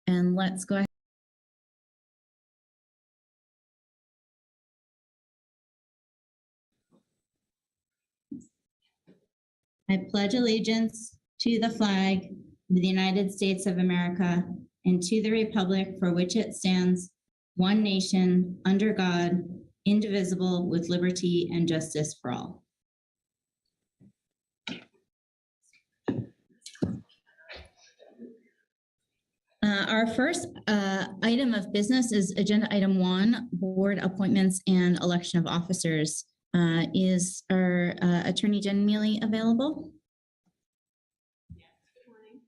And let's go ahead. I pledge allegiance to the flag of the United States of America and to the republic for which it stands, one nation, under God, indivisible, with liberty and justice for all. Our first item of business is agenda item 1, board appointments and election of officers. Is our Attorney Jen Mealy available? Yes, good morning.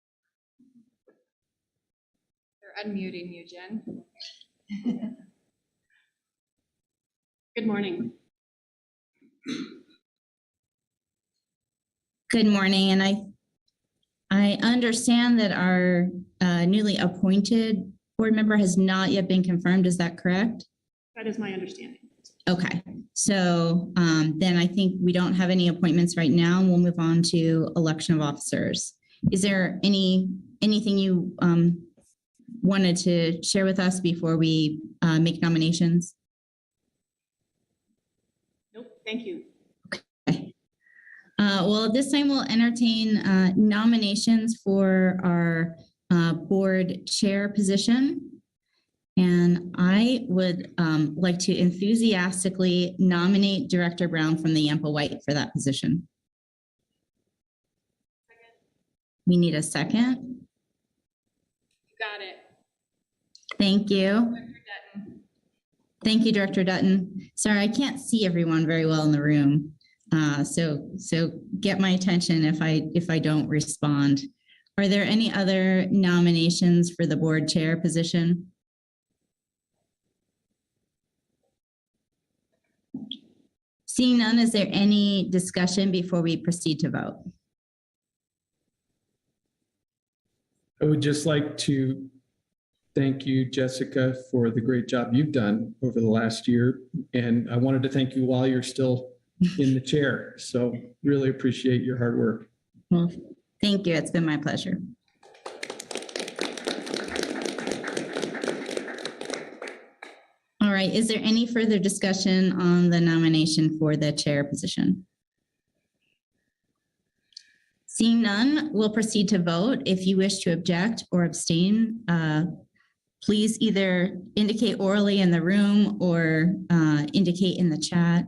They're unmuting you, Jen. Good morning. Good morning, and I understand that our newly appointed board member has not yet been confirmed. Is that correct? That is my understanding. Okay, so then I think we don't have any appointments right now. We'll move on to election of officers. Is there anything you wanted to share with us before we make nominations? Nope, thank you. Okay. Well, at this time we'll entertain nominations for our board chair position. And I would like to enthusiastically nominate Director Brown from the Yampa White for that position. Second. We need a second. You got it. Thank you. Director Dutton. Thank you, Director Dutton. Sorry, I can't see everyone very well in the room. So get my attention if I don't respond. Are there any other nominations for the board chair position? Seeing none, is there any discussion before we proceed to vote? I would just like to thank you, Jessica, for the great job you've done over the last year. And I wanted to thank you while you're still in the chair. So really appreciate your hard work. Well, thank you. It's been my pleasure. All right. Is there any further discussion on the nomination for the chair position? Seeing none, we'll proceed to vote. If you wish to object or abstain, please either indicate orally in the room or indicate in the chat.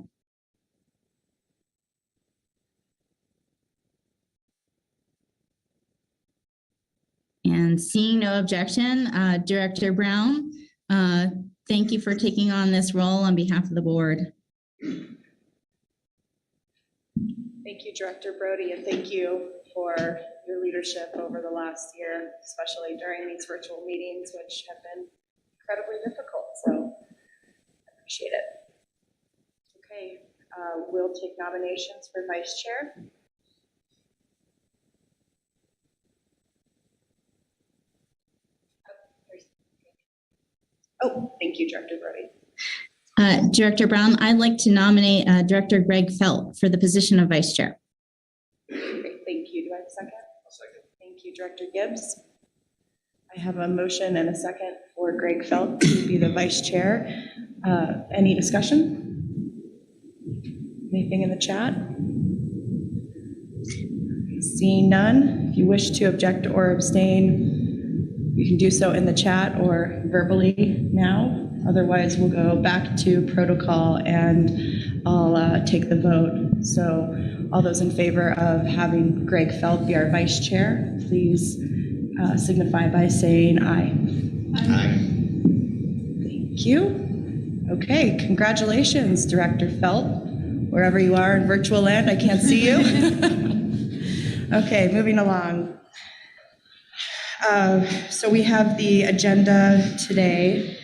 And seeing no objection, Director Brown, thank you for taking on this role on behalf of the board. Thank you, Director Brody, and thank you for your leadership over the last year, especially during these virtual meetings, which have been incredibly difficult. So I appreciate it. Okay, we'll take nominations for vice chair. Oh, thank you, Director Brody. Director Brown, I'd like to nominate Director Greg Felt for the position of vice chair. Great, thank you. Do I have a second? I'll second. Thank you, Director Gibbs. I have a motion and a second for Greg Felt to be the vice chair. Any discussion? Anything in the chat? Seeing none, if you wish to object or abstain, you can do so in the chat or verbally now. Otherwise, we'll go back to protocol and I'll take the vote. So all those in favor of having Greg Felt be our vice chair, please signify by saying aye. Aye. Thank you. Okay, congratulations, Director Felt. Wherever you are in virtual land, I can't see you. Okay, moving along. So we have the agenda today.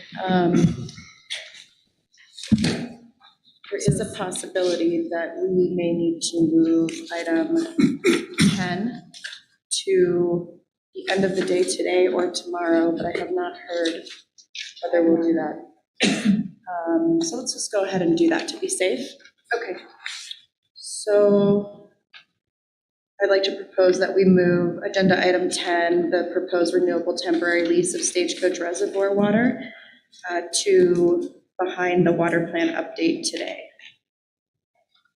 There is a possibility that we may need to move item 10 to the end of the day today or tomorrow, but I have not heard whether we'll do that. So let's just go ahead and do that to be safe. Okay. So I'd like to propose that we move agenda item 10, the proposed renewable temporary lease of Stagecoach Reservoir water, to behind the water plan update today.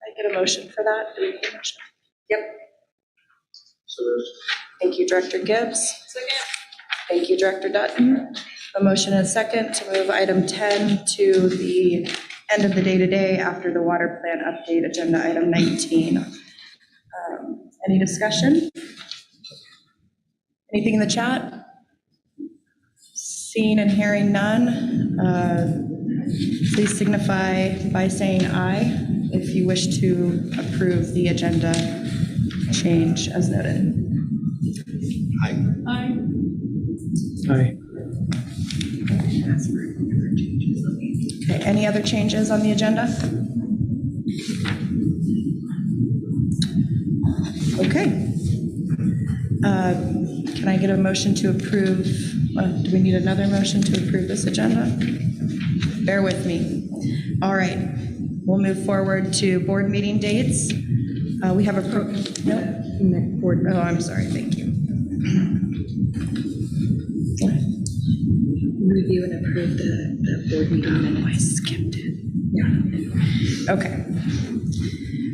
I get a motion for that? Do we get a motion? Yep. Thank you, Director Gibbs. Second. Thank you, Director Dutton. A motion and a second to move item 10 to the end of the day today after the water plan update, agenda item 19. Any discussion? Anything in the chat? Seeing and hearing none, please signify by saying aye if you wish to approve the agenda change as noted. Aye. Aye. Aye. Okay, any other changes on the agenda? Okay. Can I get a motion to approve? Do we need another motion to approve this agenda? Bear with me. All right, we'll move forward to board meeting dates. We have board. Oh, I'm sorry. Thank you. Review and approve the board meeting minutes. I skipped it. Yeah. Okay.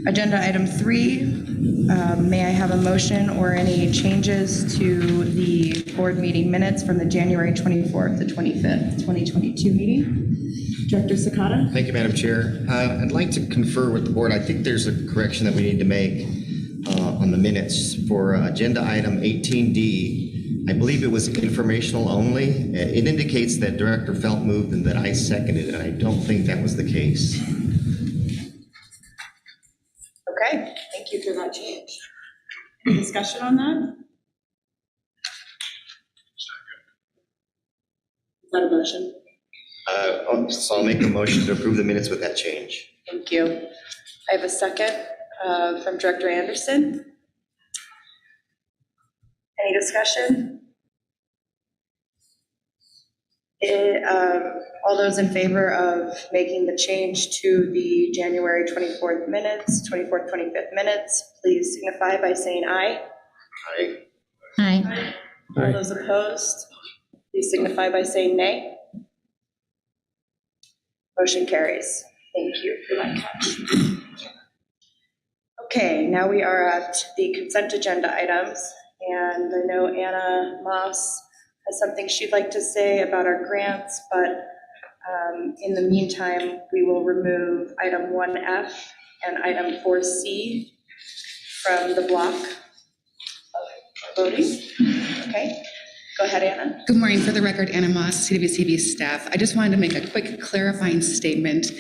Agenda item 3. May I have a motion or any changes to the board meeting minutes from the January 24th to 25th, 2022 meeting? Director Sakata? Thank you, Madam Chair. I'd like to confer with the board. I think there's a correction that we need to make on the minutes for agenda item 18D. I believe it was informational only. It indicates that Director Felt moved and that I seconded it. I don't think that was the case. Okay, thank you for that change. Any discussion on that? Is that a motion? So I'll make a motion to approve the minutes with that change. Thank you. I have a second from Director Anderson. Any discussion? All those in favor of making the change to the January 24th minutes, 24th, 25th minutes, please signify by saying aye. Aye. Aye. All those opposed, please signify by saying nay. Motion carries. Thank you for that catch. Okay, now we are at the consent agenda items, and I know Anna Moss has something she'd like to say about our grants, but in the meantime, we will remove item 1F and item 4C from the block of voting. Okay, go ahead, Anna. Good morning. For the record, Anna Moss, CWCB staff. I just wanted to make a quick clarifying statement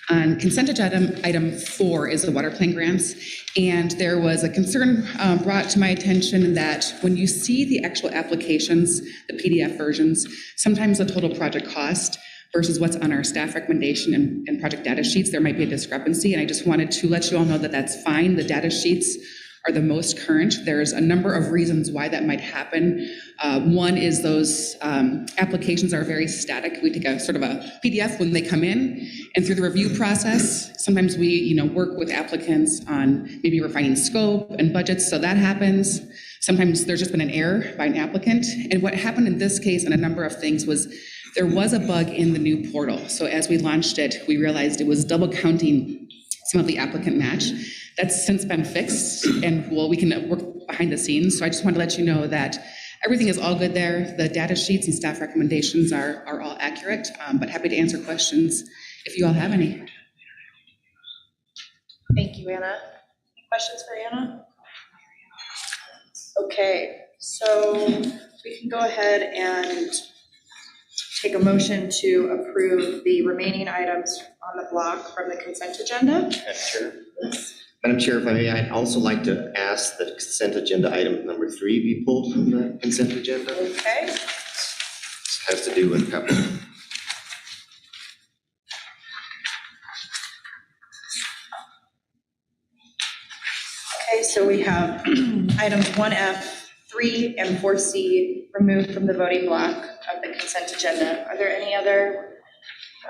on consent agenda item 4 is the water plant grants. And there was a concern brought to my attention that when you see the actual applications, the PDF versions, sometimes the total project cost versus what's on our staff recommendation and project data sheets, there might be a discrepancy. And I just wanted to let you all know that that's fine. The data sheets are the most current. There's a number of reasons why that might happen. One is those applications are very static. We take a sort of a PDF when they come in, and through the review process, sometimes we work with applicants on maybe refining scope and budgets, so that happens. Sometimes there's just been an error by an applicant. And what happened in this case and a number of things was there was a bug in the new portal. So as we launched it, we realized it was double counting some of the applicant match. That's since been fixed, and we can work behind the scenes. So I just wanted to let you know that everything is all good there. The data sheets and staff recommendations are all accurate, but happy to answer questions if you all have any. Thank you, Anna. Any questions for Anna? Okay, so we can go ahead and take a motion to approve the remaining items on the block from the consent agenda. Madam Chair. Madam Chair, if I may, I'd also like to ask that consent agenda item number 3 be pulled from the consent agenda. Okay. This has to do with capital. Okay, so we have items 1F, 3, and 4C removed from the voting block of the consent agenda. Are there any other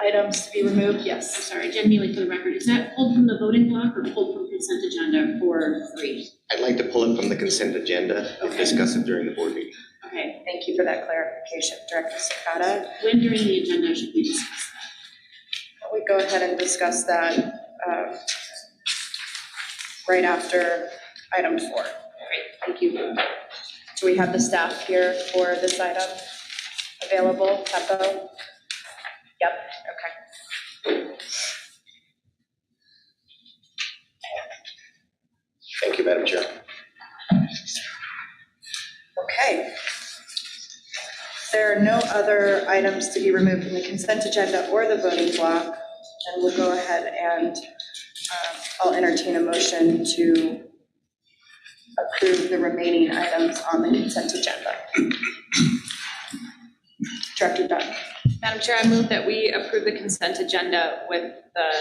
items to be removed? I'm Yes. sorry, Jen Mealy for the record. Is that pulled from the voting block or pulled from consent agenda for 3? I'd like to pull it from the consent agenda and discuss it during the board meeting. Okay. Thank you for that clarification, Director Sakata. When during the agenda should we discuss We go ahead and discuss that right after item 4. that? Great, thank you. Do we have the staff here for this item available? Peppo? Yep, okay. Thank you, Madam Chair. Okay. There are no other items to be removed from the consent agenda or the voting block, and we'll go ahead and I'll entertain a motion to approve the remaining items on the consent agenda. Director Dunn. Madam Chair, I move that we approve the consent agenda with the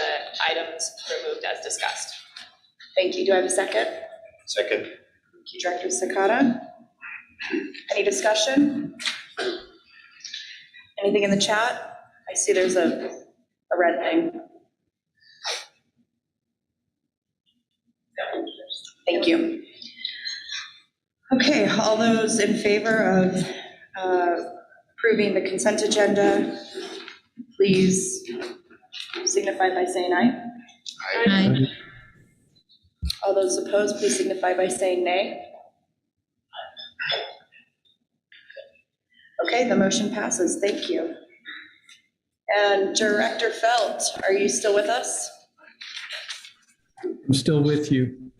items removed as discussed. Thank you. Do I have a second? Second. Thank you, Director Sakata. Any discussion? Anything in the chat? I see there's a red thing. Thank you. Okay, all those in favor of approving the consent agenda, please signify by saying aye. Aye. All those opposed, please signify by saying nay. Okay, the motion passes. Thank you. And Director Felt, are you still with us? I'm still with you.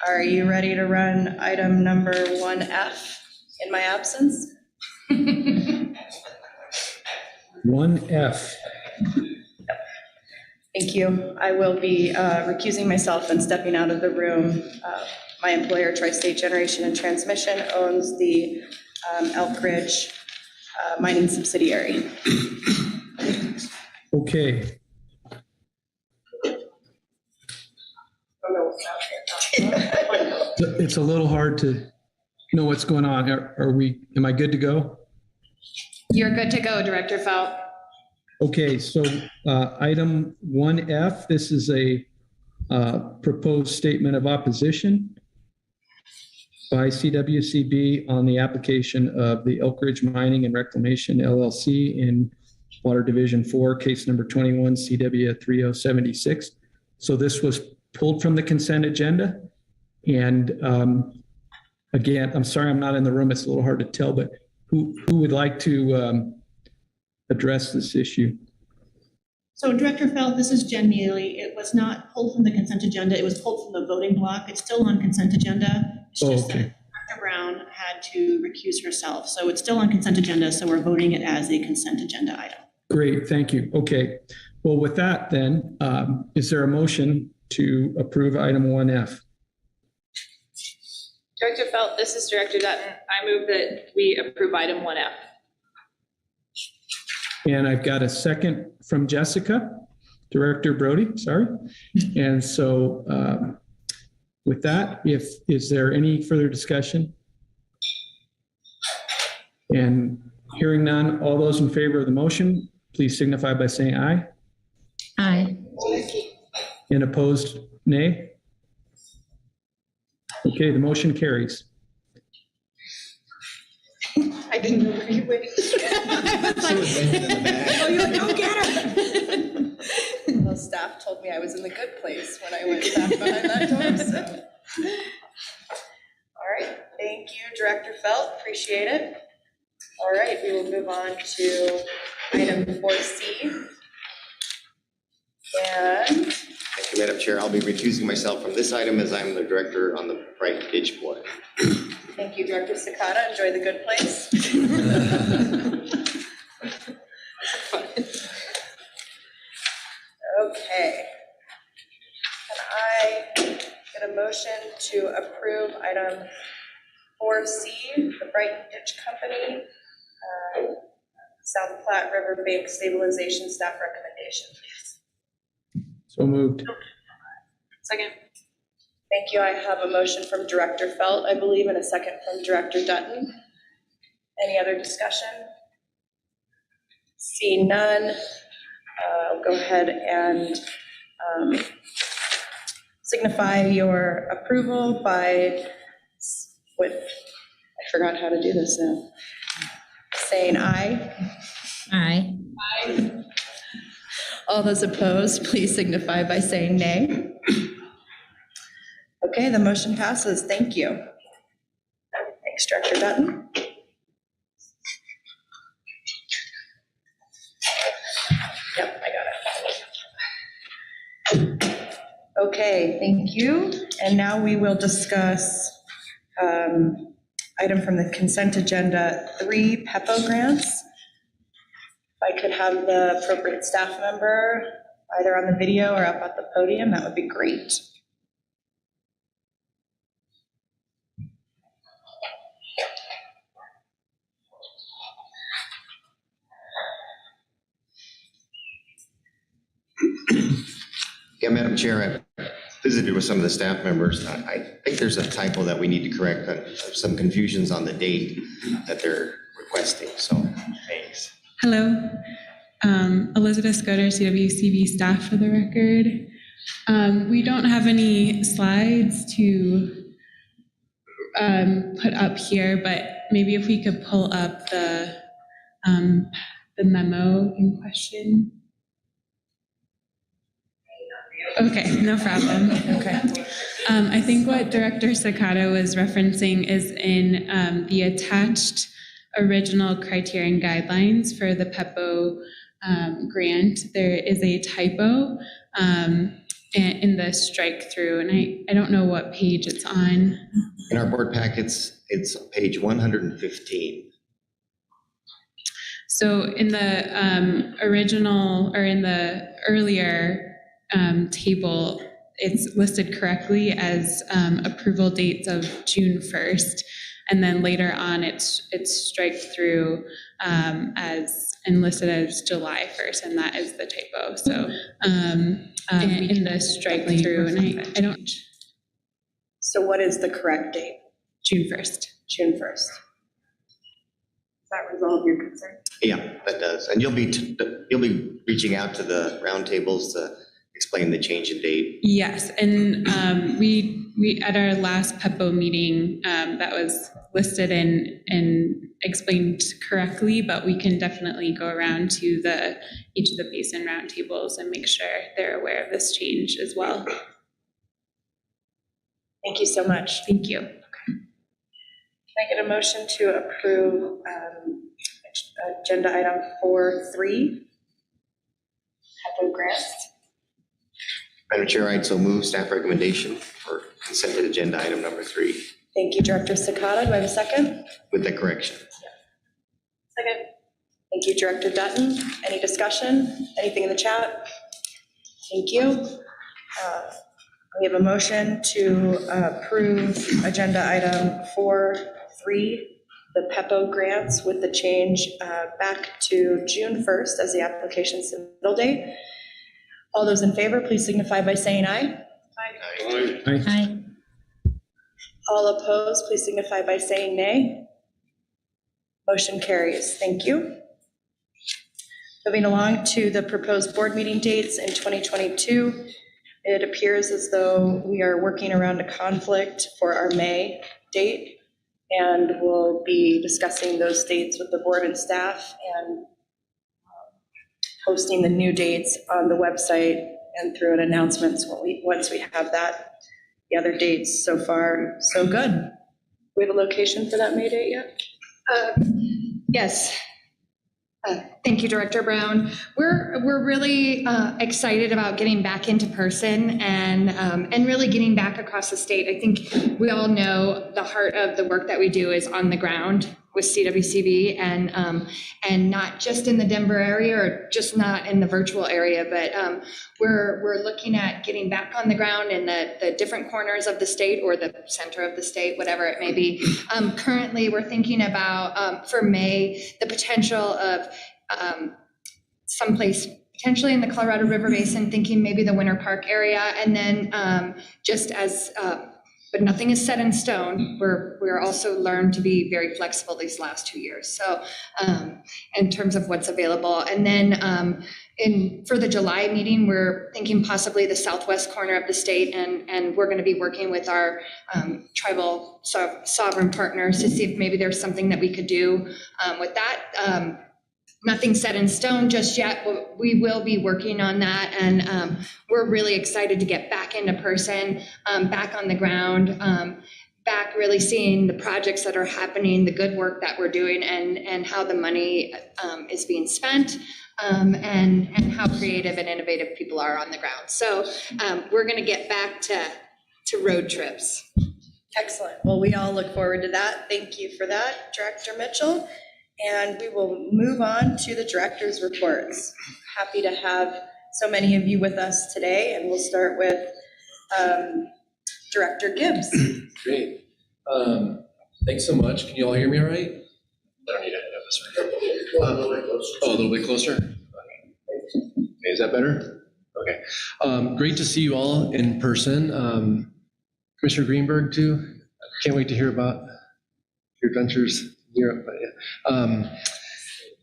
Are you ready to run item number 1F in my absence? 1F. Thank you. I will be recusing myself and stepping out of the room. My employer, Tri-State Generation and Transmission, owns the Elk Ridge mining subsidiary. Okay. It's a little hard to know what's going on. Am I good to go? You're good to go, Director Felt. Okay, so item 1F, this is a proposed statement of opposition by CWCB on the application of the Elk Ridge Mining and Reclamation LLC in Water Division 4, case number 21 CW 3076. So this was pulled from the consent agenda. And again, I'm sorry I'm not in the room. It's a little hard to tell, but who would like to address this issue? So Director Felt, this is Jen Mealy. It was not pulled from the consent agenda. It was pulled from the voting block. It's still on consent agenda. It's just that Dr. Brown had to recuse herself. So it's still on consent agenda, so we're voting it as a consent agenda item. Great, thank you. Okay, well, with that then, is there a motion to approve item 1F? Director Felt, this is Director Dutton. I move that we approve item 1F. And I've got a second from Jessica, Director Brody, sorry. And so with that, is there any further discussion? And hearing none, all those in favor of the motion, please signify by saying aye. Aye. And opposed, nay? Okay, the motion carries. I didn't know where you went. Oh, you're like, go get her. Well, staff told me I was in the good place when I went back behind that door, so. All right, thank you, Director Felt, appreciate it. All right, we will move on to item 4C. And Thank you, Madam Chair. I'll be recusing myself from this item as I'm the director on the Bright Ditch Board. thank you, Director Sakata, enjoy the good place. Okay. Can I get a motion to approve item 4C, the Brighton Ditch Company, South Platte River Bank Stabilization Staff Recommendation, please? So moved. Second. Thank you. I have a motion from Director Felt, I believe, and a second from Director Dutton. Any other discussion? See none. go ahead and signify your approval by, I forgot how to do this now. Saying aye. Aye. Aye. All those opposed, please signify by saying nay. Okay, the motion passes. Thank you. Thanks, Director Dutton. Yep, I got it. Okay, thank you. And now we will discuss item from the consent agenda 3, PEPO grants. If I could have the appropriate staff member either on the video or up at the podium, that would be great. Yeah, Madam Chair, I visited with some of the staff members. I think there's a typo that we need to correct, some confusions on the date that they're requesting, so thanks. Hello, Elizabeth Scudder, CWCB staff for the record. We don't have any slides to put up here, but maybe if we could pull up the memo in question. Okay, no problem. Okay. I think what Director Sakato was referencing is in the attached original criterion guidelines for the PEPO grant. There is a typo in the strike through, and I don't know what page it's on. In our board packets, it's page 115. So in the original, or in the earlier table, it's listed correctly as approval dates of June 1st, and then later on it's strike through as and listed as July 1st, and that is the typo. So in the strike through, and I don't. So what is the correct date? June 1st. June 1st. Does that resolve your concern? Yeah, that does. And you'll be reaching out to the roundtables to explain the change in date. Yes, and we at our last PEPO meeting, that was listed and explained correctly, but we can definitely go around to each of the basin roundtables and make sure they're aware of this change as well. Thank you so much. Thank you. Can I get a motion to approve agenda item 4.3, PEPO grants? Madam Chair, I'd so move staff recommendation for consent agenda item number 3. Thank you, Director Sakato. Do I have a second? With the correction. Second. Thank you, Director Dutton. Any discussion? Anything in the chat? Thank you. We have a motion to approve agenda item 4.3, the PEPO grants, with the change back to June 1st as the application submittal date. All those in favor, please signify by saying aye. Aye. Aye. All opposed, please signify by saying nay. Motion carries. Thank you. Moving along to the proposed board meeting dates in 2022. It appears as though we are working around a conflict for our May date, and we'll be discussing those dates with the board and staff and posting the new dates on the website and through an announcements once we have that. The other dates so far, so good. Do we have a location for that May date yet? Yes. Thank you, Director Brown. We're really excited about getting back into person and really getting back across the state. I think we all know the heart of the work that we do is on the ground with CWCB, and not just in the Denver area or just not in the virtual area, but we're looking at getting back on the ground in the different corners of the state or the center of the state, whatever it may be. Currently, we're thinking about, for May, the potential of someplace potentially in the Colorado River Basin, thinking maybe the Winter Park area, and then just as but nothing is set in stone. We're also learned to be very flexible these last 2 years. So in terms of what's available. And then for the July meeting, we're thinking possibly the southwest corner of the state, and we're going to be working with our tribal sovereign partners to see if maybe there's something that we could do with that. Nothing set in stone just yet, but we will be working on that. And we're really excited to get back into person, back on the ground, back really seeing the projects that are happening, the good work that we're doing, and how the money is being spent, and how creative and innovative people are on the ground. So we're going to get back to road trips. Excellent. Well, we all look forward to that. Thank you for that, Director Mitchell. And we will move on to the director's reports. Happy to have so many of you with us today, and we'll start with Director Gibbs. Great. Thanks so much. Can you all hear me all right? I don't need to have this right. A little bit closer? Okay, is that better? Okay. Great to see you all in person. Commissioner Greenberg, too. Can't wait to hear about your adventures.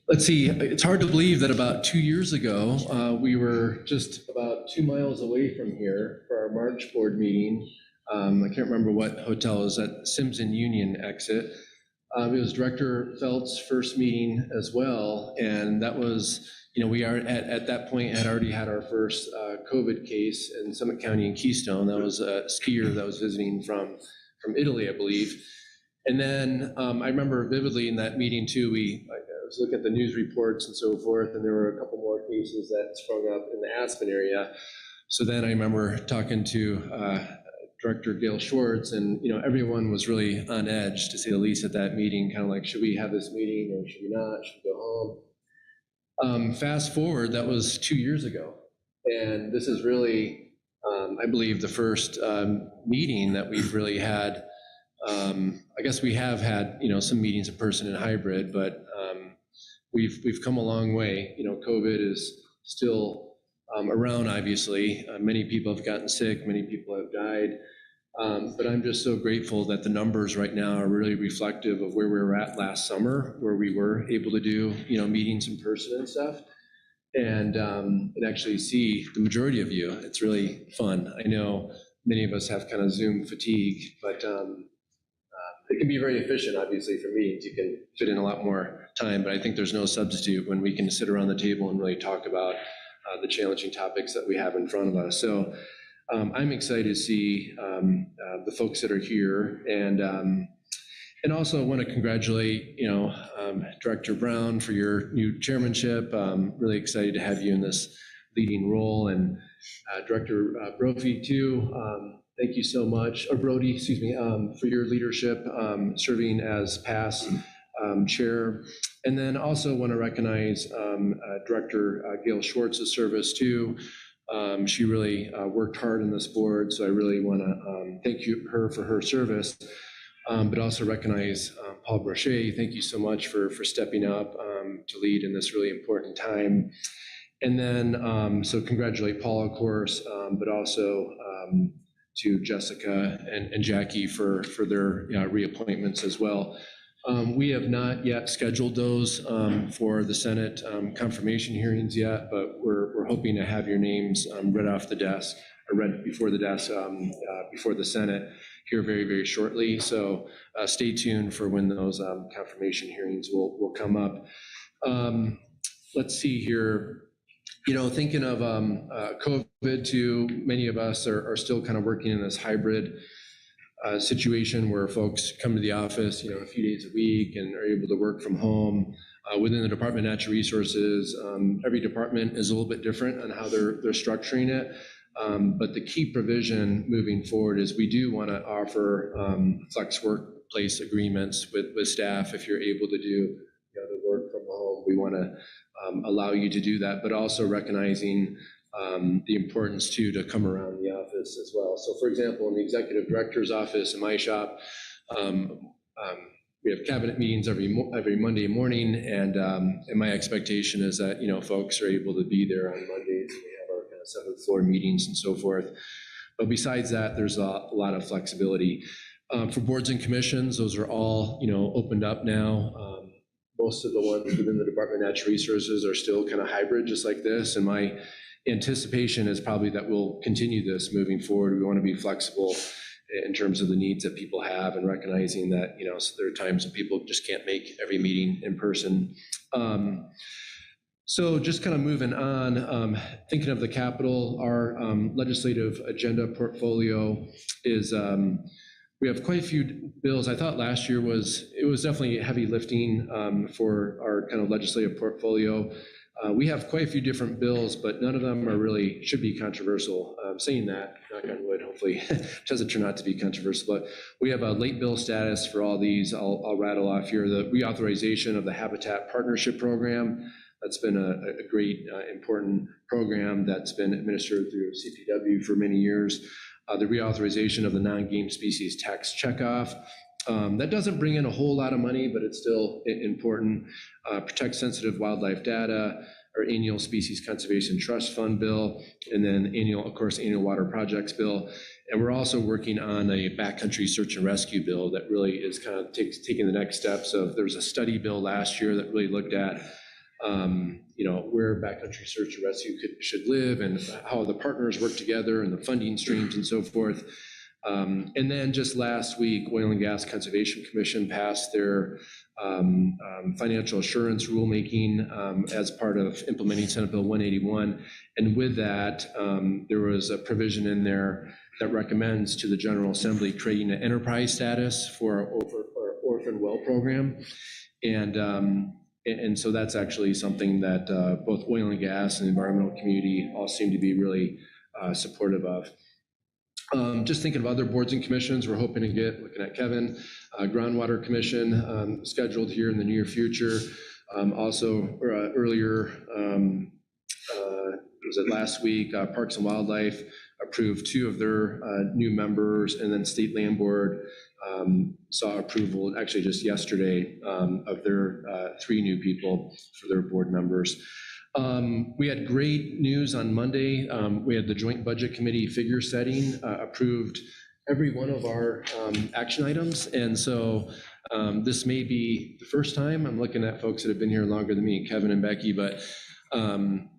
Let's see, it's hard to believe that about 2 years ago, we were just about 2 miles away from here for our March board meeting. I can't remember what hotel is at Simpson Union exit. It was Director Felt's first meeting as well. And that was, we are at that point had already had our first COVID case in Summit County and Keystone. That was a skier that was visiting from Italy, I believe. And then I remember vividly in that meeting too, I was looking at the news reports and so forth, and there were a couple more cases that sprung up in the Aspen area. So then I remember talking to Director Gail Schwartz, and everyone was really on edge, to say the least, at that meeting, kind of like, should we have this meeting or should we not? Should we go home? Fast forward, that was 2 years ago. And this is really, I believe, the first meeting that we've really had. I guess we have had, some meetings in person and hybrid, but we've come a long way. COVID is still around, obviously. Many people have gotten sick, many people have died. But I'm just so grateful that the numbers right now are really reflective of where we were at last summer, where we were able to do, meetings in person and stuff, and actually see the majority of you. It's really fun. I know many of us have kind of Zoom fatigue, but it can be very efficient, obviously, for meetings. You can fit in a lot more time, but I think there's no substitute when we can sit around the table and really talk about the challenging topics that we have in front of us. So I'm excited to see the folks that are here, and also want to congratulate, Director Brown for your new chairmanship. Really excited to have you in this leading role, and Director Brophy too. Thank you so much, or Brody, excuse me, for your leadership, serving as past chair. And then also want to recognize Director Gail Schwartz's service too. She really worked hard on this board, so I really want to thank her for her service, but also recognize Paul Brochet. Thank you so much for stepping up to lead in this really important time. And then, so congratulate Paul, of course, but also to Jessica and Jackie for their reappointments as well. We have not yet scheduled those for the Senate confirmation hearings yet, but we're hoping to have your names read off the desk, or read before the desk, before the Senate here very, very shortly. So stay tuned for when those confirmation hearings will come up. Let's see here. Thinking of COVID too, many of us are still kind of working in this hybrid situation where folks come to the office, a few days a week and are able to work from home. Within the Department of Natural Resources, every department is a little bit different on how they're structuring it. But the key provision moving forward is we do want to offer flex workplace agreements with staff. If you're able to do the work from home, we want to allow you to do that, but also recognizing the importance too to come around the office as well. So for example, in the executive director's office in my shop, we have cabinet meetings every Monday morning, and my expectation is that folks are able to be there on Mondays. We have our kind of 7th floor meetings and so forth. But besides that, there's a lot of flexibility. For boards and commissions, those are all, opened up now. Most of the ones within the Department of Natural Resources are still kind of hybrid, just like this. And my anticipation is probably that we'll continue this moving forward. We want to be flexible in terms of the needs that people have and recognizing that, so there are times when people just can't make every meeting in person. So just kind of moving on, thinking of the Capitol, our legislative agenda portfolio is, we have quite a few bills. I thought last year was definitely heavy lifting for our kind of legislative portfolio. We have quite a few different bills, but none of them should be controversial. Saying that, knock on wood, hopefully it doesn't turn out to be controversial, but we have a late bill status for all these. I'll rattle off here. The reauthorization of the Habitat Partnership Program. That's been a great, important program that's been administered through CPW for many years. The reauthorization of the non-game species tax checkoff. That doesn't bring in a whole lot of money, but it's still important. Protect sensitive wildlife data, our annual species conservation trust fund bill, and then annual water projects bill. And we're also working on a backcountry search and rescue bill that really is kind of taking the next steps of, there's a study bill last year that really looked at where backcountry search and rescue should live and how the partners work together and the funding streams and so forth. And then just last week, Oil and Gas Conservation Commission passed their financial assurance rulemaking as part of implementing Senate Bill 181. And with that, there was a provision in there that recommends to the General Assembly creating an enterprise status for our orphan well program. And so that's actually something that both oil and gas and the environmental community all seem to be really supportive of. Just thinking of other boards and commissions, we're hoping to get, looking at Kevin, Groundwater Commission scheduled here in the near future. Also earlier, was it last week, Parks and Wildlife approved 2 of their new members, and then State Land Board saw approval actually just yesterday of their 3 new people for their board members. We had great news on Monday. We had the Joint Budget Committee figure setting approved every one of our action items. And so this may be the first time. I'm looking at folks that have been here longer than me, Kevin and Becky, but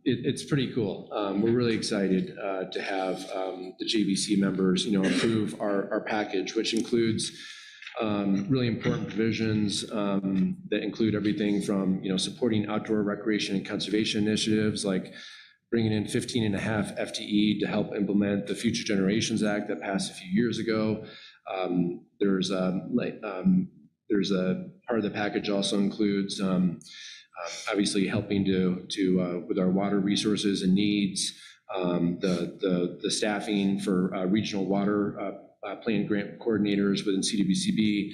it's pretty cool. We're really excited to have the JBC members, approve our package, which includes really important provisions that include everything from, supporting outdoor recreation and conservation initiatives, like bringing in 15.5 FTE to help implement the Future Generations Act that passed a few years ago. There's a part of the package also includes obviously helping to with our water resources and needs, the staffing for regional water plan grant coordinators within CWCB,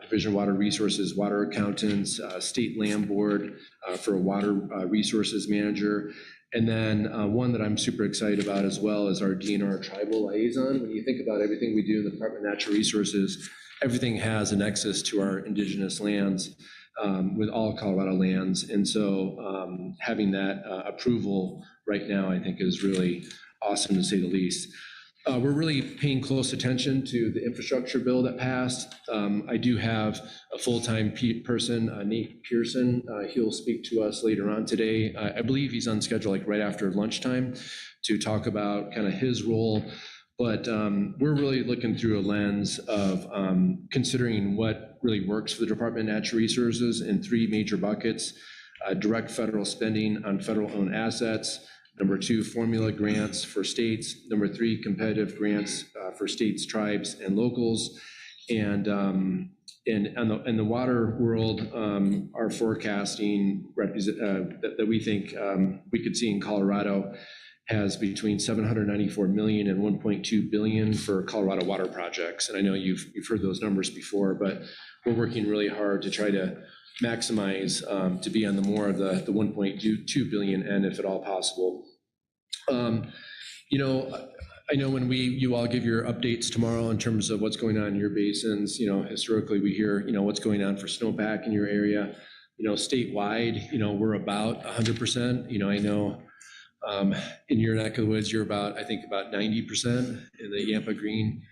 Division of Water Resources, water accountants, State Land Board for a water resources manager. And then one that I'm super excited about as well is our DNR Tribal Liaison. When you think about everything we do in the Department of Natural Resources, everything has a nexus to our indigenous lands with all Colorado lands. And so having that approval right now, I think is really awesome to say the least. We're really paying close attention to the infrastructure bill that passed. I do have a full-time person, Nate Pearson. He'll speak to us later on today. I believe he's on schedule like right after lunchtime to talk about kind of his role. But we're really looking through a lens of considering what really works for the Department of Natural Resources in 3 major buckets: direct federal spending on federal-owned assets, number 2, formula grants for states, number 3, competitive grants for states, tribes, and locals. And in the water world, our forecasting that we think we could see in Colorado has between $794 million and $1.2 billion for Colorado water projects. And I know you've heard those numbers before, but we're working really hard to try to maximize to be on the more of the 1.2 billion end, if at all possible. I know when you all give your updates tomorrow in terms of what's going on in your basins, historically we hear, what's going on for snowpack in your area. Statewide, we're about 100%. I know In your neck of the woods, you're about, I think, about 90% in the Yampa Green.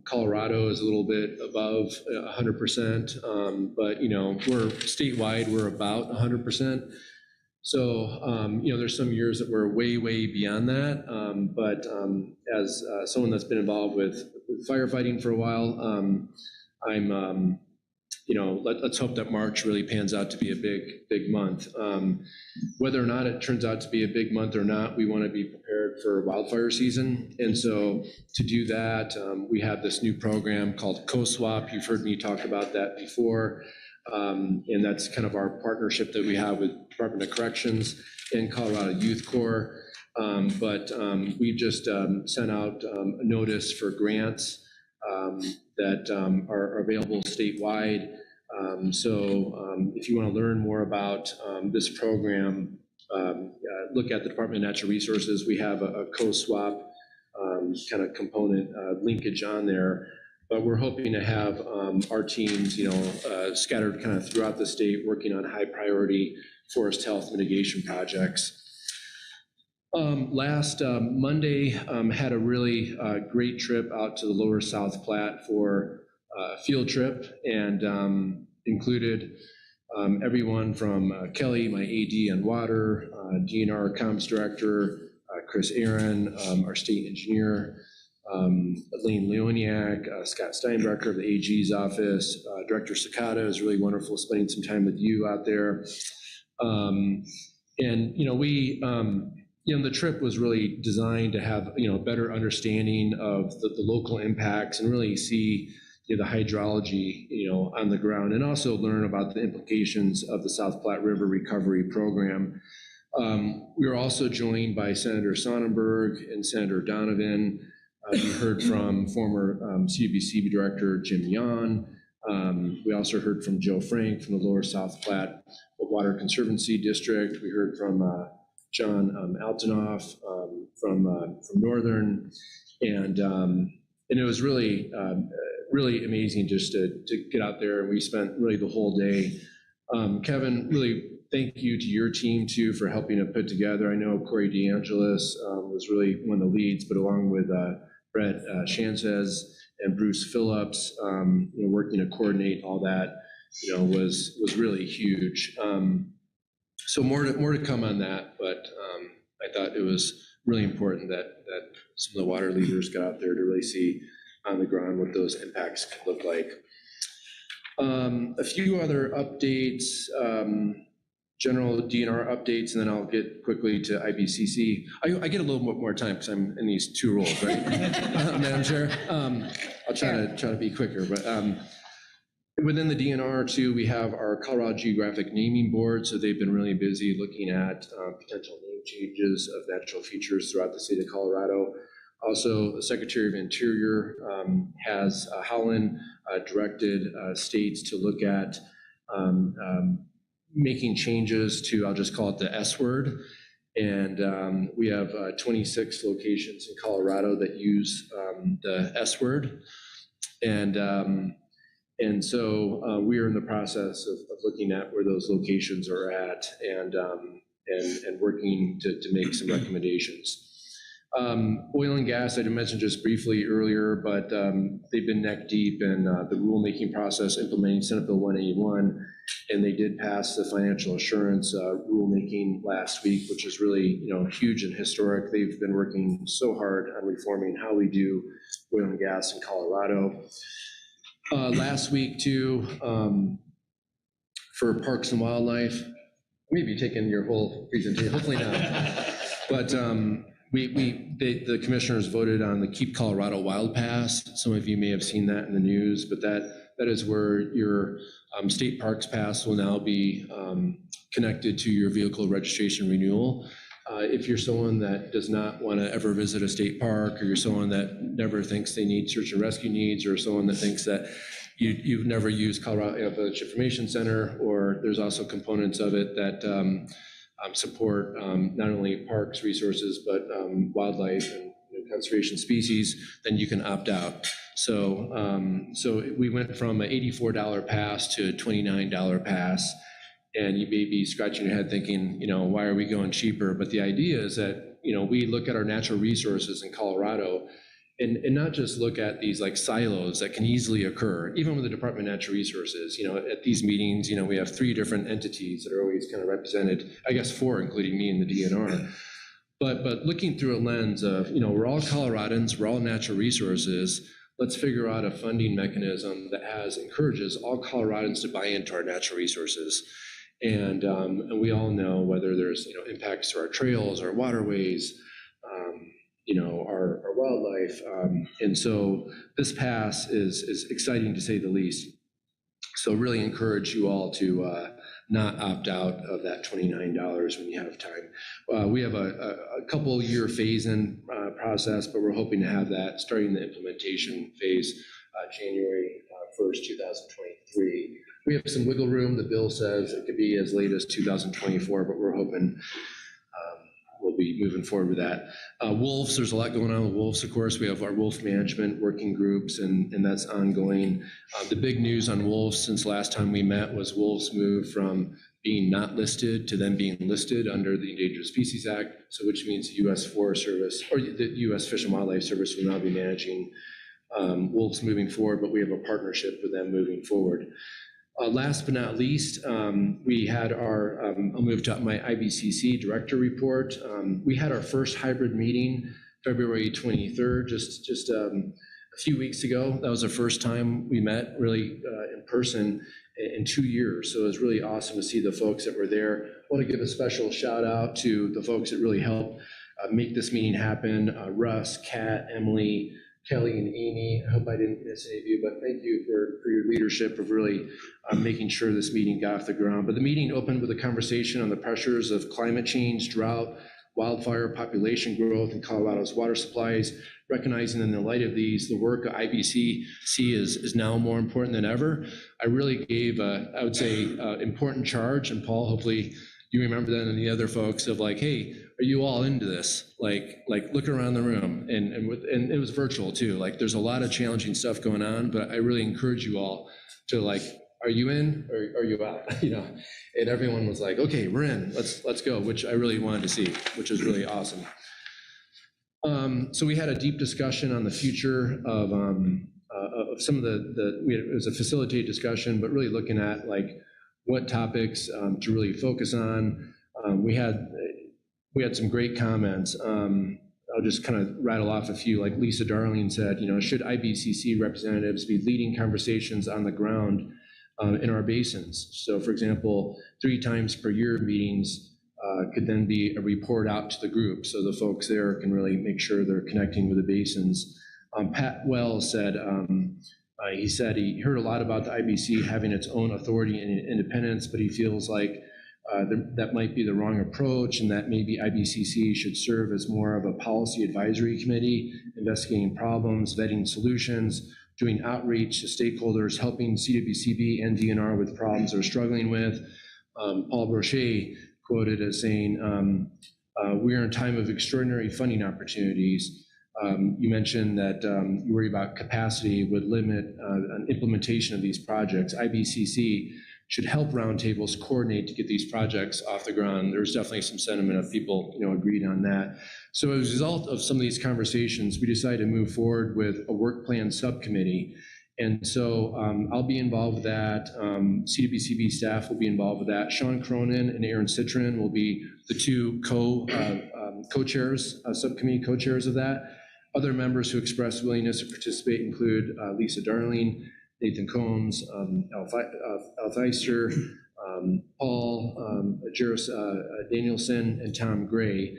Colorado is a little bit above 100%, but, we're statewide, we're about 100%. So, there's some years that we're way, way beyond that. But as someone that's been involved with firefighting for a while, let's hope that March really pans out to be a big month. Whether or not it turns out to be a big month or not, we want to be prepared for wildfire season. And so to do that, we have this new program called Co-swap. You've heard me talk about that before. And that's kind of our partnership that we have with Department of Corrections and Colorado Youth Corps. But we just sent out a notice for grants that are available statewide. So if you want to learn more about this program, look at the Department of Natural Resources. We have a co-swap kind of component linkage on there. But we're hoping to have our teams, scattered kind of throughout the state, working on high priority forest health mitigation projects. Last Monday, had a really great trip out to the lower South Platte for a field trip, and included everyone from Kelly, my AD on water, DNR comms director, Chris Aaron, our state engineer, Lane Leoniak, Scott Steinbrecher of the AG's office, Director Sakata. Is really wonderful spending some time with you out there. The trip was really designed to have, better understanding of the local impacts and really see the hydrology, on the ground, and also learn about the implications of the South Platte River Recovery Program. We were also joined by Senator Sonnenberg and Senator Donovan. We heard from former CWCB Director Jim Yon. We also heard from Joe Frank from the Lower South Platte Water Conservancy District. We heard from John Altanoff from Northern, and it was really amazing just to get out there. And we spent really the whole day. Kevin, really thank you to your team too for helping to put together. I know Corey DeAngelis was really one of the leads, but along with Brett Shanzes and Bruce Phillips, working to coordinate all that, was really huge. So more to come on that, but I thought it was really important that some of the water leaders got out there to really see on the ground what those impacts could look like. A few other updates, general DNR updates, and then I'll get quickly to IBCC. I get a little bit more time because I'm in these two roles, right, Madam Chair? I'll try to be quicker, but within the DNR too, we have our Colorado Geographic Naming Board, so they've been really busy looking at potential name changes of natural features throughout the state of Colorado. Also, the Secretary of Interior has Howland directed states to look at making changes to, I'll just call it the S word. And we have 26 locations in Colorado that use the S word. And so we are in the process of looking at where those locations are at and working to make some recommendations. Oil and gas, I mentioned just briefly earlier, but they've been neck deep in the rulemaking process implementing Senate Bill 181, and they did pass the financial assurance rulemaking last week, which is really huge and historic. They've been working so hard on reforming how we do oil and gas in Colorado. Last week too, for Parks and Wildlife, maybe taking your whole presentation, hopefully not, but the commissioners voted on the Keep Colorado Wild Pass. Some of you may have seen that in the news, but that is where your state parks pass will now be connected to your vehicle registration renewal. If you're someone that does not want to ever visit a state park, or you're someone that never thinks they need search and rescue needs, or someone that thinks that you've never used Colorado Village Information Center, or there's also components of it that support not only parks resources, but wildlife and conservation species, then you can opt out. So we went from an $84 pass to a $29 pass. And you may be scratching your head thinking, why are we going cheaper? But the idea is that, we look at our natural resources in Colorado and not just look at these like silos that can easily occur, even with the Department of Natural Resources. At these meetings, we have 3 different entities that are always kind of represented, I guess 4, including me and the DNR. But looking through a lens of, we're all Coloradans, we're all natural resources. Let's figure out a funding mechanism that encourages all Coloradans to buy into our natural resources. And we all know whether there's, impacts to our trails, our waterways, our wildlife. And so this pass is exciting to say the least. So really encourage you all to not opt out of that $29 when you have time. We have a couple year phase-in process, but we're hoping to have that starting the implementation phase January 1st, 2023. We have some wiggle room. The bill says it could be as late as 2024, but we're hoping we'll be moving forward with that. Wolves, there's a lot going on with wolves, of course. We have our wolf management working groups, and that's ongoing. The big news on wolves since last time we met was wolves moved from being not listed to then being listed under the Endangered Species Act, so which means the U.S. Forest Service, or the U.S. Fish and Wildlife Service will now be managing wolves moving forward, but we have a partnership with them moving forward. Last but not least, we had our, I'll move to my IBCC director report. We had our first hybrid meeting February 23rd, just a few weeks ago. That was the first time we met really in person in 2 years. So it was really awesome to see the folks that were there. I want to give a special shout out to the folks that really helped make this meeting happen. Russ, Kat, Emily, Kelly, and Amy. I hope I didn't miss any of you, but thank you for your leadership of really making sure this meeting got off the ground. But the meeting opened with a conversation on the pressures of climate change, drought, wildfire, population growth, and Colorado's water supplies, recognizing in the light of these, the work of IBCC is now more important than ever. I really gave, I would say, important charge, and Paul, hopefully you remember that, and the other folks of like, hey, are you all into this? Like look around the room, and it was virtual too. Like there's a lot of challenging stuff going on, but I really encourage you all to like, are you in or are you out? And everyone was like, okay, we're in, let's go, which I really wanted to see, which is really awesome. So we had a deep discussion on the future of some of it was a facilitated discussion, but really looking at like what topics to really focus on. We had some great comments. I'll just kind of rattle off a few. Like Lisa Darling said, should IBCC representatives be leading conversations on the ground in our basins? So for example, 3 times per year meetings could then be a report out to the group, so the folks there can really make sure they're connecting with the basins. Pat Wells said, he said he heard a lot about the IBC having its own authority and independence, but he feels like that might be the wrong approach, and that maybe IBCC should serve as more of a policy advisory committee, investigating problems, vetting solutions, doing outreach to stakeholders, helping CWCB and DNR with problems they're struggling with. Paul Brochet quoted as saying, we are in a time of extraordinary funding opportunities. You mentioned that you worry about capacity would limit an implementation of these projects. IBCC should help roundtables coordinate to get these projects off the ground. There's definitely some sentiment of people, agreed on that. So as a result of some of these conversations, we decided to move forward with a work plan subcommittee. And so I'll be involved with that. CWCB staff will be involved with that. Sean Cronin and Aaron Citron will be the 2 co-chairs, subcommittee co-chairs of that. Other members who expressed willingness to participate include Lisa Darling, Nathan Combs, Al Theister, Paul, Juris Danielson, and Tom Gray.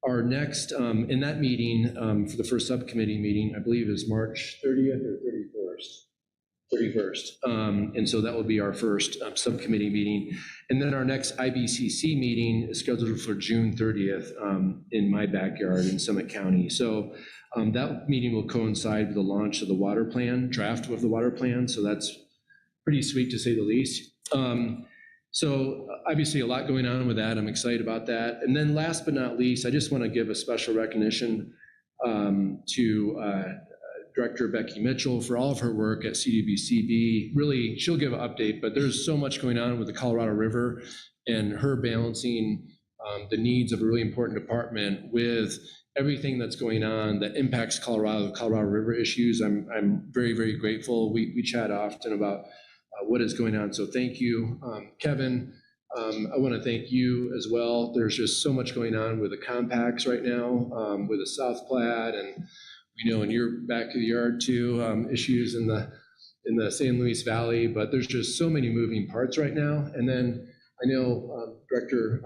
Our next, in that meeting, for the first subcommittee meeting, I believe is March 30th or 31st. And so that will be our first subcommittee meeting. And then our next IBCC meeting is scheduled for June 30th in my backyard in Summit County. So that meeting will coincide with the launch of the water plan, draft of the water plan. So that's pretty sweet to say the least. So obviously a lot going on with that. I'm excited about that. And then last but not least, I just want to give a special recognition to Director Becky Mitchell for all of her work at CDBCB. Really, she'll give an update, but there's so much going on with the Colorado River and her balancing the needs of a really important department with everything that's going on that impacts Colorado, the Colorado River issues. I'm very, very grateful. We chat often about what is going on. So thank you. Kevin, I want to thank you as well. There's just so much going on with the compacts right now, with the South Platte, and we know in your back of the yard too, issues in the San Luis Valley, but there's just so many moving parts right now. And then I know Director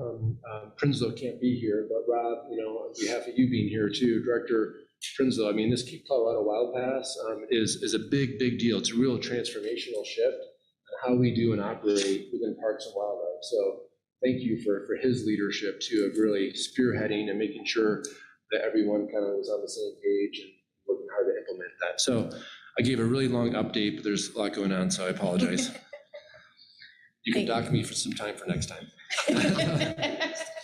Prinsloo can't be here, but Rob, on behalf of you being here too, Director Prinsloo, I mean, this Keep Colorado Wild Pass is a big, big deal. It's a real transformational shift in how we do and operate within parks and wildlife. So thank you for his leadership too, of really spearheading and making sure that everyone kind of was on the same page and working hard to implement that. So I gave a really long update, but there's a lot going on, so I apologize. You can dock me for some time for next time.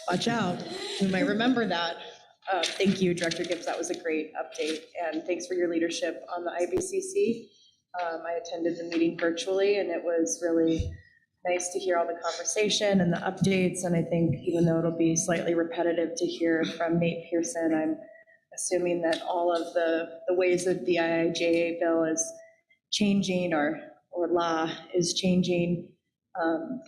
Watch out. We might remember that. Thank you, Director Gibbs. That was a great update. And thanks for your leadership on the IBCC. I attended the meeting virtually, and it was really nice to hear all the conversation and the updates. And I think even though it'll be slightly repetitive to hear from Nate Pearson, I'm assuming that all of the ways that the IIJA bill is changing or law is changing,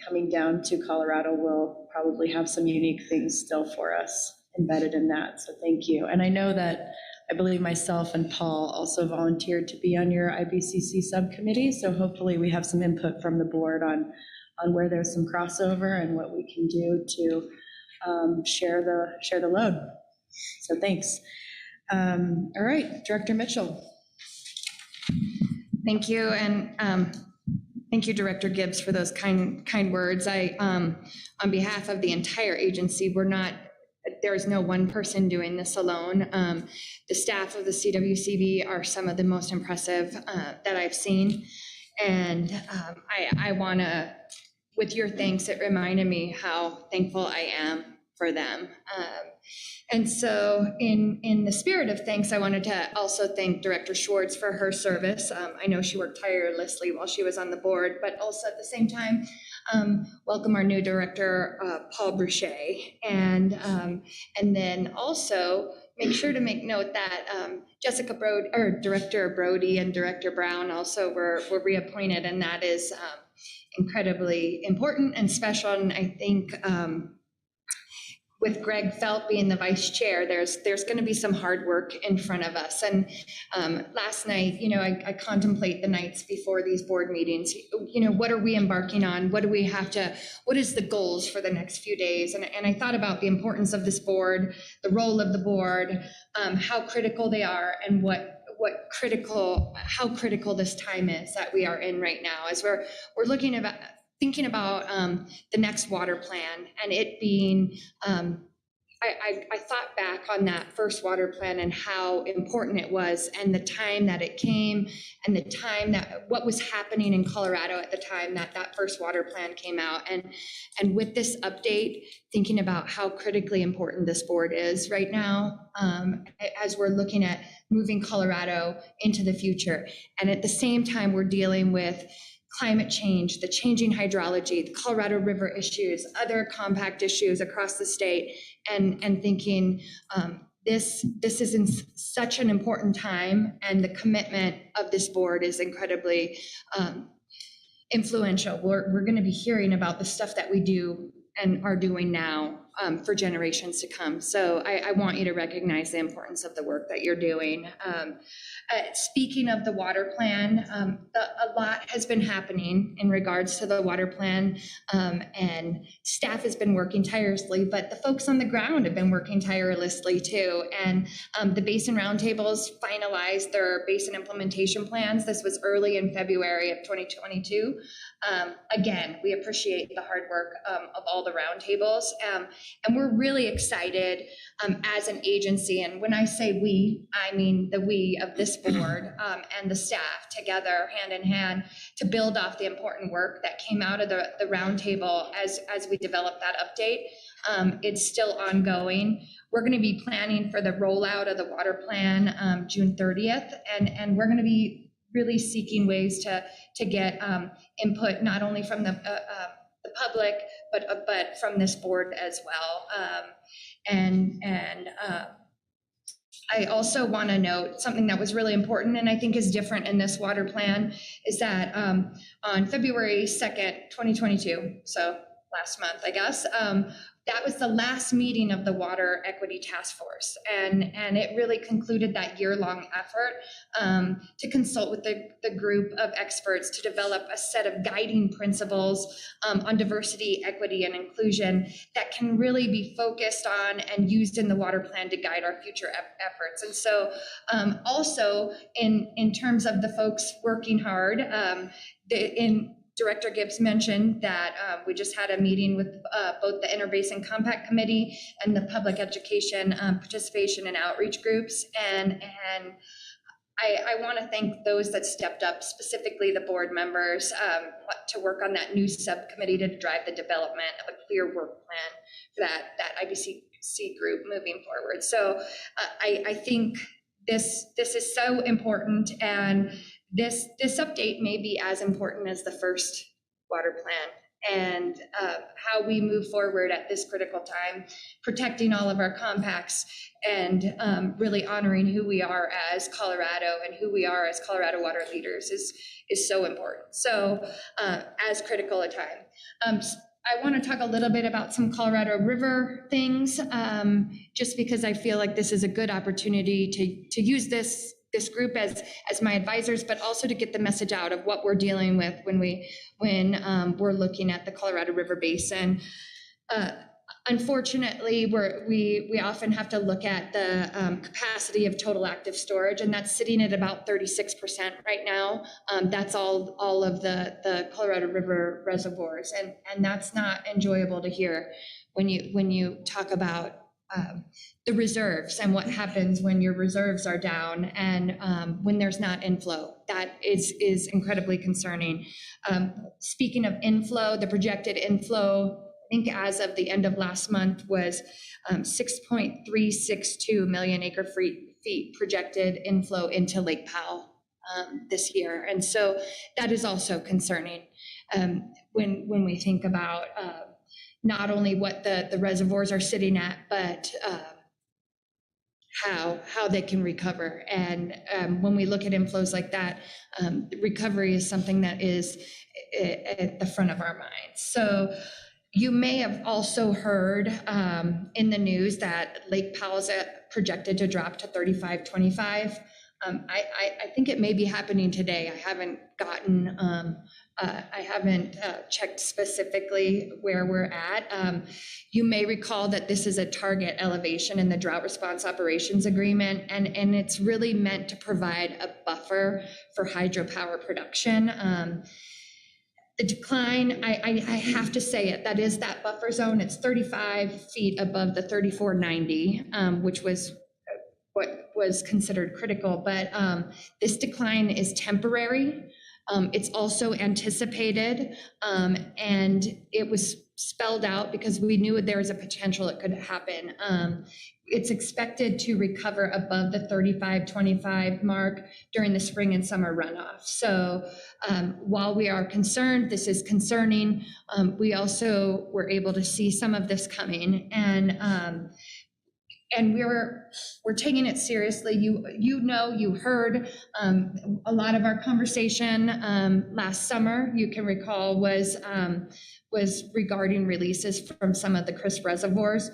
coming down to Colorado will probably have some unique things still for us embedded in that. So thank you. And I know that I believe myself and Paul also volunteered to be on your IBCC subcommittee. So hopefully we have some input from the board on where there's some crossover and what we can do to share the load. So thanks. All right, Director Mitchell. Thank you, and thank you, Director Gibbs, for those kind words. On behalf of the entire agency, there is no one person doing this alone. The staff of the CWCB are some of the most impressive that I've seen, and I want to, with your thanks, it reminded me how thankful I am for them. And so in the spirit of thanks, I wanted to also thank Director Schwartz for her service. I know she worked tirelessly while she was on the board, but also at the same time, welcome our new director, Paul Bruchet. And then also make sure to make note that Director Brody and Director Brown also were reappointed, and that is incredibly important and special. And I think with Greg Felt being the vice chair, there's going to be some hard work in front of us. And last night, I contemplate the nights before these board meetings. What are we embarking on? What is the goals for the next few days? And I thought about the importance of this board, the role of the board, how critical they are, and how critical this time is that we are in right now, as we're thinking about the next water plan, and it being, I thought back on that first water plan and how important it was, and the time that it came, and the time that what was happening in Colorado at the time that first water plan came out. And with this update, thinking about how critically important this board is right now, as we're looking at moving Colorado into the future. And at the same time, we're dealing with climate change, the changing hydrology, the Colorado River issues, other compact issues across the state, and thinking this is in such an important time, and the commitment of this board is incredibly influential. We're going to be hearing about the stuff that we do and are doing now for generations to come. So I want you to recognize the importance of the work that you're doing. Speaking of the water plan, a lot has been happening in regards to the water plan, and staff has been working tirelessly, but the folks on the ground have been working tirelessly too. And the Basin Roundtables finalized their basin implementation plans. This was early in February of 2022. Again, we appreciate the hard work of all the roundtables, and we're really excited as an agency. And when I say we, I mean the we of this board and the staff together, hand in hand, to build off the important work that came out of the roundtable as we develop that update. It's still ongoing. We're going to be planning for the rollout of the water plan June 30th, and we're going to be really seeking ways to get input not only from the public, but from this board as well. I also want to note something that was really important and I think is different in this water plan is that on February 2nd, 2022, so last month, I guess, that was the last meeting of the Water Equity Task Force. And it really concluded that year-long effort to consult with the group of experts to develop a set of guiding principles on diversity, equity, and inclusion that can really be focused on and used in the water plan to guide our future efforts. And so also in terms of the folks working hard, Director Gibbs mentioned that we just had a meeting with both the Interbasin Compact Committee and the Public Education Participation and Outreach groups. And I want to thank those that stepped up, specifically the board members, to work on that new subcommittee to drive the development of a clear work plan for that IBC group moving forward. So I think this is so important, and this update may be as important as the first water plan and how we move forward at this critical time, protecting all of our compacts and really honoring who we are as Colorado and who we are as Colorado water leaders is so important. So as critical a time. I want to talk a little bit about some Colorado River things, just because I feel like this is a good opportunity to use this group as my advisors, but also to get the message out of what we're dealing with when we're looking at the Colorado River Basin. Unfortunately, we often have to look at the capacity of total active storage, and that's sitting at about 36% right now. That's all of the Colorado River reservoirs, and that's not enjoyable to hear when you talk about the reserves and what happens when your reserves are down and when there's not inflow. That is incredibly concerning. Speaking of inflow, the projected inflow, I think as of the end of last month, was 6.362 million acre feet projected inflow into Lake Powell this year. And so that is also concerning when we think about not only what the reservoirs are sitting at, but how they can recover. And when we look at inflows like that, recovery is something that is at the front of our minds. So you may have also heard in the news that Lake Powell's projected to drop to 35.25. I think it may be happening today. I haven't checked specifically where we're at. You may recall that this is a target elevation in the Drought Response Operations Agreement, and it's really meant to provide a buffer for hydropower production. The decline, I have to say it, that is that buffer zone. It's 35 feet above the 3490, which was what was considered critical, but this decline is temporary. It's also anticipated, and it was spelled out because we knew there was a potential it could happen. It's expected to recover above the 35.25 mark during the spring and summer runoff. So while we are concerned, this is concerning, we also were able to see some of this coming, and we're taking it seriously. You heard a lot of our conversation last summer, you can recall, was regarding releases from some of the crisp reservoirs.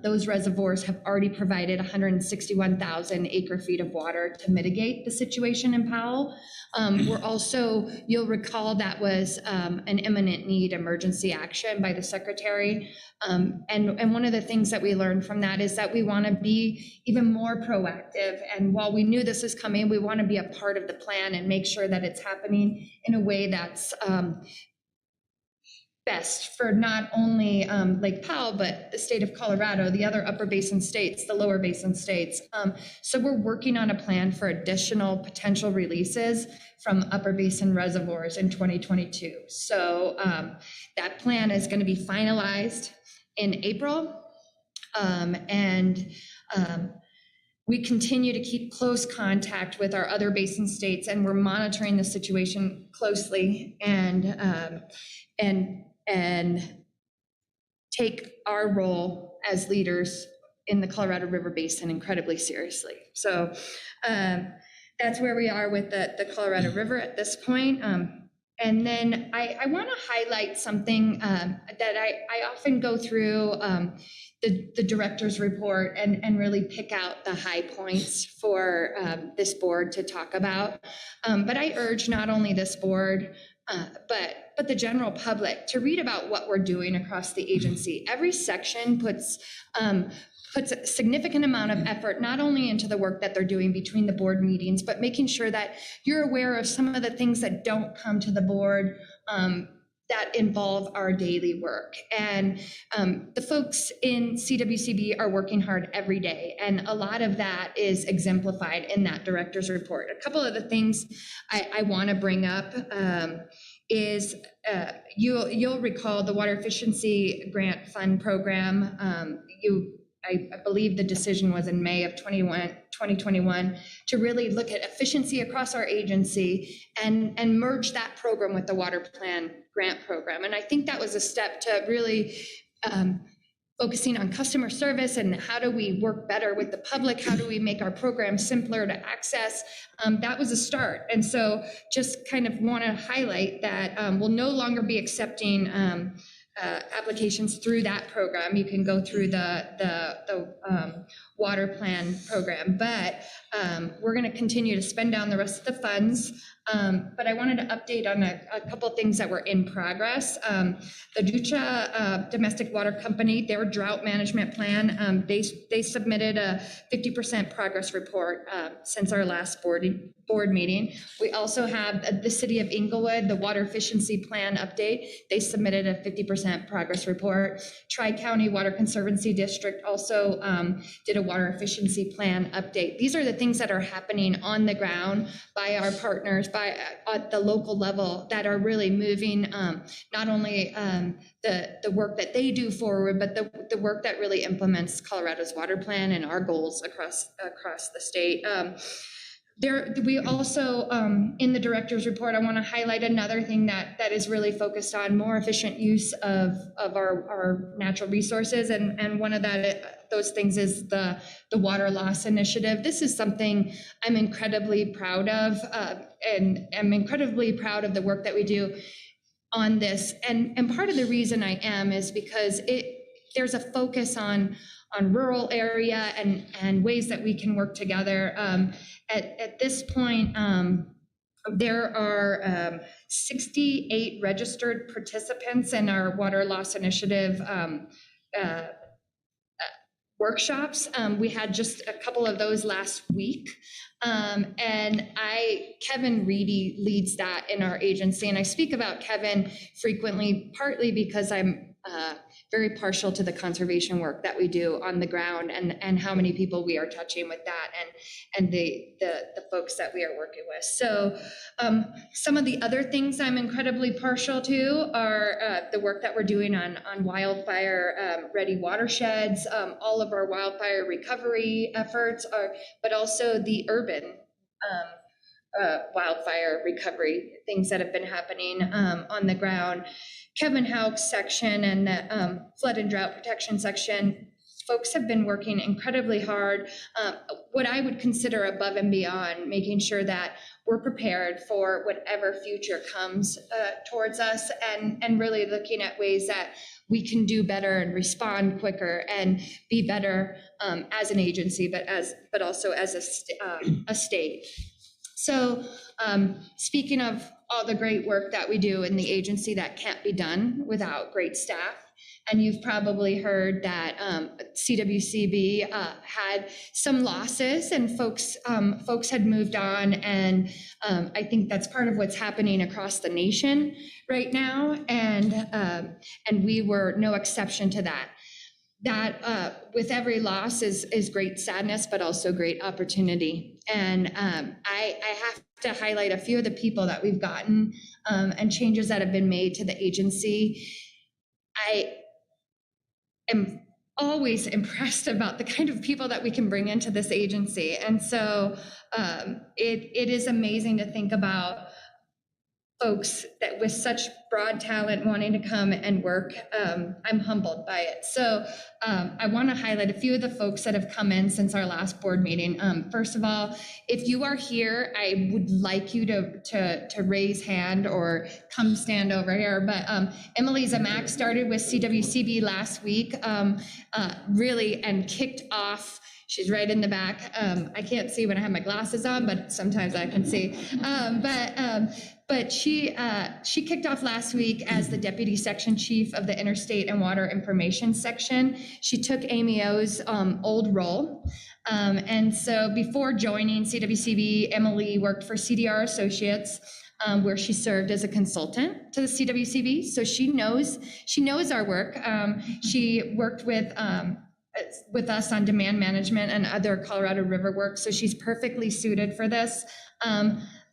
Those reservoirs have already provided 161,000 acre feet of water to mitigate the situation in Powell. We're also, you'll recall, that was an imminent need emergency action by the Secretary. And one of the things that we learned from that is that we want to be even more proactive. And while we knew this was coming, we want to be a part of the plan and make sure that it's happening in a way that's best for not only Lake Powell, but the state of Colorado, the other upper basin states, the lower basin states. So we're working on a plan for additional potential releases from upper basin reservoirs in 2022. So that plan is going to be finalized in April. We continue to keep close contact with our other basin states, and we're monitoring the situation closely and take our role as leaders in the Colorado River Basin incredibly seriously. So that's where we are with the Colorado River at this point. And then I want to highlight something that I often go through the director's report and really pick out the high points for this board to talk about. But I urge not only this board, but the general public to read about what we're doing across the agency. Every section puts a significant amount of effort, not only into the work that they're doing between the board meetings, but making sure that you're aware of some of the things that don't come to the board that involve our daily work. And the folks in CWCB are working hard every day. And a lot of that is exemplified in that director's report. A couple of the things I want to bring up is you'll recall the Water Efficiency Grant Fund program. I believe the decision was in May of 2021 to really look at efficiency across our agency and merge that program with the Water Plan Grant Program. And I think that was a step to really focusing on customer service and how do we work better with the public? How do we make our program simpler to access? That was a start. And so just kind of want to highlight that we'll no longer be accepting applications through that program. You can go through the water plan program, but we're going to continue to spend down the rest of the funds. But I wanted to update on a couple things that were in progress. The Ducha Domestic Water Company, their drought management plan, they submitted a 50% progress report since our last board meeting. We also have the City of Inglewood, the Water Efficiency Plan update. They submitted a 50% progress report. Tri-County Water Conservancy District also did a Water Efficiency Plan update. These are the things that are happening on the ground by our partners, at the local level, that are really moving not only the work that they do forward, but the work that really implements Colorado's water plan and our goals across the state. We also, in the director's report, I want to highlight another thing that is really focused on more efficient use of our natural resources. And one of those things is the water loss initiative. This is something I'm incredibly proud of, and I'm incredibly proud of the work that we do on this. And part of the reason I am is because there's a focus on rural area and ways that we can work together. At this point, there are 68 registered participants in our water loss initiative workshops. We had just a couple of those last week. And Kevin Reedy leads that in our agency. And I speak about Kevin frequently, partly because I'm very partial to the conservation work that we do on the ground and how many people we are touching with that and the folks that we are working with. So some of the other things I'm incredibly partial to are the work that we're doing on wildfire ready watersheds, all of our wildfire recovery efforts, but also the urban wildfire recovery things that have been happening on the ground. Kevin Houck's section and the flood and drought protection section, folks have been working incredibly hard, what I would consider above and beyond, making sure that we're prepared for whatever future comes towards us, and really looking at ways that we can do better and respond quicker and be better as an agency, but also as a state. So speaking of all the great work that we do in the agency, that can't be done without great staff. And you've probably heard that CWCB had some losses, and folks had moved on. And I think that's part of what's happening across the nation right now. And we were no exception to that. That with every loss is great sadness, but also great opportunity. And I have to highlight a few of the people that we've gotten and changes that have been made to the agency. am always impressed about the kind of people that we can bring into this agency. And so it is amazing to think about folks that with such broad talent wanting to come and work. I'm humbled by it. So I want to highlight a few of the folks that have come in since our last board meeting. First of all, if you are here, I would like you to raise hand or come stand over here. But Emily Zamak started with CWCB last week, really, and kicked off. She's right in the back. I can't see when I have my glasses on, but sometimes I can see. But she kicked off last week as the Deputy Section Chief of the Interstate and Water Information Section. She took Amy O's old role. And so before joining CWCB, Emily worked for CDR Associates, where she served as a consultant to the CWCB. So she knows our work. She worked with us on demand management and other Colorado River work. So she's perfectly suited for this.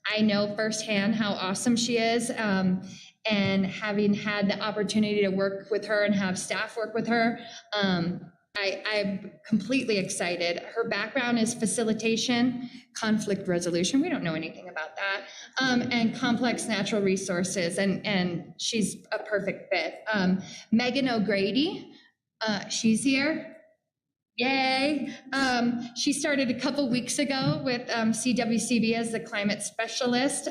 I know firsthand how awesome she is, and having had the opportunity to work with her and have staff work with her, I'm completely excited. Her background is facilitation, conflict resolution, we don't know anything about that, and complex natural resources, and she's a perfect fit. Megan O'Grady, she's here. Yay. She started a couple weeks ago with CWCB as the climate specialist.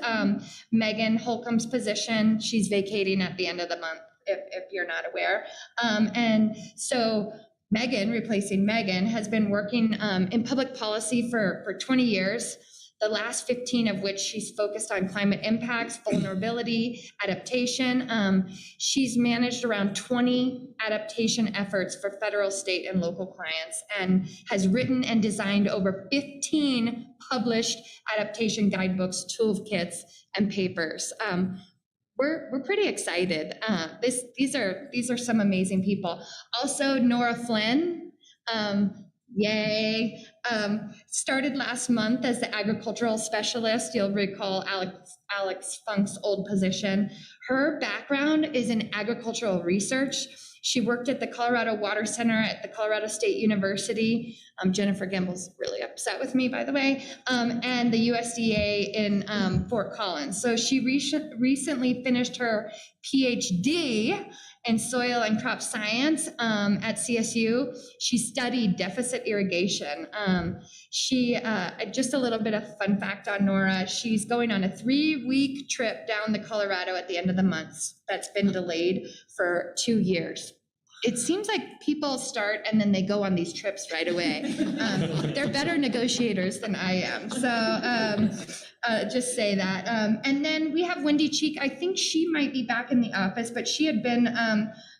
Megan Holcomb's position, she's vacating at the end of the month, if you're not aware. And so Megan, replacing Megan, has been working in public policy for 20 years. The last 15 of which she's focused on climate impacts, vulnerability, adaptation. She's managed around 20 adaptation efforts for federal, state, and local clients, and has written and designed over 15 published adaptation guidebooks, toolkits, and papers. We're pretty excited. These are some amazing people. Also, Nora Flynn. Yay. Started last month as the agricultural specialist. You'll recall Alex Funk's old position. Her background is in agricultural research. She worked at the Colorado Water Center at the Colorado State University. Jennifer Gimbel's really upset with me, by the way, and the USDA in Fort Collins. So she recently finished her PhD in soil and crop science at CSU. She studied deficit irrigation. Just a little bit of fun fact on Nora, she's going on a 3-week trip down the Colorado at the end of the month. That's been delayed for 2 years. It seems like people start and then they go on these trips right away. They're better negotiators than I am. So just say that. And then we have Wendy Cheek. I think she might be back in the office, but she had been,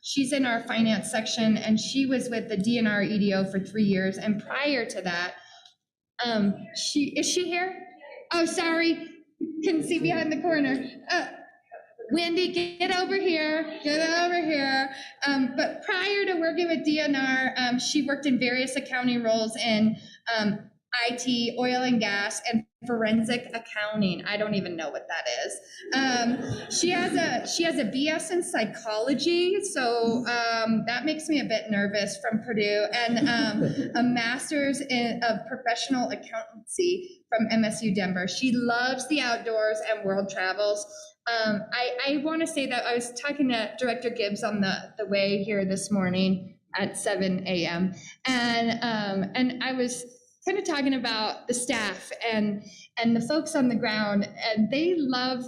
she's in our finance section, and she was with the DNR EDO for 3 years. And prior to that, is she here? Oh, sorry. Couldn't see behind the corner. Wendy, get over here, but prior to working with DNR, she worked in various accounting roles in IT, oil and gas, and forensic accounting. I don't even know what that is. She has a BS in psychology, so that makes me a bit nervous, from Purdue, and a master's of professional accountancy from MSU Denver. She loves the outdoors and world travels. I want to say that I was talking to Director Gibbs on the way here this morning at 7 a.m. And I was kind of talking about the staff and the folks on the ground, and they love,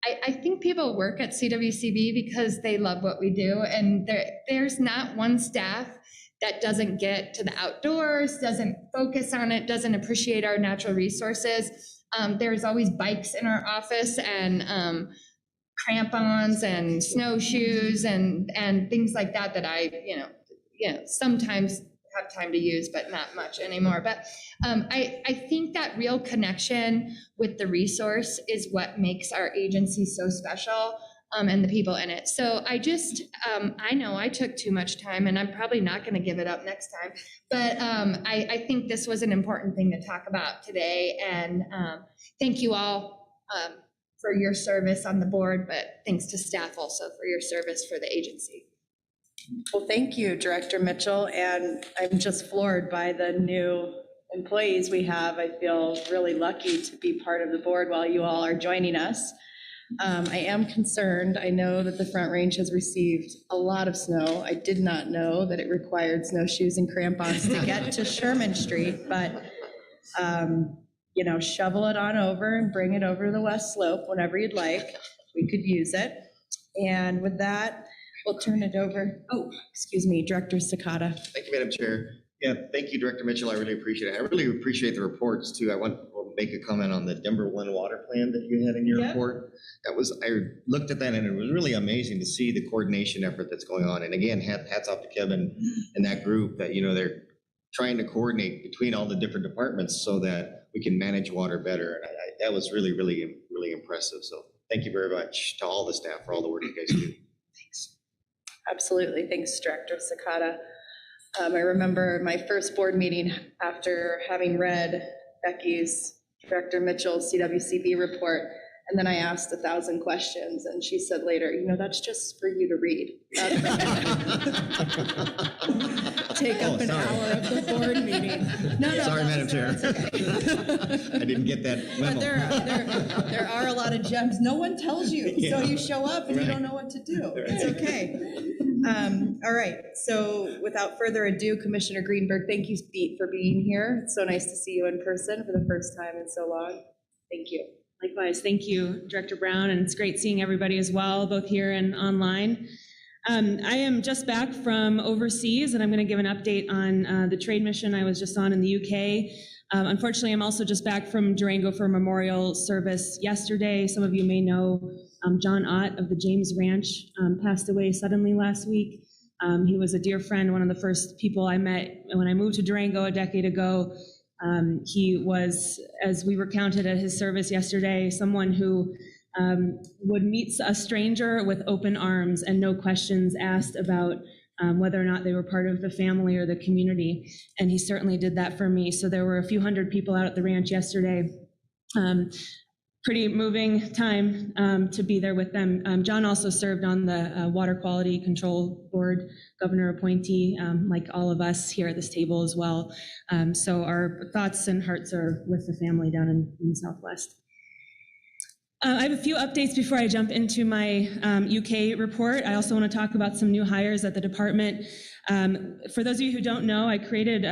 I think people work at CWCB because they love what we do, and there's not one staff that doesn't get to the outdoors, doesn't focus on it, doesn't appreciate our natural resources. There's always bikes in our office, and crampons and snowshoes and things like that I sometimes have time to use, but not much anymore. But I think that real connection with the resource is what makes our agency so special, and the people in it. So I know I took too much time, and I'm probably not going to give it up next time. But I think this was an important thing to talk about today. And thank you all for your service on the board, but thanks to staff also for your service for the agency. Well, thank you, Director Mitchell, and I'm just floored by the new employees we have. I feel really lucky to be part of the board while you all are joining us. I am concerned. I know that the Front Range has received a lot of snow. I did not know that it required snowshoes and crampons to get to Sherman Street, but shovel it on over and bring it over to the West Slope whenever you'd like. We could use it. And with that, we'll turn it over. Oh, excuse me, Director Sakata. Thank you, Madam Chair. Yeah, thank you, Director Mitchell. I really appreciate it. I really appreciate the reports too. I want to make a comment on the Denver 1 water plan that you had in your report. I looked at that and it was really amazing to see the coordination effort that's going on. And again, hats off to Kevin and that group that, they're trying to coordinate between all the different departments so that we can manage water better. And that was really, really, really impressive. So thank you very much to all the staff for all the work you guys do. Thanks. Absolutely. Thanks, Director Sakata. I remember my first board meeting after having read Becky's, Director Mitchell's CWCB report, and then I asked 1,000 questions, and she said later, that's just for you to read. Take up an hour of the board meeting. No, sorry, Madam Chair. Okay. I didn't get that memo. But there are a lot of gems. No one tells you, so you show up and you don't know what to do. It's okay. All right, so without further ado, Commissioner Greenberg, thank you for being here. It's so nice to see you in person for the first time in so long. Thank you. Likewise, thank you, Director Brown, and it's great seeing everybody as well, both here and online. I am just back from overseas, and I'm going to give an update on the trade mission I was just on in the UK. Unfortunately, I'm also just back from Durango for a memorial service yesterday. Some of you may know John Ott of the James Ranch passed away suddenly last week. He was a dear friend, one of the first people I met when I moved to Durango a decade ago. He was, as we recounted at his service yesterday, someone who would meet a stranger with open arms and no questions asked about whether or not they were part of the family or the community. And he certainly did that for me. So there were a few hundred people out at the ranch yesterday. Pretty moving time to be there with them. John also served on the Water Quality Control Board, governor appointee, like all of us here at this table as well. So our thoughts and hearts are with the family down in the Southwest. I have a few updates before I jump into my UK report. I also want to talk about some new hires at the department. For those of you who don't know, I created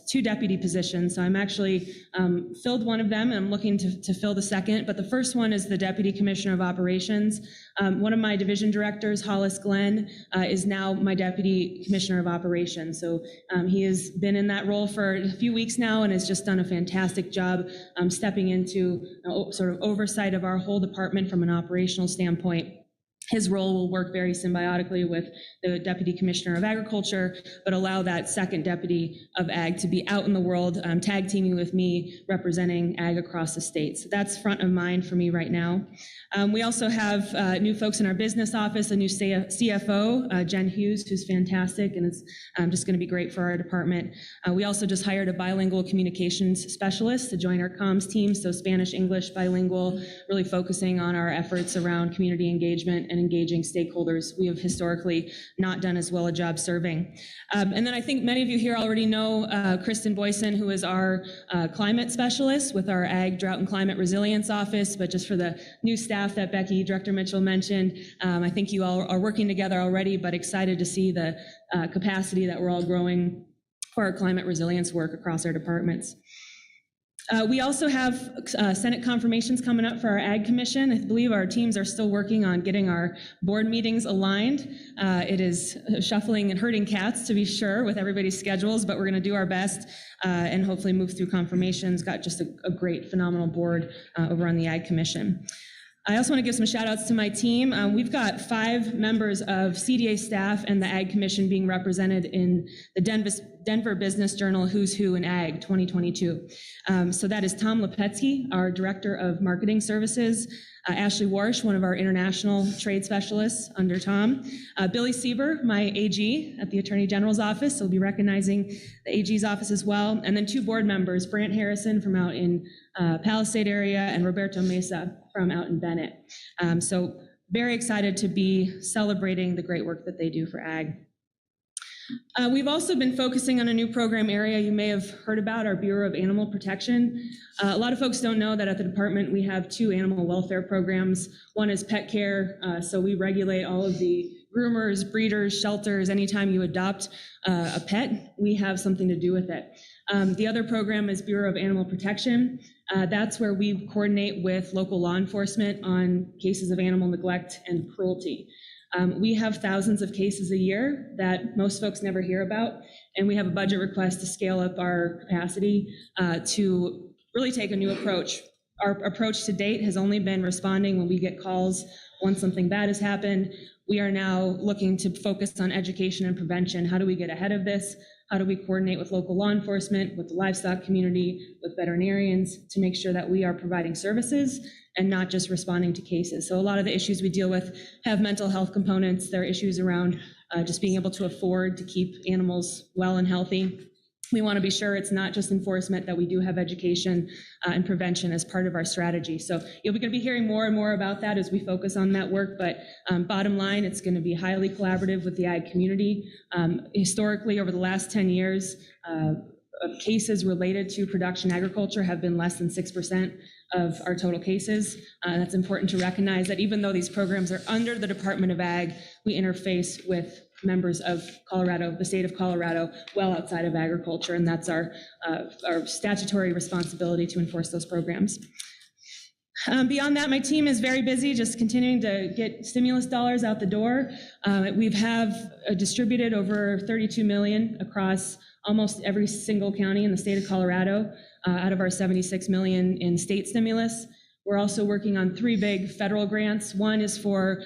2 deputy positions. So I'm actually filled one of them, and I'm looking to fill the second. But the first one is the Deputy Commissioner of Operations. One of my division directors, Hollis Glenn, is now my Deputy Commissioner of Operations. So he has been in that role for a few weeks now and has just done a fantastic job stepping into sort of oversight of our whole department from an operational standpoint. His role will work very symbiotically with the Deputy Commissioner of Agriculture, but allow that second Deputy of Ag to be out in the world, tag teaming with me, representing Ag across the state. So that's front of mind for me right now. We also have new folks in our business office, a new CFO, Jen Hughes, who's fantastic, and it's just going to be great for our department. We also just hired a bilingual communications specialist to join our comms team, so Spanish, English, bilingual, really focusing on our efforts around community engagement and engaging stakeholders. We have historically not done as well a job serving. And then I think many of you here already know Kristen Boyson, who is our climate specialist with our Ag, Drought, and Climate Resilience Office. But just for the new staff that Becky, Director Mitchell mentioned, I think you all are working together already, but excited to see the capacity that we're all growing for our climate resilience work across our departments. We also have Senate confirmations coming up for our Ag Commission. I believe our teams are still working on getting our board meetings aligned. It is shuffling and herding cats, to be sure, with everybody's schedules, but we're going to do our best and hopefully move through confirmations. Got just a great, phenomenal board over on the Ag Commission. I also want to give some shout outs to my team. We've got 5 members of CDA staff and the Ag Commission being represented in the Denver Business Journal Who's Who in Ag 2022. So that is Tom Lepetsky, our Director of Marketing Services, Ashley Warsh, one of our international trade specialists under Tom, Billy Sieber, my AG at the Attorney General's office, so we'll be recognizing the AG's office as well, and then 2 board members, Brant Harrison from out in Palisade area and Roberto Mesa from out in Bennett. So very excited to be celebrating the great work that they do for Ag. We've also been focusing on a new program area you may have heard about, our Bureau of Animal Protection. A lot of folks don't know that at the department we have 2 animal welfare programs. One is pet care, so we regulate all of the groomers, breeders, shelters. Anytime you adopt a pet, we have something to do with it. The other program is Bureau of Animal Protection. That's where we coordinate with local law enforcement on cases of animal neglect and cruelty. We have thousands of cases a year that most folks never hear about, and we have a budget request to scale up our capacity to really take a new approach. Our approach to date has only been responding when we get calls once something bad has happened. We are now looking to focus on education and prevention. How do we get ahead of this? How do we coordinate with local law enforcement, with the livestock community, with veterinarians to make sure that we are providing services and not just responding to cases? So a lot of the issues we deal with have mental health components. There are issues around just being able to afford to keep animals well and healthy. We want to be sure it's not just enforcement, that we do have education and prevention as part of our strategy. So you're going to be hearing more and more about that as we focus on that work. But bottom line, it's going to be highly collaborative with the ag community. Historically, over the last 10 years, cases related to production agriculture have been less than 6% of our total cases. That's important to recognize that even though these programs are under the Department of Ag, we interface with members of Colorado, the state of Colorado, well outside of agriculture, and that's our statutory responsibility to enforce those programs. Beyond that, my team is very busy just continuing to get stimulus dollars out the door. We have distributed over $32 million across almost every single county in the state of Colorado out of our $76 million in state stimulus. We're also working on 3 big federal grants. One is for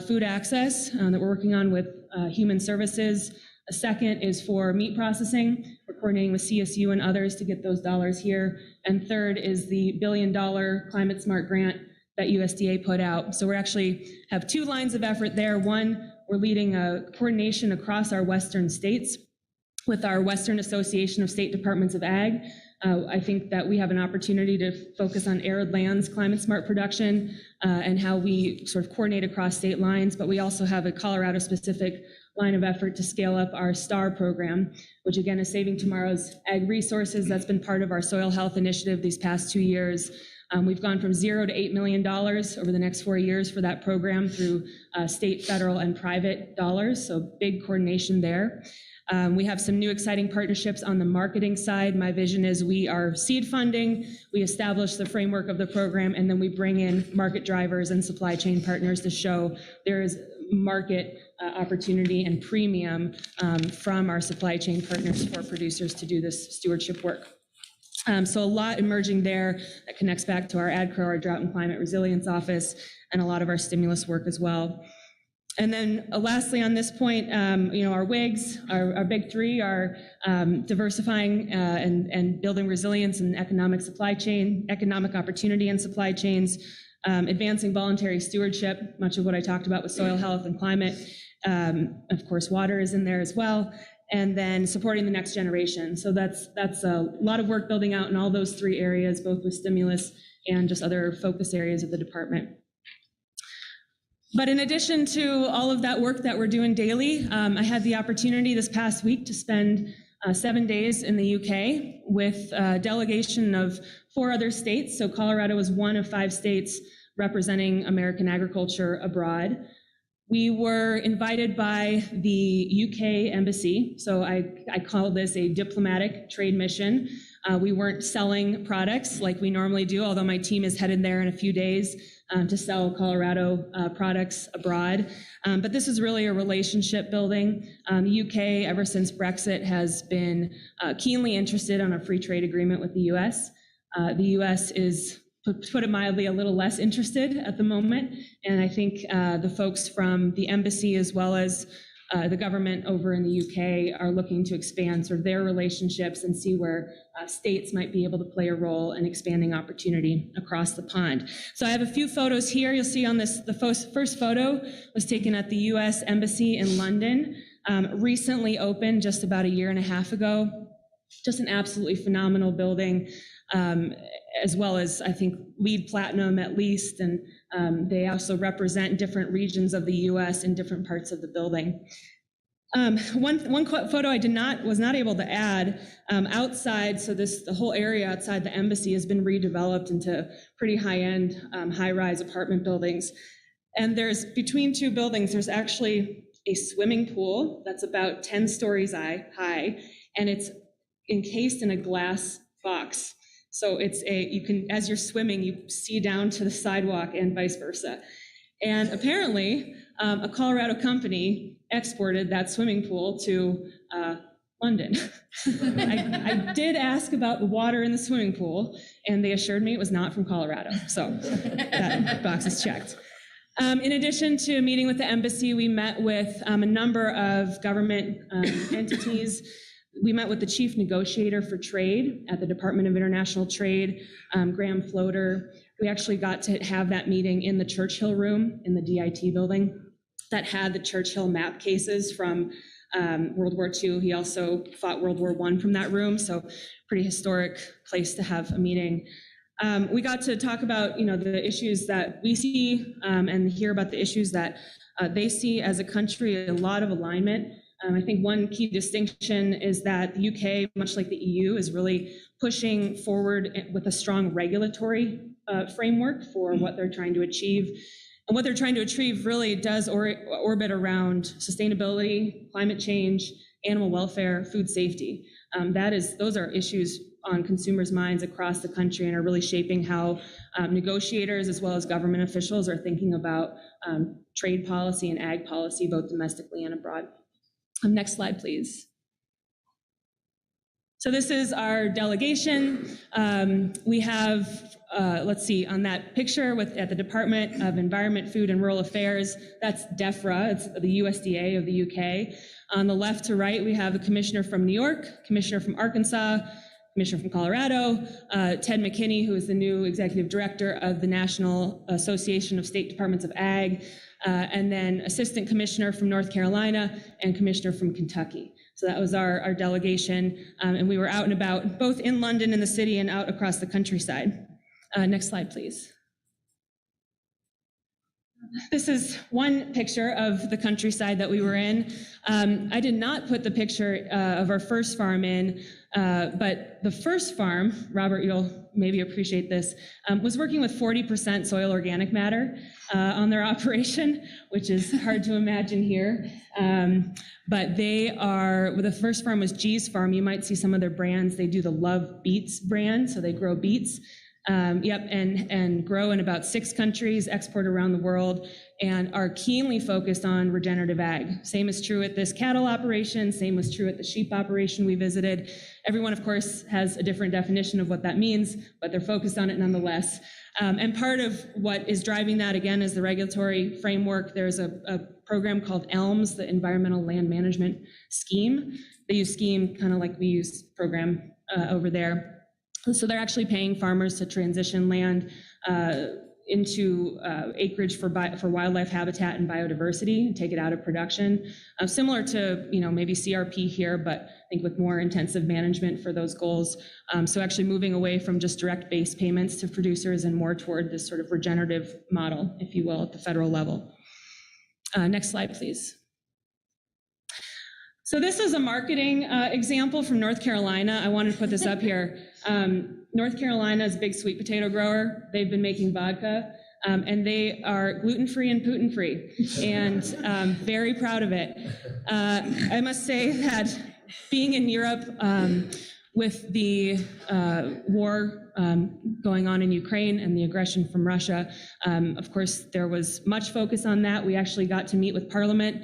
food access that we're working on with Human Services. A second is for meat processing. We're coordinating with CSU and others to get those dollars here. And third is the $1 billion Climate Smart grant that USDA put out. So we actually have 2 lines of effort there. One, we're leading a coordination across our western states with our Western Association of State Departments of Ag. I think that we have an opportunity to focus on arid lands, climate smart production, and how we sort of coordinate across state lines. But we also have a Colorado specific line of effort to scale up our STAR program, which again is Saving Tomorrow's Ag Resources. That's been part of our soil health initiative these past 2 years. We've gone from $0 to $8 million over the next 4 years for that program through state, federal, and private dollars. So big coordination there. We have some new exciting partnerships on the marketing side. My vision is we are seed funding, we establish the framework of the program, and then we bring in market drivers and supply chain partners to show there is market opportunity and premium from our supply chain partners for producers to do this stewardship work. So a lot emerging there that connects back to our AdCro, our Drought and Climate Resilience Office, and a lot of our stimulus work as well. And then lastly on this point, our WIGs, our big 3 are diversifying and building resilience and economic opportunity and supply chains, advancing voluntary stewardship, much of what I talked about with soil health and climate. Of course, water is in there as well. And then supporting the next generation. So that's a lot of work building out in all those 3 areas, both with stimulus and just other focus areas of the department. But in addition to all of that work that we're doing daily, I had the opportunity this past week to spend 7 days in the UK with a delegation of 4 other states. So Colorado is one of 5 states representing American agriculture abroad. We were invited by the UK embassy. So I call this a diplomatic trade mission. We weren't selling products like we normally do, although my team is headed there in a few days to sell Colorado products abroad. But this is really a relationship building. The UK, ever since Brexit, has been keenly interested on a free trade agreement with the US. The US is, to put it mildly, a little less interested at the moment. And I think the folks from the embassy as well as the government over in the UK are looking to expand sort of their relationships and see where states might be able to play a role in expanding opportunity across the pond. So I have a few photos here. You'll see on this, the first photo was taken at the US Embassy in London, recently opened just about 1.5 years ago. Just an absolutely phenomenal building, as well as I think LEED Platinum at least, and they also represent different regions of the US in different parts of the building. One photo I was not able to add, outside, so the whole area outside the embassy has been redeveloped into pretty high-end, high-rise apartment buildings. And there's, between two buildings, there's actually a swimming pool that's about 10 stories high, and it's encased in a glass box. So you can, as you're swimming, you see down to the sidewalk and vice versa. And apparently, a Colorado company exported that swimming pool to London. I did ask about the water in the swimming pool, and they assured me it was not from Colorado. So that box is checked. In addition to meeting with the embassy, we met with a number of government entities. We met with the chief negotiator for trade at the Department of International Trade, Graham Floater. We actually got to have that meeting in the Churchill room in the DIT building that had the Churchill map cases from World War II. He also fought World War I from that room, so pretty historic place to have a meeting. We got to talk about, the issues that we see and hear about the issues that they see as a country, a lot of alignment. I think one key distinction is that the UK, much like the EU, is really pushing forward with a strong regulatory framework for what they're trying to achieve. And what they're trying to achieve really does orbit around sustainability, climate change, animal welfare, food safety. Those are issues on consumers' minds across the country and are really shaping how negotiators as well as government officials are thinking about trade policy and ag policy, both domestically and abroad. Next slide, please. So this is our delegation. We have, let's see, on that picture at the Department of Environment, Food and Rural Affairs, that's DEFRA, it's the USDA of the UK. On the left to right, we have the commissioner from New York, commissioner from Arkansas, commissioner from Colorado, Ted McKinney, who is the new executive director of the National Association of State Departments of Ag, and then assistant commissioner from North Carolina and commissioner from Kentucky. So that was our delegation, and we were out and about, both in London in the city and out across the countryside. Next slide, please. This is one picture of the countryside that we were in. I did not put the picture of our first farm in, but the first farm, Robert, you'll maybe appreciate this, was working with 40% soil organic matter on their operation, which is hard to imagine here. But the first farm was G's Farm. You might see some of their brands. They do the Love Beets brand, so they grow beets. And grow in about 6 countries, export around the world, and are keenly focused on regenerative ag. Same is true at this cattle operation, same was true at the sheep operation we visited. Everyone, of course, has a different definition of what that means, but they're focused on it nonetheless. And part of what is driving that, again, is the regulatory framework. There's a program called ELMS, the Environmental Land Management Scheme. They use scheme kind of like we use program over there. So they're actually paying farmers to transition land into acreage for wildlife habitat and biodiversity and take it out of production. Similar to, maybe CRP here, but I think with more intensive management for those goals. So actually moving away from just direct base payments to producers and more toward this sort of regenerative model, if you will, at the federal level. Next slide, please. So this is a marketing example from North Carolina. I wanted to put this up here. North Carolina is a big sweet potato grower. They've been making vodka, and they are gluten-free and Putin-free, and very proud of it. I must say that being in Europe with the war going on in Ukraine and the aggression from Russia, of course, there was much focus on that. We actually got to meet with Parliament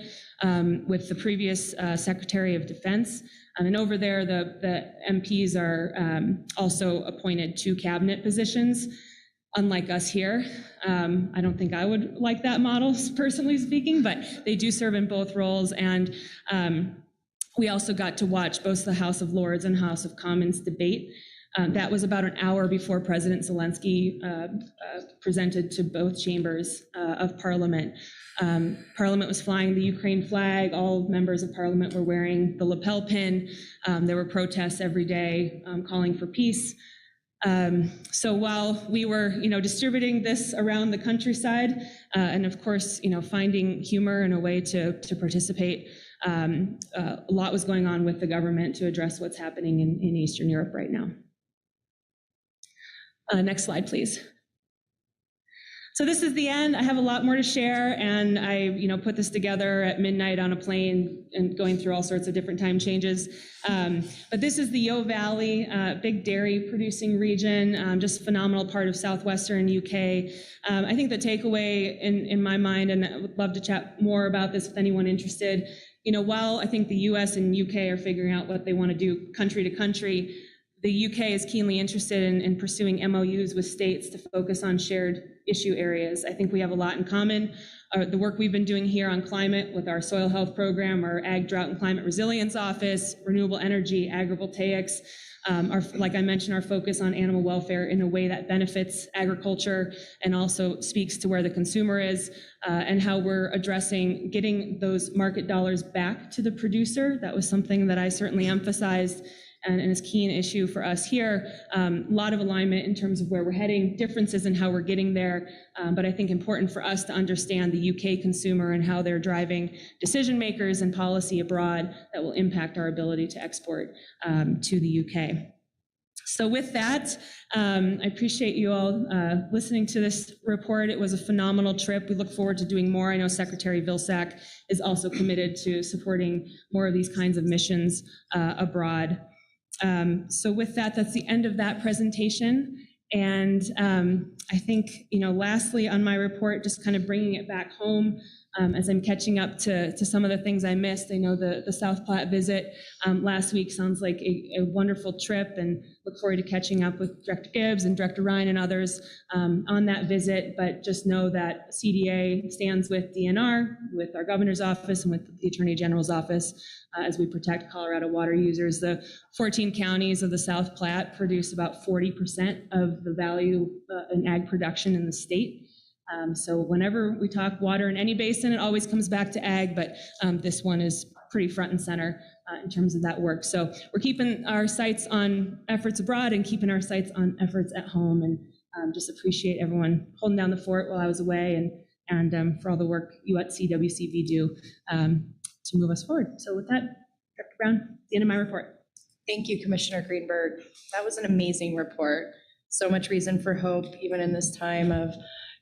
with the previous Secretary of Defense. And over there, the MPs are also appointed to cabinet positions, unlike us here. I don't think I would like that model, personally speaking, but they do serve in both roles. And we also got to watch both the House of Lords and House of Commons debate. That was about an hour before President Zelensky presented to both chambers of Parliament. Parliament was flying the Ukraine flag. All members of Parliament were wearing the lapel pin. There were protests every day calling for peace. So while we were, distributing this around the countryside, and of course, finding humor and a way to participate, a lot was going on with the government to address what's happening in Eastern Europe right now. Next slide, please. So this is the end. I have a lot more to share, and I, put this together at midnight on a plane and going through all sorts of different time changes. But this is the Yeo Valley, big dairy producing region, just phenomenal part of southwestern UK. I think the takeaway in my mind, and I would love to chat more about this with anyone interested, while I think the US and UK are figuring out what they want to do country to country, the UK is keenly interested in pursuing MOUs with states to focus on shared issue areas. I think we have a lot in common. The work we've been doing here on climate with our soil health program, our Ag Drought and Climate Resilience Office, renewable energy, agrivoltaics, like I mentioned, our focus on animal welfare in a way that benefits agriculture and also speaks to where the consumer is, and how we're addressing getting those market dollars back to the producer. That was something that I certainly emphasized and is a key issue for us here. A lot of alignment in terms of where we're heading, differences in how we're getting there, but I think important for us to understand the UK consumer and how they're driving decision makers and policy abroad that will impact our ability to export to the UK. So with that, I appreciate you all listening to this report. It was a phenomenal trip. We look forward to doing more. I know Secretary Vilsack is also committed to supporting more of these kinds of missions abroad. So with that, that's the end of that presentation. And I think, lastly on my report, just kind of bringing it back home as I'm catching up to some of the things I missed. I know the South Platte visit last week sounds like a wonderful trip, and look forward to catching up with Director Gibbs and Director Ryan and others on that visit. But just know that CDA stands with DNR, with our governor's office, and with the Attorney General's office as we protect Colorado water users. The 14 counties of the South Platte produce about 40% of the value in ag production in the state. So whenever we talk water in any basin, it always comes back to ag, but this one is pretty front and center in terms of that work. So we're keeping our sights on efforts abroad and keeping our sights on efforts at home, and just appreciate everyone holding down the fort while I was away, and for all the work you at CWCB do to move us forward. So with that, Dr. Brown, the end of my report. Thank you, Commissioner Greenberg. That was an amazing report. So much reason for hope, even in this time of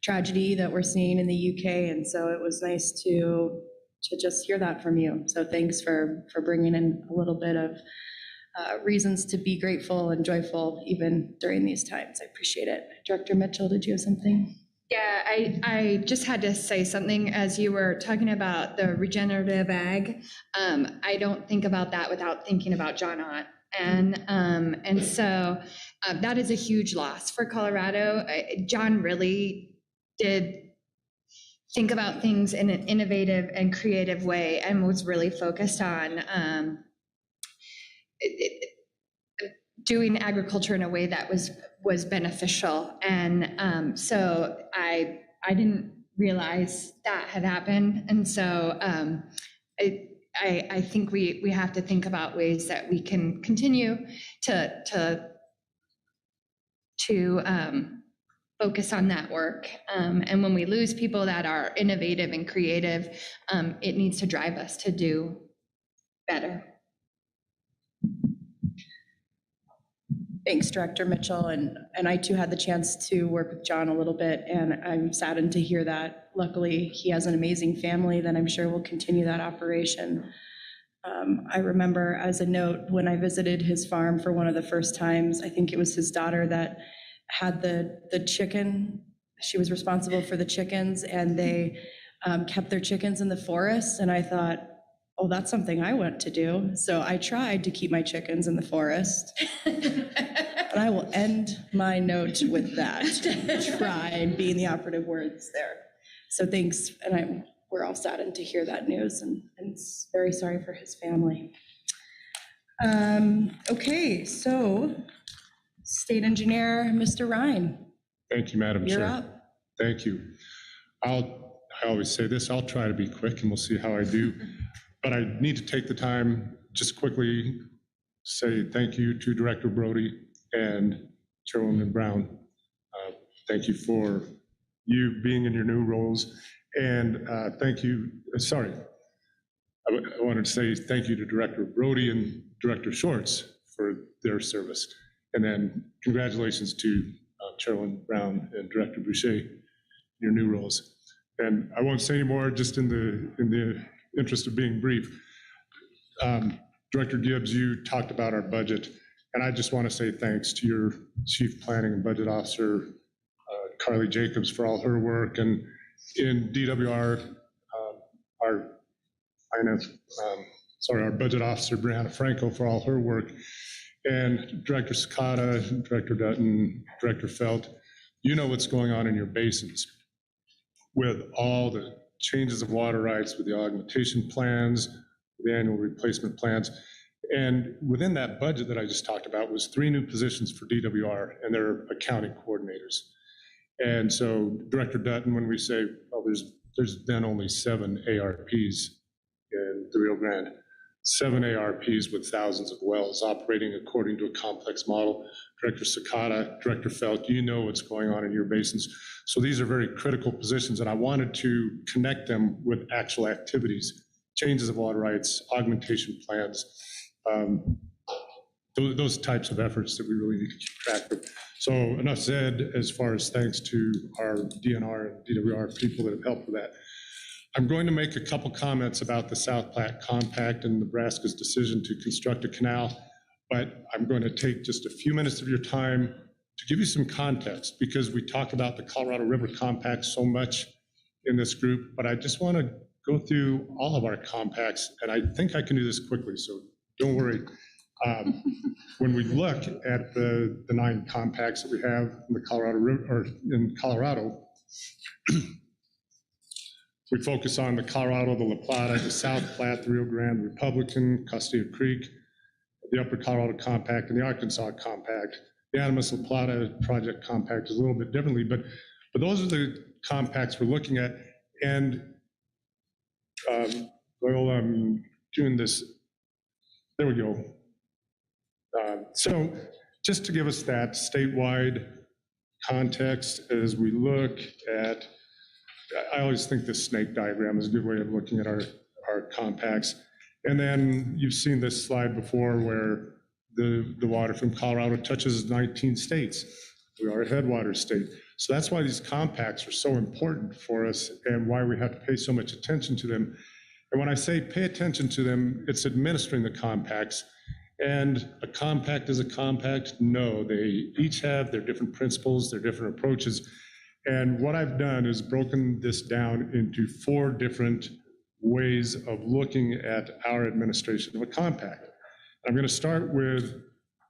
tragedy that we're seeing in the UK. And so it was nice to just hear that from you. So thanks for bringing in a little bit of reasons to be grateful and joyful even during these times. I appreciate it. Director Mitchell, did you have something? Yeah, I just had to say something as you were talking about the regenerative ag. I don't think about that without thinking about John Ott. And so that is a huge loss for Colorado. John really did think about things in an innovative and creative way, and was really focused on doing agriculture in a way that was beneficial. And so I didn't realize that had happened. And so I think we have to think about ways that we can continue to focus on that work. And when we lose people that are innovative and creative, it needs to drive us to do better. Thanks, Director Mitchell. And I too had the chance to work with John a little bit, and I'm saddened to hear that. Luckily, he has an amazing family that I'm sure will continue that operation. I remember, as a note, when I visited his farm for one of the first times, I think it was his daughter that had the chicken. She was responsible for the chickens, and they kept their chickens in the forest. And I thought, oh, that's something I want to do. So I tried to keep my chickens in the forest. And I will end my note with that. Try being the operative words there. So thanks. And we're all saddened to hear that news, and it's very sorry for his family. Okay, so State Engineer, Mr. Ryan. Thank you, Madam Chair. You're up. Thank you. I always say this, I'll try to be quick and we'll see how I do. But I need to take the time just quickly say thank you to Director Brody and Chairwoman Brown, thank you for you being in your new roles. And thank you, I wanted to say thank you to Director Brody and Director Shorts for their service. And then congratulations to Chairwoman Brown and Director Boucher, your new roles. And I won't say any more, just in the interest of being brief. Director Gibbs, you talked about our budget, and I just want to say thanks to your Chief Planning and Budget Officer, Carly Jacobs, for all her work, and in DWR, our Budget Officer, Brianna Franco, for all her work, and Director Sakata, Director Dutton, Director Felt. You know what's going on in your basins with all the changes of water rights, with the augmentation plans, the annual replacement plans. And within that budget that I just talked about was 3 new positions for DWR and their accounting coordinators. And so Director Dutton, when we say, well, there's been only 7 ARPs in the Rio Grande, 7 ARPs with thousands of wells operating according to a complex model. Director Sakata, Director Felt, you know what's going on in your basins. So these are very critical positions, and I wanted to connect them with actual activities, changes of water rights, augmentation plans, those types of efforts that we really need to keep track of. So enough said as far as thanks to our DNR and DWR people that have helped with that. I'm going to make a couple comments about the South Platte Compact and Nebraska's decision to construct a canal, but I'm going to take just a few minutes of your time to give you some context, because we talk about the Colorado River Compact so much in this group, but I just want to go through all of our compacts, and I think I can do this quickly, so don't worry. When we look at the 9 compacts that we have in the Colorado River, or in Colorado, we focus on the Colorado, the La Plata, the South Platte, the Rio Grande Republican, Castillo Creek, the Upper Colorado Compact, and the Arkansas Compact. The Animas La Plata Project Compact is a little bit differently, but those are the compacts we're looking at. And well, I'm doing this. There we go. So just to give us that statewide context as we look at, I always think this snake diagram is a good way of looking at our compacts. And then you've seen this slide before where the water from Colorado touches 19 states. We are a headwater state. So that's why these compacts are so important for us and why we have to pay so much attention to them. And when I say pay attention to them, it's administering the compacts. And a compact is a compact? No, they each have their different principles, their different approaches. And what I've done is broken this down into 4 different ways of looking at our administration of a compact. I'm going to start with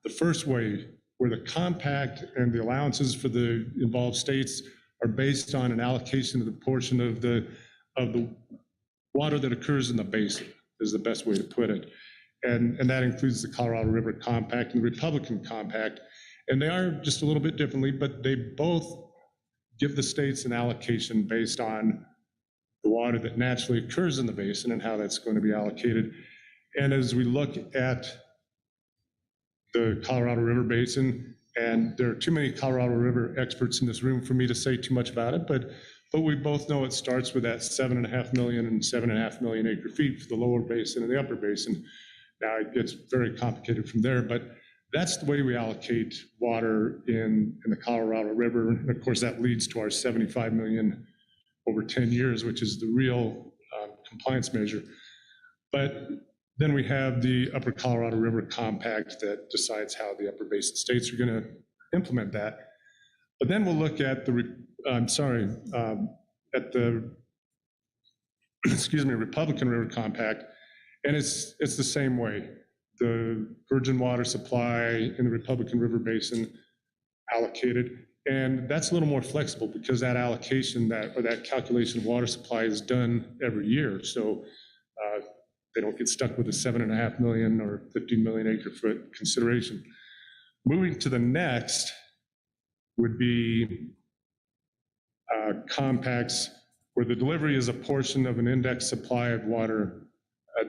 the first way, where the compact and the allowances for the involved states are based on an allocation of the portion of the water that occurs in the basin, is the best way to put it. And that includes the Colorado River Compact and the Republican Compact. And they are just a little bit differently, but they both give the states an allocation based on the water that naturally occurs in the basin and how that's going to be allocated. And as we look at the Colorado River Basin, and there are too many Colorado River experts in this room for me to say too much about it, but we both know it starts with that 7.5 million and 7.5 million acre feet for the lower basin and the upper basin. Now it gets very complicated from there, but that's the way we allocate water in the Colorado River. And of course, that leads to our 75 million over 10 years, which is the real compliance measure. But then we have the Upper Colorado River Compact that decides how the upper basin states are going to implement that. But then we'll look at the Republican River Compact, and it's the same way. The virgin water supply in the Republican River Basin allocated, and that's a little more flexible because that allocation, that calculation of water supply is done every year. So they don't get stuck with a 7.5 million or 15 million acre foot consideration. Moving to the next would be compacts where the delivery is a portion of an index supply of water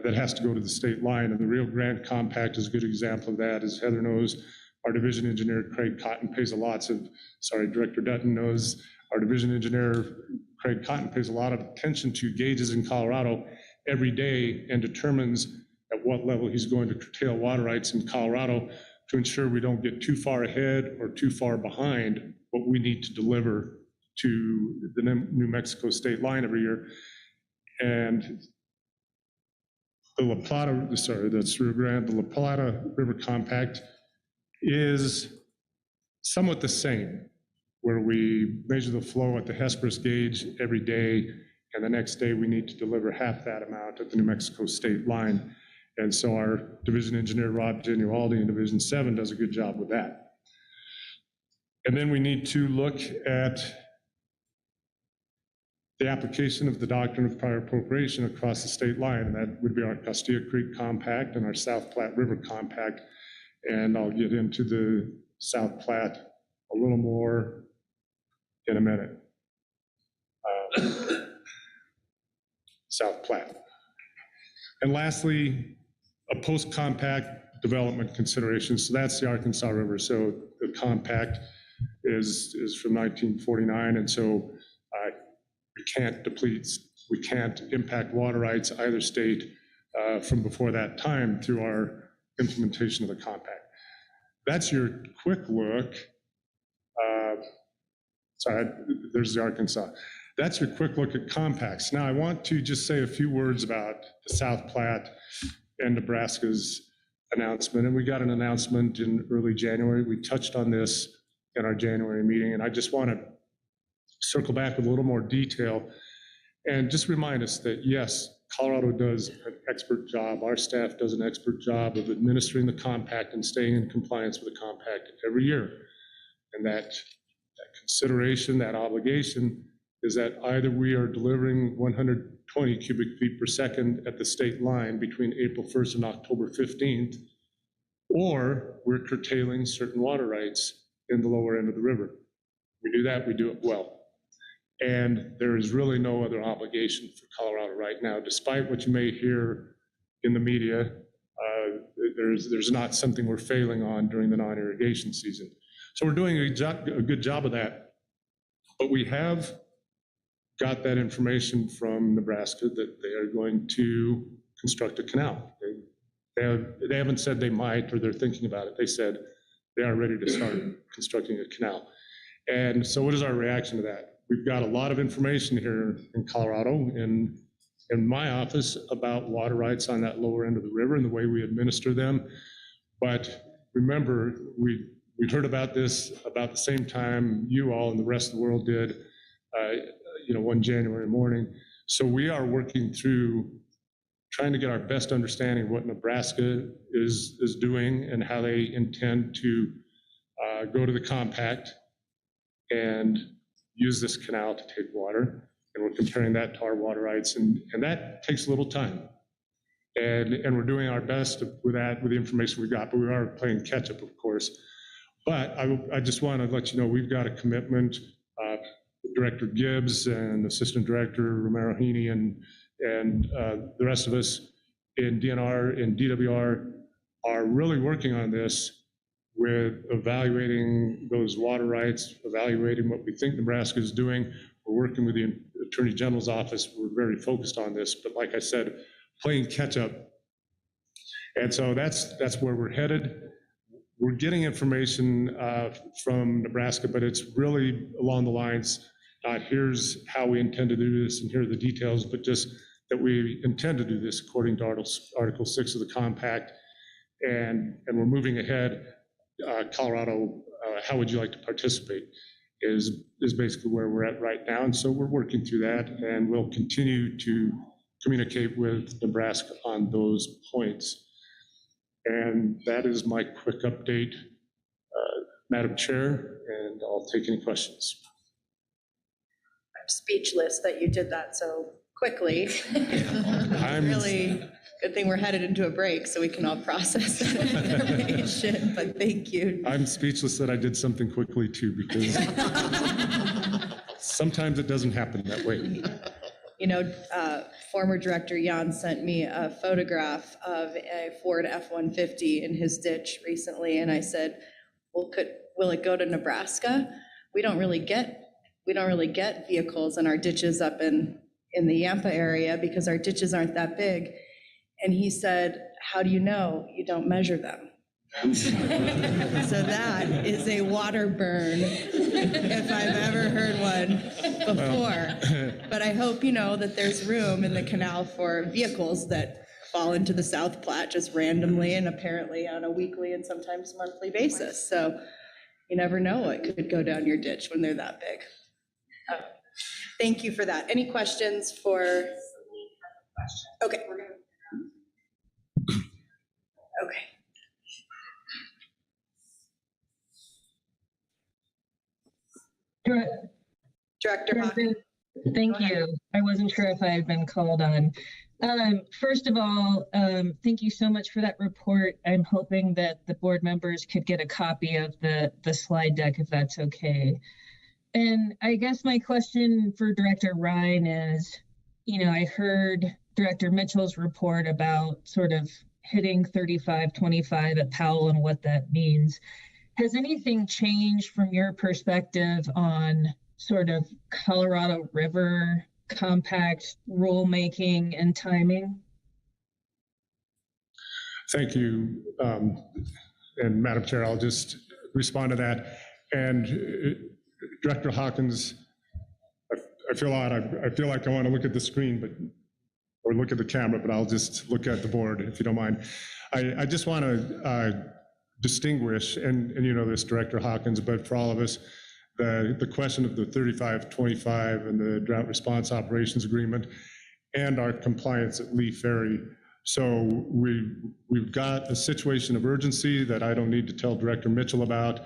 that has to go to the state line. And the Rio Grande Compact is a good example of that, as Heather knows. Our division engineer, Craig Cotton, pays Director Dutton knows our division engineer, Craig Cotton, pays a lot of attention to gauges in Colorado every day and determines at what level he's going to curtail water rights in Colorado to ensure we don't get too far ahead or too far behind what we need to deliver to the New Mexico state line every year. And the La Plata River Compact is somewhat the same, where we measure the flow at the Hesperus gauge every day, and the next day we need to deliver half that amount at the New Mexico state line. And so our division engineer, Rob Genualdi, in Division 7 does a good job with that. And then we need to look at the application of the Doctrine of Prior Appropriation across the state line, and that would be our Castilla Creek Compact and our South Platte River Compact. And I'll get into the South Platte a little more in a minute. South Platte. And lastly, a post-compact development consideration. So that's the Arkansas River. So the compact is from 1949, and so we can't impact water rights either state from before that time through our implementation of the compact. That's your quick look. There's the Arkansas. That's your quick look at compacts. Now I want to just say a few words about the South Platte and Nebraska's announcement. And we got an announcement in early January. We touched on this in our January meeting, and I just want to circle back with a little more detail and just remind us that yes, Colorado does an expert job. Our staff does an expert job of administering the compact and staying in compliance with the compact every year. And that consideration, that obligation is that either we are delivering 120 cubic feet per second at the state line between April 1st and October 15th, or we're curtailing certain water rights in the lower end of the river. We do that, we do it well. And there is really no other obligation for Colorado right now, despite what you may hear in the media. There's not something we're failing on during the non-irrigation season. So we're doing a good job of that. But we have got that information from Nebraska that they are going to construct a canal. They haven't said they might or they're thinking about it. They said they are ready to start constructing a canal. And so what is our reaction to that? We've got a lot of information here in Colorado in my office about water rights on that lower end of the river and the way we administer them. But remember, we heard about this about the same time you all and the rest of the world did, one January morning. So we are working through trying to get our best understanding of what Nebraska is doing and how they intend to go to the compact and use this canal to take water. And we're comparing that to our water rights. And that takes a little time. And we're doing our best with that, with the information we got, but we are playing catch up, of course. But I just want to let you know, we've got a commitment. Director Gibbs and Assistant Director Romero-Heaney and the rest of us in DNR and DWR are really working on this with evaluating those water rights, evaluating what we think Nebraska is doing. We're working with the Attorney General's office. We're very focused on this, but like I said, playing catch up. And so that's where we're headed. We're getting information from Nebraska, but it's really along the lines, not here's how we intend to do this and here are the details, but just that we intend to do this according to Article 6 of the compact, and we're moving ahead. Colorado, how would you like to participate is basically where we're at right now. And so we're working through that, and we'll continue to communicate with Nebraska on those points. And that is my quick update, Madam Chair, and I'll take any questions. I'm speechless that you did that so quickly. Really good thing we're headed into a break so we can all process that information, but thank you. I'm speechless that I did something quickly too, because sometimes it doesn't happen that way. Former Director Jan sent me a photograph of a Ford F-150 in his ditch recently, and I said, will it go to Nebraska? We don't really get vehicles in our ditches up in the Yampa area because our ditches aren't that big. And he said, how do you know? You don't measure them. So that is a water burn if I've ever heard one before. But I hope you know that there's room in the canal for vehicles that fall into the South Platte just randomly and apparently on a weekly and sometimes monthly basis. So you never know what could go down your ditch when they're that big. Thank you for that. Any questions for? Okay. Okay. Director Hawkins. Thank you. I wasn't sure if I had been called on. First of all, thank you so much for that report. I'm hoping that the board members could get a copy of the slide deck if that's okay. And I guess my question for Director Ryan is, I heard Director Mitchell's report about sort of hitting 35-25 at Powell and what that means. Has anything changed from your perspective on sort of Colorado River compact rulemaking and timing? Thank you. And Madam Chair, I'll just respond to that. And Director Hawkins, I feel odd. I feel like I want to look at the screen, or look at the camera, but I'll just look at the board if you don't mind. I just want to distinguish, and you know this, Director Hawkins, but for all of us, the question of the 35-25 and the drought response operations agreement and our compliance at Lee Ferry. So we've got a situation of urgency that I don't need to tell Director Mitchell about.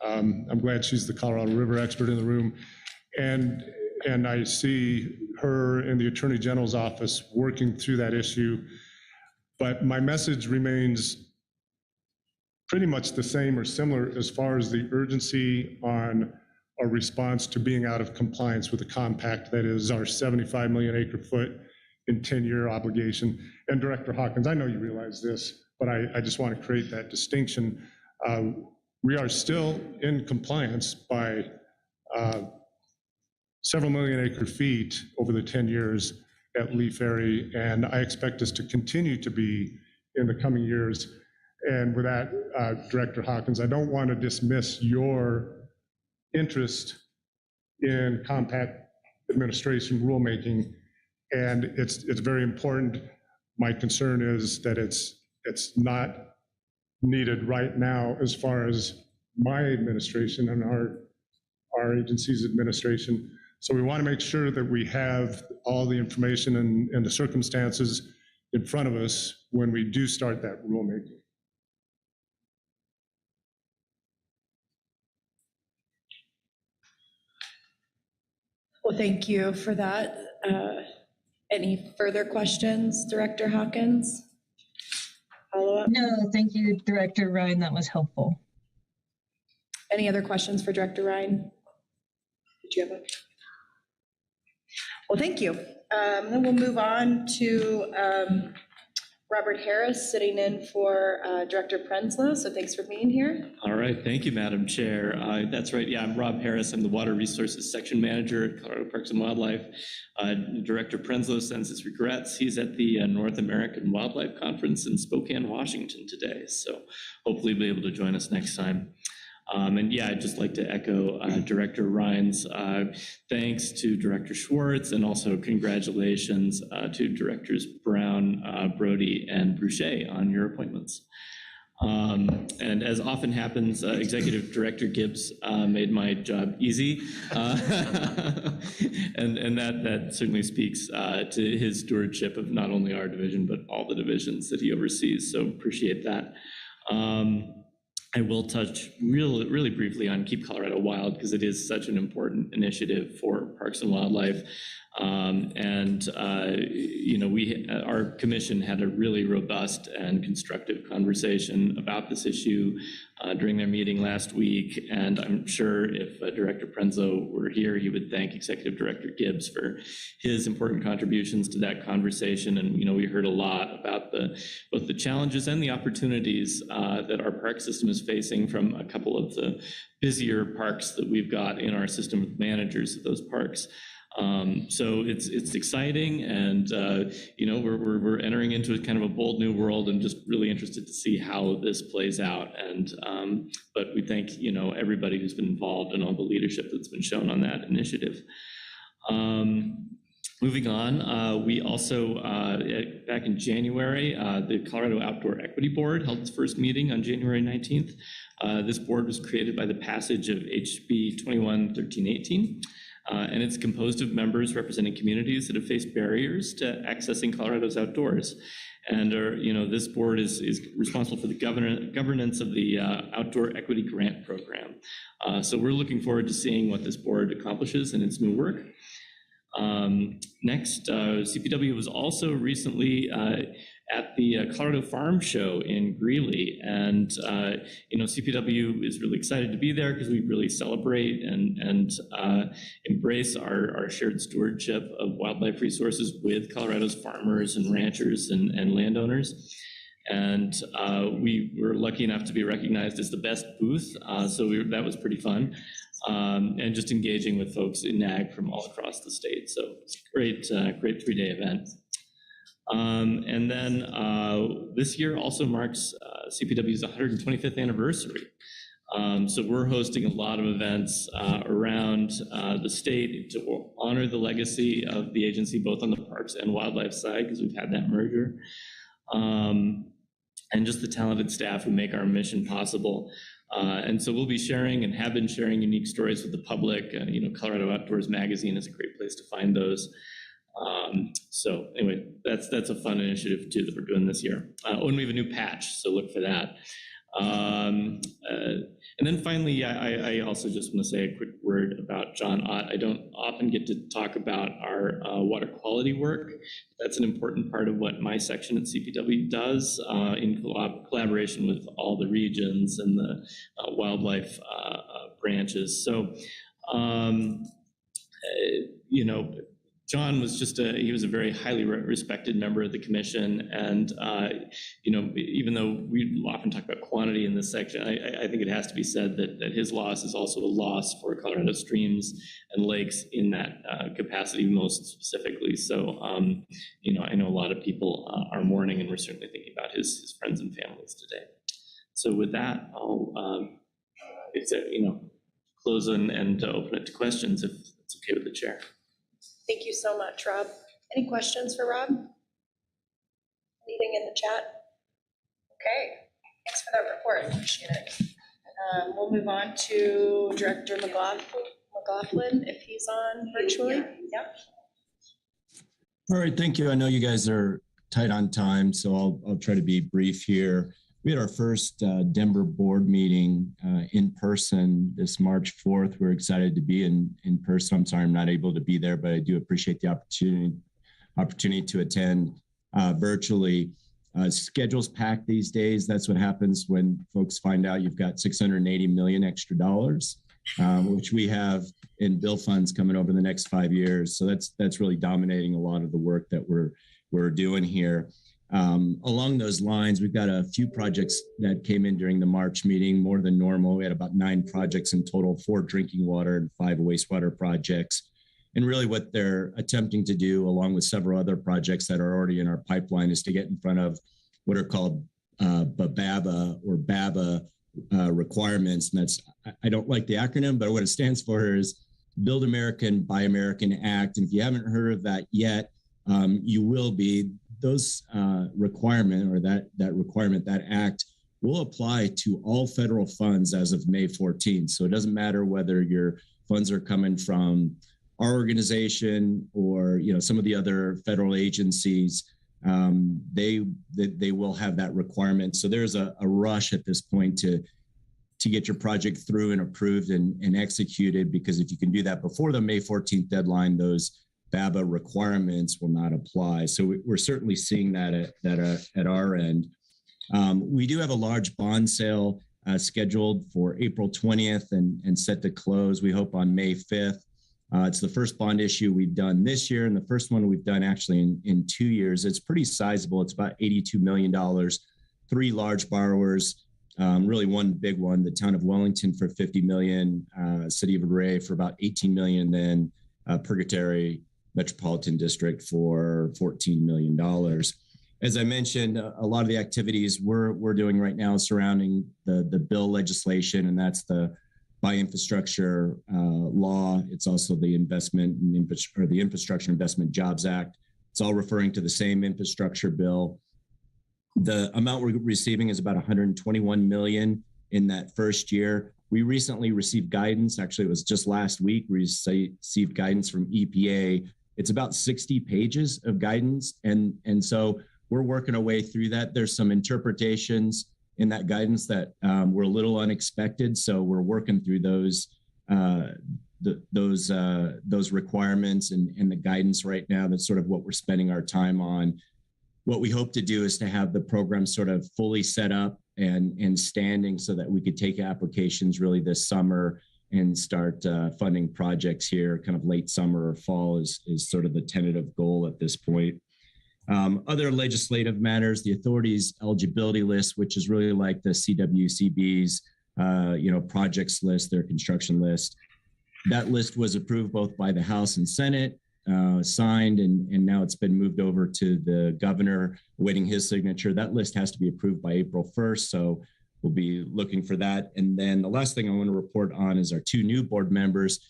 I'm glad she's the Colorado River expert in the room. And I see her in the Attorney General's office working through that issue. But my message remains pretty much the same or similar as far as the urgency on a response to being out of compliance with the compact, that is our 75 million acre foot in 10-year obligation. And Director Hawkins, I know you realize this, but I just want to create that distinction. We are still in compliance by several million acre feet over the 10 years at Lee Ferry, and I expect us to continue to be in the coming years. And with that, Director Hawkins, I don't want to dismiss your interest in compact administration rulemaking, and it's very important. My concern is that it's not needed right now as far as my administration and our agency's administration. So we want to make sure that we have all the information and the circumstances in front of us when we do start that rulemaking. Well, thank you for that. Any further questions, Director Hawkins? Follow up? No, thank you, Director Ryan. That was helpful. Any other questions for Director Ryan? Did you have a? Well, thank you. Then we'll move on to Robert Harris sitting in for Director Prenslow. So thanks for being here. All right, thank you, Madam Chair. That's right, yeah, I'm Rob Harris. I'm the Water Resources Section Manager at Colorado Parks and Wildlife. Director Prenslow sends his regrets. He's at the North American Wildlife Conference in Spokane, Washington today. So hopefully he'll be able to join us next time. And yeah, I'd just like to echo Director Ryan's thanks to Director Schwartz, and also congratulations to Directors Brown, Brody, and Boucher on your appointments. And as often happens, Executive Director Gibbs made my job easy. And that certainly speaks to his stewardship of not only our division, but all the divisions that he oversees. So appreciate that. I will touch really briefly on Keep Colorado Wild, because it is such an important initiative for Parks and Wildlife. Our commission had a really robust and constructive conversation about this issue during their meeting last week, and I'm sure if Director Prenzo were here, he would thank Executive Director Gibbs for his important contributions to that conversation. And we heard a lot about both the challenges and the opportunities that our park system is facing from a couple of the busier parks that we've got in our system with managers of those parks. So it's exciting, and we're entering into a kind of a bold new world, and just really interested to see how this plays out. And but we thank everybody who's been involved and all the leadership that's been shown on that initiative. Moving on, we also, back in January, the Colorado Outdoor Equity Board held its first meeting on January 19th. This board was created by the passage of HB 21-1318. And it's composed of members representing communities that have faced barriers to accessing Colorado's outdoors. And this board is responsible for the governance of the Outdoor Equity Grant Program. So we're looking forward to seeing what this board accomplishes in its new work. Next, CPW was also recently at the Colorado Farm Show in Greeley, and CPW is really excited to be there because we really celebrate and embrace our shared stewardship of wildlife resources with Colorado's farmers and ranchers and landowners. And we were lucky enough to be recognized as the best booth, so that was pretty fun. And just engaging with folks in ag from all across the state. So it's a great 3-day event. And then this year also marks CPW's 125th anniversary. So we're hosting a lot of events around the state to honor the legacy of the agency, both on the parks and wildlife side, because we've had that merger. And just the talented staff who make our mission possible. And so we'll be sharing and have been sharing unique stories with the public. Colorado Outdoors Magazine is a great place to find those. So anyway, that's a fun initiative too that we're doing this year. And we have a new patch, so look for that. And then finally, I also just want to say a quick word about John Ott. I don't often get to talk about our water quality work. That's an important part of what my section at CPW does in collaboration with all the regions and the wildlife branches. So, John was he was a very highly respected member of the commission. And, even though we often talk about quantity in this section, I think it has to be said that his loss is also a loss for Colorado streams and lakes in that capacity most specifically. So, I know a lot of people are mourning, and we're certainly thinking about his friends and families today. So with that, I'll close and open it to questions if it's okay with the chair. Thank you so much, Rob. Any questions for Rob? Anything in the chat? Okay, thanks for that report. Appreciate it. We'll move on to Director McLaughlin, if he's on virtually. Yep. All right, thank you. I know you guys are tight on time, so I'll try to be brief here. We had our first Denver board meeting in person this March 4th. We're excited to be in person. I'm sorry I'm not able to be there, but I do appreciate the opportunity to attend virtually. Schedule's packed these days. That's what happens when folks find out you've got $680 million extra dollars, which we have in bill funds coming over the next 5 years. So that's really dominating a lot of the work that we're doing here. Along those lines, we've got a few projects that came in during the March meeting, more than normal. We had about 9 projects in total, 4 drinking water and 5 wastewater projects. And really what they're attempting to do, along with several other projects that are already in our pipeline, is to get in front of what are called BABA or BABA requirements. And that's, I don't like the acronym, but what it stands for is Build American, Buy American Act. And if you haven't heard of that yet, you will be. Those requirement or that requirement, that act will apply to all federal funds as of May 14th. So it doesn't matter whether your funds are coming from our organization or some of the other federal agencies. They will have that requirement. So there's a rush at this point to get your project through and approved and executed, because if you can do that before the May 14th deadline, those BABA requirements will not apply. So we're certainly seeing that at our end. We do have a large bond sale scheduled for April 20th and set to close, we hope, on May 5th. It's the first bond issue we've done this year and the first one we've done actually in 2 years. It's pretty sizable. It's about $82 million, 3 large borrowers, really one big one, the town of Wellington for $50 million, City of Ray for about $18 million, then Purgatory Metropolitan District for $14 million. As I mentioned, a lot of the activities we're doing right now surrounding the bill legislation, and that's the Buy Infrastructure law. It's also the the Infrastructure Investment Jobs Act. It's all referring to the same infrastructure bill. The amount we're receiving is about $121 million in that first year. We recently received guidance. Actually, it was just last week. We received guidance from EPA. It's about 60 pages of guidance, and so we're working our way through that. There's some interpretations in that guidance that were a little unexpected, so we're working through those requirements and the guidance right now. That's sort of what we're spending our time on. What we hope to do is to have the program sort of fully set up and standing so that we could take applications really this summer and start funding projects here kind of late summer or fall is sort of the tentative goal at this point. Other legislative matters, the authority's eligibility list, which is really like the CWCB's projects list, their construction list. That list was approved both by the House and Senate, signed, and now it's been moved over to the governor, awaiting his signature. That list has to be approved by April 1st, so we'll be looking for that. And then the last thing I want to report on is our 2 new board members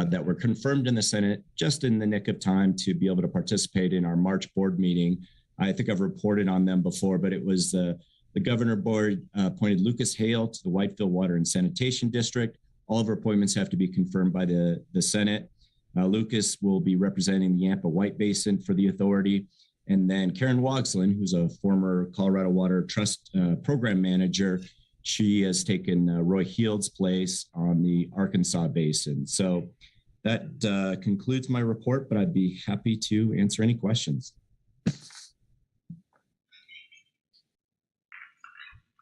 that were confirmed in the Senate just in the nick of time to be able to participate in our March board meeting. I think I've reported on them before, but it was the governor board appointed Lucas Hale to the Whitefield Water and Sanitation District. All of our appointments have to be confirmed by the Senate. Lucas will be representing the Yampa White Basin for the authority. And then Karen Wogslin, who's a former Colorado Water Trust program manager, she has taken Roy Heald's place on the Arkansas Basin. So that concludes my report, but I'd be happy to answer any questions.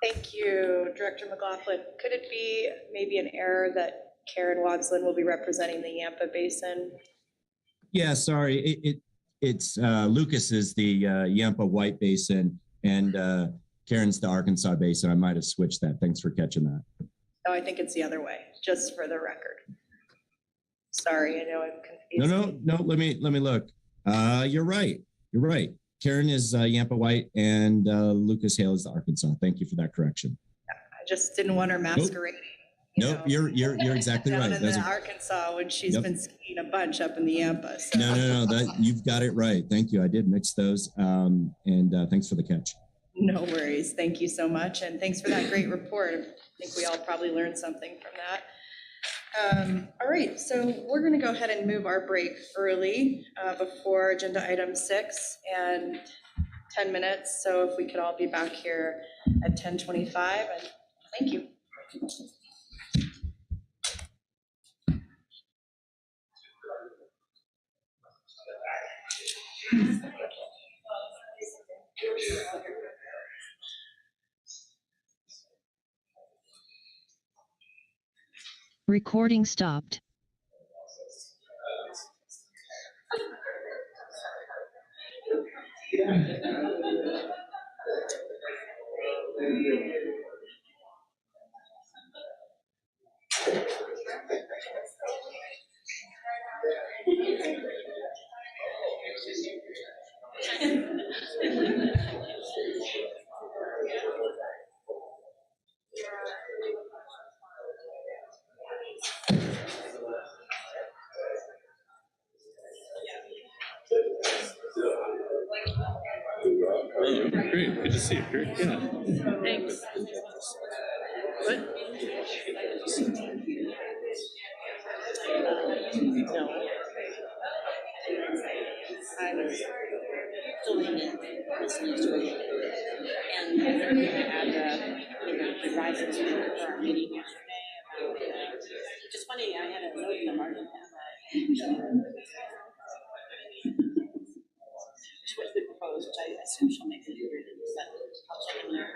Thank you, Director McLaughlin. Could it be maybe an error that Karen Wogslin will be representing the Yampa Basin? Yeah, sorry. It's Lucas is the Yampa White Basin, and Karen's the Arkansas Basin. I might have switched that. Thanks for catching that. No, I think it's the other way, just for the record. Sorry, I know I'm confused. No. Let me look. You're right. Karen is Yampa White, and Lucas Hale is the Arkansas. Thank you for that correction. I just didn't want her masquerading. Nope, you're exactly right. Down in Arkansas when she's been skiing a bunch up in the Yampa. So. No. You've got it right. Thank you. I did mix those, and thanks for the catch. No worries. Thank you so much, and thanks for that great report. I think we all probably learned something from that. All right, so we're going to go ahead and move our break early before agenda item 6 and 10 minutes. So if we could all be back here at 10:25, and thank you. Recording stopped. Great, good to see you. Great, yeah. Thanks. What? No. I was filling in this news and we had the rising for our meeting yesterday. Which is funny, I had a note in the margin that she'll make it. I'll check in there.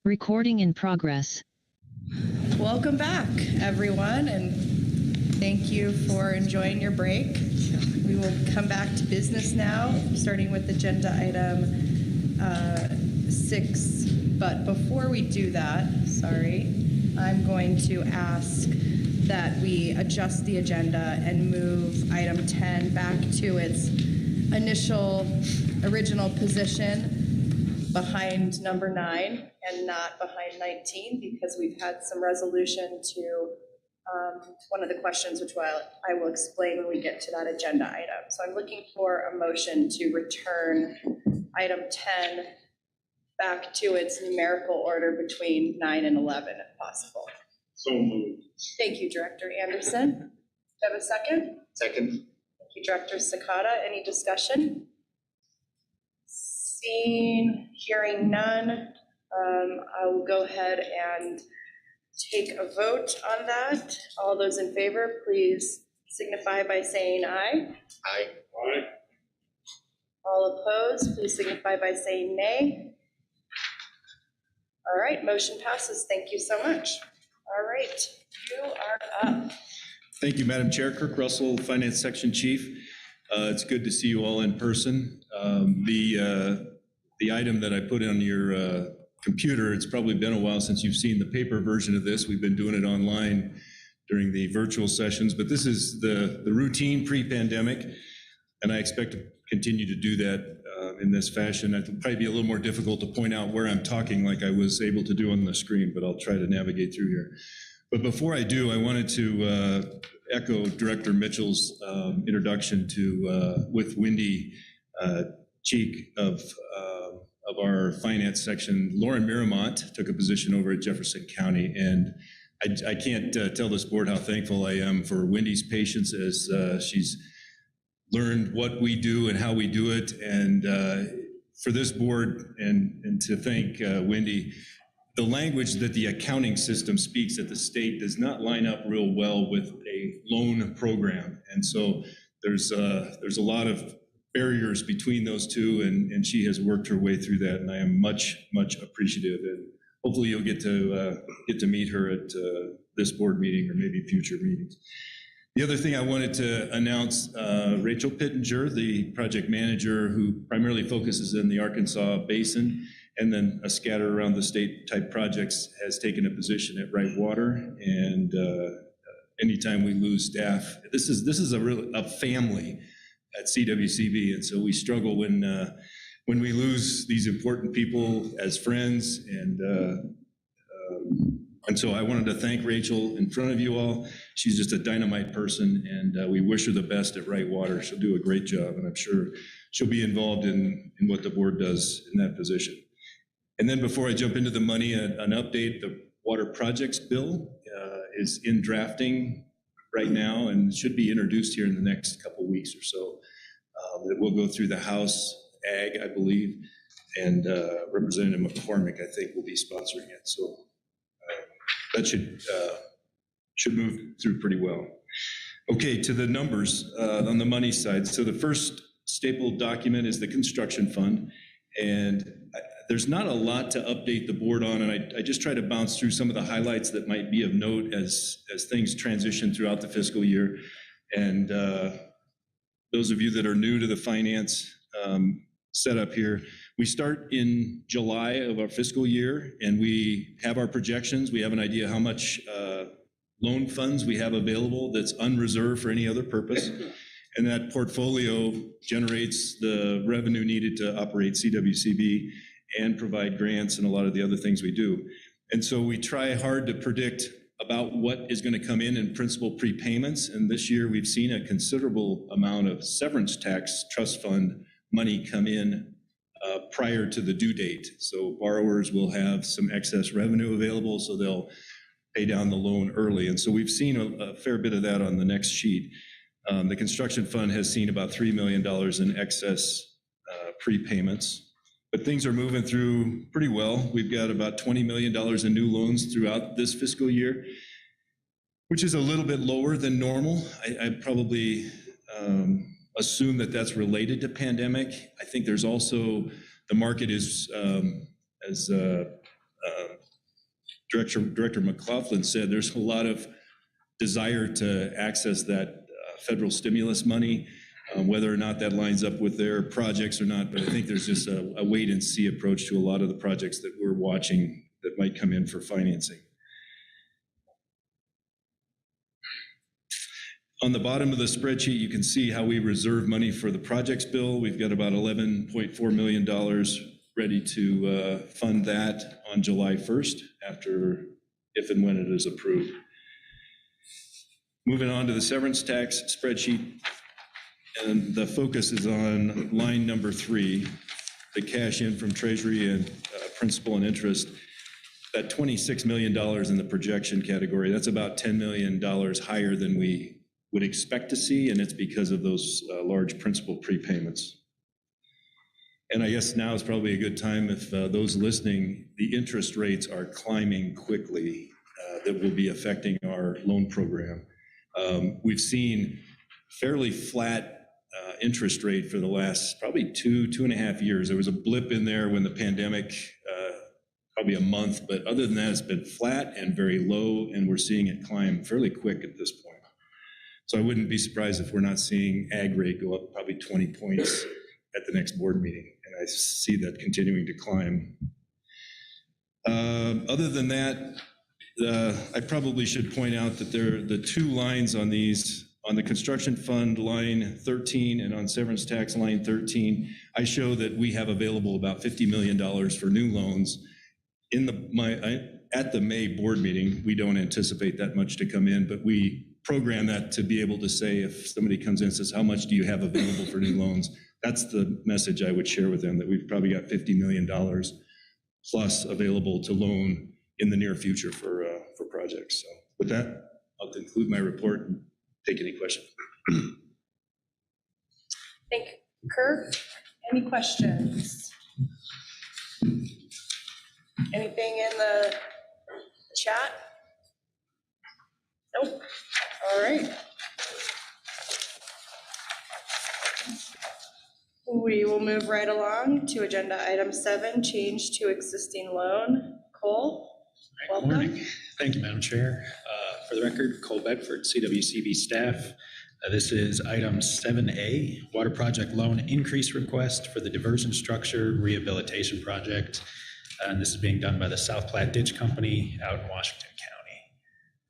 Recording in progress. Welcome back, everyone, and thank you for enjoying your break. We will come back to business now, starting with agenda item 6. But before we do that, I'm going to ask that we adjust the agenda and move item 10 back to its original position behind number 9 and not behind 19, because we've had some resolution to one of the questions, which I will explain when we get to that agenda item. So I'm looking for a motion to return item 10 back to its numerical order between 9 and 11, if possible. So moved. Thank you, Director Anderson. Do you have a second? Second. Thank you, Director Sakata. Any discussion? Hearing none, I will go ahead and take a vote on that. All those in favor, please signify by saying aye. Aye. Aye. All opposed, please signify by saying nay. All right, motion passes. Thank you so much. All right, you are up. Thank you, Madam Chair. Kirk Russell, Finance Section Chief. It's good to see you all in person. The item that I put on your computer, it's probably been a while since you've seen the paper version of this. We've been doing it online during the virtual sessions, but this is the routine pre-pandemic, and I expect to continue to do that in this fashion. It'll probably be a little more difficult to point out where I'm talking like I was able to do on the screen, but I'll try to navigate through here. But before I do, I wanted to echo Director Mitchell's introduction to with Wendy Cheek of our finance section. Lauren Miramont took a position over at Jefferson County, and I can't tell this board how thankful I am for Wendy's patience as she's learned what we do and how we do it, and for this board and to thank Wendy. The language that the accounting system speaks at the state does not line up real well with a loan program, and so there's a lot of barriers between those two, and she has worked her way through that, and I am much appreciative, and hopefully you'll get to meet her at this board meeting or maybe future meetings. The other thing I wanted to announce, Rachel Pittenger, the project manager who primarily focuses in the Arkansas Basin and then a scatter around the state type projects, has taken a position at Right Water, and anytime we lose staff, this is a family at CWCB, and so we struggle when we lose these important people as friends, and so I wanted to thank Rachel in front of you all. She's just a dynamite person, and we wish her the best at Right Water. She'll do a great job, and I'm sure she'll be involved in what the board does in that position. And then before I jump into the money, an update: the water projects bill is in drafting right now and should be introduced here in the next couple weeks or so. It will go through the House Ag, I believe, and Representative McCormick, I think, will be sponsoring it. So that should move through pretty well. Okay, to the numbers on the money side. So the first stapled document is the construction fund, and there's not a lot to update the board on, and I just try to bounce through some of the highlights that might be of note as things transition throughout the fiscal year. And those of you that are new to the finance setup here, we start in July of our fiscal year, and we have our projections. We have an idea how much loan funds we have available that's unreserved for any other purpose. And that portfolio generates the revenue needed to operate CWCB and provide grants and a lot of the other things we do. And so we try hard to predict about what is going to come in principal prepayments. And this year we've seen a considerable amount of severance tax trust fund money come in prior to the due date. So borrowers will have some excess revenue available, so they'll pay down the loan early. And so we've seen a fair bit of that on the next sheet. The construction fund has seen about $3 million in excess prepayments, but things are moving through pretty well. We've got about $20 million in new loans throughout this fiscal year, which is a little bit lower than normal. I'd probably assume that that's related to pandemic. I think there's also, the market is, as Director McLaughlin said, there's a lot of desire to access that federal stimulus money, whether or not that lines up with their projects or not. But I think there's just a wait and see approach to a lot of the projects that we're watching that might come in for financing. On the bottom of the spreadsheet, you can see how we reserve money for the projects bill. We've got about $11.4 million ready to fund that on July 1st, if and when it is approved. Moving on to the severance tax spreadsheet, and the focus is on line number 3, the cash in from Treasury and principal and interest. That $26 million in the projection category, that's about $10 million higher than we would expect to see, and it's because of those large principal prepayments. And I guess now is probably a good time, if those listening, the interest rates are climbing quickly, that will be affecting our loan program. We've seen fairly flat interest rate for the last probably two and a half years. There was a blip in there when the pandemic, probably a month, but other than that, it's been flat and very low, and we're seeing it climb fairly quick at this point. So I wouldn't be surprised if we're not seeing ag rate go up probably 20 points at the next board meeting, and I see that continuing to climb. Other than that, I probably should point out that the 2 lines on these, on the construction fund line 13 and on severance tax line 13, I show that we have available about $50 million for new loans. At the May board meeting, we don't anticipate that much to come in, but we program that to be able to say, if somebody comes in and says, how much do you have available for new loans? That's the message I would share with them, that we've probably got $50 million plus available to loan in the near future for projects. So with that, I'll conclude my report and take any questions. Thank you. Kirk, any questions? Anything in the chat? Nope. All right. We will move right along to agenda item 7, change to existing loan. Cole, welcome. Good morning. Thank you, Madam Chair. For the record, Cole Bedford, CWCB staff. This is item 7A, water project loan increase request for the diversion structure rehabilitation project. And this is being done by the South Platte Ditch Company out in Washington County.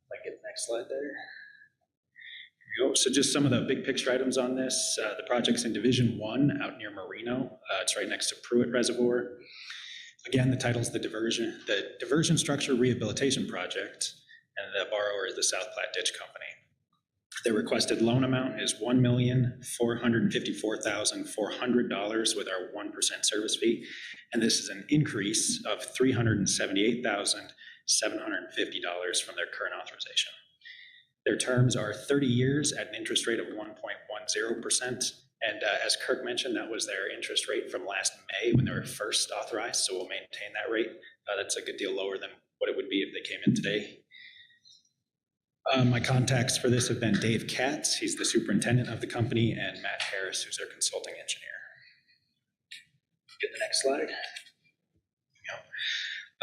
If I get the next slide there. Here we go. So just some of the big picture items on this. The project's in Division 1 out near Marino. It's right next to Pruitt Reservoir. Again, the title's the Diversion Structure Rehabilitation Project, and the borrower is the South Platte Ditch Company. The requested loan amount is $1,454,400 with our 1% service fee, and this is an increase of $378,750 from their current authorization. Their terms are 30 years at an interest rate of 1.10%, and as Kirk mentioned, that was their interest rate from last May when they were first authorized, so we'll maintain that rate. That's a good deal lower than what it would be if they came in today. My contacts for this have been Dave Katz, he's the superintendent of the company, and Matt Harris, who's their consulting engineer. Get the next slide.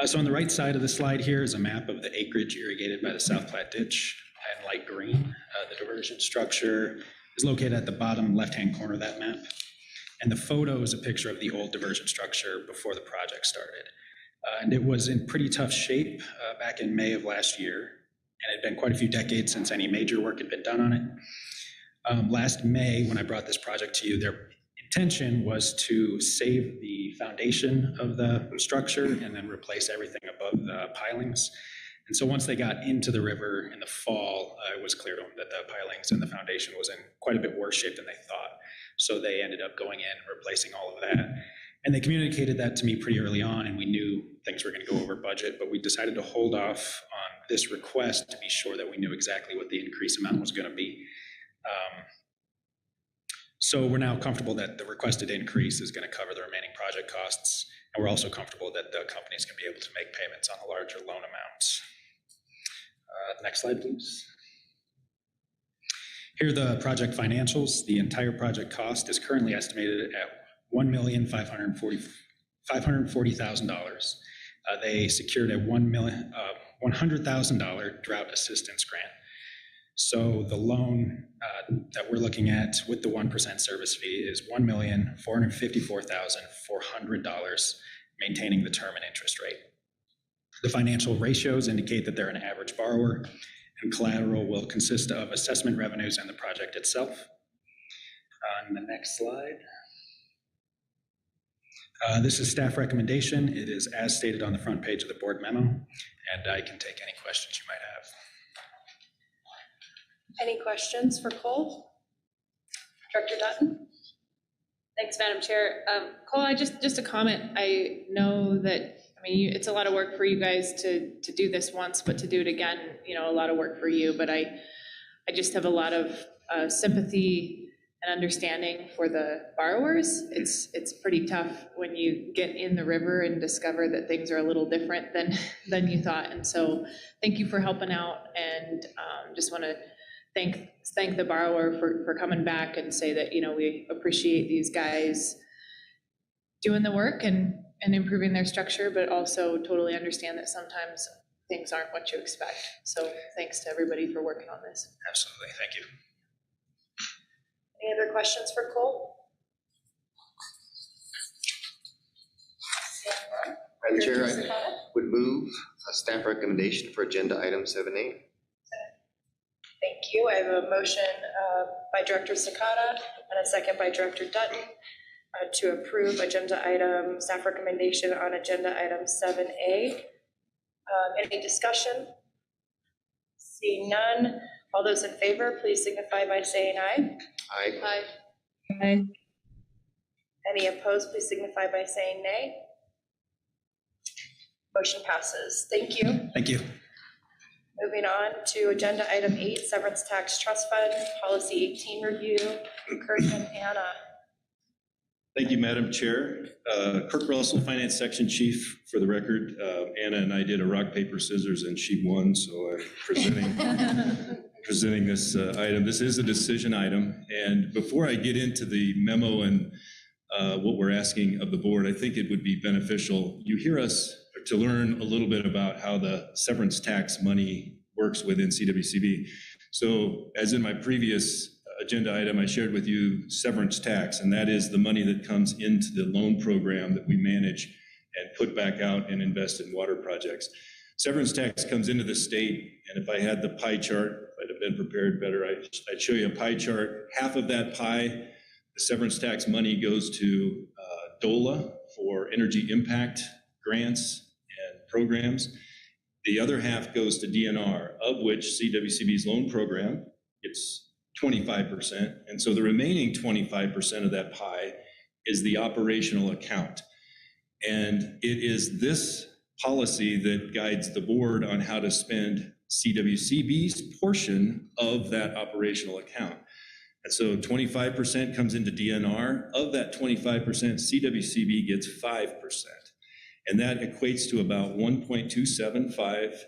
So on the right side of the slide here is a map of the acreage irrigated by the South Platte Ditch in light green. The diversion structure is located at the bottom left-hand corner of that map. And the photo is a picture of the old diversion structure before the project started. And it was in pretty tough shape back in May of last year. And it had been quite a few decades since any major work had been done on it. Last May, when I brought this project to you, their intention was to save the foundation of the structure and then replace everything above the pilings. And so once they got into the river in the fall, it was clear to them that the pilings and the foundation was in quite a bit worse shape than they thought. So they ended up going in and replacing all of that. And they communicated that to me pretty early on, and we knew things were going to go over budget, but we decided to hold off on this request to be sure that we knew exactly what the increase amount was going to be. So we're now comfortable that the requested increase is going to cover the remaining project costs, and we're also comfortable that the companies can be able to make payments on the larger loan amounts. Next slide, please. Here are the project financials. The entire project cost is currently estimated at $1,540,000. They secured a $1 $100,000 drought assistance grant. So the loan that we're looking at with the 1% service fee is $1,454,400, maintaining the term and interest rate. The financial ratios indicate that they're an average borrower, and collateral will consist of assessment revenues and the project itself. On the next slide. This is staff recommendation. It is as stated on the front page of the board memo, and I can take any questions you might have. Any questions for Cole? Director Dutton? Thanks, Madam Chair. Cole, just a comment. I know that, it's a lot of work for you guys to do this once, but to do it again, a lot of work for you. But I just have a lot of sympathy and understanding for the borrowers. It's pretty tough when you get in the river and discover that things are a little different than you thought. And so thank you for helping out, and just want to thank the borrower for coming back and say that, we appreciate these guys doing the work and improving their structure, but also totally understand that sometimes things aren't what you expect. So thanks to everybody for working on this. Absolutely, thank you. Any other questions for Cole? Madam Chair, I would move a staff recommendation for agenda item 7A. Thank you. I have a motion by Director Sakata and a second by Director Dutton to approve agenda item, staff recommendation on agenda item 7A. Any discussion? Seeing none, all those in favor, please signify by saying aye. Aye. Aye. Aye. Any opposed, please signify by saying nay. Motion passes. Thank you. Thank you. Moving on to agenda item 8, Severance Tax Trust Fund, Policy 18 review. Kurt and Anna. Thank you, Madam Chair. Kirk Russell, Finance Section Chief, for the record. Anna and I did a rock, paper, scissors, and she won, so I'm presenting this item. This is a decision item, and before I get into the memo and what we're asking of the board, I think it would be beneficial you hear us to learn a little bit about how the severance tax money works within CWCB. So as in my previous agenda item, I shared with you severance tax, and that is the money that comes into the loan program that we manage and put back out and invest in water projects. Severance tax comes into the state, and if I had the pie chart, I'd have been prepared better. I'd show you a pie chart. Half of that pie, the severance tax money, goes to DOLA for energy impact grants and programs. The other half goes to DNR, of which CWCB's loan program gets 25%. And so the remaining 25% of that pie is the operational account. And it is this policy that guides the board on how to spend CWCB's portion of that operational account. And so 25% comes into DNR. Of that 25%, CWCB gets 5%. And that equates to about 1.275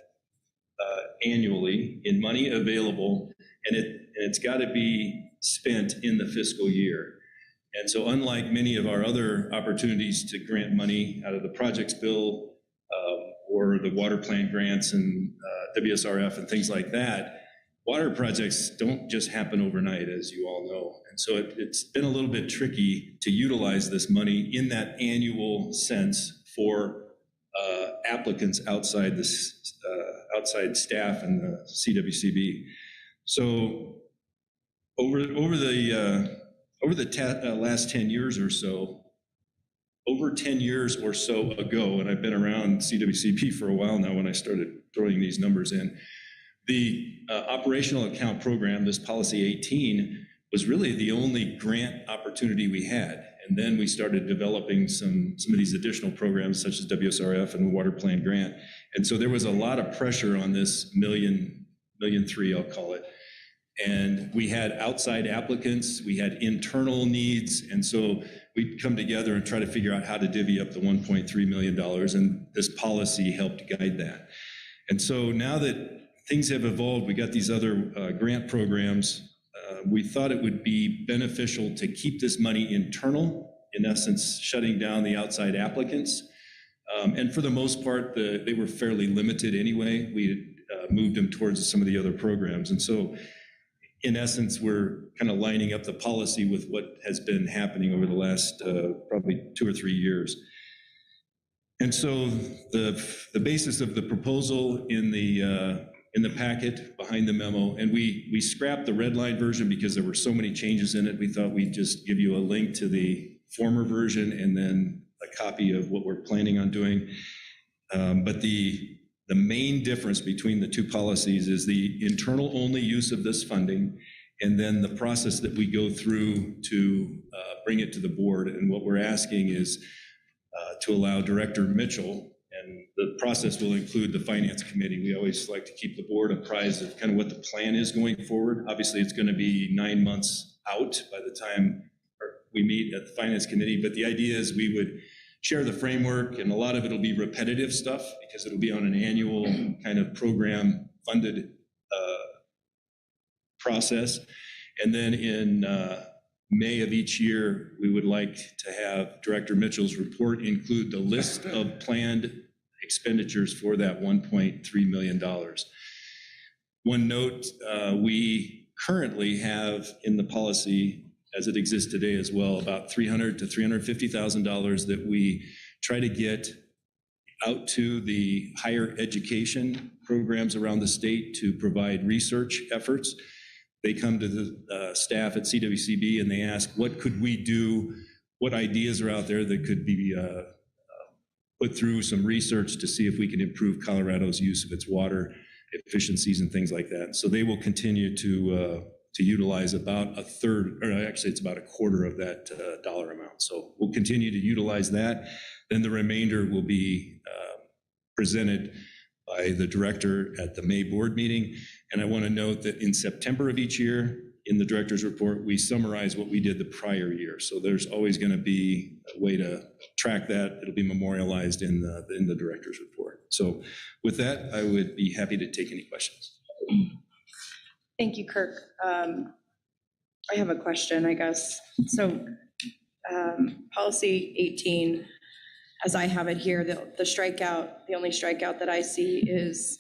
annually in money available, and it's got to be spent in the fiscal year. And so unlike many of our other opportunities to grant money out of the projects bill or the water plant grants and WSRF and things like that, water projects don't just happen overnight, as you all know. And so it's been a little bit tricky to utilize this money in that annual sense for applicants outside this outside staff and the CWCB. So over the last 10 years or so, over 10 years or so ago, and I've been around CWCB for a while now when I started throwing these numbers in, the operational account program, this policy 18, was really the only grant opportunity we had. And then we started developing some of these additional programs such as WSRF and water plan grant. And so there was a lot of pressure on this million three, I'll call it. And we had outside applicants, we had internal needs. And so we'd come together and try to figure out how to divvy up the $1.3 million. And this policy helped guide that. And so now that things have evolved, we got these other grant programs. We thought it would be beneficial to keep this money internal, in essence, shutting down the outside applicants, And for the most part, they were fairly limited anyway. We had moved them towards some of the other programs. And so in essence, we're kind of lining up the policy with what has been happening over the last probably 2 or 3 years. And so the basis of the proposal in the packet behind the memo, and we scrapped the red line version because there were so many changes in it. We thought we'd just give you a link to the former version and then a copy of what we're planning on doing. But the main difference between the two policies is the internal only use of this funding, and then the process that we go through to bring it to the board. And what we're asking is to allow Director Mitchell, and the process will include the Finance Committee. We always like to keep the board apprised of kind of what the plan is going forward. Obviously, it's going to be 9 months out by the time we meet at the Finance Committee, but the idea is we would share the framework, and a lot of it will be repetitive stuff because it'll be on an annual kind of program funded process. And then in May of each year, we would like to have Director Mitchell's report include the list of planned expenditures for that $1.3 million. One note, we currently have in the policy, as it exists today as well, about $300,000 to $350,000 that we try to get out to the higher education programs around the state to provide research efforts. They come to the staff at CWCB and they ask, what could we do? What ideas are out there that could be put through some research to see if we can improve Colorado's use of its water efficiencies and things like that. So they will continue to utilize about a third, or actually it's about a quarter of that dollar amount. So we'll continue to utilize that. Then the remainder will be presented by the director at the May board meeting. And I want to note that in September of each year, in the director's report, we summarize what we did the prior year. So there's always going to be a way to track that. It'll be memorialized in the director's report. So with that, I would be happy to take any questions. Thank you, Kirk. I have a question, I guess. So policy 18, as I have it here, the strikeout, the only strikeout that I see is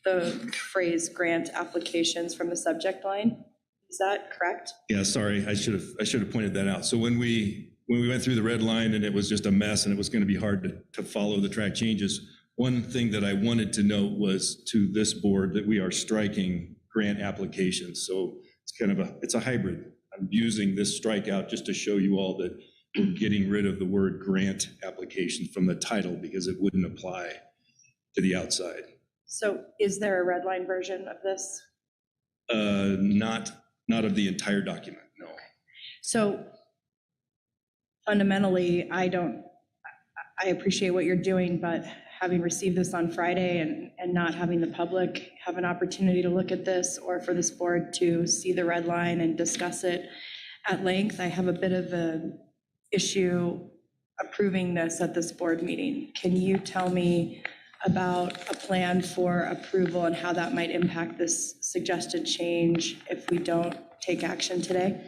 the phrase grant applications from the subject line. Is that correct? Yeah, sorry, I should have pointed that out. So when we went through the red line and it was just a mess and it was going to be hard to follow the track changes, one thing that I wanted to note was to this board that we are striking grant applications. So it's kind of it's a hybrid. I'm using this strikeout just to show you all that we're getting rid of the word grant application from the title because it wouldn't apply to the outside. So is there a red line version of this? Not of the entire document, no. So fundamentally, I appreciate what you're doing, but having received this on Friday and not having the public have an opportunity to look at this or for this board to see the red line and discuss it at length, I have a bit of an issue approving this at this board meeting. Can you tell me about a plan for approval and how that might impact this suggested change if we don't take action today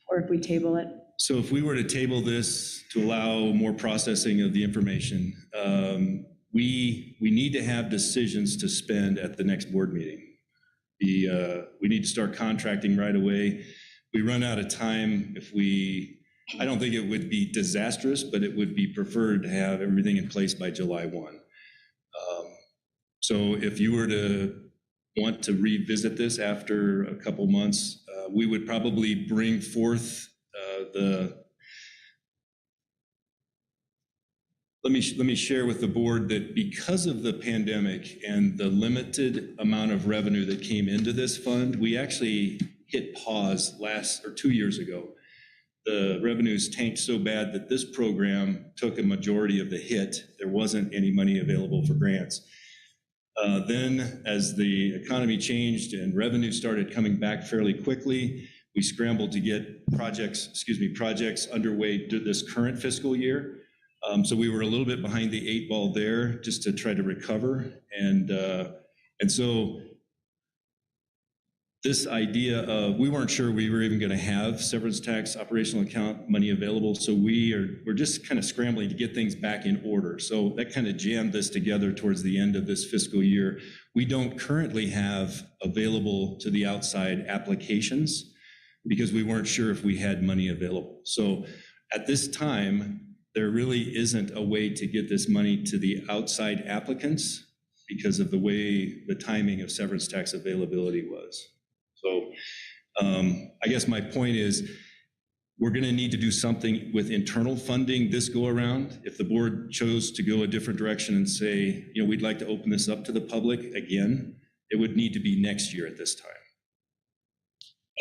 or if we table it? So if we were to table this to allow more processing of the information, we need to have decisions to spend at the next board meeting. We need to start contracting right away. We run out of time I don't think it would be disastrous, but it would be preferred to have everything in place by July 1. So if you were to want to revisit this after a couple months, we would probably bring forth let me share with the board that because of the pandemic and the limited amount of revenue that came into this fund, we actually hit pause 2 years ago. The revenues tanked so bad that this program took a majority of the hit. There wasn't any money available for grants. Then as the economy changed and revenue started coming back fairly quickly, we scrambled to get projects underway this current fiscal year. So we were a little bit behind the 8 ball there just to try to recover. And so this idea of, we weren't sure we were even going to have severance tax operational account money available, so we're just kind of scrambling to get things back in order. So that kind of jammed this together towards the end of this fiscal year. We don't currently have available to the outside applications because we weren't sure if we had money available. So at this time, there really isn't a way to get this money to the outside applicants because of the way the timing of severance tax availability was. So I guess my point is, we're going to need to do something with internal funding this go around. If the board chose to go a different direction and say, you know, we'd like to open this up to the public again, it would need to be next year at this time.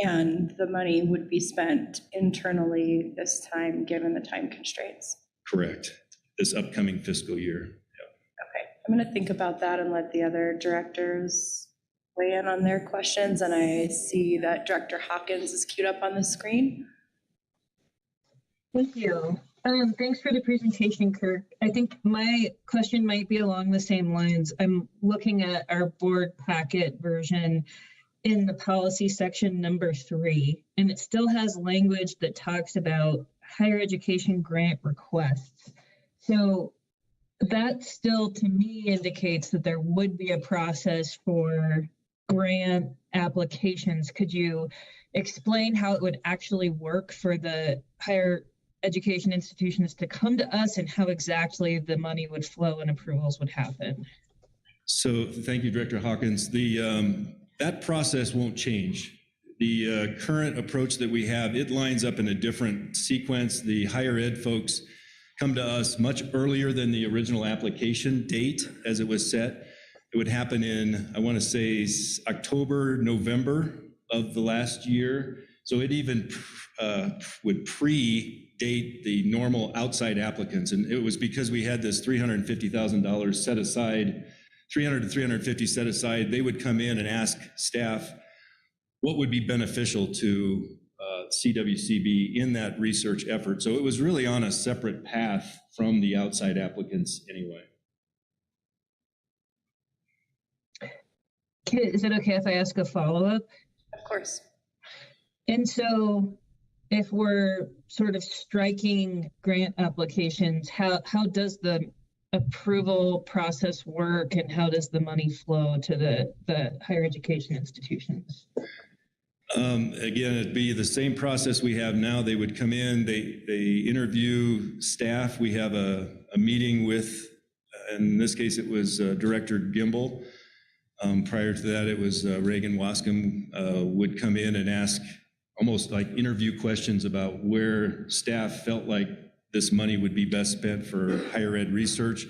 And the money would be spent internally this time, given the time constraints. Correct. This upcoming fiscal year. Okay, I'm going to think about that and let the other directors weigh in on their questions. And I see that Director Hawkins is queued up on the screen. Thank you. Thanks for the presentation, Kirk. I think my question might be along the same lines. I'm looking at our board packet version in the policy section number 3, and it still has language that talks about higher education grant requests. So that still, to me, indicates that there would be a process for grant applications. Could you explain how it would actually work for the higher education institutions to come to us and how exactly the money would flow and approvals would happen? So thank you, Director Hawkins. That process won't change. The current approach that we have, it lines up in a different sequence. The higher ed folks come to us much earlier than the original application date as it was set. It would happen in, I want to say, October, November of the last year. So it even would predate the normal outside applicants. And it was because we had this $350,000 set aside, 300 to 350 set aside. They would come in and ask staff what would be beneficial to CWCB in that research effort. So it was really on a separate path from the outside applicants anyway. Is it okay if I ask a follow-up? Of course. And so if we're sort of striking grant applications, how does the approval process work and how does the money flow to the higher education institutions? Again, it'd be the same process we have now. They would come in, they interview staff. We have a meeting with, in this case, it was Director Gimbel. Prior to that, it was Reagan Wascom would come in and ask almost like interview questions about where staff felt like this money would be best spent for higher ed research.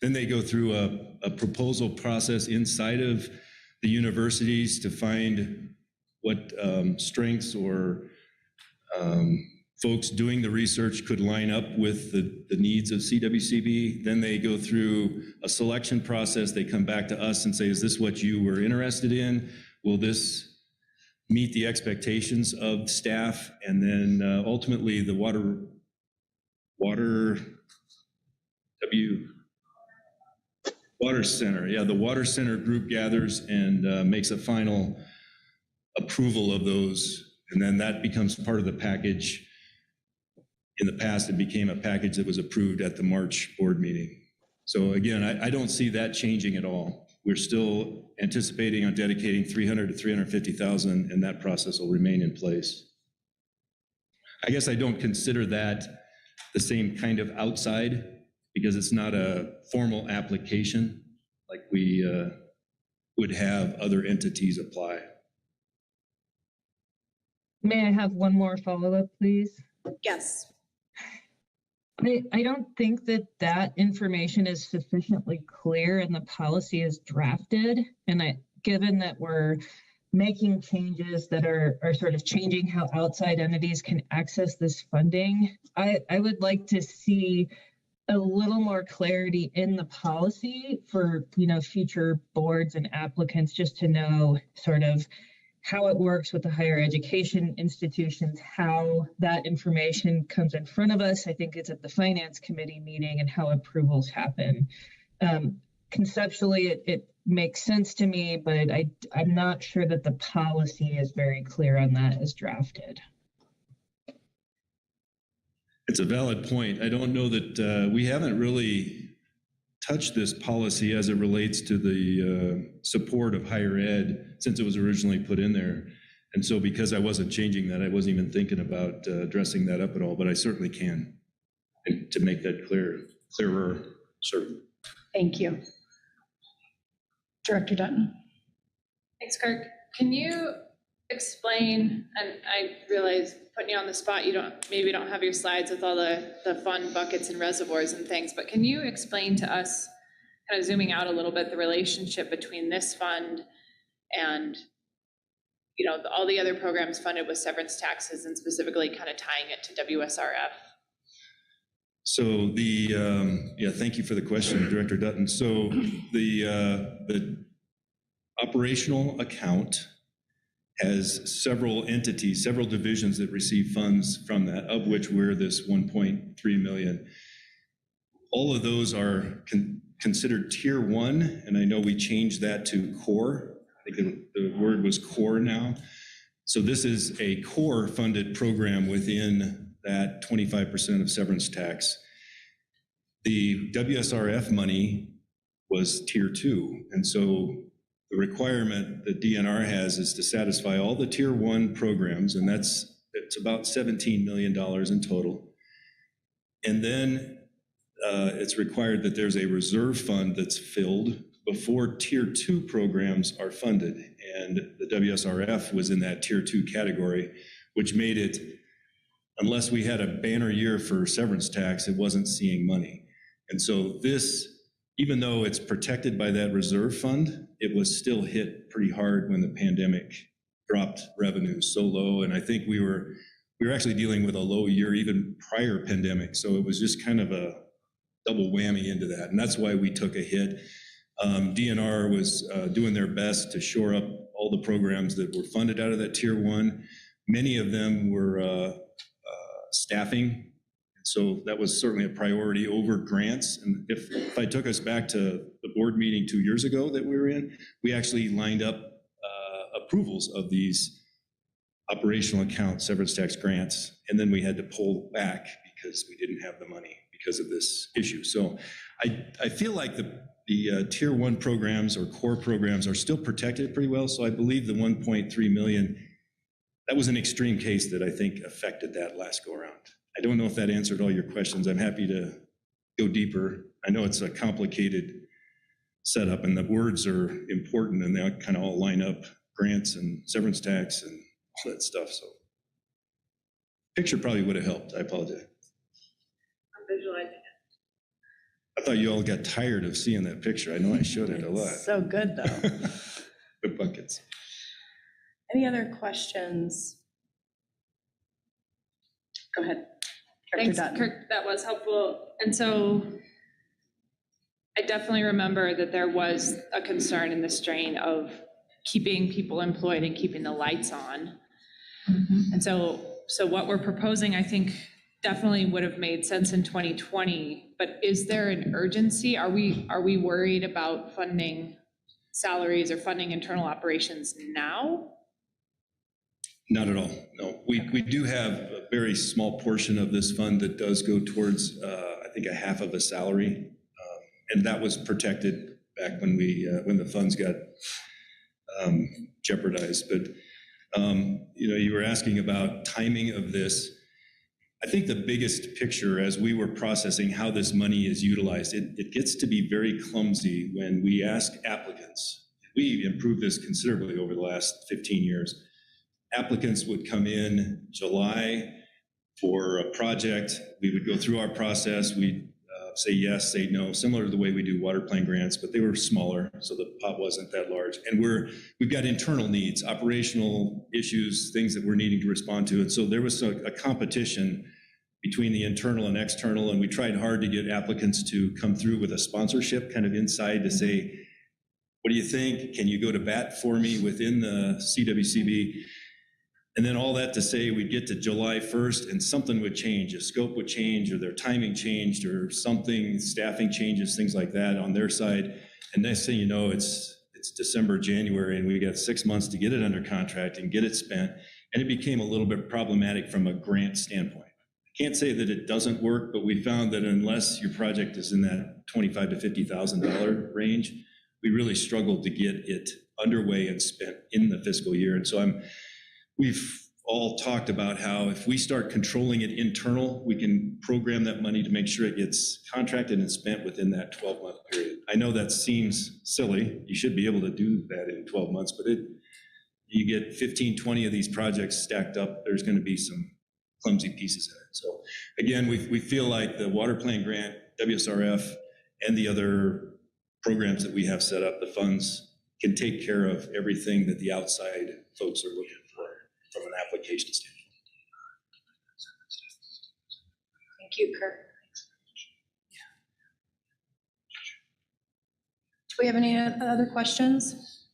Then they go through a proposal process inside of the universities to find what strengths or folks doing the research could line up with the needs of CWCB. Then they go through a selection process. They come back to us and say, is this what you were interested in? Will this meet the expectations of staff? And then ultimately the water center. Yeah, the water center group gathers and makes a final approval of those. And then that becomes part of the package. In the past, it became a package that was approved at the March board meeting. So again, I don't see that changing at all. We're still anticipating on dedicating 300 to 350,000, and that process will remain in place. I guess I don't consider that the same kind of outside because it's not a formal application like we would have other entities apply. May I have one more follow-up, please? Yes. I don't think that information is sufficiently clear and the policy is drafted. And given that we're making changes that are sort of changing how outside entities can access this funding, I would like to see a little more clarity in the policy for, future boards and applicants, just to know sort of how it works with the higher education institutions, how that information comes in front of us. I think it's at the Finance Committee meeting and how approvals happen. conceptually it makes sense to me, but I'm not sure that the policy is very clear on that as drafted. It's a valid point. I don't know that we haven't really touched this policy as it relates to the support of higher ed since it was originally put in there. And so because I wasn't changing that, I wasn't even thinking about dressing that up at all, but I certainly can, and to make that clearer, certain. Thank you. Director Dutton. Thanks, Kirk. Can you explain, and I realize putting you on the spot, maybe don't have your slides with all the fun buckets and reservoirs and things, but can you explain to us, kind of zooming out a little bit, the relationship between this fund and all the other programs funded with severance taxes, and specifically kind of tying it to WSRF? So thank you for the question, Director Dutton. So the operational account has several entities, several divisions that receive funds from that, of which we're this 1.3 million. All of those are considered tier 1, and I know we changed that to core. I think the word was core now. So this is a core funded program within that 25% of severance tax. The WSRF money was tier 2, and so the requirement that DNR has is to satisfy all the tier 1 programs, and it's about $17 million in total. And then it's required that there's a reserve fund that's filled before tier 2 programs are funded. And the WSRF was in that tier 2 category, which made it, unless we had a banner year for severance tax, it wasn't seeing money. And so this, even though it's protected by that reserve fund, it was still hit pretty hard when the pandemic dropped revenues so low. And I think we were actually dealing with a low year even prior pandemic. So it was just kind of a double whammy into that. And that's why we took a hit. DNR was doing their best to shore up all the programs that were funded out of that tier 1. Many of them were staffing. So that was certainly a priority over grants. And if I took us back to the board meeting 2 years ago that we were in, we actually lined up approvals of these operational account severance tax grants. And then we had to pull back because we didn't have the money because of this issue. So I feel like the tier 1 programs or core programs are still protected pretty well. So I believe the 1.3 million, that was an extreme case that I think affected that last go around. I don't know if that answered all your questions. I'm happy to go deeper. I know it's a complicated setup and the words are important and they kind of all line up, grants and severance tax and all that stuff. So picture probably would have helped. I apologize. I'm visualizing it. I thought you all got tired of seeing that picture. I know I showed it a lot. So good though. The buckets. Any other questions? Go ahead. Thanks, Kirk, that was helpful. And so I definitely remember that there was a concern in the strain of keeping people employed and keeping the lights on. Mm-hmm. And so what we're proposing, I think, definitely would have made sense in 2020, but is there an urgency? Are we worried about funding salaries or funding internal operations now? Not at all, no. We do have a very small portion of this fund that does go towards, I think, a half of a salary. And that was protected back when when the funds got jeopardized. But, you were asking about timing of this. I think the biggest picture as we were processing how this money is utilized, it gets to be very clumsy when we ask applicants. We improved this considerably over the last 15 years. Applicants would come in July for a project. We would go through our process. We'd say yes, say no, similar to the way we do water plant grants, but they were smaller, so the pot wasn't that large. And we've got internal needs, operational issues, things that we're needing to respond to. And so there was a competition between the internal and external, and we tried hard to get applicants to come through with a sponsorship kind of inside to say, what do you think? Can you go to bat for me within the CWCB? And then all that to say, we'd get to July 1st and something would change, a scope would change, or their timing changed, or something, staffing changes, things like that on their side. And next thing you know, it's December, January, and we got 6 months to get it under contract and get it spent. And it became a little bit problematic from a grant standpoint. I can't say that it doesn't work, but we found that unless your project is in that $25,000 to $50,000 range, we really struggled to get it underway and spent in the fiscal year. And so we've all talked about how if we start controlling it internal, we can program that money to make sure it gets contracted and spent within that 12-month period. I know that seems silly. You should be able to do that in 12 months, but you get 15, 20 of these projects stacked up, there's going to be some clumsy pieces in it. So again, we feel like the water plant grant, WSRF, and the other programs that we have set up, the funds can take care of everything that the outside folks are looking for from an application standpoint. Thank you, Kurt. Do we have any other questions?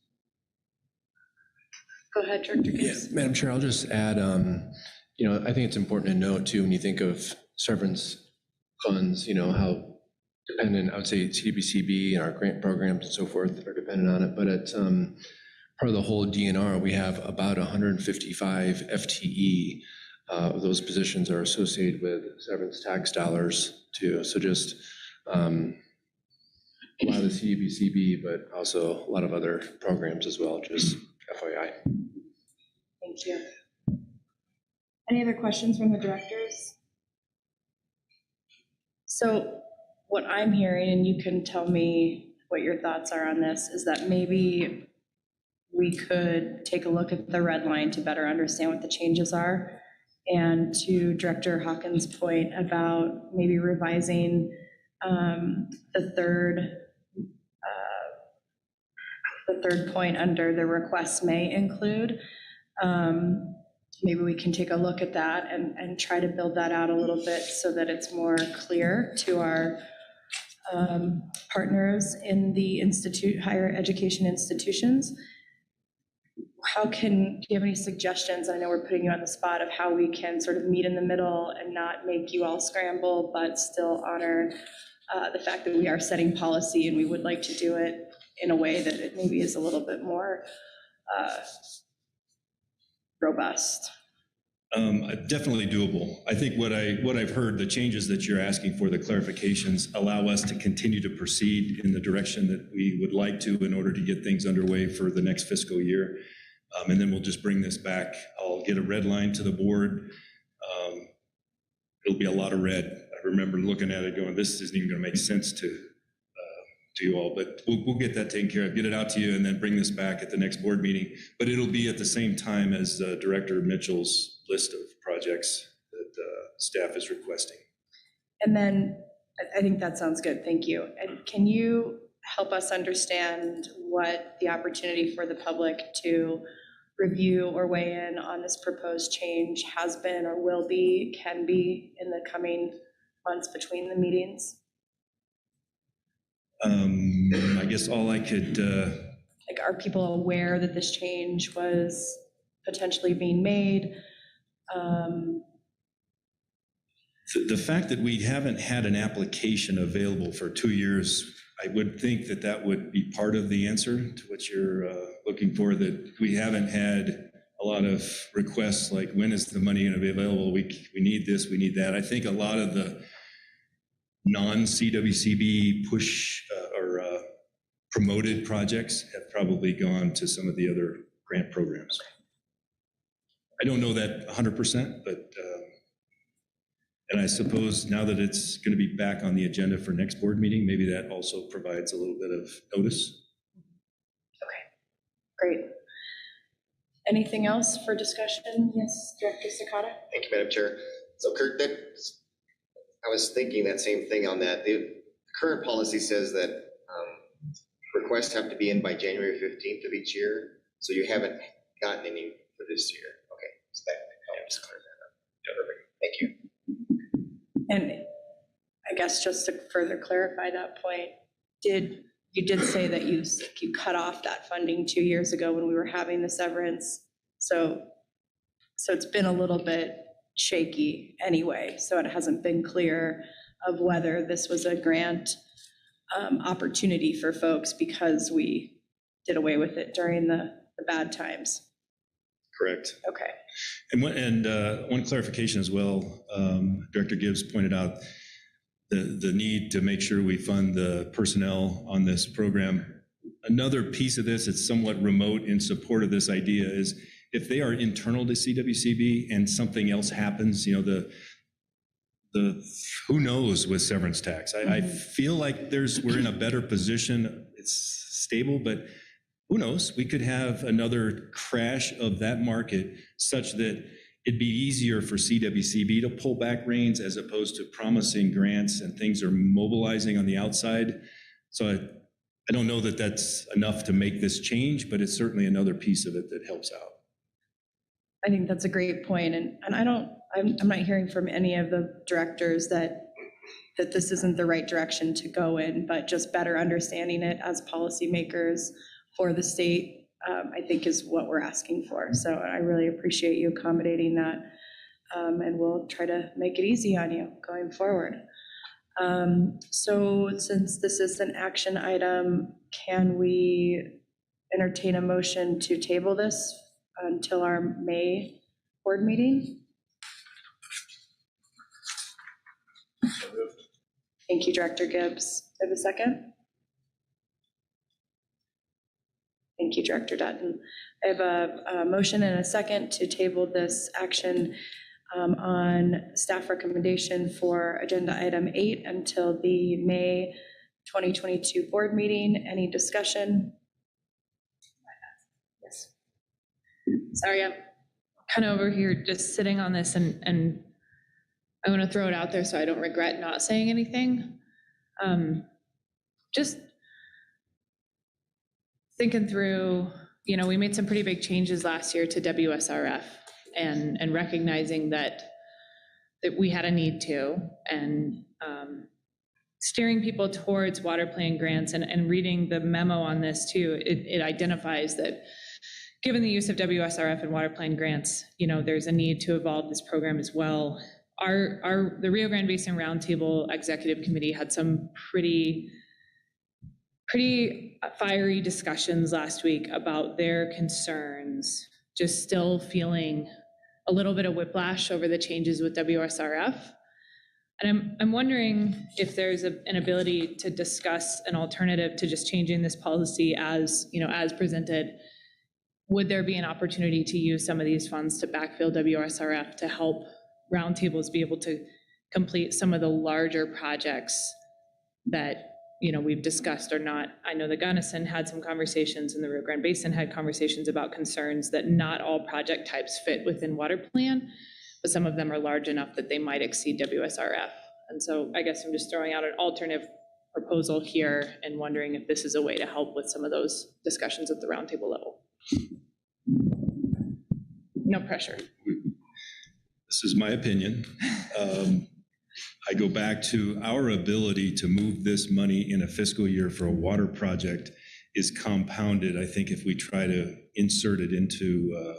Go ahead, Director Gibbs. Yeah, Madam Chair, I'll just add, I think it's important to note too, when you think of severance funds, how dependent, I would say CDBCB and our grant programs and so forth are dependent on it, but it's part of the whole DNR, we have about 155 FTE. Those positions are associated with severance tax dollars too. So just a lot of the CDBCB, but also a lot of other programs as well, just FYI. Thank you. Any other questions from the directors? So what I'm hearing, and you can tell me what your thoughts are on this, is that maybe we could take a look at the red line to better understand what the changes are. And to Director Hawkins' point about maybe revising the third point under the requests may include, maybe we can take a look at that and try to build that out a little bit so that it's more clear to our partners in the higher education institutions. Do you have any suggestions? I know we're putting you on the spot of how we can sort of meet in the middle and not make you all scramble, but still honor the fact that we are setting policy and we would like to do it in a way that it maybe is a little bit more robust. Definitely doable. I think what I've heard, the changes that you're asking for, the clarifications, allow us to continue to proceed in the direction that we would like to in order to get things underway for the next fiscal year. And then we'll just bring this back. I'll get a red line to the board. It'll be a lot of red. I remember looking at it going, this isn't even going to make sense to you all, but we'll get that taken care of, get it out to you, and then bring this back at the next board meeting. But it'll be at the same time as Director Mitchell's list of projects that staff is requesting. And then I think that sounds good. Thank you. And can you help us understand what the opportunity for the public to review or weigh in on this proposed change has been or will be, can be in the coming months between the meetings? I guess all I could... are people aware that this change was potentially being made? The fact that we haven't had an application available for 2 years, I would think that would be part of the answer to what you're looking for, that we haven't had a lot of requests like, when is the money going to be available? We need this, we need that. I think a lot of the non-CWCB push or promoted projects have probably gone to some of the other grant programs. I don't know that 100%, but and I suppose now that it's going to be back on the agenda for next board meeting, maybe that also provides a little bit of notice. Okay, great. Anything else for discussion? Yes, Director Sakata? Thank you, Madam Chair. So Kurt, I was thinking that same thing on that. The current policy says that requests have to be in by January 15th of each year. So you haven't gotten any for this year. Okay, so that helps clear that up. Perfect. Thank you. And I guess just to further clarify that point, you did say that you cut off that funding 2 years ago when we were having the severance. So So it's been a little bit shaky anyway. So it hasn't been clear of whether this was a grant opportunity for folks because we did away with it during the bad times. Correct. Okay. And one clarification as well, Director Gibbs pointed out the need to make sure we fund the personnel on this program. Another piece of this, it's somewhat remote in support of this idea, is if they are internal to CWCB and something else happens, you know, the who knows with severance tax. I feel like we're in a better position. It's stable, but who knows? We could have another crash of that market such that it'd be easier for CWCB to pull back reins as opposed to promising grants and things are mobilizing on the outside. So I don't know that that's enough to make this change, but it's certainly another piece of it that helps out. I think that's a great point. And I'm not hearing from any of the directors that this isn't the right direction to go in, but just better understanding it as policymakers for the state, I think is what we're asking for. So I really appreciate you accommodating that. And we'll try to make it easy on you going forward. So since this is an action item, can we entertain a motion to table this until our May board meeting? Thank you, Director Gibbs. Do I have a second? Thank you, Director Dutton. I have a motion and a second to table this action on staff recommendation for agenda item 8 until the May 2022 board meeting. Any discussion? Yes. Sorry, I'm kind of over here just sitting on this and I want to throw it out there so I don't regret not saying anything. Just thinking through, you know, we made some pretty big changes last year to WSRF and recognizing that we had a need to, and steering people towards water plan grants and reading the memo on this too, it identifies that given the use of WSRF and water plan grants, you know, there's a need to evolve this program as well. The Rio Grande Basin Roundtable Executive Committee had some pretty fiery discussions last week about their concerns, just still feeling a little bit of whiplash over the changes with WSRF. And I'm wondering if there's an ability to discuss an alternative to just changing this policy as, you know, as presented. Would there be an opportunity to use some of these funds to backfill WSRF to help roundtables be able to complete some of the larger projects that, you know, we've discussed or not? I know the Gunnison had some conversations and the Rio Grande Basin had conversations about concerns that not all project types fit within water plan, but some of them are large enough that they might exceed WSRF. And so I guess I'm just throwing out an alternative proposal here and wondering if this is a way to help with some of those discussions at the roundtable level. No pressure. This is my opinion. I go back to our ability to move this money in a fiscal year for a water project is compounded, I think, if we try to insert it into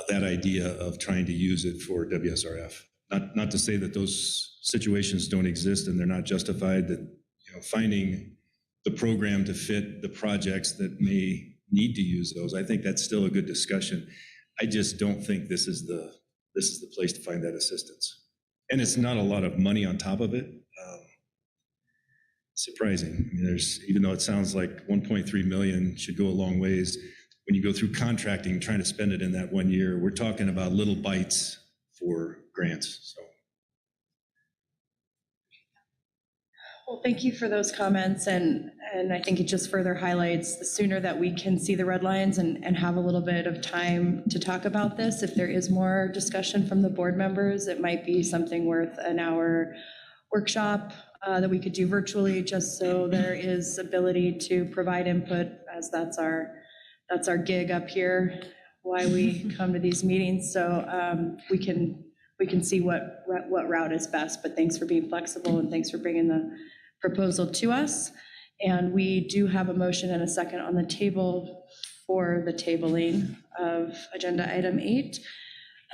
that idea of trying to use it for WSRF. Not to say that those situations don't exist and they're not justified, that, you know, finding the program to fit the projects that may need to use those, I think that's still a good discussion. I just don't think this is the place to find that assistance. And it's not a lot of money on top of it. Surprising. I mean, even though it sounds like 1.3 million should go a long ways, when you go through contracting, trying to spend it in that 1 year, we're talking about little bites for grants. So. Well, thank you for those comments. And I think it just further highlights the sooner that we can see the red lines and have a little bit of time to talk about this. If there is more discussion from the board members, it might be something worth an hour workshop that we could do virtually, just so there is ability to provide input, as that's our gig up here, why we come to these meetings. So we can see what route is best. But thanks for being flexible and thanks for bringing the proposal to us. And we do have a motion and a second on the table for the tabling of agenda item 8.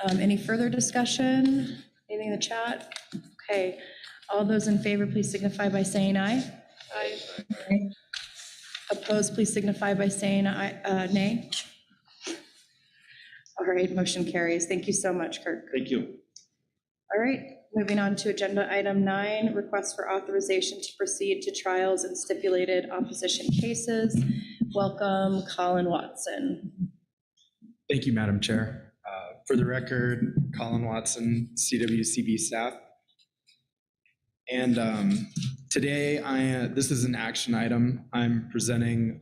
Any further discussion? Anything in the chat? Okay. All those in favor, please signify by saying aye. Aye. Opposed, please signify by saying aye, nay. All right, motion carries. Thank you so much, Kirk. Thank you. All right, moving on to agenda item 9, request for authorization to proceed to trials in stipulated opposition cases. Welcome, Colin Watson. Thank you, Madam Chair. For the record, Colin Watson, CWCB staff. And today, this is an action item. I'm presenting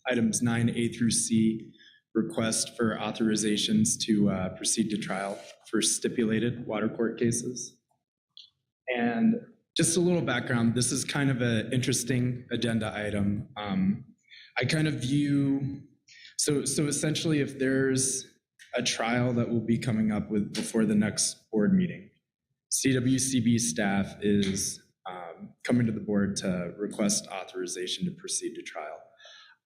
items 9A through C, request for authorizations to proceed to trial for stipulated water court cases. And just a little background, this is kind of an interesting agenda item. I kind of view, so essentially if there's a trial that will be coming up with before the next board meeting, CWCB staff is coming to the board to request authorization to proceed to trial.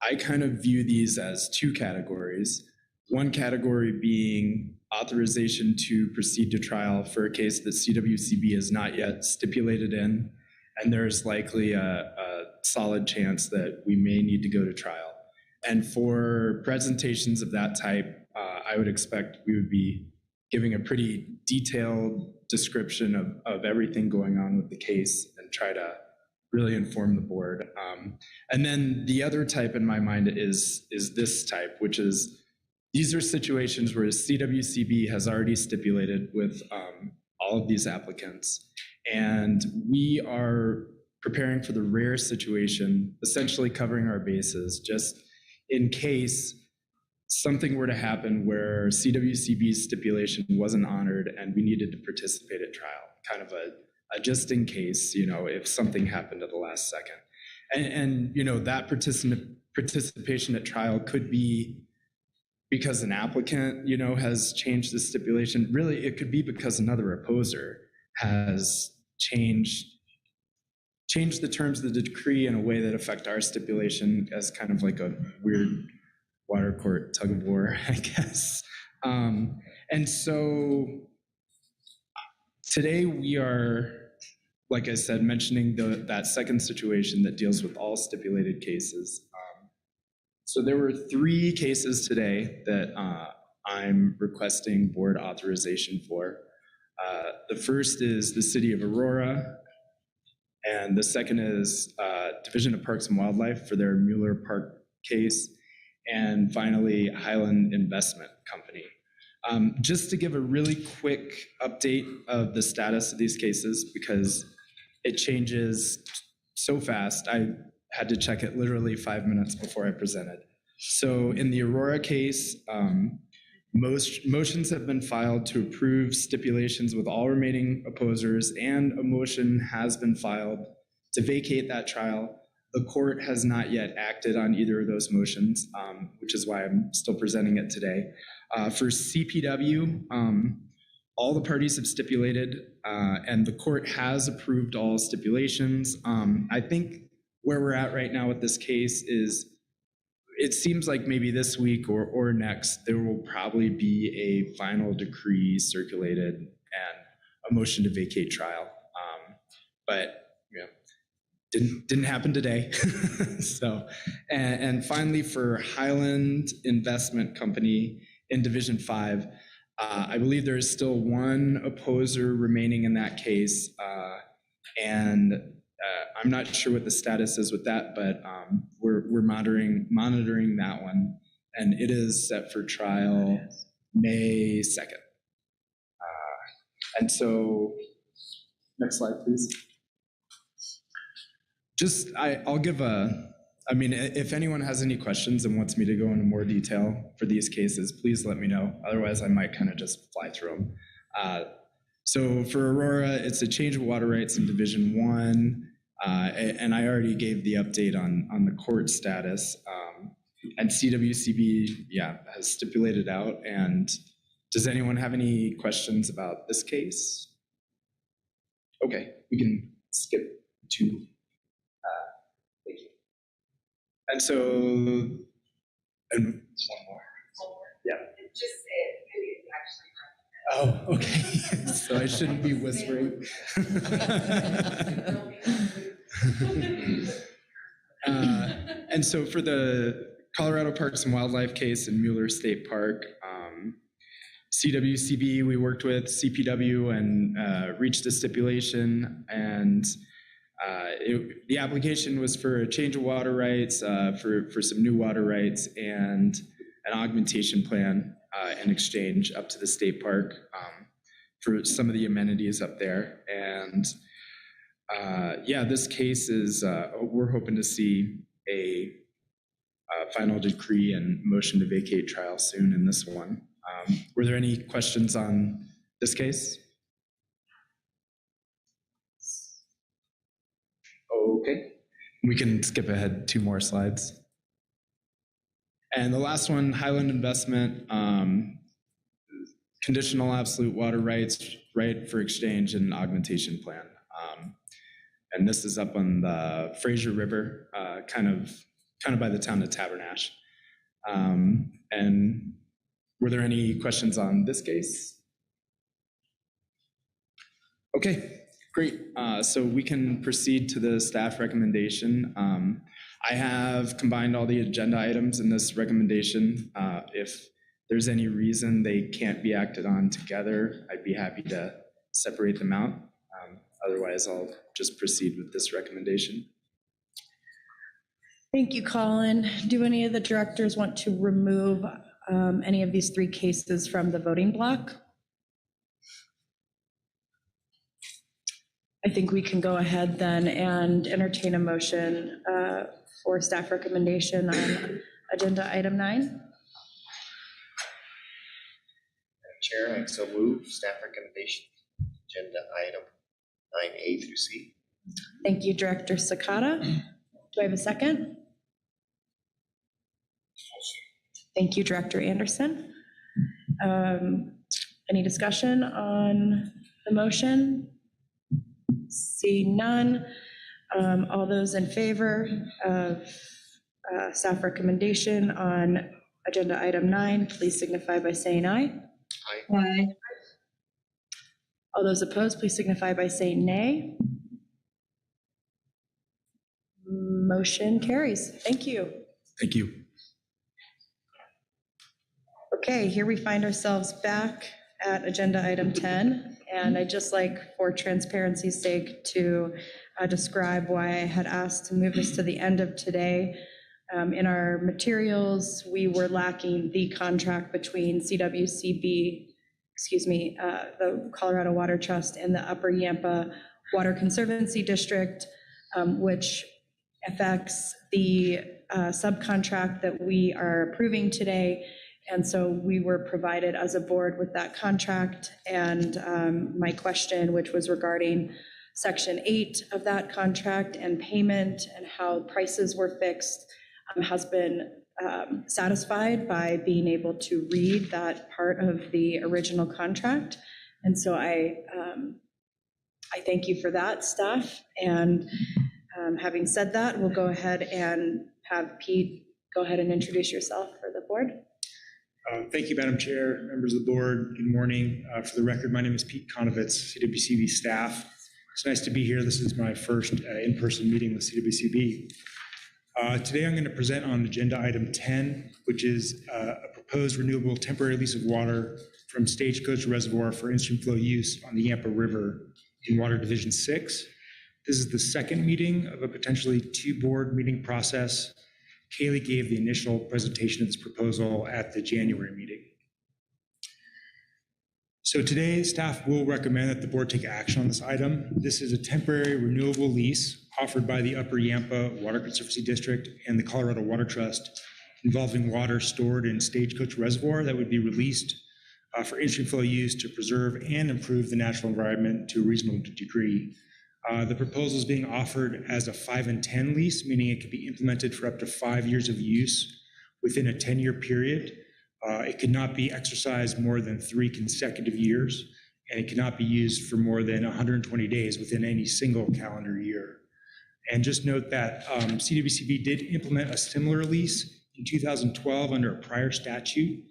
I kind of view these as two categories. One category being authorization to proceed to trial for a case that CWCB has not yet stipulated in, and there's likely a solid chance that we may need to go to trial. And for presentations of that type, I would expect we would be giving a pretty detailed description of everything going on with the case and try to really inform the board. And then the other type in my mind is this type, which is these are situations where CWCB has already stipulated with all of these applicants, and we are preparing for the rare situation, essentially covering our bases, just in case something were to happen where CWCB's stipulation wasn't honored and we needed to participate at trial, kind of a just in case, if something happened at the last second. And that participation at trial could be because an applicant, has changed the stipulation. Really, it could be because another opposer has changed the terms of the decree in a way that affect our stipulation as kind of like a weird water court tug of war, I guess. And so today we are, like I said, mentioning that second situation that deals with all stipulated cases. So there were 3 cases today that I'm requesting board authorization for. The first is the City of Aurora, and the second is Division of Parks and Wildlife for their Mueller Park case, and finally Highland Investment Company. Just to give a really quick update of the status of these cases, because it changes so fast, I had to check it literally 5 minutes before I presented. So in the Aurora case, most motions have been filed to approve stipulations with all remaining opposers, and a motion has been filed to vacate that trial. The court has not yet acted on either of those motions, which is why I'm still presenting it today. For CPW, all the parties have stipulated, and the court has approved all stipulations. I think where we're at right now with this case is it seems like maybe this week or next, there will probably be a final decree circulated and a motion to vacate trial. But didn't happen today. So, and finally for Highland Investment Company in Division 5, I believe there is still one opposer remaining in that case. And I'm not sure what the status is with that, but we're monitoring that one, and it is set for trial May 2nd. And so, next slide, please. I'll give if anyone has any questions and wants me to go into more detail for these cases, please let me know. Otherwise, I might kind of just fly through them. So for Aurora, it's a change of water rights in Division 1. And I already gave the update on the court status. And CWCB, has stipulated out. And does anyone have any questions about this case? Okay, we can skip to, thank you. And so And one more. Yeah. Oh, okay. So I shouldn't be whispering. And so for the Colorado Parks and Wildlife case in Mueller State Park, CWCB, we worked with CPW and reached a stipulation, and the application was for a change of water rights, for some new water rights, and an augmentation plan in exchange up to the state park for some of the amenities up there. And yeah, this case is, we're hoping to see a final decree and motion to vacate trial soon in this one. Were there any questions on this case? Okay, we can skip ahead 2 more slides. And the last one, Highland Investment, conditional absolute water rights, right for exchange and augmentation plan. And this is up on the Fraser River, kind of by the town of Tabernash. And were there any questions on this case? Okay, great. So we can proceed to the staff recommendation. I have combined all the agenda items in this recommendation. If there's any reason they can't be acted on together, I'd be happy to separate them out. Otherwise, I'll just proceed with this recommendation. Thank you, Colin. Do any of the directors want to remove any of these 3 cases from the voting block? I think we can go ahead then and entertain a motion for staff recommendation on agenda item 9. Madam Chair, I so move staff recommendation, agenda item 9A through C. Thank you, Director Sakata. Do I have a second? Thank you, Director Anderson. Any discussion on the motion? Seeing none. All those in favor of staff recommendation on agenda item 9, please signify by saying aye. Aye. Aye. All those opposed, please signify by saying nay. Motion carries. Thank you. Thank you. Okay, here we find ourselves back at agenda item 10, and I'd just like, for transparency's sake, to describe why I had asked to move this to the end of today. In our materials, we were lacking the contract between CWCB, the Colorado Water Trust, and the Upper Yampa Water Conservancy District, which affects the subcontract that we are approving today. And so we were provided as a board with that contract, and my question, which was regarding Section 8 of that contract and payment and how prices were fixed, has been satisfied by being able to read that part of the original contract. And so I thank you for that, staff. And having said that, we'll go ahead and have Pete go ahead and introduce yourself for the board. Thank you, Madam Chair, members of the board. Good morning. For the record, my name is Pete Konovitz, CWCB staff. It's nice to be here. This is my first in-person meeting with CWCB. Today I'm going to present on agenda item 10, which is a proposed renewable temporary lease of water from Stagecoach Reservoir for instant flow use on the Yampa River in Water Division 6. This is the second meeting of a potentially 2-board meeting process. Kaylee gave the initial presentation of this proposal at the January meeting. So today, staff will recommend that the board take action on this item. This is a temporary renewable lease offered by the Upper Yampa Water Conservancy District and the Colorado Water Trust involving water stored in Stagecoach Reservoir that would be released for instant flow use to preserve and improve the natural environment to a reasonable degree. The proposal is being offered as a 5 and 10 lease, meaning it could be implemented for up to 5 years of use within a 10-year period. It could not be exercised more than 3 consecutive years, and it cannot be used for more than 120 days within any single calendar year. And just note that CWCB did implement a similar lease in 2012 under a prior statute,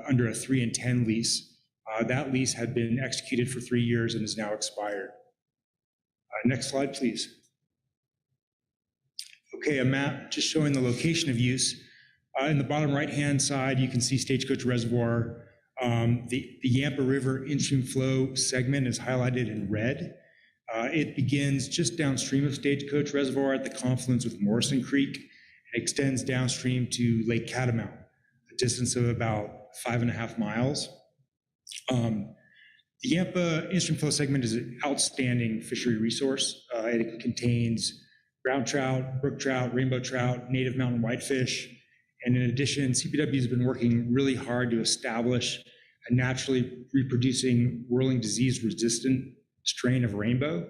under a 3 and 10 lease. That lease had been executed for 3 years and is now expired. Next slide, please. Okay, a map just showing the location of use. In the bottom right-hand side, you can see Stagecoach Reservoir. The Yampa River in-stream flow segment is highlighted in red. It begins just downstream of Stagecoach Reservoir at the confluence with Morrison Creek and extends downstream to Lake Catamount, a distance of about 5.5 miles. The Yampa in-stream flow segment is an outstanding fishery resource. It contains brown trout, brook trout, rainbow trout, native mountain whitefish. And in addition, CPW has been working really hard to establish a naturally reproducing whirling disease-resistant strain of rainbow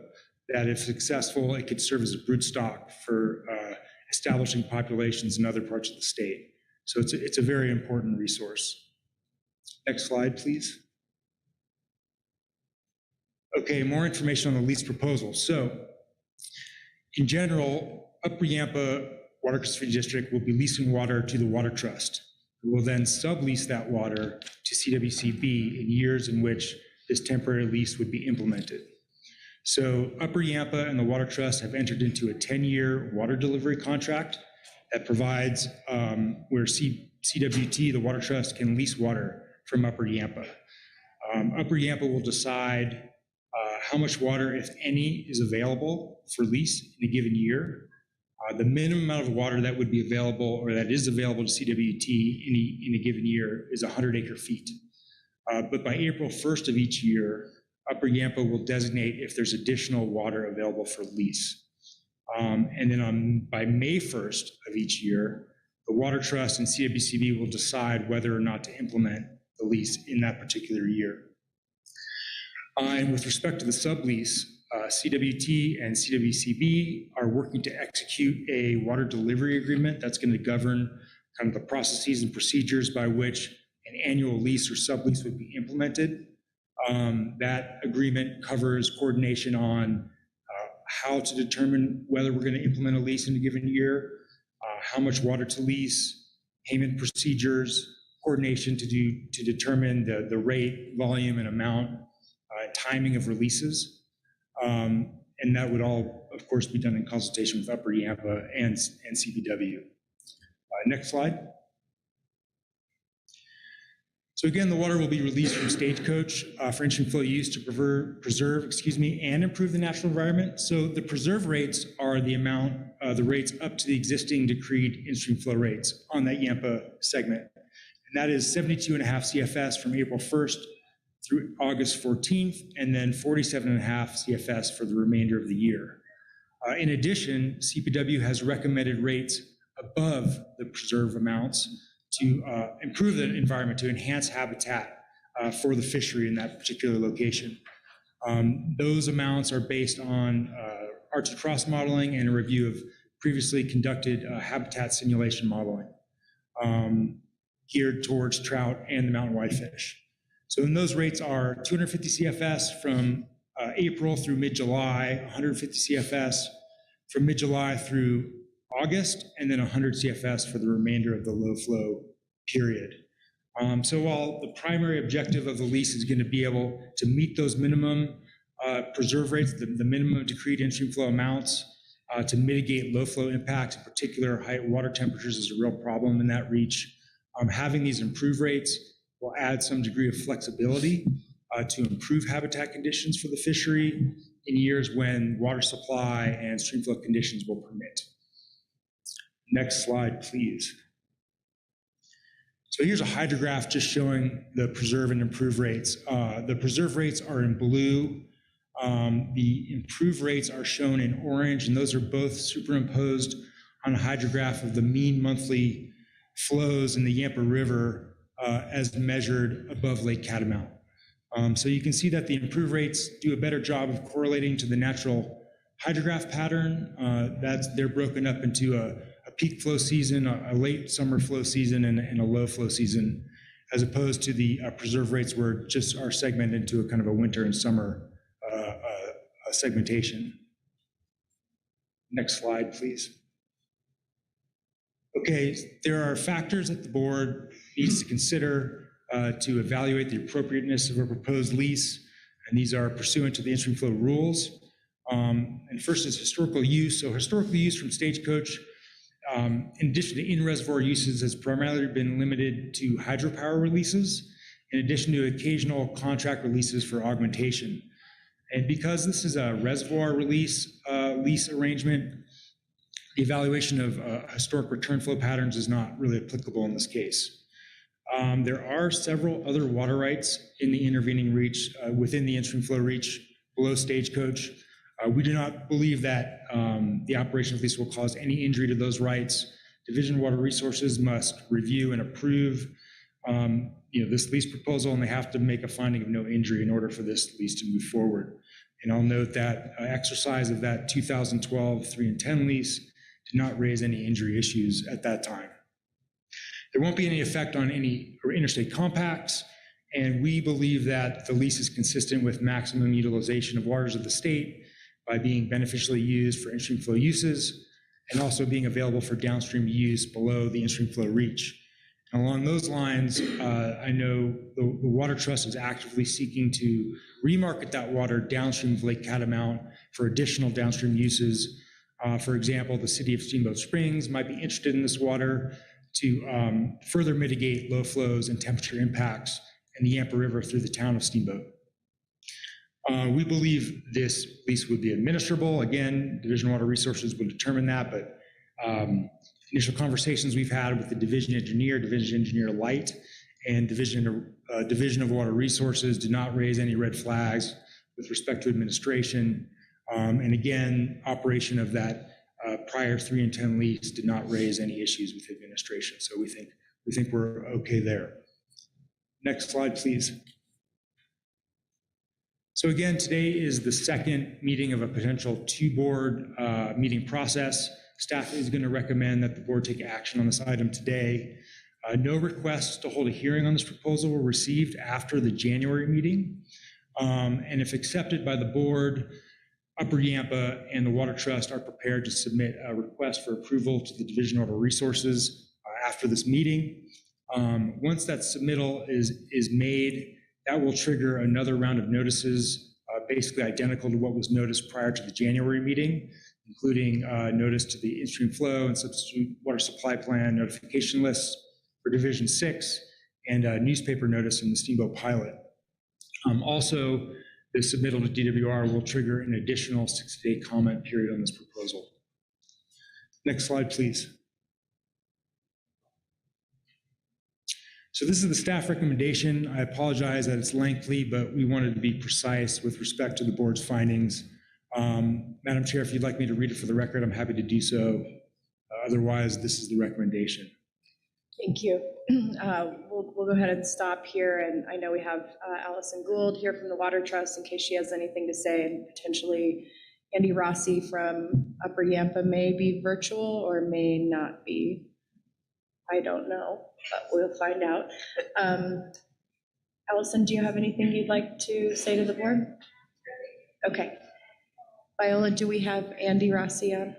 that, if successful, it could serve as a broodstock for establishing populations in other parts of the state. So it's a very important resource. Next slide, please. Okay, more information on the lease proposal. So, in general, Upper Yampa Water Conservancy District will be leasing water to the Water Trust, who will then sublease that water to CWCB in years in which this temporary lease would be implemented. So Upper Yampa and the Water Trust have entered into a 10-year water delivery contract that provides where CWT, the Water Trust, can lease water from Upper Yampa. Upper Yampa will decide how much water, if any, is available for lease in a given year. The minimum amount of water that would be available or that is available to CWT in a given year is 100 acre feet. But by April 1st of each year, Upper Yampa will designate if there's additional water available for lease. And then by May 1st of each year, the Water Trust and CWCB will decide whether or not to implement the lease in that particular year. And with respect to the sublease, CWT and CWCB are working to execute a water delivery agreement that's going to govern kind of the processes and procedures by which an annual lease or sublease would be implemented. That agreement covers coordination on how to determine whether we're going to implement a lease in a given year, how much water to lease, payment procedures, coordination to determine the rate, volume, and amount, timing of releases. And that would all, of course, be done in consultation with Upper Yampa and CPW. Next slide. So again, the water will be released from Stagecoach for in-stream flow use to preserve, and improve the natural environment. So the preserve rates are the amount, the rates up to the existing decreed in-stream flow rates on that Yampa segment. And that is 72.5 CFS from April 1st through August 14th, and then 47.5 CFS for the remainder of the year. In addition, CPW has recommended rates above the preserve amounts to improve the environment, to enhance habitat for the fishery in that particular location. Those amounts are based on Arts Cross modeling and a review of previously conducted habitat simulation modeling geared towards trout and the mountain whitefish. So then those rates are 250 CFS from April through mid-July, 150 CFS from mid-July through August, and then 100 CFS for the remainder of the low flow period. So while the primary objective of the lease is going to be able to meet those minimum preserve rates, the minimum decreed in-stream flow amounts, to mitigate low flow impacts, in particular high water temperatures is a real problem in that reach. Having these improved rates will add some degree of flexibility to improve habitat conditions for the fishery in years when water supply and stream flow conditions will permit. Next slide, please. So here's a hydrograph just showing the preserve and improve rates. The preserve rates are in blue. The improved rates are shown in orange, and those are both superimposed on a hydrograph of the mean monthly flows in the Yampa River as measured above Lake Catamount. So you can see that the improved rates do a better job of correlating to the natural hydrograph pattern. They're broken up into a peak flow season, a late summer flow season, and a low flow season, as opposed to the preserve rates where just are segmented into a kind of a winter and summer segmentation. Next slide, please. Okay, there are factors that the board needs to consider to evaluate the appropriateness of a proposed lease, and these are pursuant to the entry flow rules. And first is historical use. So historical use from Stagecoach, in addition to in-reservoir uses, has primarily been limited to hydropower releases, in addition to occasional contract releases for augmentation. And because this is a reservoir lease arrangement, the evaluation of historic return flow patterns is not really applicable in this case. There are several other water rights in the intervening reach within the in-stream flow reach below Stagecoach. We do not believe that the operation of lease will cause any injury to those rights. Division of Water Resources must review and approve this lease proposal, and they have to make a finding of no injury in order for this lease to move forward. And I'll note that exercise of that 2012 3 and 10 lease did not raise any injury issues at that time. There won't be any effect on any interstate compacts, and we believe that the lease is consistent with maximum utilization of waters of the state by being beneficially used for in-stream flow uses and also being available for downstream use below the in-stream flow reach. And along those lines, I know the Water Trust is actively seeking to remarket that water downstream of Lake Catamount for additional downstream uses. For example, the city of Steamboat Springs might be interested in this water to further mitigate low flows and temperature impacts in the Yampa River through the town of Steamboat. We believe this lease would be administrable. Again, Division of Water Resources would determine that, but initial conversations we've had with the Division Engineer Light, and Division of Water Resources did not raise any red flags with respect to administration. And again, operation of that prior 3 and 10 lease did not raise any issues with administration. So we think we're okay there. Next slide, please. So again, today is the second meeting of a potential 2-board meeting process. Staff is going to recommend that the board take action on this item today. No requests to hold a hearing on this proposal were received after the January meeting. And if accepted by the board, Upper Yampa and the Water Trust are prepared to submit a request for approval to the Division of Water Resources after this meeting. Once that submittal is made, that will trigger another round of notices, basically identical to what was noticed prior to the January meeting, including notice to the in-stream flow and substitute water supply plan notification lists for Division 6, and a newspaper notice in the Steamboat pilot. Also, the submittal to DWR will trigger an additional 60-day comment period on this proposal. Next slide, please. So this is the staff recommendation. I apologize that it's lengthy, but we wanted to be precise with respect to the board's findings. Madam Chair, if you'd like me to read it for the record, I'm happy to do so. Otherwise, this is the recommendation. Thank you. We'll go ahead and stop here. And I know we have Allison Gould here from the Water Trust in case she has anything to say, and potentially Andy Rossi from Upper Yampa may be virtual or may not be. I don't know, but we'll find out. Allison, do you have anything you'd like to say to the board? Okay. Viola, do we have Andy Rossi on?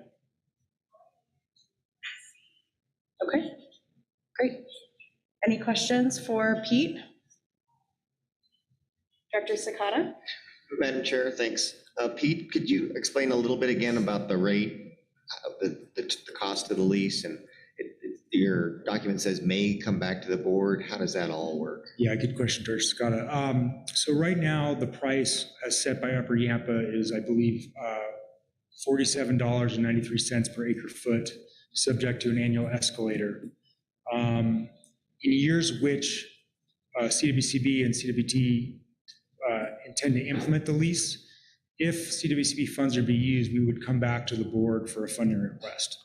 Okay, great. Any questions for Pete? Director Sakata? Madam Chair, thanks. Pete, could you explain a little bit again about the rate, the cost of the lease? And your document says may come back to the board. How does that all work? Yeah, good question, Director Sakata. So right now, the price as set by Upper Yampa is, I believe, $47.93 per acre foot, subject to an annual escalator. In years which CWCB and CWT intend to implement the lease, if CWCB funds are to be used, we would come back to the board for a funding request.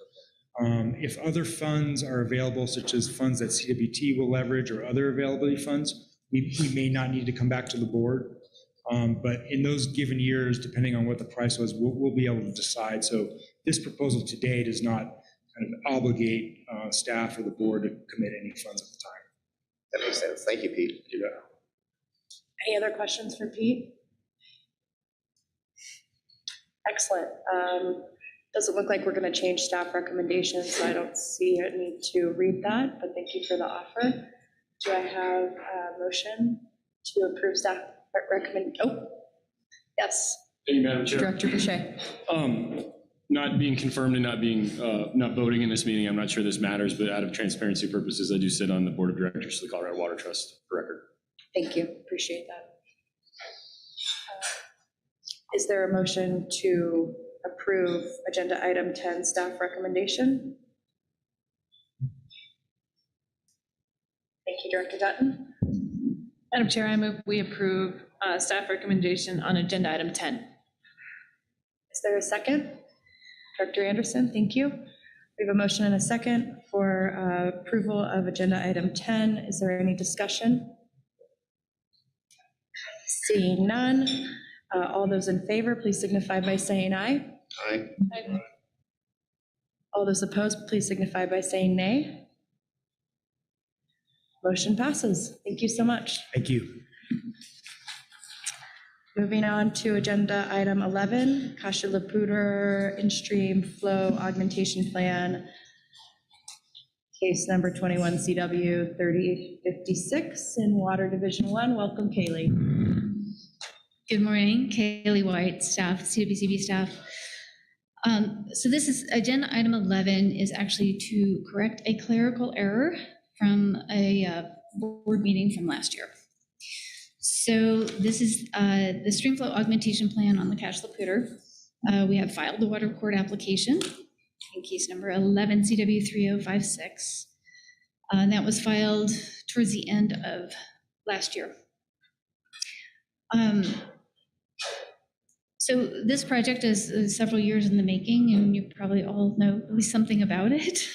If other funds are available, such as funds that CWT will leverage or other availability funds, we may not need to come back to the board. But in those given years, depending on what the price was, we'll be able to decide. So this proposal today does not kind of obligate staff or the board to commit any funds at the time. That makes sense. Thank you, Pete. You bet. Any other questions for Pete? Excellent. Doesn't look like we're going to change staff recommendations, so I don't see a need to read that, but thank you for the offer. Do I have a motion to approve staff recommend? Oh, yes. Thank you, Madam Chair. Director Boucher. Not being confirmed and not voting in this meeting, I'm not sure this matters, but out of transparency purposes, I do sit on the board of directors of the Colorado Water Trust, for record. Thank you, appreciate that. Is there a motion to approve agenda item 10, staff recommendation? Thank you, Director Dutton. Madam Chair, I move we approve staff recommendation on agenda item 10. Is there a second? Director Anderson, thank you. We have a motion and a second for approval of agenda item 10. Is there any discussion? Seeing none, all those in favor, please signify by saying aye. Aye. Aye. All those opposed, please signify by saying nay. Motion passes. Thank you so much. Thank you. Moving on to agenda item 11, Kasha-Laputer in-stream flow augmentation plan, case number 21 CW 3056 in Water Division 1. Welcome, Kaylee. Good morning, Kaylee White, staff, CWCB staff. So this is agenda item 11 is actually to correct a clerical error from a board meeting from last year. So this is the streamflow augmentation plan on the Kasha-Laputer. We have filed the water court application in case number 11 CW 3056. That was filed towards the end of last year. So this project is several years in the making, and you probably all know at least something about it.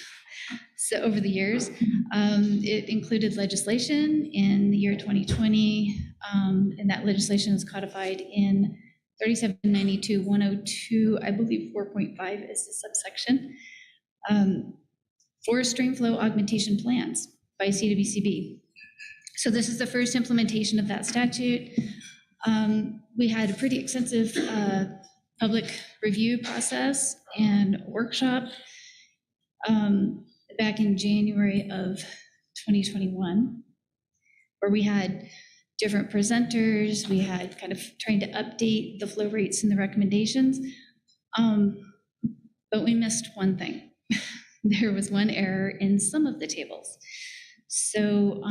So over the years, it included legislation in the year 2020, and that legislation is codified in 3792-102, I believe 4.5 is the subsection, for streamflow augmentation plans by CWCB. So this is the first implementation of that statute. We had a pretty extensive public review process and workshop back in January of 2021, where we had different presenters. We had kind of trying to update the flow rates and the recommendations, but we missed one thing. There was one error in some of the tables. So,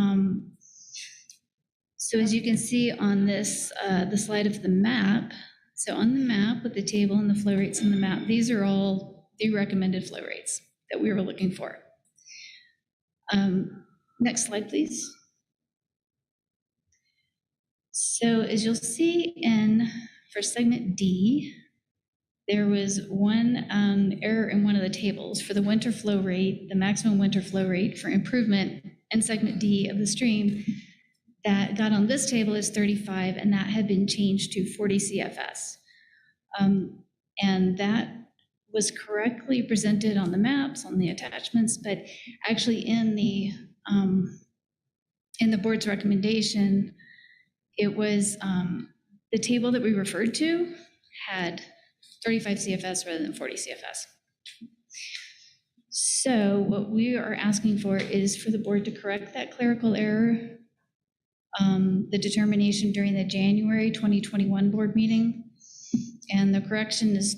so as you can see on this, the slide of the map, so on the map with the table and the flow rates in the map, these are all the recommended flow rates that we were looking for. Next slide, please. So as you'll see for segment D, there was one error in one of the tables for the winter flow rate, the maximum winter flow rate for improvement in segment D of the stream that got on this table is 35, and that had been changed to 40 CFS. And that was correctly presented on the maps, on the attachments, but actually in the board's recommendation, it was the table that we referred to had 35 CFS rather than 40 CFS. So what we are asking for is for the board to correct that clerical error. The determination during the January 2021 board meeting, and the correction is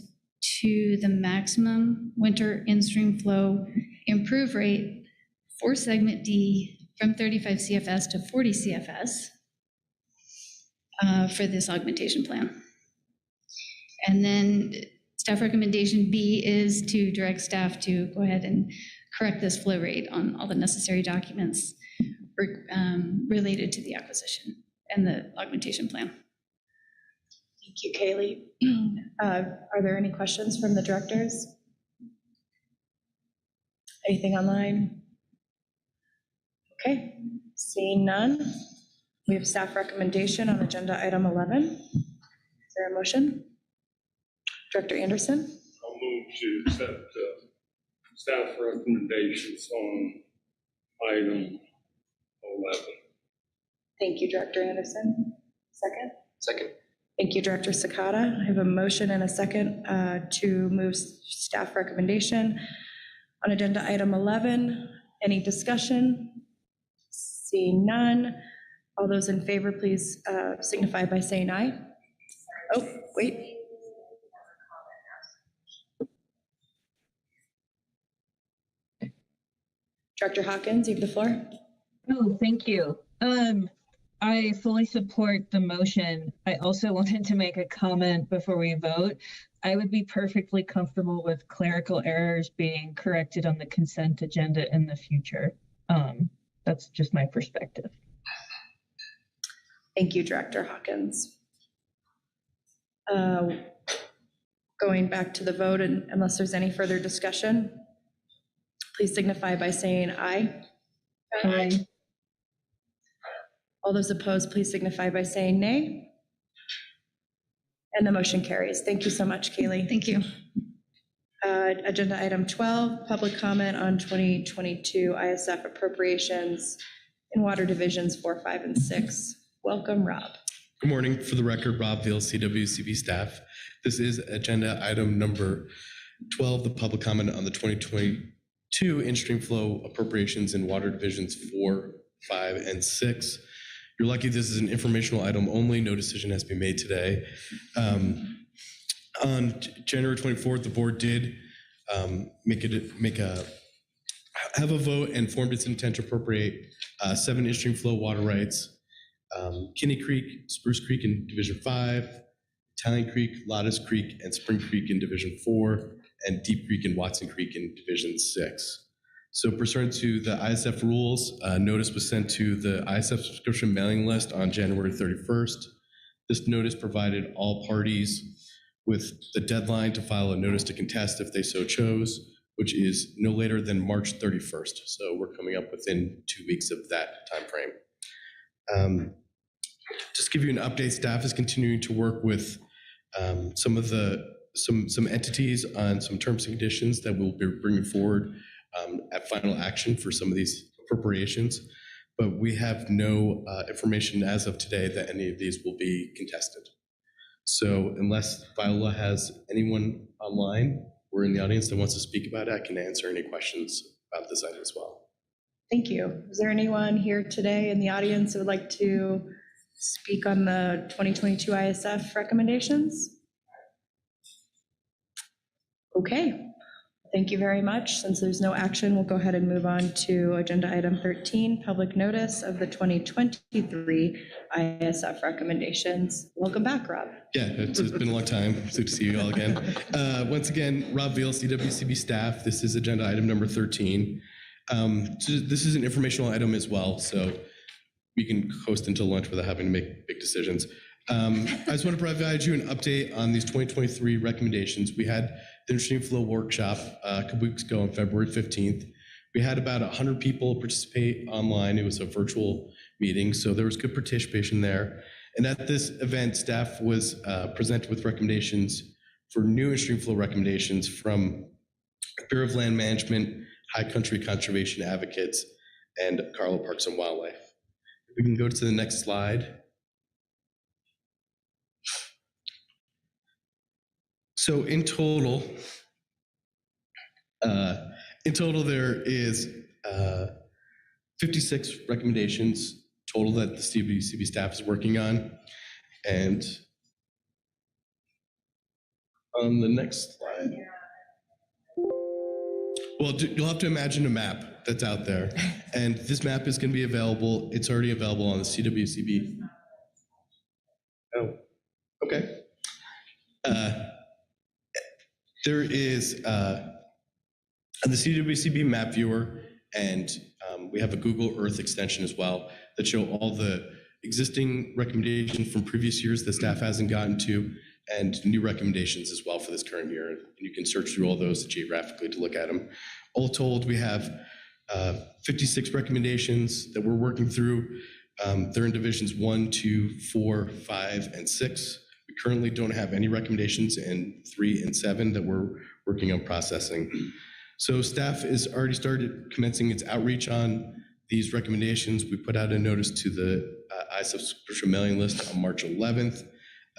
to the maximum winter in-stream flow improve rate for segment D from 35 CFS to 40 CFS for this augmentation plan. And then staff recommendation B is to direct staff to go ahead and correct this flow rate on all the necessary documents related to the acquisition and the augmentation plan. Thank you, Kaylee. Are there any questions from the directors? Anything online? Okay, seeing none, we have staff recommendation on agenda item 11. Is there a motion? Director Anderson? I'll move to accept staff recommendations on item 11. Thank you, Director Anderson. Second? Second. Thank you, Director Sakata. I have a motion and a second to move staff recommendation on agenda item 11. Any discussion? Seeing none. All those in favor, please signify by saying aye. Oh, wait. Director Hawkins, you have the floor. Oh, thank you. I fully support the motion. I also wanted to make a comment before we vote. I would be perfectly comfortable with clerical errors being corrected on the consent agenda in the future. That's just my perspective. Thank you, Director Hawkins. Going back to the vote, and unless there's any further discussion, please signify by saying aye. Aye. All those opposed, please signify by saying nay. And the motion carries. Thank you so much, Kaylee. Thank you. Agenda item 12, public comment on 2022 ISF appropriations in water divisions 4, 5, and 6. Welcome, Rob. Good morning. For the record, Rob Veal, CWCB staff. This is agenda item number 12, the public comment on the 2022 in-stream flow appropriations in water divisions 4, 5, and 6. You're lucky this is an informational item only. No decision has been made today. On January 24th, the board did have a vote and formed its intent to appropriate 7 in-stream flow water rights: Kinney Creek, Spruce Creek in Division 5, Italian Creek, Lotus Creek, and Spring Creek in Division 4, and Deep Creek and Watson Creek in Division 6. So pursuant to the ISF rules, notice was sent to the ISF subscription mailing list on January 31st. This notice provided all parties with the deadline to file a notice to contest if they so chose, which is no later than March 31st. So we're coming up within 2 weeks of that timeframe. Just to give you an update, staff is continuing to work with some entities on some terms and conditions that we'll be bringing forward at final action for some of these appropriations, but we have no information as of today that any of these will be contested. So unless Viola has anyone online or in the audience that wants to speak about it, I can answer any questions about this item as well. Thank you. Is there anyone here today in the audience who would like to speak on the 2022 ISF recommendations? Okay. Thank you very much. Since there's no action, we'll go ahead and move on to agenda item 13, public notice of the 2023 ISF recommendations. Welcome back, Rob. Yeah, it's been a long time. Good to see you all again. Once again, Rob Veal, CWCB staff. This is agenda item number 13. So this is an informational item as well, so we can coast until lunch without having to make big decisions. I just want to provide you an update on these 2023 recommendations. We had the in-stream flow workshop a couple weeks ago on February 15th. We had about 100 people participate online. It was a virtual meeting, so there was good participation there. And at this event, staff was presented with recommendations for new in-stream flow recommendations from Bureau of Land Management, High Country Conservation Advocates, and Carlo Parks and Wildlife. If we can go to the next slide. So in total, there is 56 recommendations total that the CWCB staff is working on. And on the next slide, well, you'll have to imagine a map that's out there. And this map is going to be available. It's already available on the CWCB. Oh, okay. There is the CWCB map viewer, and we have a Google Earth extension as well that show all the existing recommendations from previous years that staff hasn't gotten to, and new recommendations as well for this current year. And you can search through all those geographically to look at them. All told, we have 56 recommendations that we're working through. They're in divisions 1, 2, 4, 5, and 6. We currently don't have any recommendations in 3 and 7 that we're working on processing. So staff has already started commencing its outreach on these recommendations. We put out a notice to the ISF subscription mailing list on March 11th.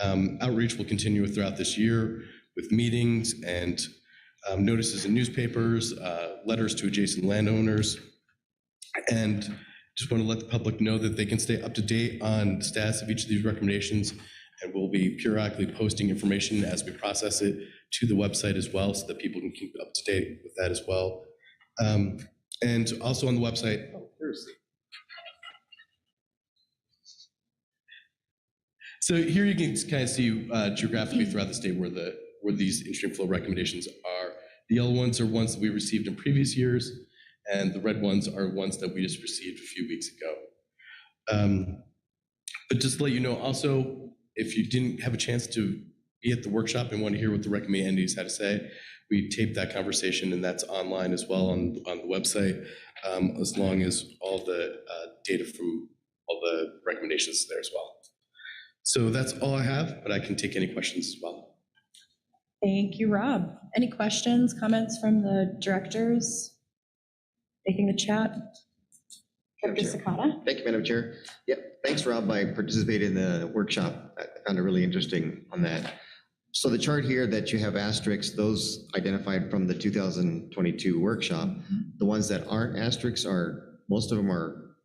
Outreach will continue throughout this year with meetings and notices in newspapers, letters to adjacent landowners, and just want to let the public know that they can stay up to date on the status of each of these recommendations, and we'll be periodically posting information as we process it to the website as well, so that people can keep up to date with that as well. And also on the website, so here you can kind of see geographically throughout the state where these in-stream flow recommendations are. The yellow ones are ones that we received in previous years, and the red ones are ones that we just received a few weeks ago. But just to let you know, also, if you didn't have a chance to be at the workshop and want to hear what the recommending entities had to say, we taped that conversation, and that's online as well on the website, as long as all the data from all the recommendations is there as well. So that's all I have, but I can take any questions as well. Thank you, Rob. Any questions, comments from the directors? Taking the chat. Director Sakata. Thank you, Madam Chair. Yep, thanks, Rob. I participated in the workshop. I found it really interesting on that. So the chart here that you have asterisks, those identified from the 2022 workshop, the ones that aren't asterisks are, most of them are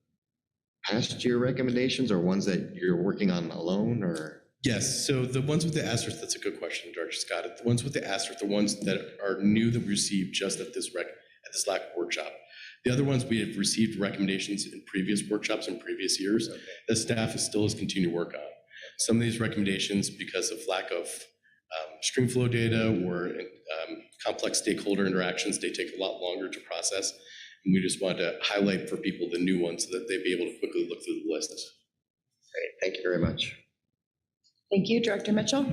past year recommendations or ones that you're working on alone, or? Yes, so the ones with the asterisk, that's a good question, Director Scott. The ones with the asterisk, the ones that are new that we received just at this LAC workshop. The other ones, we have received recommendations in previous workshops in previous years that staff still has continued to work on. Some of these recommendations, because of lack of stream flow data or complex stakeholder interactions, they take a lot longer to process. And we just wanted to highlight for people the new ones so that they'd be able to quickly look through the list. Great, thank you very much. Thank you, Director Mitchell.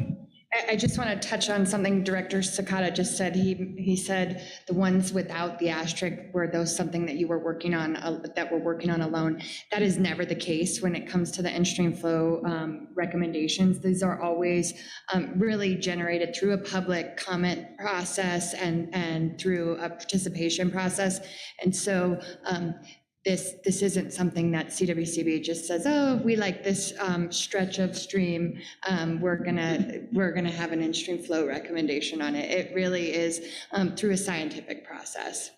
I just want to touch on something Director Sakata just said. He said the ones without the asterisk were those something that you were working on, that we're working on alone. That is never the case when it comes to the in-stream flow recommendations. These are always really generated through a public comment process and through a participation process. And so this isn't something that CWCB just says, oh, we like this stretch of stream, we're gonna have an in-stream flow recommendation on it. It really is through a scientific process.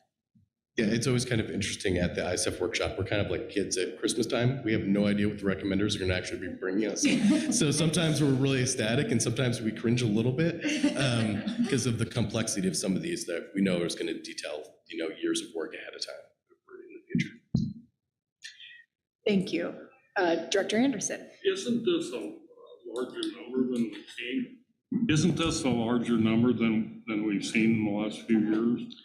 Yeah, it's always kind of interesting at the ISF workshop. We're kind of like kids at Christmas time. We have no idea what the recommenders are going to actually be bringing us. So sometimes we're really ecstatic, and sometimes we cringe a little bit because of the complexity of some of these that we know is going to detail, years of work ahead of time in the future. Thank you. Director Anderson. Isn't this a larger number than we've seen? Isn't this a larger number than we've seen in the last few years?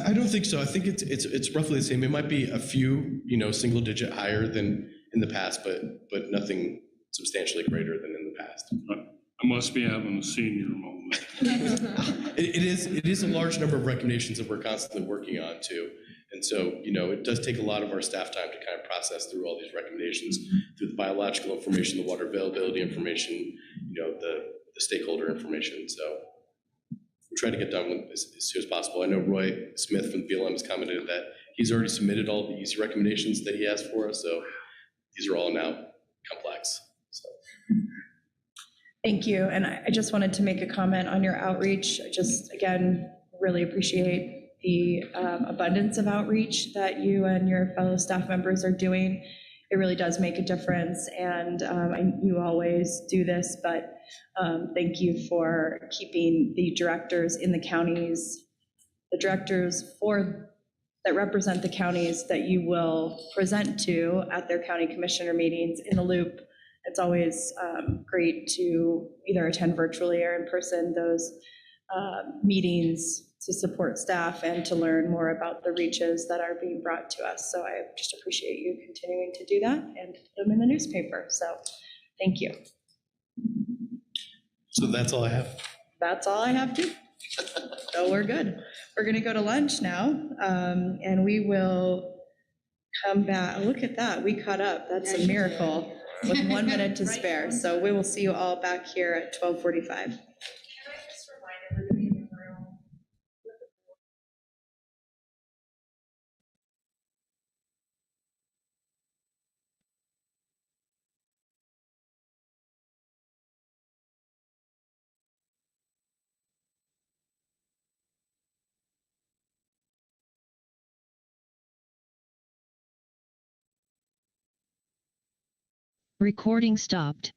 I don't think so. I think it's roughly the same. It might be a few, single digit higher than in the past, but nothing substantially greater than in the past. I must be having a senior moment. It is a large number of recommendations that we're constantly working on too. And so, it does take a lot of our staff time to kind of process through all these recommendations, through the biological information, the water availability information, the stakeholder information. So we try to get done as soon as possible. I know Roy Smith from BLM has commented that he's already submitted all the easy recommendations that he has for us. So these are all now complex. So. Thank you. And I just wanted to make a comment on your outreach. I just, again, really appreciate the abundance of outreach that you and your fellow staff members are doing. It really does make a difference, and you always do this, but thank you for keeping the directors in the counties, the directors that represent the counties that you will present to at their county commissioner meetings in the loop. It's always great to either attend virtually or in person those meetings to support staff and to learn more about the reaches that are being brought to us. So I just appreciate you continuing to do that and put them in the newspaper. So thank you. So that's all I have. That's all I have too. So we're good. We're gonna go to lunch now, and we will come back. Look at that, we caught up. That's a miracle with 1 minute to spare. So we will see you all back here at 12:45. Recording stopped.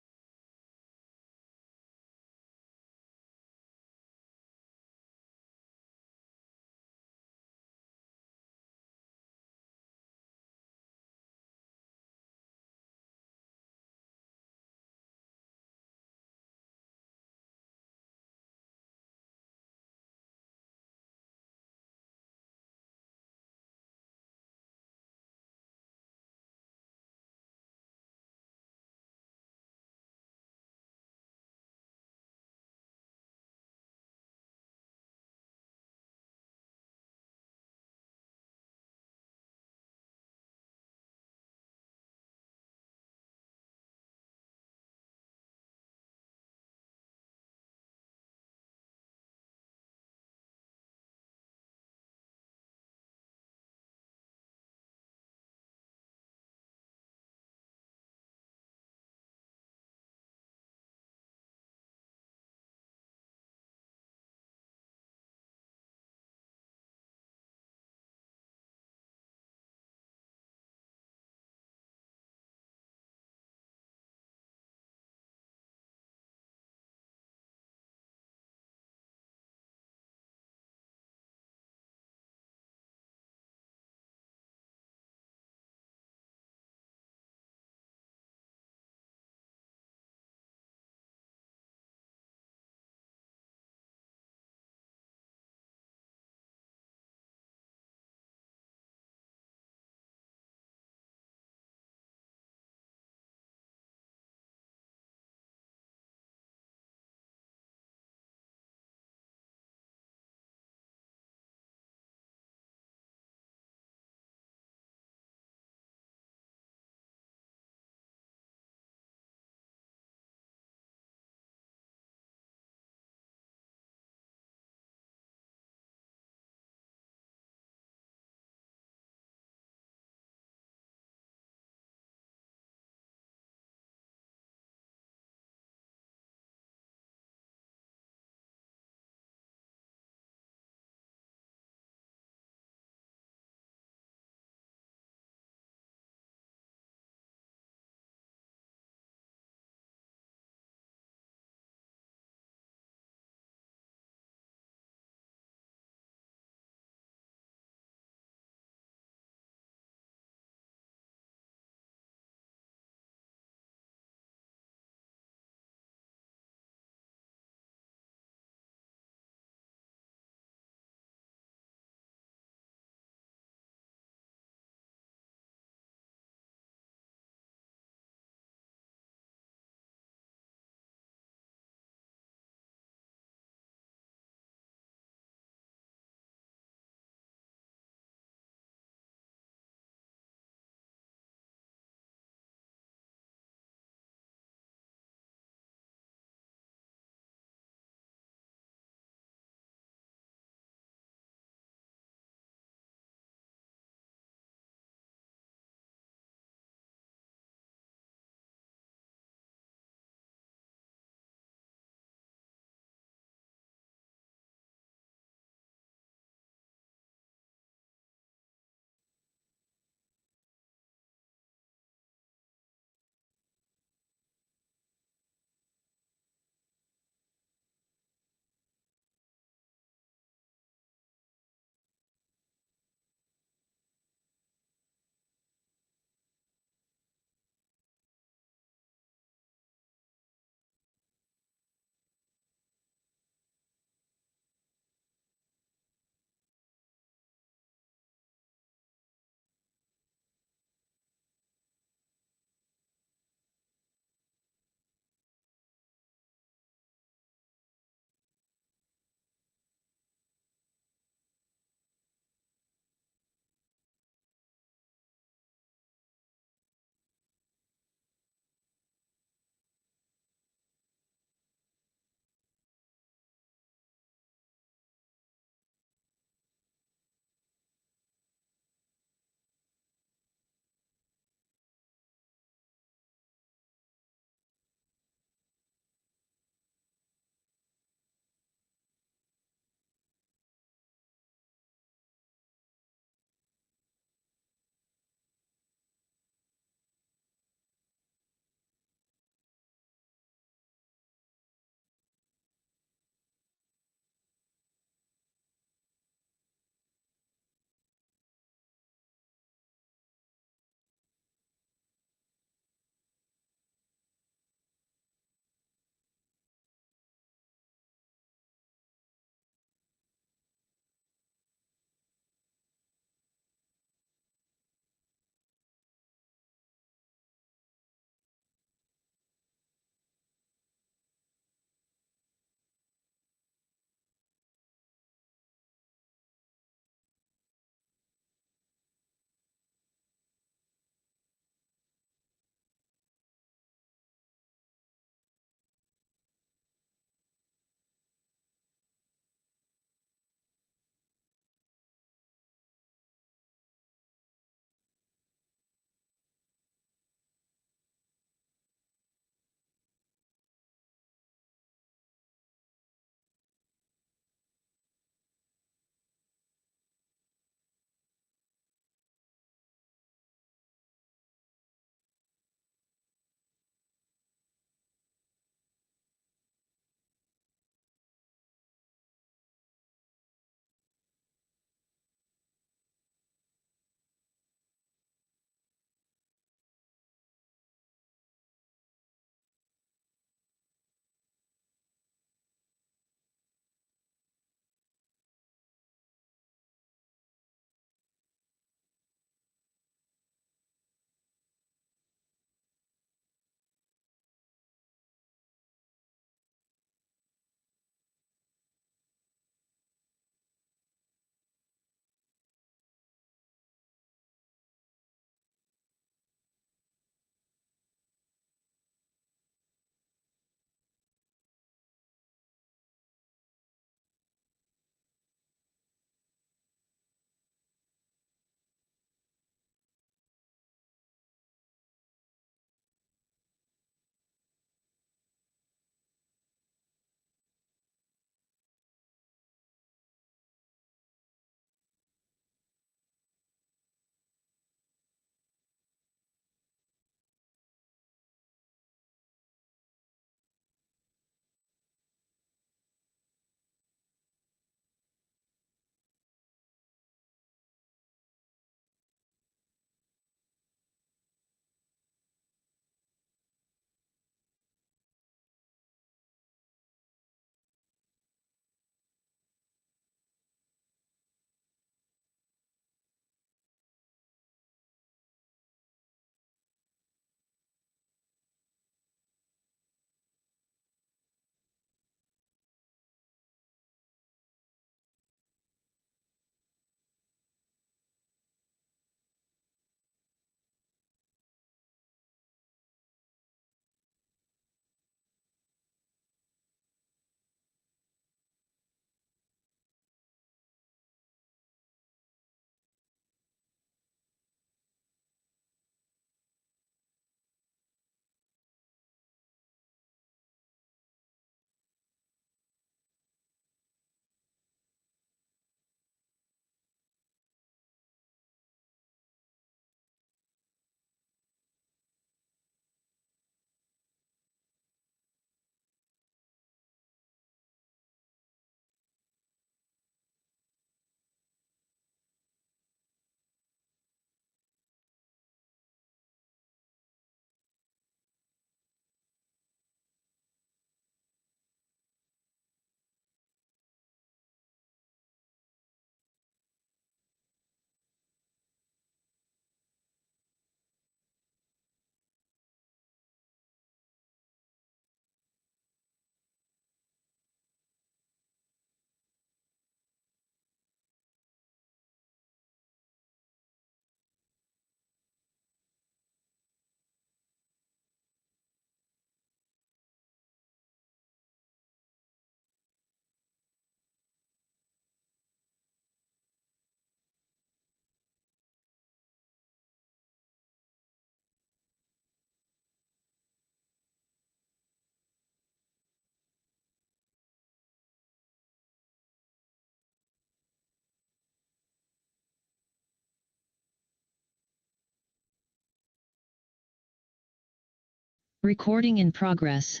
Recording in progress.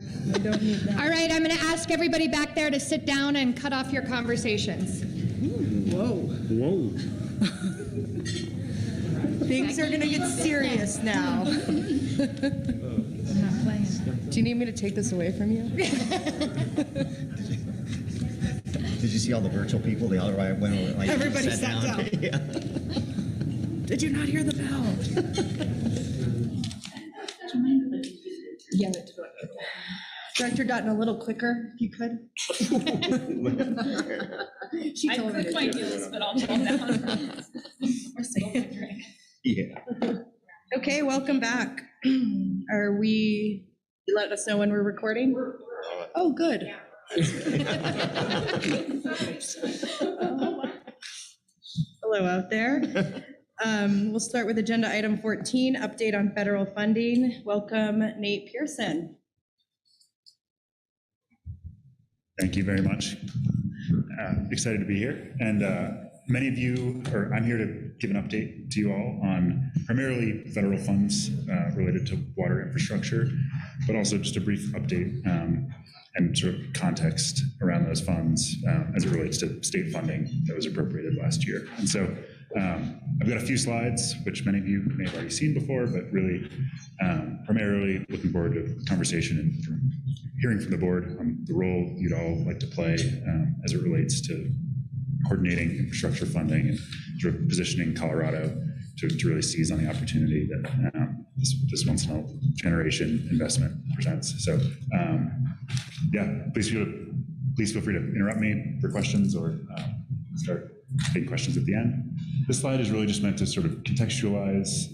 All right, I'm going to ask everybody back there to sit down and cut off your conversations. Whoa. Things are gonna get serious now. I'm not playing. Do you need me to take this away from you? Did you see all the virtual people? They all went over. Like, Everybody sat down. Yeah. Did you not hear the bell? Yeah, Director Dutton, a little quicker, if you could. She I told me could to might do do it. this, but I'll hold down. Or say a drink. Yeah. Okay, welcome back. You let us know when we're recording? Oh, good. Hello out there. We'll start with agenda item 14, update on federal funding. Welcome, Nate Pearson. Thank you very much. Excited to be here. And many of you, or I'm here to give an update to you all on primarily federal funds related to water infrastructure, but also just a brief update and sort of context around those funds as it relates to state funding that was appropriated last year. And so I've got a few slides, which many of you may have already seen before, but really primarily looking forward to conversation and hearing from the board on the role you'd all like to play as it relates to coordinating infrastructure funding and sort of positioning Colorado to really seize on the opportunity that this once in a generation investment presents. So yeah, please feel free to interrupt me for questions or start taking questions at the end. This slide is really just meant to sort of contextualize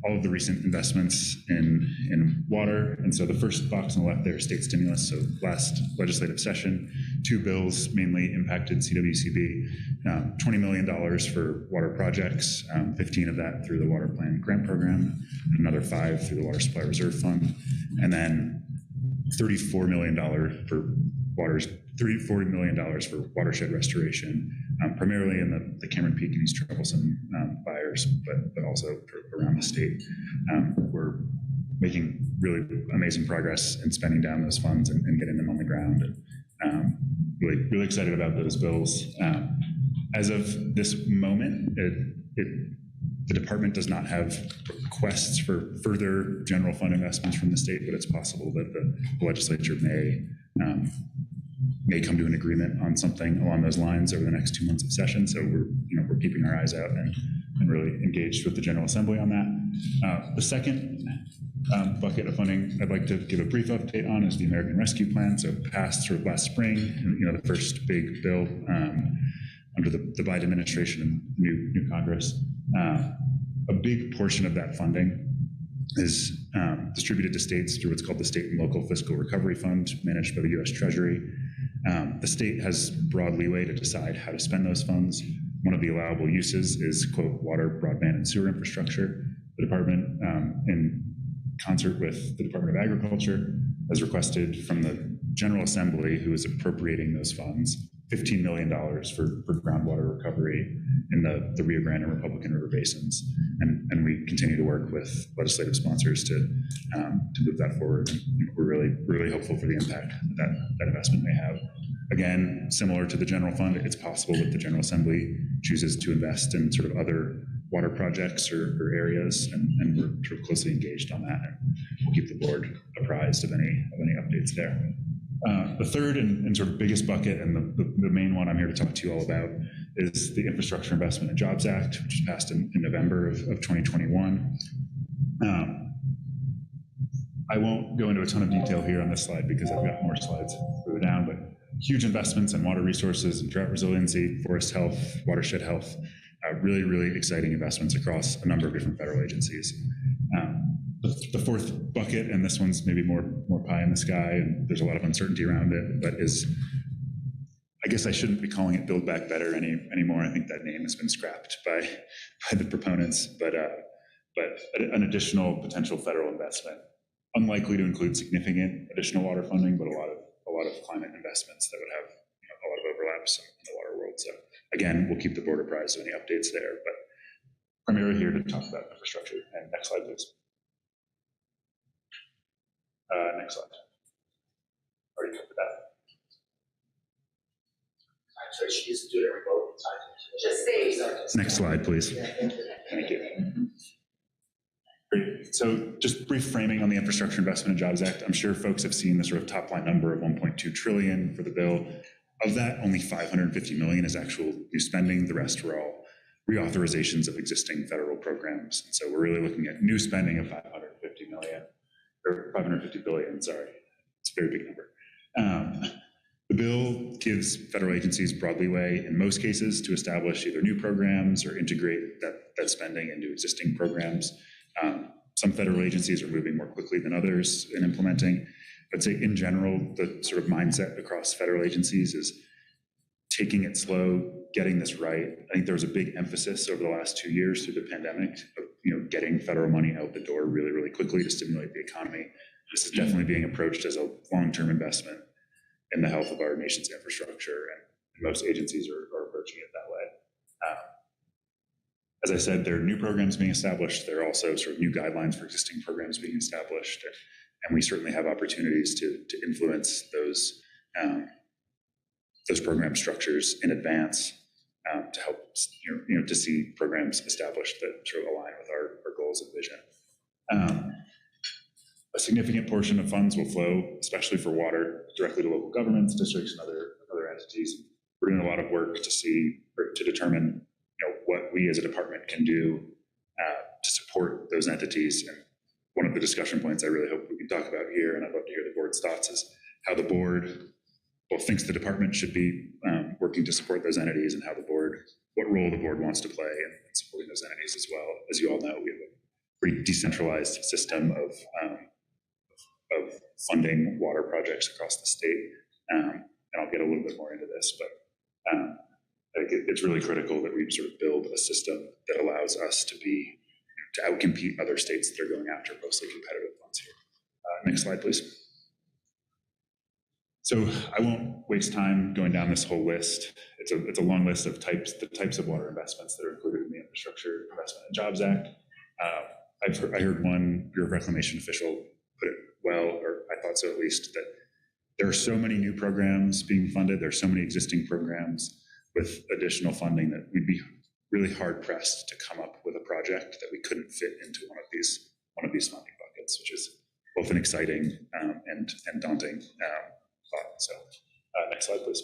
all of the recent investments in water. And so the first box on the left there is state stimulus. So last legislative session, 2 bills mainly impacted CWCB, $20 million for water projects, 15 of that through the Water Plan Grant Program, and another 5 through the Water Supply Reserve Fund, and then $34 million for watershed restoration, primarily in the Cameron Peak and East Troublesome fires, but also around the state. We're making really amazing progress in spending down those funds and getting them on the ground. And really excited about those bills. As of this moment, the department does not have requests for further general fund investments from the state, but it's possible that the legislature may come to an agreement on something along those lines over the next 2 months of session. So we're keeping our eyes out and really engaged with the General Assembly on that. The second bucket of funding I'd like to give a brief update on is the American Rescue Plan. So passed sort of last spring, and, the first big bill under the Biden administration and new Congress. A big portion of that funding is distributed to states through what's called the State and Local Fiscal Recovery Fund, managed by the U.S. Treasury. The state has broad leeway to decide how to spend those funds. One of the allowable uses is, quote, water, broadband, and sewer infrastructure. The department, in concert with the Department of Agriculture, has requested from the General Assembly, who is appropriating those funds, $15 million for groundwater recovery in the Rio Grande and Republican River basins. And we continue to work with legislative sponsors to move that forward. And we're really hopeful for the impact that investment may have. Again, similar to the general fund, it's possible that the General Assembly chooses to invest in sort of other water projects or areas, and we're sort of closely engaged on that. And we'll keep the board apprised of any updates there. The third and sort of biggest bucket, and the main one I'm here to talk to you all about, is the Infrastructure Investment and Jobs Act, which was passed in November of 2021. I won't go into a ton of detail here on this slide because I've got more slides further down, but huge investments in water resources and drought resiliency, forest health, watershed health, really exciting investments across a number of different federal agencies. The fourth bucket, and this one's maybe more pie in the sky, and there's a lot of uncertainty around it, but I guess I shouldn't be calling it Build Back Better anymore. I think that name has been scrapped by the proponents, but an additional potential federal investment, unlikely to include significant additional water funding, but a lot of climate investments that would have a lot of overlaps in the water world. So again, we'll keep the board apprised of any updates there, but primarily here to talk about infrastructure. And next slide, please. Next slide. Already covered that. Actually, she used to do it every vote. Just say. Next slide, please. Thank you. Great. So just brief framing on the Infrastructure Investment and Jobs Act. I'm sure folks have seen the sort of top line number of 1.2 trillion for the bill. Of that, only 550 million is actual new spending. The rest were all reauthorizations of existing federal programs. And so we're really looking at new spending of 550 million, or 550 billion, sorry. It's a very big number. The bill gives federal agencies broad leeway in most cases to establish either new programs or integrate that spending into existing programs. Some federal agencies are moving more quickly than others in implementing. I'd say in general, the sort of mindset across federal agencies is taking it slow, getting this right. I think there was a big emphasis over the last 2 years through the pandemic of getting federal money out the door really, really quickly to stimulate the economy. This is definitely being approached as a long-term investment in the health of our nation's infrastructure, and most agencies are approaching it that way. As I said, there are new programs being established. There are also sort of new guidelines for existing programs being established, and we certainly have opportunities to influence those program structures in advance to help to see programs established that sort of align with our goals and vision. A significant portion of funds will flow, especially for water, directly to local governments, districts, and other entities. We're doing a lot of work to determine what we as a department can do to support those entities. And one of the discussion points I really hope we can talk about here, and I'd love to hear the board's thoughts, is how the board both thinks the department should be working to support those entities, and what role the board wants to play in supporting those entities as well. As you all know, we have a pretty decentralized system of funding water projects across the state. And I'll get a little bit more into this, but I think it's really critical that we sort of build a system that allows us to outcompete other states that are going after mostly competitive funds here. Next slide, please. So I won't waste time going down this whole list. It's a long list of the types of water investments that are included in the Infrastructure Investment and Jobs Act. I heard one Bureau of Reclamation official put it well, or I thought so at least, that there are so many new programs being funded. There are so many existing programs with additional funding that we'd be really hard pressed to come up with a project that we couldn't fit into one of these funding buckets, which is both an exciting and daunting thought. So next slide, please.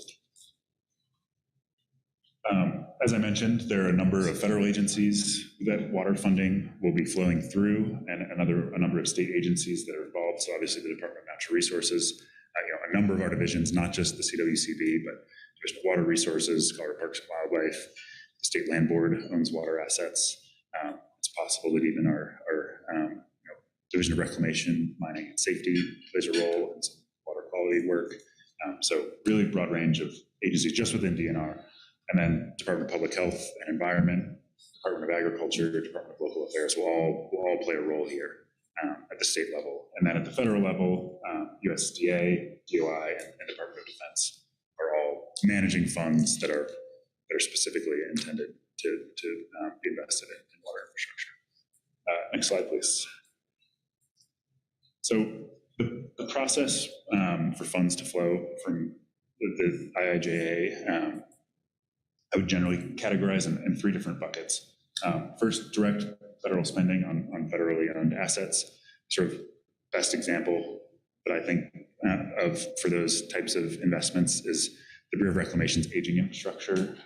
As I mentioned, there are a number of federal agencies that water funding will be flowing through, and a number of state agencies that are involved. So obviously the Department of Natural Resources, a number of our divisions, not just the CWCB, but Division of Water Resources, Colorado Parks and Wildlife, the State Land Board owns water assets. It's possible that even our Division of Reclamation, Mining and Safety plays a role in some water quality work. So really broad range of agencies just within DNR. And then Department of Public Health and Environment, Department of Agriculture, Department of Local Affairs will all play a role here at the state level. And then at the federal level, USDA, DOI, and Department of Defense are all managing funds that are specifically intended to be invested in water infrastructure. Next slide, please. So the process for funds to flow from the IIJA, I would generally categorize in three different buckets. First, direct federal spending on federally owned assets. Sort of best example that I think of for those types of investments is the Bureau of Reclamation's aging infrastructure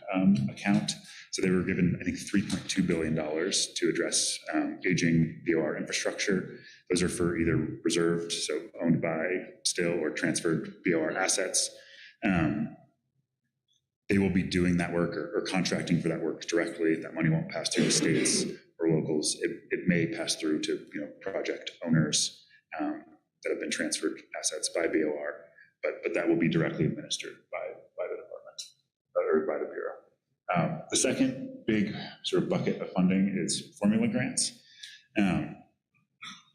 account. So they were given, I think, $3.2 billion to address aging BOR infrastructure. Those are for either reserved, so owned by still, or transferred BOR assets. They will be doing that work or contracting for that work directly. That money won't pass through the states or locals. It may pass through to project owners that have been transferred assets by BOR, but that will be directly administered by the department or by the Bureau. The second big sort of bucket of funding is formula grants.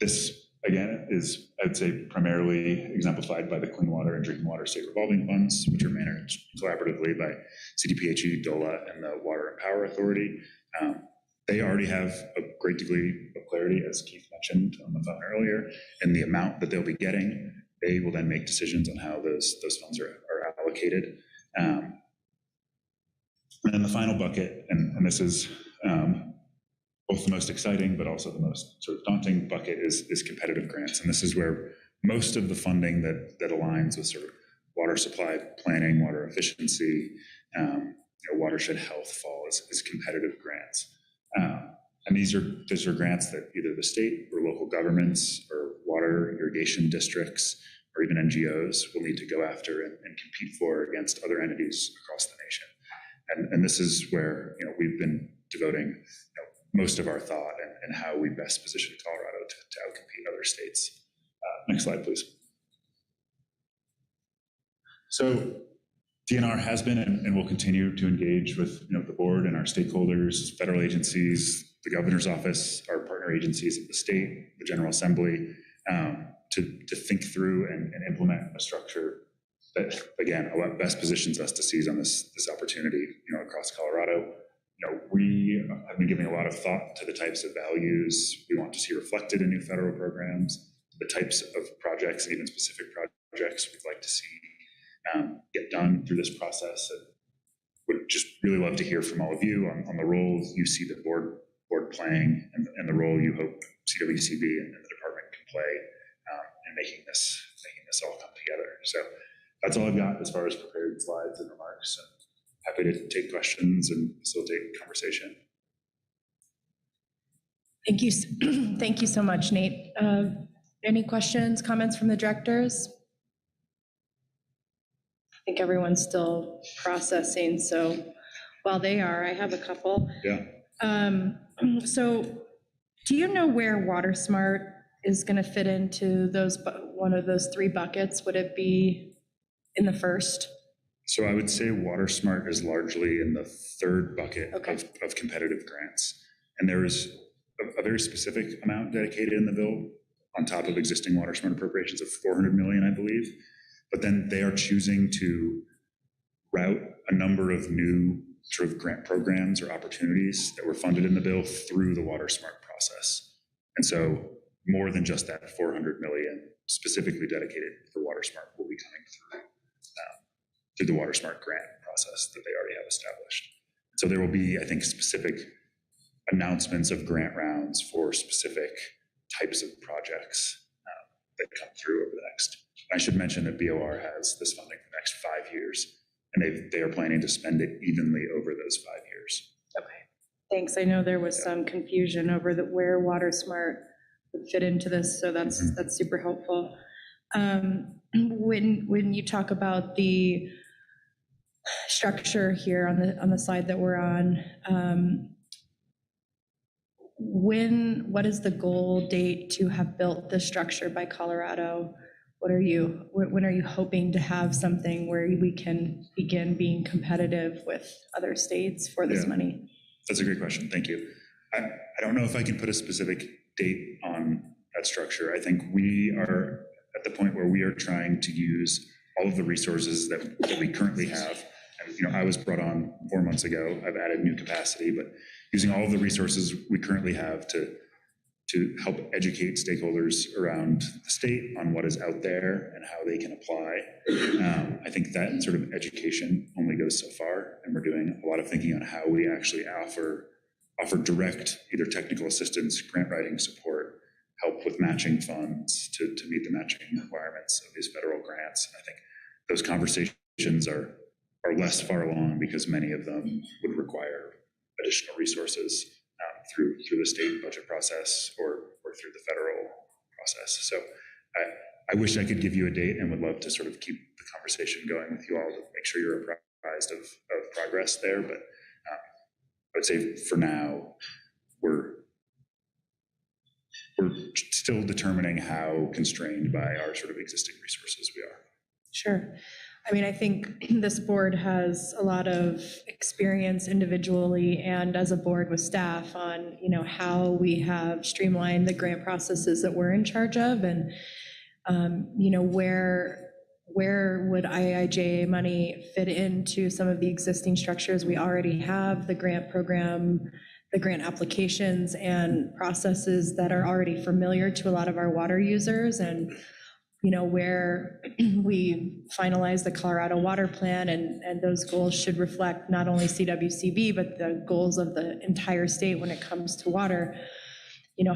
This, again, is, I'd say, primarily exemplified by the Clean Water and Drinking Water State Revolving Funds, which are managed collaboratively by CDPHE, DOLA, and the Water and Power Authority. They already have a great degree of clarity, as Keith mentioned on the phone earlier, and the amount that they'll be getting. They will then make decisions on how those funds are allocated. And then the final bucket, and this is both the most exciting, but also the most sort of daunting bucket is competitive grants. And this is where most of the funding that aligns with sort of water supply planning, water efficiency, watershed health fall is competitive grants. And these are grants that either the state or local governments or water irrigation districts or even NGOs will need to go after and compete for against other entities across the nation. And this is where we've been devoting most of our thought and how we best position Colorado to outcompete other states. Next slide, please. So DNR has been and will continue to engage with the board and our stakeholders, federal agencies, the governor's office, our partner agencies at the state, the General Assembly, to think through and implement a structure that, again, best positions us to seize on this opportunity across Colorado. We have been giving a lot of thought to the types of values we want to see reflected in new federal programs, the types of projects, even specific projects we'd like to see get done through this process. And would just really love to hear from all of you on the role you see the board playing and the role you hope CWCB and the department can play in making this all come together. So that's all I've got as far as prepared slides and remarks. And happy to take questions and facilitate conversation. Thank you. Thank you so much, Nate. Any questions, comments from the directors? I think everyone's still processing, so while they are, I have a couple. Yeah. So do you know where WaterSmart is going to fit into one of those three buckets? Would it be in the first? So I would say WaterSmart is largely in the third bucket of competitive grants. And there is a very specific amount dedicated in the bill on top of existing WaterSmart appropriations of $400 million, I believe. But then they are choosing to route a number of new sort of grant programs or opportunities that were funded in the bill through the WaterSmart process. And so more than just that $400 million specifically dedicated for WaterSmart will be coming through the WaterSmart grant process that they already have established. So there will be, I think, specific announcements of grant rounds for specific types of projects that come through over the next. I should mention that BOR has this funding for the next 5 years, and they are planning to spend it evenly over those 5 years. Okay, thanks. I know there was some confusion over where WaterSmart would fit into this, so that's super helpful. When you talk about the structure here on the slide that we're on, what is the goal date to have built this structure by Colorado? When are you hoping to have something where we can begin being competitive with other states for this money? That's a great question. Thank you. I don't know if I can put a specific date on that structure. I think we are at the point where we are trying to use all of the resources that we currently have. And, I was brought on 4 months ago. I've added new capacity, but using all of the resources we currently have to help educate stakeholders around the state on what is out there and how they can apply. I think that sort of education only goes so far, and we're doing a lot of thinking on how we actually offer direct, either technical assistance, grant writing support, help with matching funds to meet the matching requirements of these federal grants. And I think those conversations are less far along because many of them would require additional resources through the state budget process or through the federal process. So I wish I could give you a date and would love to sort of keep the conversation going with you all to make sure you're apprised of progress there. But I would say for now, we're still determining how constrained by our sort of existing resources we are. Sure. I mean, I think this board has a lot of experience individually and as a board with staff on, how we have streamlined the grant processes that we're in charge of, and, where would IIJA money fit into some of the existing structures we already have, the grant program the grant applications and processes that are already familiar to a lot of our water users, and where we finalize the Colorado Water Plan, and those goals should reflect not only CWCB, but the goals of the entire state when it comes to water.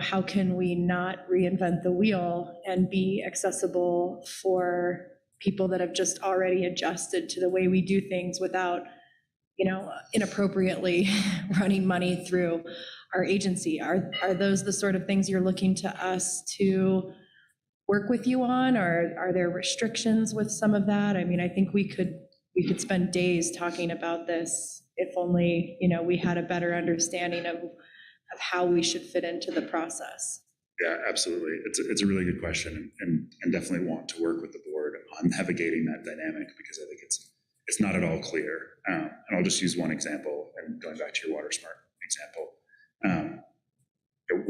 How can we not reinvent the wheel and be accessible for people that have just already adjusted to the way we do things without, inappropriately running money through our agency? Are those the sort of things you're looking to us to work with you on, or are there restrictions with some of that? I mean, I think we could spend days talking about this if only, we had a better understanding of how we should fit into the process. Yeah, absolutely. It's a really good question, and definitely want to work with the board on navigating that dynamic, because I think it's not at all clear. And I'll just use one example, and going back to your WaterSmart example.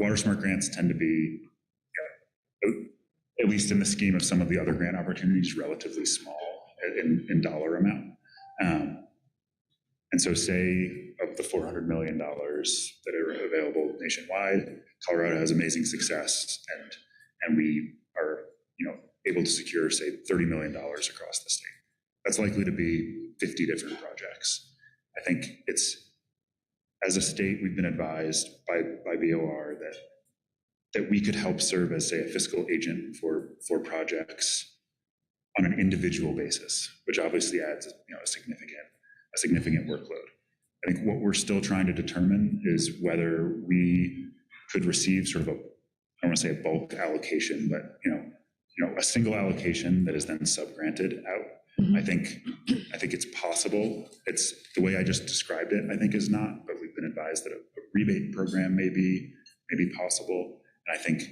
WaterSmart grants tend to be, at least in the scheme of some of the other grant opportunities, relatively small in dollar amount. And so say of the $400 million that are available nationwide, Colorado has amazing success, and we are able to secure, say, $30 million across the state. That's likely to be 50 different projects. I think as a state, we've been advised by BOR that we could help serve as, say, a fiscal agent for projects on an individual basis, which obviously adds a significant workload. I think what we're still trying to determine is whether we could receive sort of I don't want to say a bulk allocation, but a single allocation that is then sub-granted out. Mm-hmm. I think it's possible. It's the way I just described it, I think, is not, but we've been advised that a rebate program may be possible. And I think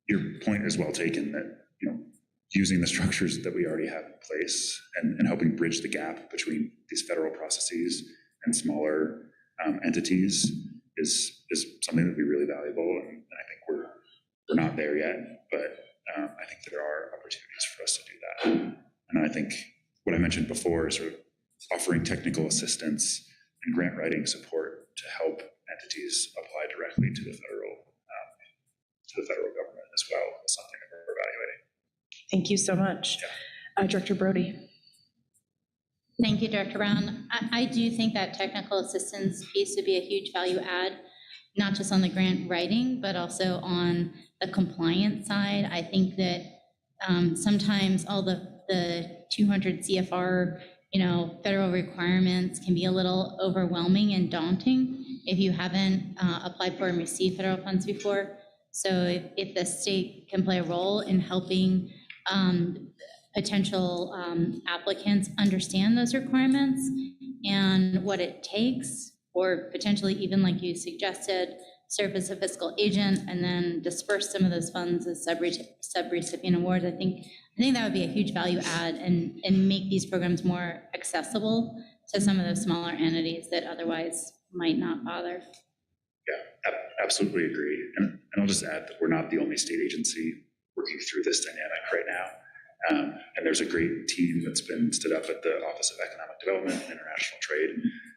your point is well taken, that using the structures that we already have in place and helping bridge the gap between these federal processes and smaller entities is something that would be really valuable. And I think we're not there yet, but I think there are opportunities for us to do that. And I think what I mentioned before is sort of offering technical assistance and grant writing support to help entities apply directly to the federal government as well is something that we're evaluating. Thank you so much. Yeah. Director Brody. Thank you, Director Brown. I do think that technical assistance piece would be a huge value add, not just on the grant writing, but also on the compliance side. I think that sometimes all the 200 CFR, federal requirements can be a little overwhelming and daunting if you haven't applied for and received federal funds before. So if the state can play a role in helping potential applicants understand those requirements and what it takes, or potentially even, like you suggested, serve as a fiscal agent and then disperse some of those funds as sub-recipient awards, I think that would be a huge value add and make these programs more accessible to some of those smaller entities that otherwise might not bother. Yeah, absolutely agree. And I'll just add that we're not the only state agency working through this dynamic right now. And there's a great team that's been stood up at the Office of Economic Development and International Trade.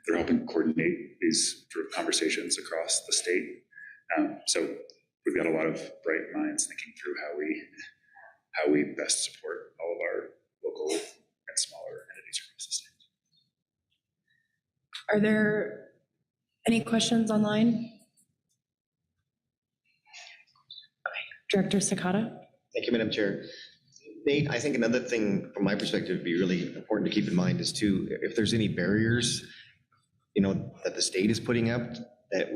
They're helping coordinate these sort of conversations across the state. So we've got a lot of bright minds thinking through how we best support all of our local and smaller entities across the state. Are there any questions online? Director Sakata. Thank you, Madam Chair. Nate, I think another thing from my perspective would be really important to keep in mind is too, if there's any barriers, that the state is putting up, that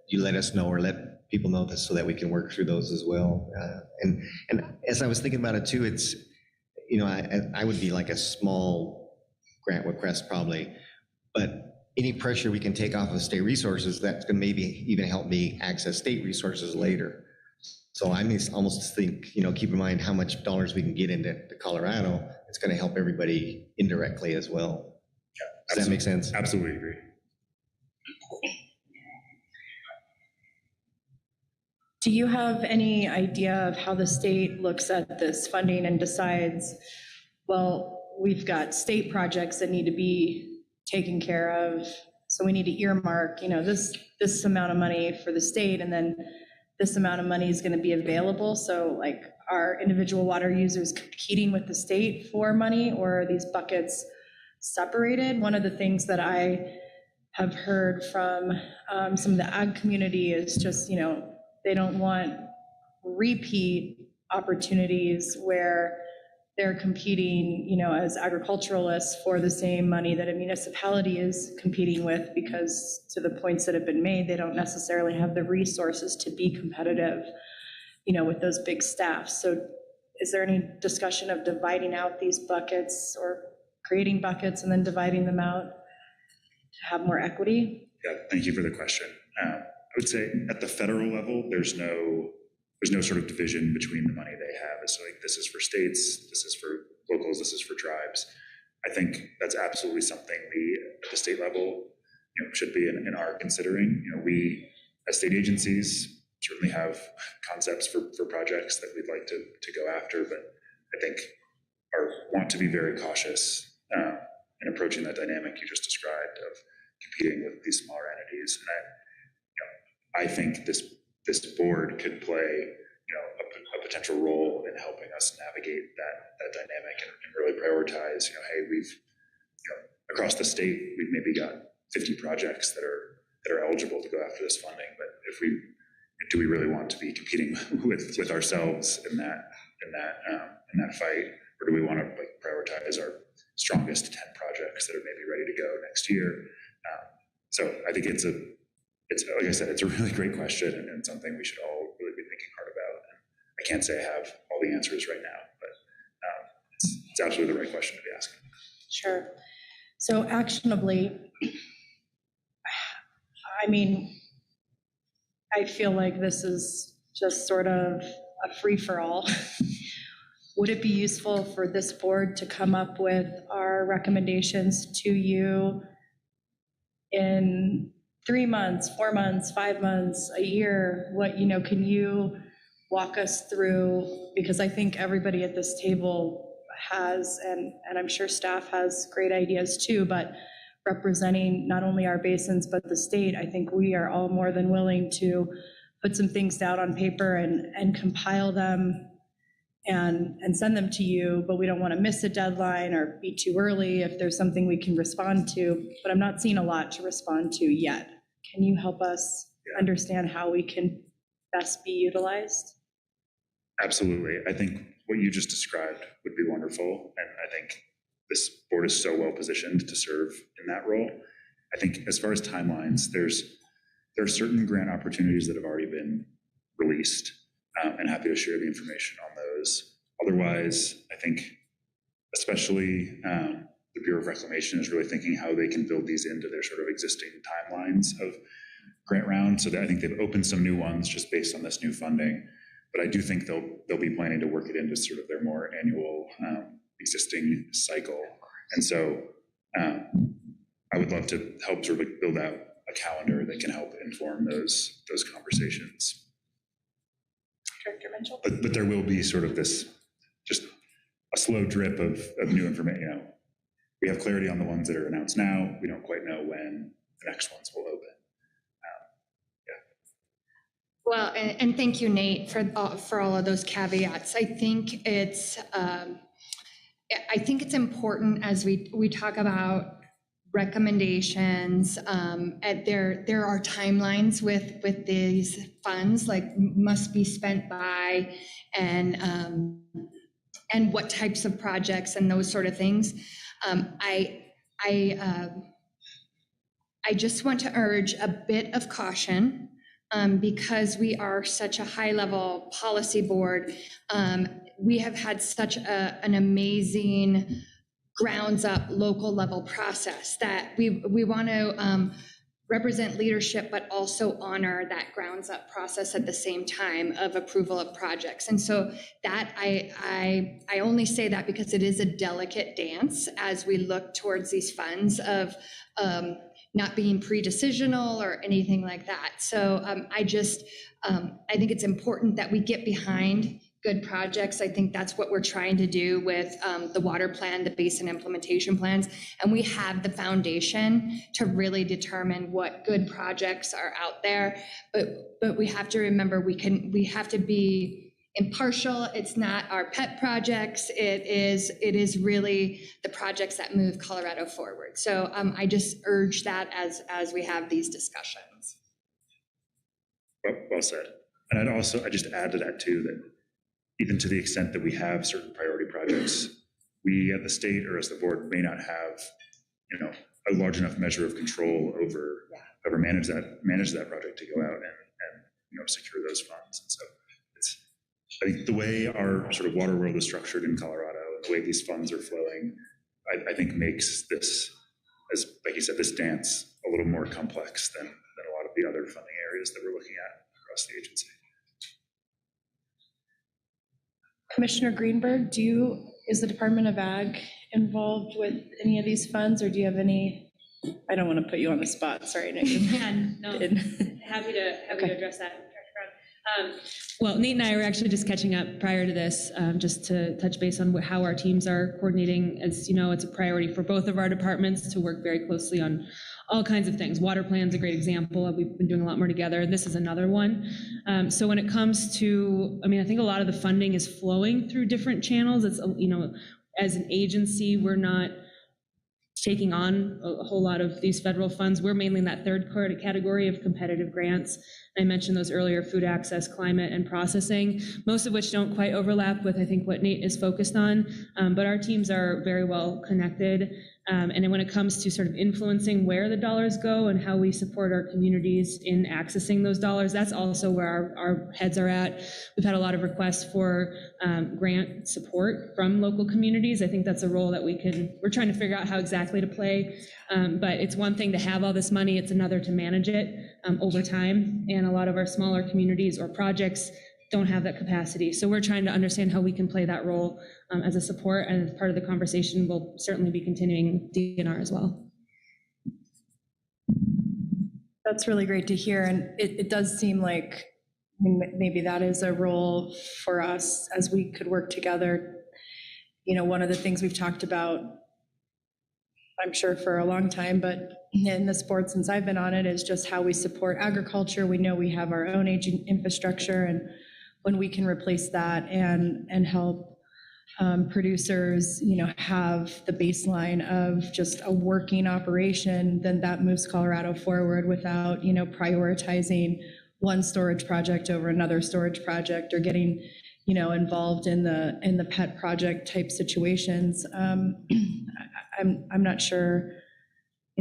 you let us know or let people know this so that we can work through those as well. And as I was thinking about it too, it's, I would be like a small grant request probably, but any pressure we can take off of state resources, that's going to maybe even help me access state resources later. So I almost think, keep in mind how much dollars we can get into Colorado. It's going to help everybody indirectly as well. Yeah, does that make sense? Absolutely agree. Do you have any idea of how the state looks at this funding and decides, well, we've got state projects that need to be taken care of, So we need to earmark, this amount of money for the state, and then this amount of money is going to be available. So like, are individual water users competing with the state for money, or are these buckets separated? One of the things that I have heard from some of the ag community is just, they don't want repeat opportunities where they're competing, as agriculturalists for the same money that a municipality is competing with, because to the points that have been made, they don't necessarily have the resources to be competitive, with those big staffs. So is there any discussion of dividing out these buckets, or creating buckets and then dividing them out to have more equity? Yeah, thank you for the question. I would say at the federal level, there's no sort of division between the money they have. It's like, this is for states, this is for locals, this is for tribes. I think that's absolutely something at the state level, should be in our considering. We as state agencies certainly have concepts for projects that we'd like to go after, but I think want to be very cautious in approaching that dynamic you just described of competing with these smaller entities. And I think this board could play, a potential role in helping us navigate that dynamic and really prioritize. Hey, we've, across the state, we've maybe got 50 projects that are eligible to go after this funding. But do we really want to be competing with ourselves in that fight, or do we want to prioritize our strongest 10 projects that are maybe ready to go next year? So I think it's like I said, it's a really great question, and something we should all really be thinking hard about. And I can't say I have all the answers right now, but it's absolutely the right question to be asking. Sure. So actionably, I feel like this is just sort of a free-for-all. Would it be useful for this board to come up with our recommendations to you in 3 months, 4 months, 5 months, a year? Can you walk us through, because I think everybody at this table has, and I'm sure staff has great ideas too, but representing not only our basins, but the state, I think we are all more than willing to put some things down on paper and compile them and send them to you, but we don't want to miss a deadline or be too early if there's something we can respond to, but I'm not seeing a lot to respond to yet. Can you help us understand how we can best be utilized? Absolutely. I think what you just described would be wonderful. And I think this board is so well positioned to serve in that role. I think as far as timelines, there are certain grant opportunities that have already been released, and happy to share the information on those. Otherwise, I think especially the Bureau of Reclamation is really thinking how they can build these into their sort of existing timelines of grant rounds. So that I think they've opened some new ones just based on this new funding, but I do think they'll be planning to work it into sort of their more annual existing cycle. And so I would love to help sort of build out a calendar that can help inform those conversations. Director Mitchell? But there will be sort of this, just a slow drip of new information. We have clarity on the ones that are announced now. We don't quite know when the next ones will open. Well, and thank you, Nate, for all of those caveats. I think it's important as we talk about recommendations. There are timelines with these funds, like must be spent by, and what types of projects and those sort of things. I just want to urge a bit of caution. Because we are such a high-level policy board, we have had such an amazing grounds-up local-level process that we want to represent leadership, but also honor that grounds-up process at the same time of approval of projects. And so that I only say that because it is a delicate dance as we look towards these funds of not being pre-decisional or anything like that. So I think it's important that we get behind good projects. I think that's what we're trying to do with the water plan, the basin implementation plans. And we have the foundation to really determine what good projects are out there. But we have to remember we have to be impartial. It's not our pet projects. It is really the projects that move Colorado forward. So I just urge that as we have these discussions. Well said. And I just add to that too, that even to the extent that we have certain priority projects, we at the state or as the board may not have, a large enough measure of control over manage that project to go out and secure those funds. And so I think the way our sort of water world is structured in Colorado and the way these funds are flowing, I think makes this, as like you said, this dance a little more complex than a lot of the other funding areas that we're looking at across the agency. Commissioner Greenberg, is the Department of Ag involved with any of these funds, or do you have any? I don't want to put you on the spot, sorry, Nick. Happy to address that. Well, Nate and I were actually just catching up prior to this, just to touch base on how our teams are coordinating. As you know, it's a priority for both of our departments to work very closely on all kinds of things. Water plan's a great example. We've been doing a lot more together. This is another one. So when it comes to, I think a lot of the funding is flowing through different channels. It's, as an agency, we're not taking on a whole lot of these federal funds. We're mainly in that third category of competitive grants. I mentioned those earlier: food access, climate, and processing, most of which don't quite overlap with, I think, what Nate is focused on. But our teams are very well connected. And then when it comes to sort of influencing where the dollars go and how we support our communities in accessing those dollars, that's also where our heads are at. We've had a lot of requests for grant support from local communities. I think that's a role that we're trying to figure out how exactly to play. But it's one thing to have all this money, it's another to manage it over time. And a lot of our smaller communities or projects don't have that capacity. So we're trying to understand how we can play that role as a support, and as part of the conversation, we'll certainly be continuing DNR as well. That's really great to hear, and it does seem like maybe that is a role for us as we could work together. One of the things we've talked about, I'm sure for a long time, but in this board since I've been on it, is just how we support agriculture. We know we have our own aging infrastructure, and when we can replace that and help producers, have the baseline of just a working operation, then that moves Colorado forward without, prioritizing one storage project over another storage project, or getting, involved in the pet project type situations. I'm not sure,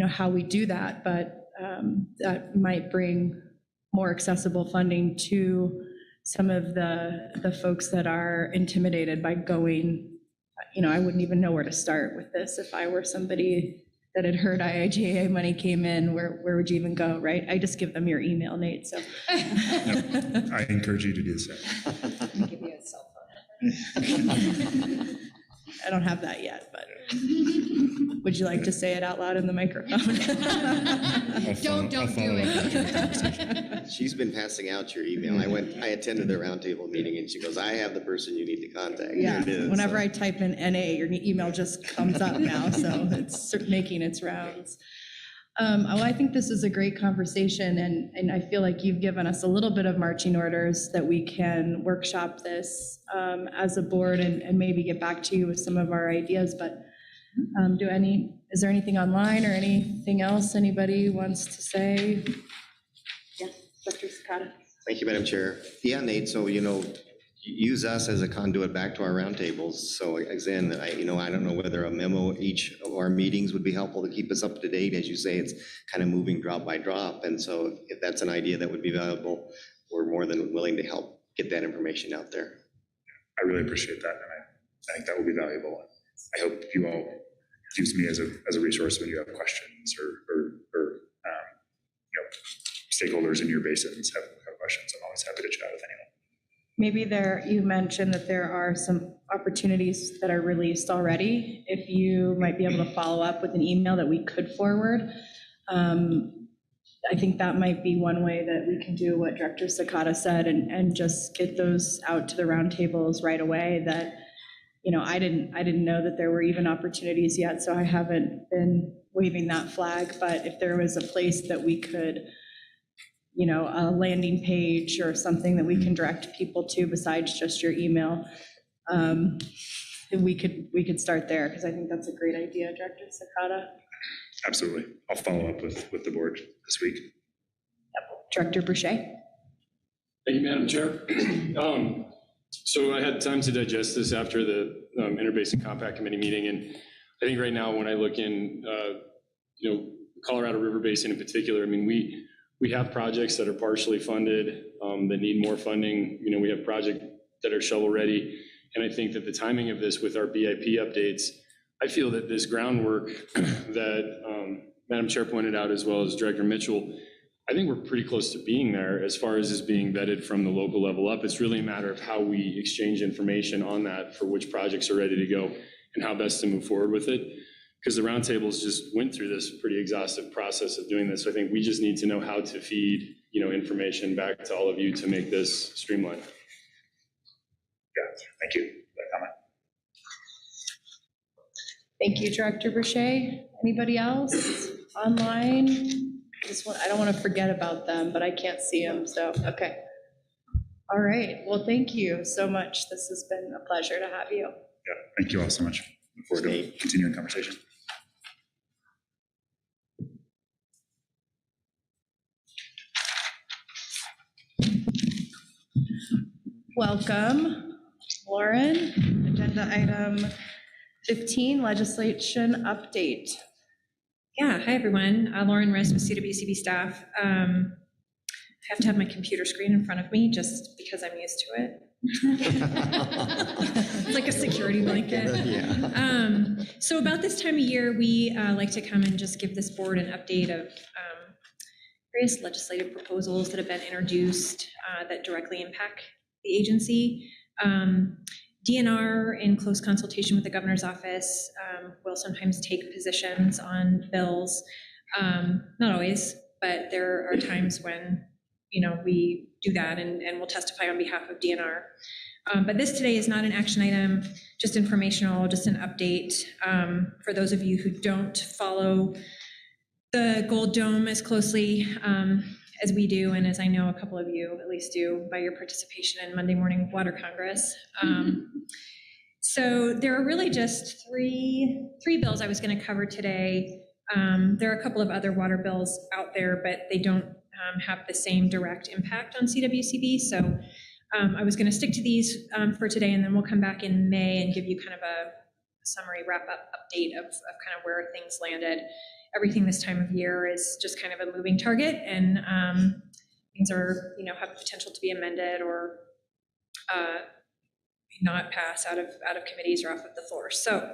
how we do that, but that might bring more accessible funding to some of the folks that are intimidated by going. I wouldn't even know where to start with this if I were somebody that had heard IIJA money came in. Where would you even go, right? I just give them your email, Nate. So I encourage you to do so. I'll give you a cell phone. I don't have that yet, but would you like to say it out loud in the microphone? Don't do it. She's been passing out your email. I attended the roundtable meeting and she goes, I have the person you need to contact. Yeah, Here it is. whenever I type in NA, your email just comes up now, so it's making its rounds. Well, I think this is a great conversation, and I feel like you've given us a little bit of marching orders that we can workshop this as a board and maybe get back to you with some of our ideas. But is there anything online or anything else anybody wants to say? Yeah, Dr. Sakata. Thank you, Madam Chair. Yeah, Nate, so, use us as a conduit back to our roundtables. So again, I don't know whether a memo each of our meetings would be helpful to keep us up to date. As you say, it's kind of moving drop by drop. And so if that's an idea that would be valuable, we're more than willing to help get that information out there. I really appreciate that. And I think that will be valuable. I hope you all use me as a resource when you have questions or stakeholders in your basins have questions. I'm always happy to chat with anyone. Maybe you mentioned that there are some opportunities that are released already. If you might be able to follow up with an email that we could forward, I think that might be one way that we can do what Director Sakata said and just get those out to the roundtables right away. That, you know, I didn't know that there were even opportunities yet, so I haven't been waving that flag. But if there was a place that we could, you know, a landing page or something that we can direct people to besides just your email, we could start there, because I think that's a great idea, Director Sakata. Absolutely. I'll follow up with the board this week. Director Boucher. Thank you, Madam Chair. So I had time to digest this after the Interbasin Compact Committee meeting, and I think right now when I look in, you know, Colorado River Basin in particular, I mean, we have projects that are partially funded that need more funding. You know, we have projects that are shovel ready, and I think that the timing of this with our BIP updates, I feel that this groundwork that Madam Chair pointed out, as well as Director Mitchell, I think we're pretty close to being there as far as this being vetted from the local level up. It's really a matter of how we exchange information on that for which projects are ready to go and how best to move forward with it. Because the roundtables just went through this pretty exhaustive process of doing this. So I think we just need to know how to feed, you know, information back to all of you to make this streamlined. Yeah, thank you for that comment. Thank you, Director Boucher. Anybody else online? I don't want to forget about them, but I can't see them, so, okay. All right, well, thank you so much. This has been a pleasure to have you. Yeah, thank you all so much. Look forward to continuing conversation. Welcome, Lauren. Agenda item 15, legislation update. Yeah, hi everyone. Lauren Riss with CWCB staff. I have to have my computer screen in front of me just because I'm used to it. It's like a security blanket. Yeah. So about this time of year, we like to come and just give this board an update of various legislative proposals that have been introduced that directly impact the agency. DNR, in close consultation with the governor's office, will sometimes take positions on bills. Not always, but there are times when, you know, we do that and we'll testify on behalf of DNR. But this today is not an action item, just informational, just an update. For those of you who don't follow the Gold Dome as closely as we do, and as I know a couple of you at least do by your participation in Monday Morning Water Congress. So there are really just three bills I was going to cover today. There are a couple of other water bills out there, but they don't have the same direct impact on CWCB. So I was going to stick to these for today, and then we'll come back in May and give you kind of a summary wrap-up update of kind of where things landed. Everything this time of year is just kind of a moving target, and things are, you know, have the potential to be amended or not pass out of committees or off of the floor. So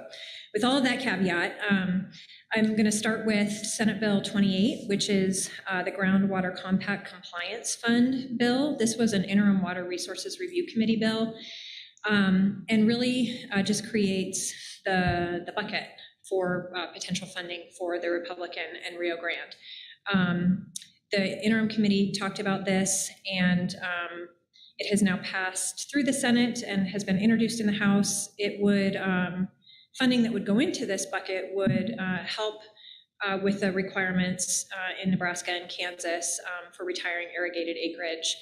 with all of that caveat, I'm going to start with Senate Bill 28, which is the Groundwater Compact Compliance Fund bill. This was an interim Water Resources Review Committee bill, and really just creates the bucket for potential funding for the Republican and Rio Grande. The interim committee talked about this, and it has now passed through the Senate and has been introduced in the House. It would, funding that would go into this bucket would help with the requirements in Nebraska and Kansas for retiring irrigated acreage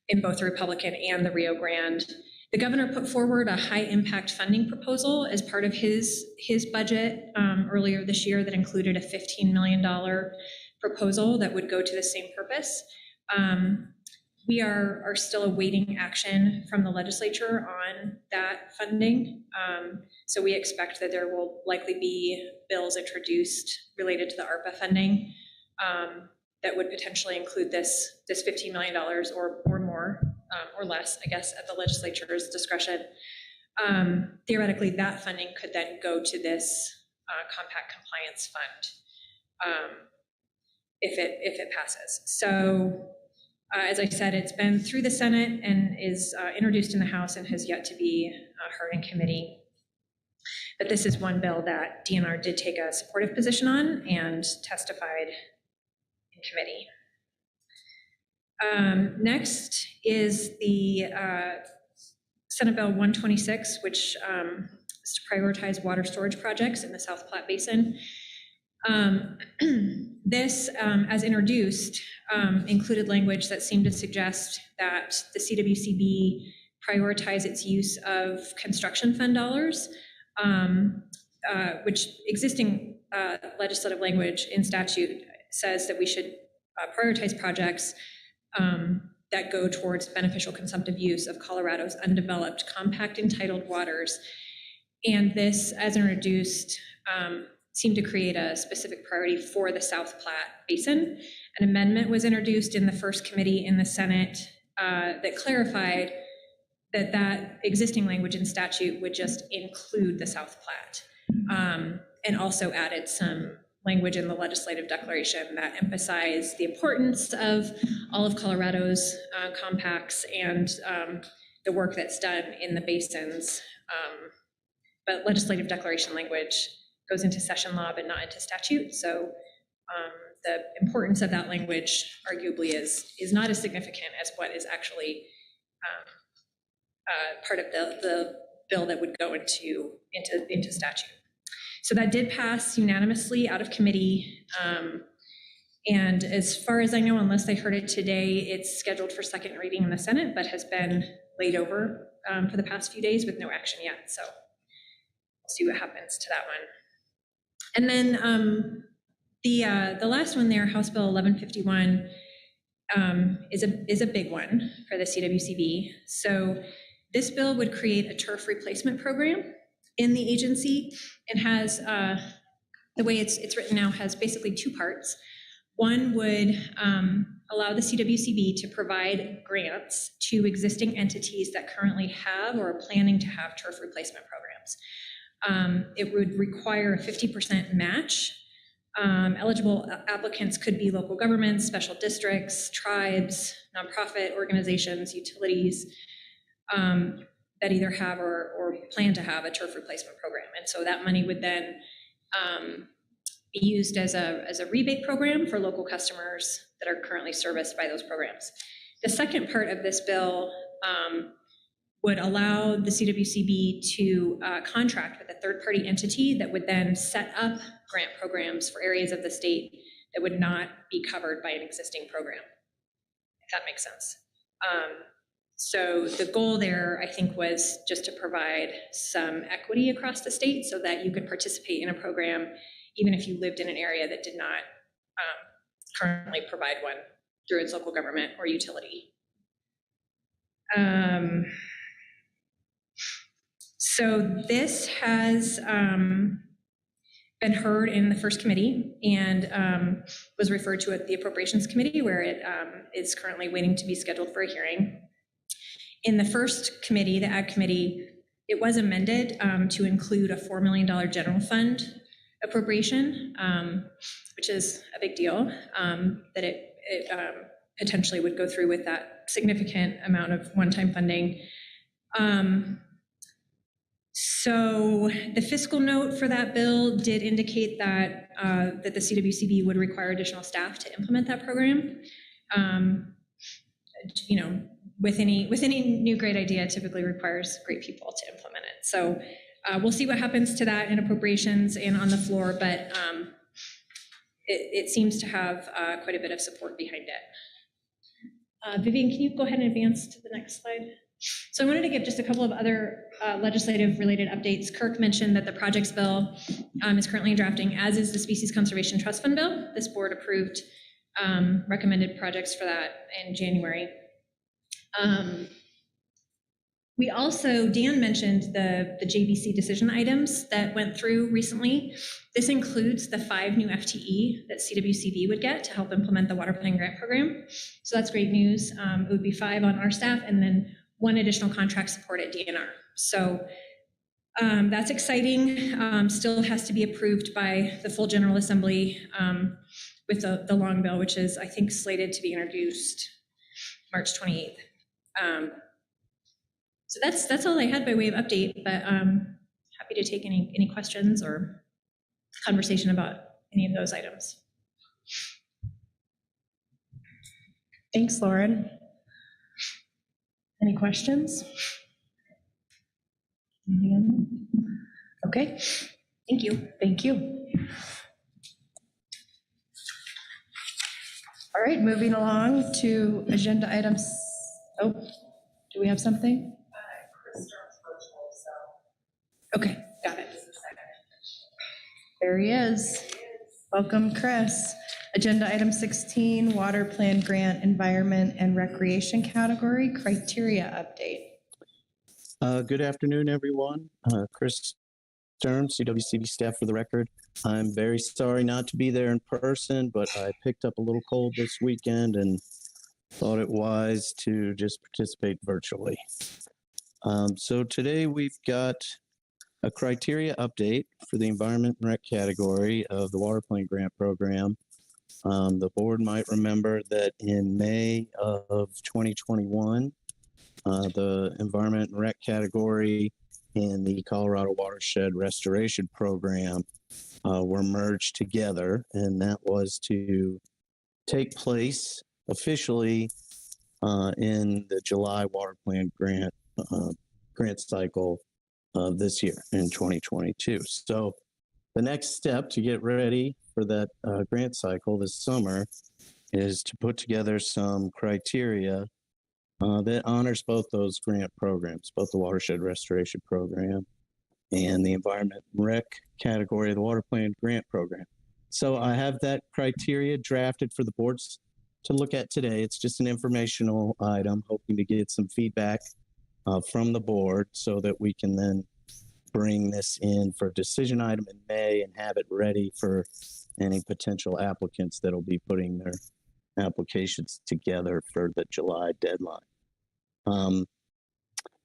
in both the Republican and the Rio Grande. The governor put forward a high impact funding proposal as part of his budget earlier this year that included a $15 million proposal that would go to the same purpose. We are still awaiting action from the legislature on that funding. So we expect that there will likely be bills introduced related to the ARPA funding that would potentially include this $15 million or more. Or less, I guess, at the legislature's discretion. Theoretically, that funding could then go to this compact compliance fund if it passes. So, as I said, it's been through the Senate and is introduced in the House and has yet to be heard in committee. But this is one bill that DNR did take a supportive position on and testified committee. Next is the Senate Bill 126, which is to prioritize water storage projects in the South Platte Basin. This, as introduced, included language that seemed to suggest that the CWCB prioritize its use of construction fund dollars, which existing legislative language in statute says that we should prioritize projects that go towards beneficial consumptive use of Colorado's undeveloped compact entitled waters. And this, as introduced, seemed to create a specific priority for the South Platte Basin. An amendment was introduced in the first committee in the Senate that clarified that that existing language in statute would just include the South Platte, and also added some language in the legislative declaration that emphasized the importance of all of Colorado's compacts and the work that's done in the basins. But legislative declaration language goes into session law but not into statute. So the importance of that language arguably is not as significant as what is actually part of the bill that would go into statute. So that did pass unanimously out of committee. And as far as I know, unless I heard it today, it's scheduled for second reading in the Senate, but has been laid over for the past few days with no action yet. So we'll see what happens to that one. And then the last one there, House Bill 1151, is a big one for the CWCB. So this bill would create a turf replacement program in the agency, and has, the way it's written now, has basically two parts. One would allow the CWCB to provide grants to existing entities that currently have or are planning to have turf replacement programs. It would require a 50% match. Eligible applicants could be local governments, special districts, tribes, nonprofit organizations, utilities, that either have or plan to have a turf replacement program. And so that money would then be used as a rebate program for local customers that are currently serviced by those programs. The second part of this bill would allow the CWCB to contract with a third-party entity that would then set up grant programs for areas of the state that would not be covered by an existing program, if that makes sense. So the goal there, I think, was just to provide some equity across the state so that you could participate in a program even if you lived in an area that did not currently provide one through its local government or utility. So this has been heard in the first committee and was referred to at the Appropriations Committee, where it is currently waiting to be scheduled for a hearing. In the first committee, the Ag Committee, it was amended to include a $4 million general fund appropriation, which is a big deal, that it potentially would go through with that significant amount of one-time funding. So the fiscal note for that bill did indicate that that the CWCB would require additional staff to implement that program. You know, with any new great idea, typically requires great people to implement it. So we'll see what happens to that in appropriations and on the floor, but it seems to have quite a bit of support behind it. Vivian, can you go ahead and advance to the next slide? So I wanted to give just a couple of other legislative related updates. Kirk mentioned that the projects bill is currently in drafting, as is the Species Conservation Trust Fund bill. This board approved recommended projects for that in January. We also, Dan mentioned the JBC decision items that went through recently. This includes the 5 new FTE that CWCB would get to help implement the water plan grant program. So that's great news. It would be 5 on our staff and then 1 additional contract support at DNR. So that's exciting. Still has to be approved by the full General Assembly with the long bill, which is, I think, slated to be introduced March 28th. So that's all I had by way of update, but happy to take any questions or conversation about any of those items. Thanks, Lauren. Any questions? Okay, thank you. Thank you. All right, moving along to agenda items. Oh, do we have something? Okay, got it. There he is. Welcome, Chris. Agenda item 16, Water Plan Grant, Environment and Recreation Category, Criteria Update. Good afternoon, everyone. Chris Sturm, CWCB staff for the record. I'm very sorry not to be there in person, but I picked up a little cold this weekend and thought it wise to just participate virtually. So today we've got a criteria update for the Environment and Rec category of the Water Plan Grant Program. The board might remember that in May of 2021, the Environment and Rec category and the Colorado Watershed Restoration Program were merged together, and that was to take place officially in the July Water Plan grant cycle this year in 2022. So the next step to get ready for that grant cycle this summer is to put together some criteria that honors both those grant programs, both the Watershed Restoration Program and the Environment and Rec category of the Water Plan Grant Program. So I have that criteria drafted for the boards to look at today. It's just an informational item, hoping to get some feedback from the board so that we can then bring this in for a decision item in May and have it ready for any potential applicants that'll be putting their applications together for the July deadline.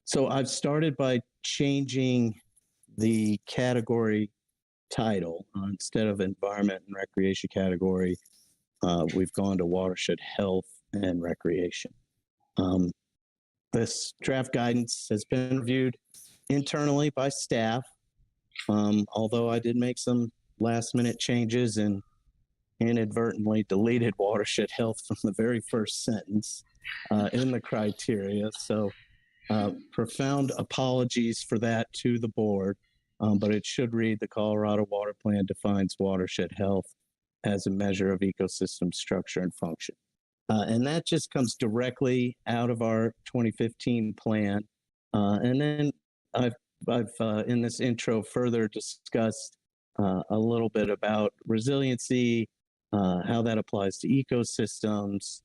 So I've started by changing the category title. Instead of Environment and Recreation category, we've gone to Watershed Health and Recreation. This draft guidance has been reviewed internally by staff, although I did make some last minute changes and inadvertently deleted Watershed Health from the very first sentence in the criteria. So profound apologies for that to the board, but it should read the Colorado Water Plan defines watershed health as a measure of ecosystem structure and function. And that just comes directly out of our 2015 plan. And then I've in this intro further discussed a little bit about resiliency, how that applies to ecosystems,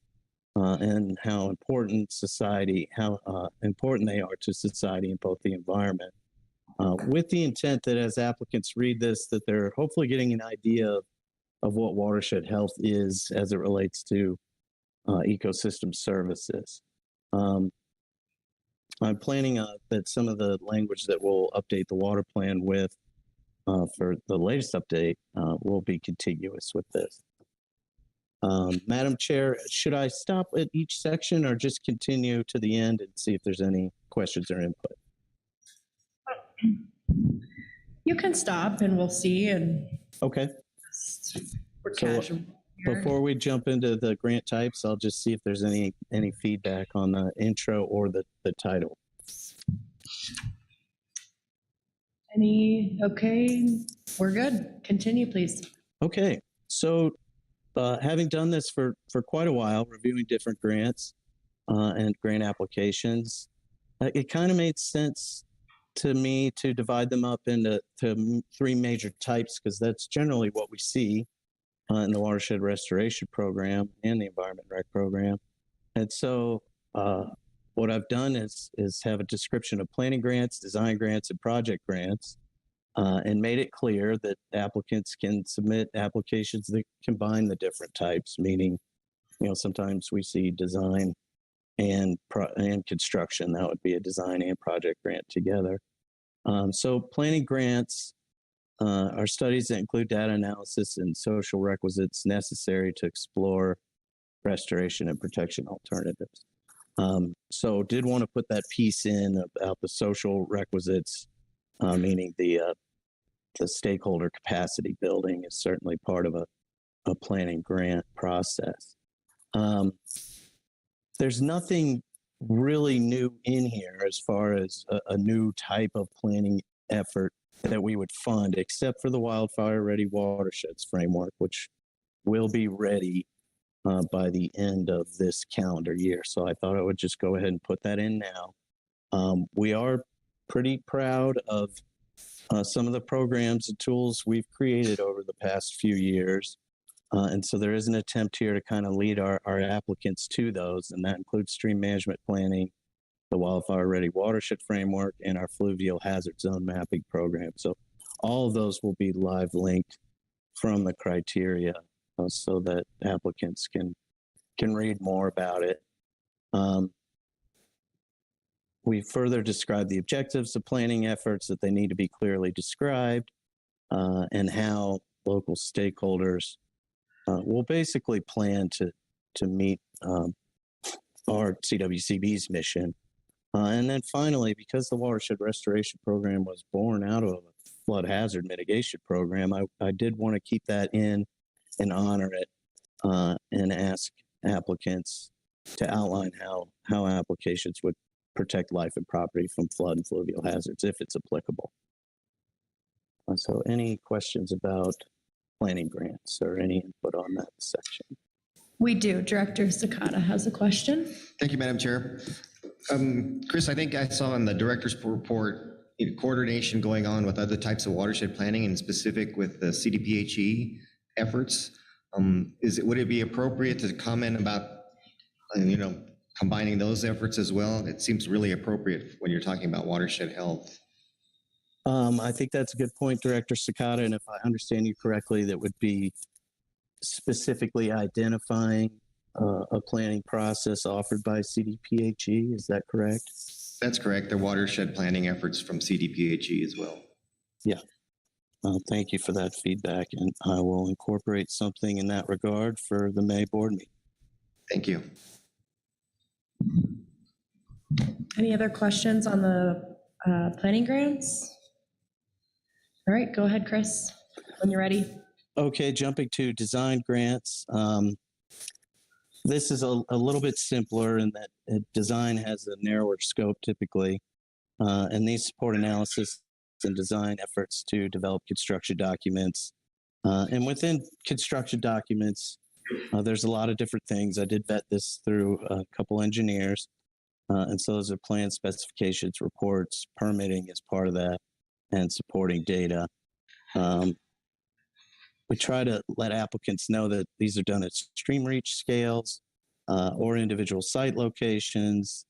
and how important they are to society and both the environment. With the intent that as applicants read this, that they're hopefully getting an idea of what watershed health is as it relates to ecosystem services. I'm planning that some of the language that we'll update the water plan with for the latest update will be contiguous with this. Madam Chair, should I stop at each section or just continue to the end and see if there's any questions or input? You can stop and we'll see. And okay. We're casual. Before we jump into the grant types, I'll just see if there's any feedback on the intro or the title. Okay, we're good. Continue, please. Okay, so having done this for quite a while, reviewing different grants and grant applications, it kind of made sense to me to divide them up into three major types, because that's generally what we see in the Watershed Restoration Program and the Environment and Rec Program. And so what I've done is have a description of planning grants, design grants, and project grants, and made it clear that applicants can submit applications that combine the different types, meaning, sometimes we see design and construction. That would be a design and project grant together. So planning grants are studies that include data analysis and social requisites necessary to explore restoration and protection alternatives. So did want to put that piece in about the social requisites, meaning the stakeholder capacity building is certainly part of a planning grant process. there's nothing really new in here as far as a new type of planning effort that we would fund, except for the Wildfire Ready Watersheds Framework, which will be ready by the end of this calendar year. So I thought I would just go ahead and put that in now. We are pretty proud of some of the programs and tools we've created over the past few years. And so there is an attempt here to kind of lead our applicants to those, and that includes stream management planning, the Wildfire Ready Watershed Framework, and our fluvial hazard zone mapping program. So all of those will be live linked from the criteria so that applicants can read more about it. We further describe the objectives of planning efforts, that they need to be clearly described, and how local stakeholders will basically plan to meet our CWCB's mission. And then finally, because the Watershed Restoration Program was born out of a flood hazard mitigation program, I did want to keep that in and honor it, and ask applicants to outline how applications would protect life and property from flood and fluvial hazards if it's applicable. So any questions about planning grants or any input on that section? We do. Director Sakata has a question. Thank you, Madam Chair. Chris, I think I saw in the director's report coordination going on with other types of watershed planning, and specific with the CDPHE efforts. Would it be appropriate to comment about, combining those efforts as well? It seems really appropriate when you're talking about watershed health. I think that's a good point, Director Sakata, and if I understand you correctly, that would be specifically identifying a planning process offered by CDPHE. Is that correct? That's correct. The watershed planning efforts from CDPHE as well. Yeah. Thank you for that feedback, and I will incorporate something in that regard for the May board meeting. Thank you. Any other questions on the planning grants? All right, go ahead, Chris, when you're ready. Okay, jumping to design grants. This is a little bit simpler in that design has a narrower scope typically, and these support analysis and design efforts to develop construction documents. And within construction documents, there's a lot of different things. I did vet this through a couple engineers. And so those are plan specifications, reports, permitting as part of that, and supporting data. We try to let applicants know that these are done at stream reach scales or individual site locations,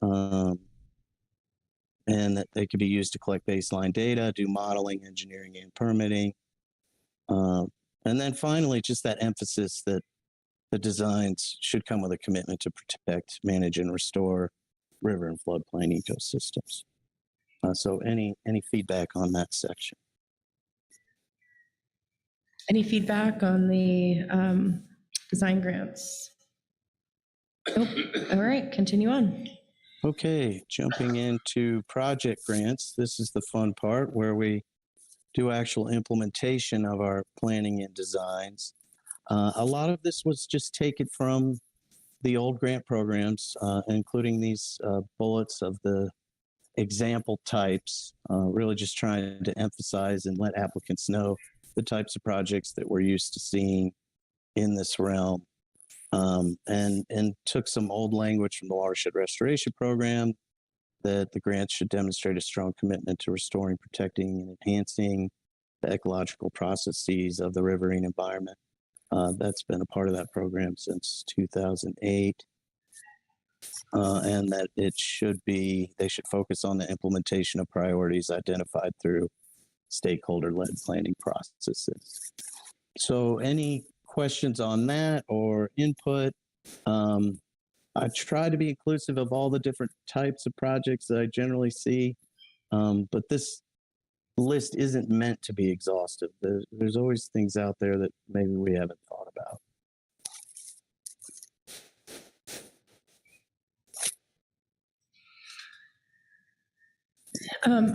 and that they could be used to collect baseline data, do modeling, engineering, and permitting. And then finally, just that emphasis that the designs should come with a commitment to protect, manage, and restore river and floodplain ecosystems. So any feedback on that section? Any feedback on the design grants? Nope. All right, continue on. Okay, jumping into project grants. This is the fun part where we do actual implementation of our planning and designs. A lot of this was just taken from the old grant programs, including these bullets of the example types, really just trying to emphasize and let applicants know the types of projects that we're used to seeing in this realm. And took some old language from the Watershed Restoration Program that the grants should demonstrate a strong commitment to restoring, protecting, and enhancing the ecological processes of the riverine environment. That's been a part of that program since 2008. And that they should focus on the implementation of priorities identified through stakeholder-led planning processes. So any questions on that or input? I try to be inclusive of all the different types of projects that I generally see, but this list isn't meant to be exhaustive. There's always things out there that maybe we haven't thought about.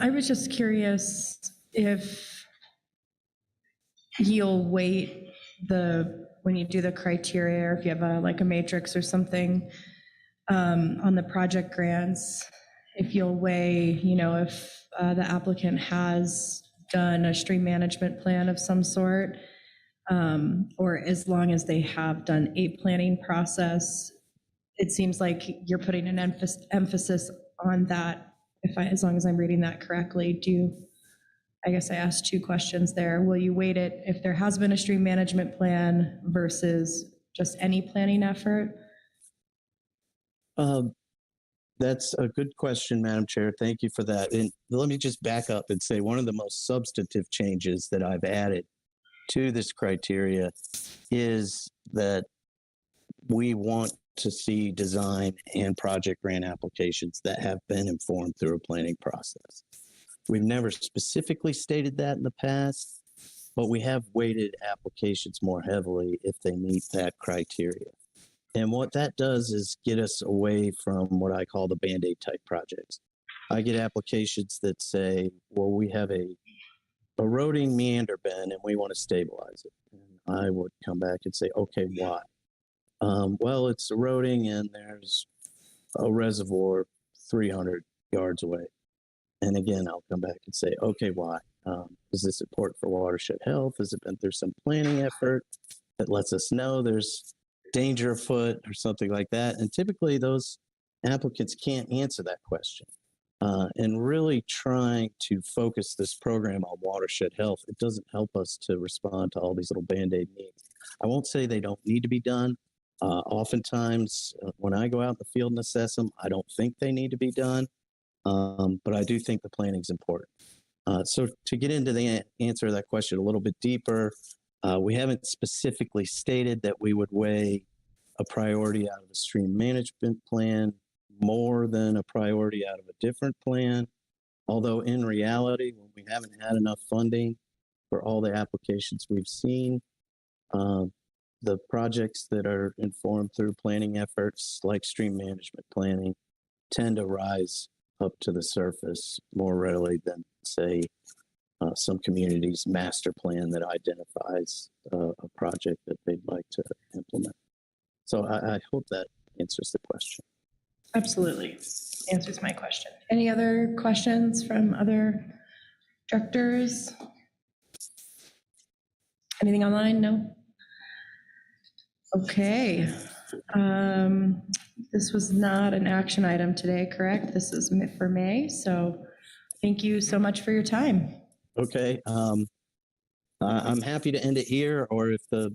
I was just curious if you'll weight when you do the criteria, or if you have a matrix or something, on the project grants, if you'll weigh, if the applicant has done a stream management plan of some sort, or as long as they have done a planning process, it seems like you're putting an emphasis on that, as long as I'm reading that correctly. I guess I asked two questions there. Will you weight it if there has been a stream management plan versus just any planning effort? That's a good question, Madam Chair. Thank you for that. And let me just back up and say one of the most substantive changes that I've added to this criteria is that we want to see design and project grant applications that have been informed through a planning process. We've never specifically stated that in the past, but we have weighted applications more heavily if they meet that criteria. And what that does is get us away from what I call the Band-Aid type projects. I get applications that say, well, we have a eroding meander bend and we want to stabilize it. And I would come back and say, okay, why? Well, it's eroding and there's a reservoir 300 yards away. And again, I'll come back and say, okay, why? Is this important for watershed health? Has it been through some planning effort that lets us know there's danger afoot or something like that? And typically those applicants can't answer that question. And really trying to focus this program on watershed health, it doesn't help us to respond to all these little Band-Aid needs. I won't say they don't need to be done. Oftentimes when I go out in the field and assess them, I don't think they need to be done. But I do think the planning is important. So to get into the answer to that question a little bit deeper, we haven't specifically stated that we would weigh a priority out of a stream management plan more than a priority out of a different plan. Although in reality, when we haven't had enough funding for all the applications we've seen, the projects that are informed through planning efforts like stream management planning tend to rise up to the surface more readily than, say, some communities' master plan that identifies a project that they'd like to implement. So I hope that answers the question. Absolutely. Answers my question. Any other questions from other directors? Anything online? No? Okay. This was not an action item today, correct? This is for May. So thank you so much for your time. Okay. I'm happy to end it here, or if the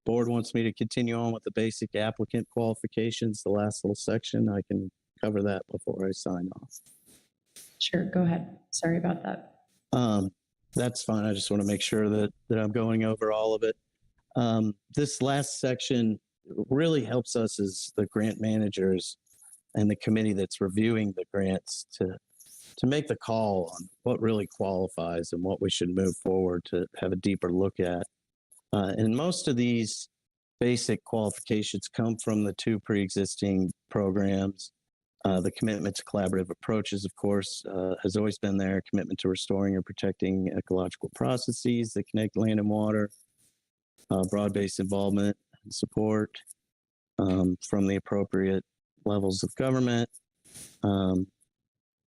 board wants me to continue on with the basic applicant qualifications, the last little section, I can cover that before I sign off. Sure, go ahead. Sorry about that. That's fine. I just want to make sure that I'm going over all of it. This last section really helps us as the grant managers and the committee that's reviewing the grants to make the call on what really qualifies and what we should move forward to have a deeper look at. And most of these basic qualifications come from the two pre-existing programs. The commitment to collaborative approaches, of course, has always been there. Commitment to restoring and protecting ecological processes that connect land and water. Broad-based involvement and support from the appropriate levels of government.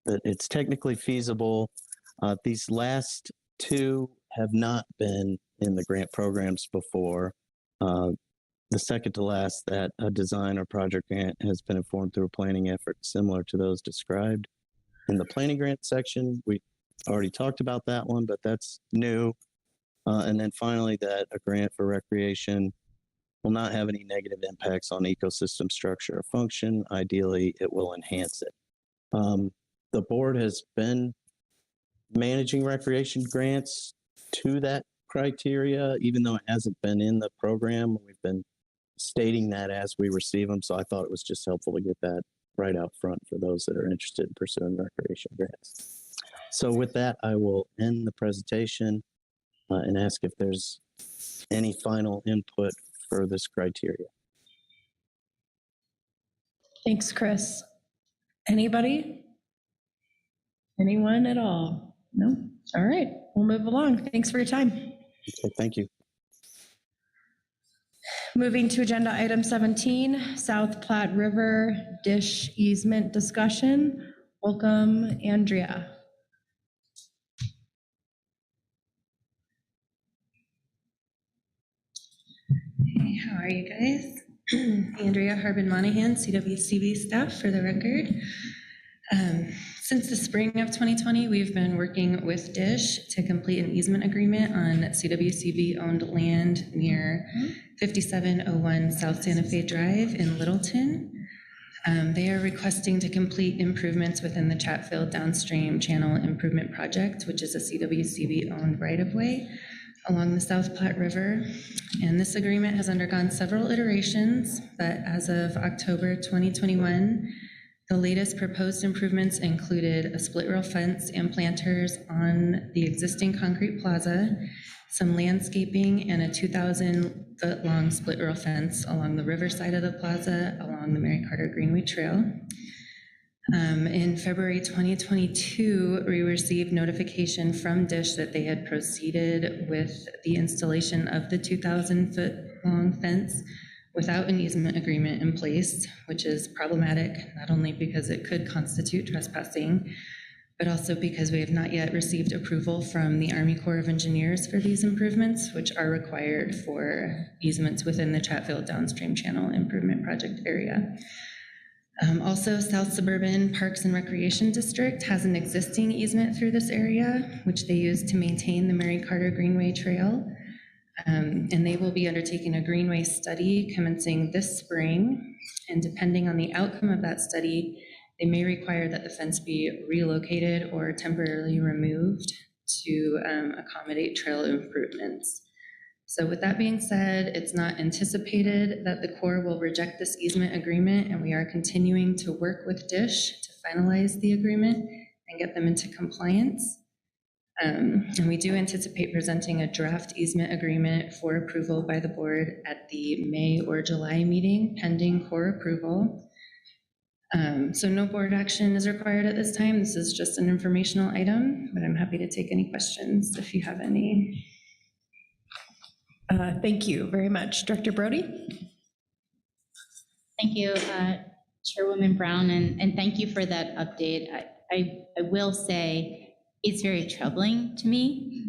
That it's technically feasible. These last two have not been in the grant programs before. The second to last, that a design or project grant has been informed through a planning effort similar to those described in the planning grant section. We already talked about that one, but that's new. And then finally, that a grant for recreation will not have any negative impacts on ecosystem structure or function. Ideally, it will enhance it. The board has been managing recreation grants to that criteria, even though it hasn't been in the program. We've been stating that as we receive them. So I thought it was just helpful to get that right out front for those that are interested in pursuing recreation grants. So with that, I will end the presentation and ask if there's any final input for this criteria. Thanks, Chris. Anybody? Anyone at all? No? All right, we'll move along. Thanks for your time. Okay, thank you. Moving to agenda item 17, South Platte River dish easement discussion. Welcome, Andrea. Hey, how are you guys? Andrea Harbin-Monahan, CWCB staff for the record. Since the spring of 2020, we've been working with DISH to complete an easement agreement on CWCB-owned land near 5701 South Santa Fe Drive in Littleton. They are requesting to complete improvements within the Chatfield Downstream Channel Improvement Project, which is a CWCB-owned right-of-way along the South Platte River. And this agreement has undergone several iterations, but as of October 2021, the latest proposed improvements included a split rail fence and planters on the existing concrete plaza, some landscaping, and a 2,000-foot-long split rail fence along the river side of the plaza along the Mary Carter Greenway Trail. In February 2022, we received notification from DISH that they had proceeded with the installation of the 2,000-foot-long fence without an easement agreement in place, which is problematic, not only because it could constitute trespassing, but also because we have not yet received approval from the Army Corps of Engineers for these improvements, which are required for easements within the Chatfield Downstream Channel Improvement Project area. Also, South Suburban Parks and Recreation District has an existing easement through this area, which they use to maintain the Mary Carter Greenway Trail. And they will be undertaking a greenway study commencing this spring. And depending on the outcome of that study, they may require that the fence be relocated or temporarily removed to accommodate trail improvements. So with that being said, it's not anticipated that the Corps will reject this easement agreement, and we are continuing to work with DISH to finalize the agreement and get them into compliance. And we do anticipate presenting a draft easement agreement for approval by the board at the May or July meeting, pending Corps approval. So no board action is required at this time. This is just an informational item, but I'm happy to take any questions if you have any. Thank you very much. Director Brody? Thank you, Chairwoman Brown, and thank you for that update. I will say it's very troubling to me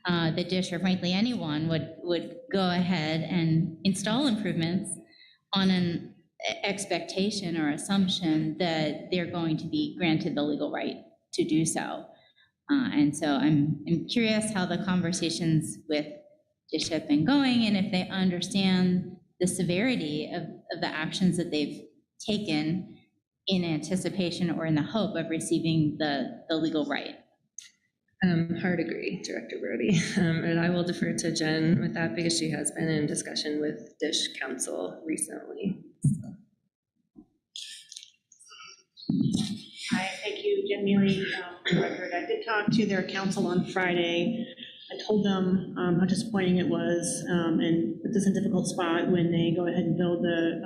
that DISH, or frankly anyone, would go ahead and install improvements on an expectation or assumption that they're going to be granted the legal right to do so. And so I'm curious how the conversations with DISH have been going, and if they understand the severity of the actions that they've taken in anticipation or in the hope of receiving the legal right. Hard agree, Director Brody. And I will defer to Jen with that because she has been in discussion with DISH counsel recently. So. Hi, thank you, Jen Neely, for the record. I did talk to their counsel on Friday. I told them how disappointing it was and put this in a difficult spot when they go ahead and build the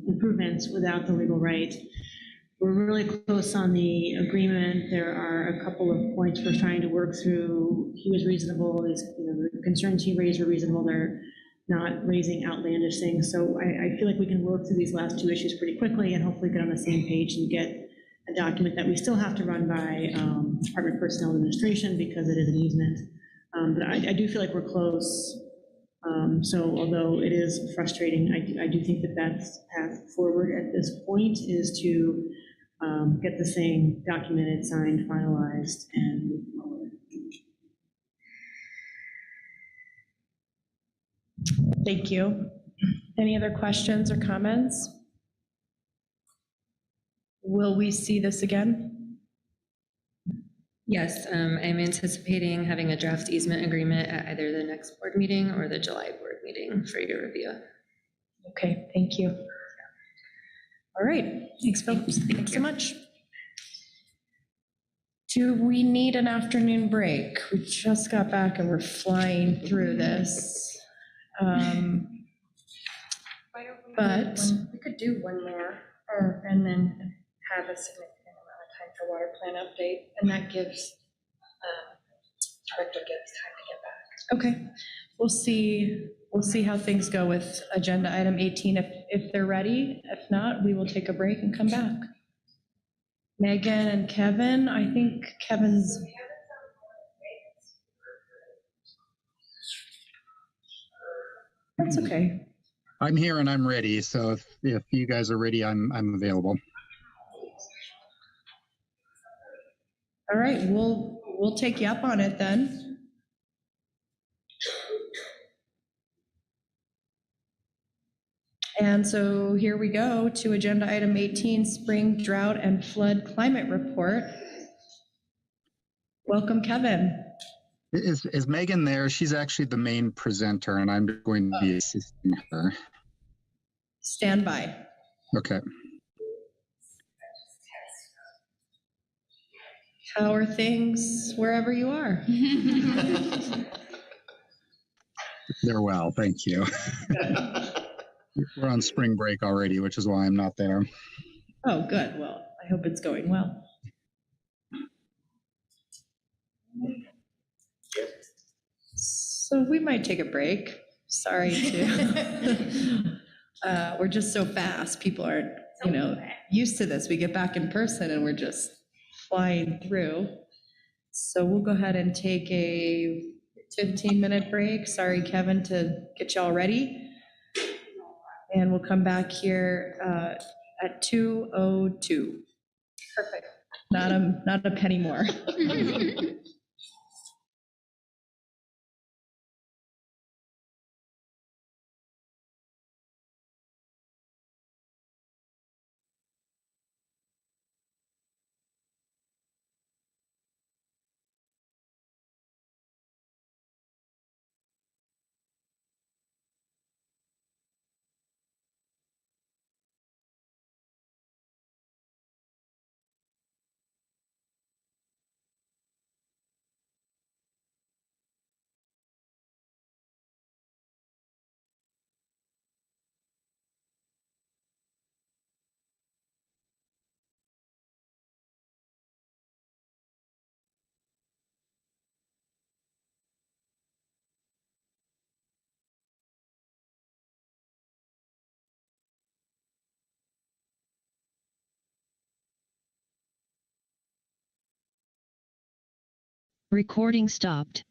improvements without the legal right. We're really close on the agreement. There are a couple of points we're trying to work through. He was reasonable. The concerns he raised were reasonable. They're not raising outlandish things. So I feel like we can work through these last two issues pretty quickly and hopefully get on the same page and get a document that we still have to run by Department of Personnel Administration because it is an easement. But I do feel like we're close. So although it is frustrating, I do think that that's the path forward at this point is to get the thing documented, signed, finalized, and move forward. Thank you. Any other questions or comments? Will we see this again? Yes, I'm anticipating having a draft easement agreement at either the next board meeting or the July board meeting for your review. Okay, thank you. All right, thanks, folks. Thanks so much. Do we need an afternoon break? We just got back and we're flying through this. But we could do one more, and then have a significant amount of time for water plan update, and that gives Director Gibbs time to get back. okay, we'll see we'll see how things go with agenda item 18 if they're ready. If not, we will take a break and come back. Megan and Kevin, I think Kevin's. That's okay. I'm here and I'm ready. So if you guys are ready, I'm available. All right, we'll take you up on it then. And so here we go to agenda item 18, Spring Drought and Flood Climate Report. Welcome, Kevin. Is Megan there? She's actually the main presenter and I'm going to be assisting her. Stand by. Okay. How are things wherever you are? They're well, thank you. We're on spring break already, which is why I'm not there. Oh, good. Well, I hope it's going well. So we might take a break. Sorry to. We're just so fast. People aren't, used to this. We get back in person and we're just flying through. So we'll go ahead and take a 15-minute break. Sorry, Kevin, to get y'all ready. And we'll come back here at 2:02. Perfect. Not a penny more. Recording stopped.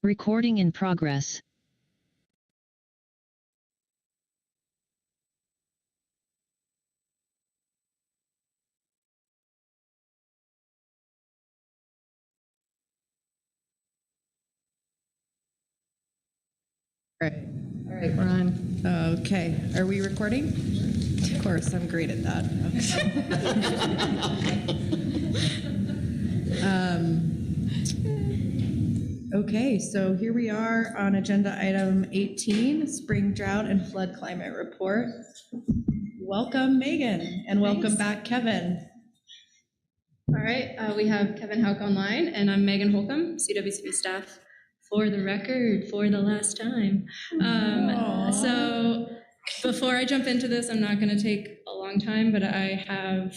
Recording in progress. All right, we're on. Okay, are we recording? Of course, I'm great at that. Okay, so here we are on agenda item 18, Spring Drought and Flood Climate Report. Welcome, Megan, and welcome back, Kevin. All right, we have Kevin Hauk online, and I'm Megan Holcomb, CWCB staff, for the record, for the last time. So before I jump into this, I'm not going to take a long time, but I'm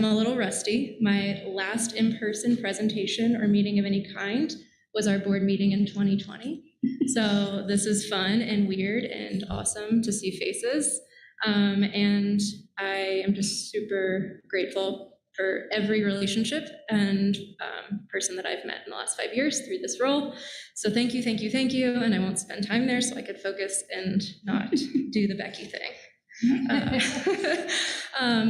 a little rusty. My last in-person presentation or meeting of any kind was our board meeting in 2020. So this is fun and weird and awesome to see faces. And I am just super grateful for every relationship and person that I've met in the last 5 years through this role. So thank you, thank you, thank you. And I won't spend time there so I could focus and not do the Becky thing.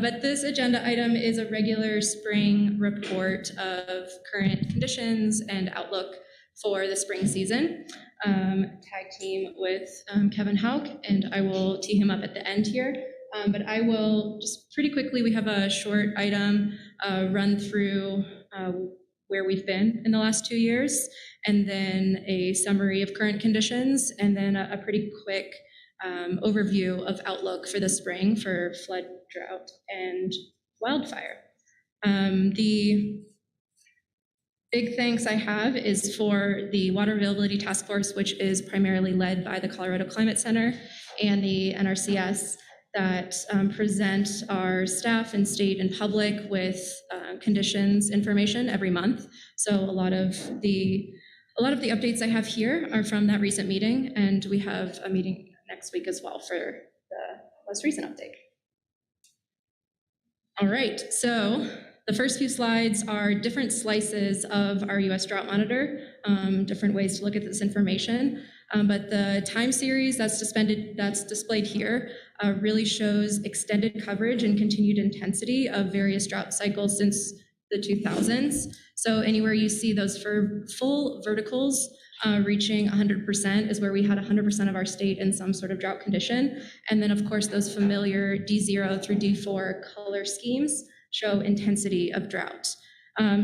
But this agenda item is a regular spring report of current conditions and outlook for the spring season. Tag team with Kevin Hauk, and I will tee him up at the end here. But I will just pretty quickly, we have a short item run through where we've been in the last 2 years, and then a summary of current conditions, and then a pretty quick overview of outlook for the spring for flood, drought, and wildfire. The big thanks I have is for the Water Availability Task Force, which is primarily led by the Colorado Climate Center and the NRCS, that present our staff and state and public with conditions information every month. So a lot of the updates I have here are from that recent meeting, and we have a meeting next week as well for the most recent update. All right, so the first few slides are different slices of our US Drought Monitor, different ways to look at this information. But the time series that's displayed here really shows extended coverage and continued intensity of various drought cycles since the 2000s. So anywhere you see those full verticals reaching 100% is where we had 100% of our state in some sort of drought condition. And then of course those familiar D0 through D4 color schemes show intensity of drought.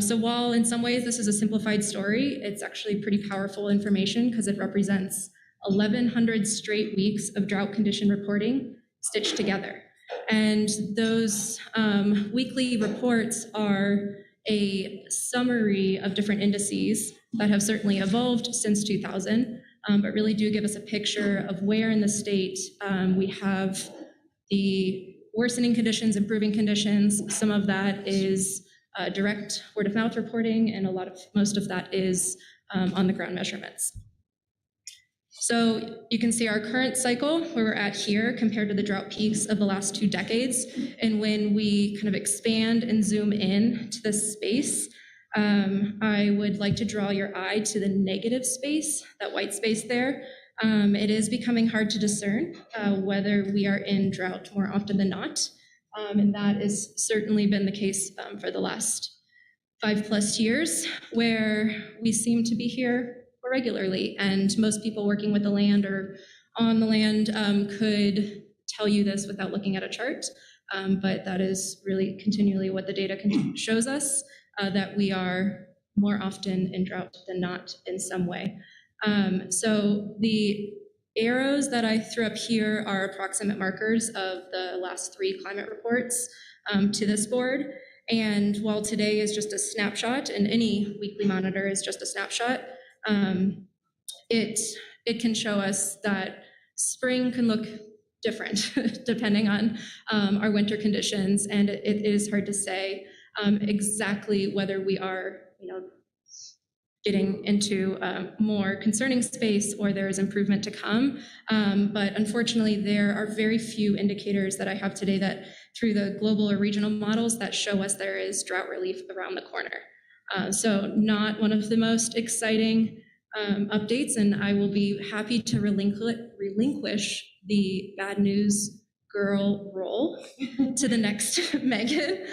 So while in some ways this is a simplified story, it's actually pretty powerful information because it represents 1,100 straight weeks of drought condition reporting stitched together. And those weekly reports are a summary of different indices that have certainly evolved since 2000, but really do give us a picture of where in the state we have the worsening conditions, improving conditions. Some of that is direct word of mouth reporting, and most of that is on the ground measurements. So you can see our current cycle, where we're at here compared to the drought peaks of the last 2 decades. And when we kind of expand and zoom in to this space, I would like to draw your eye to the negative space, that white space there. It is becoming hard to discern whether we are in drought more often than not. And that has certainly been the case for the last 5+ years, where we seem to be here regularly. And most people working with the land or on the land could tell you this without looking at a chart. But that is really continually what the data shows us, that we are more often in drought than not in some way. So the arrows that I threw up here are approximate markers of the last 3 climate reports to this board. And while today is just a snapshot, and any weekly monitor is just a snapshot, it can show us that spring can look different depending on our winter conditions. And it is hard to say exactly whether we are, getting into more concerning space or there is improvement to come. But unfortunately, there are very few indicators that I have today that through the global or regional models that show us there is drought relief around the corner. So not one of the most exciting updates, and I will be happy to relinquish the bad news girl role to the next Megan,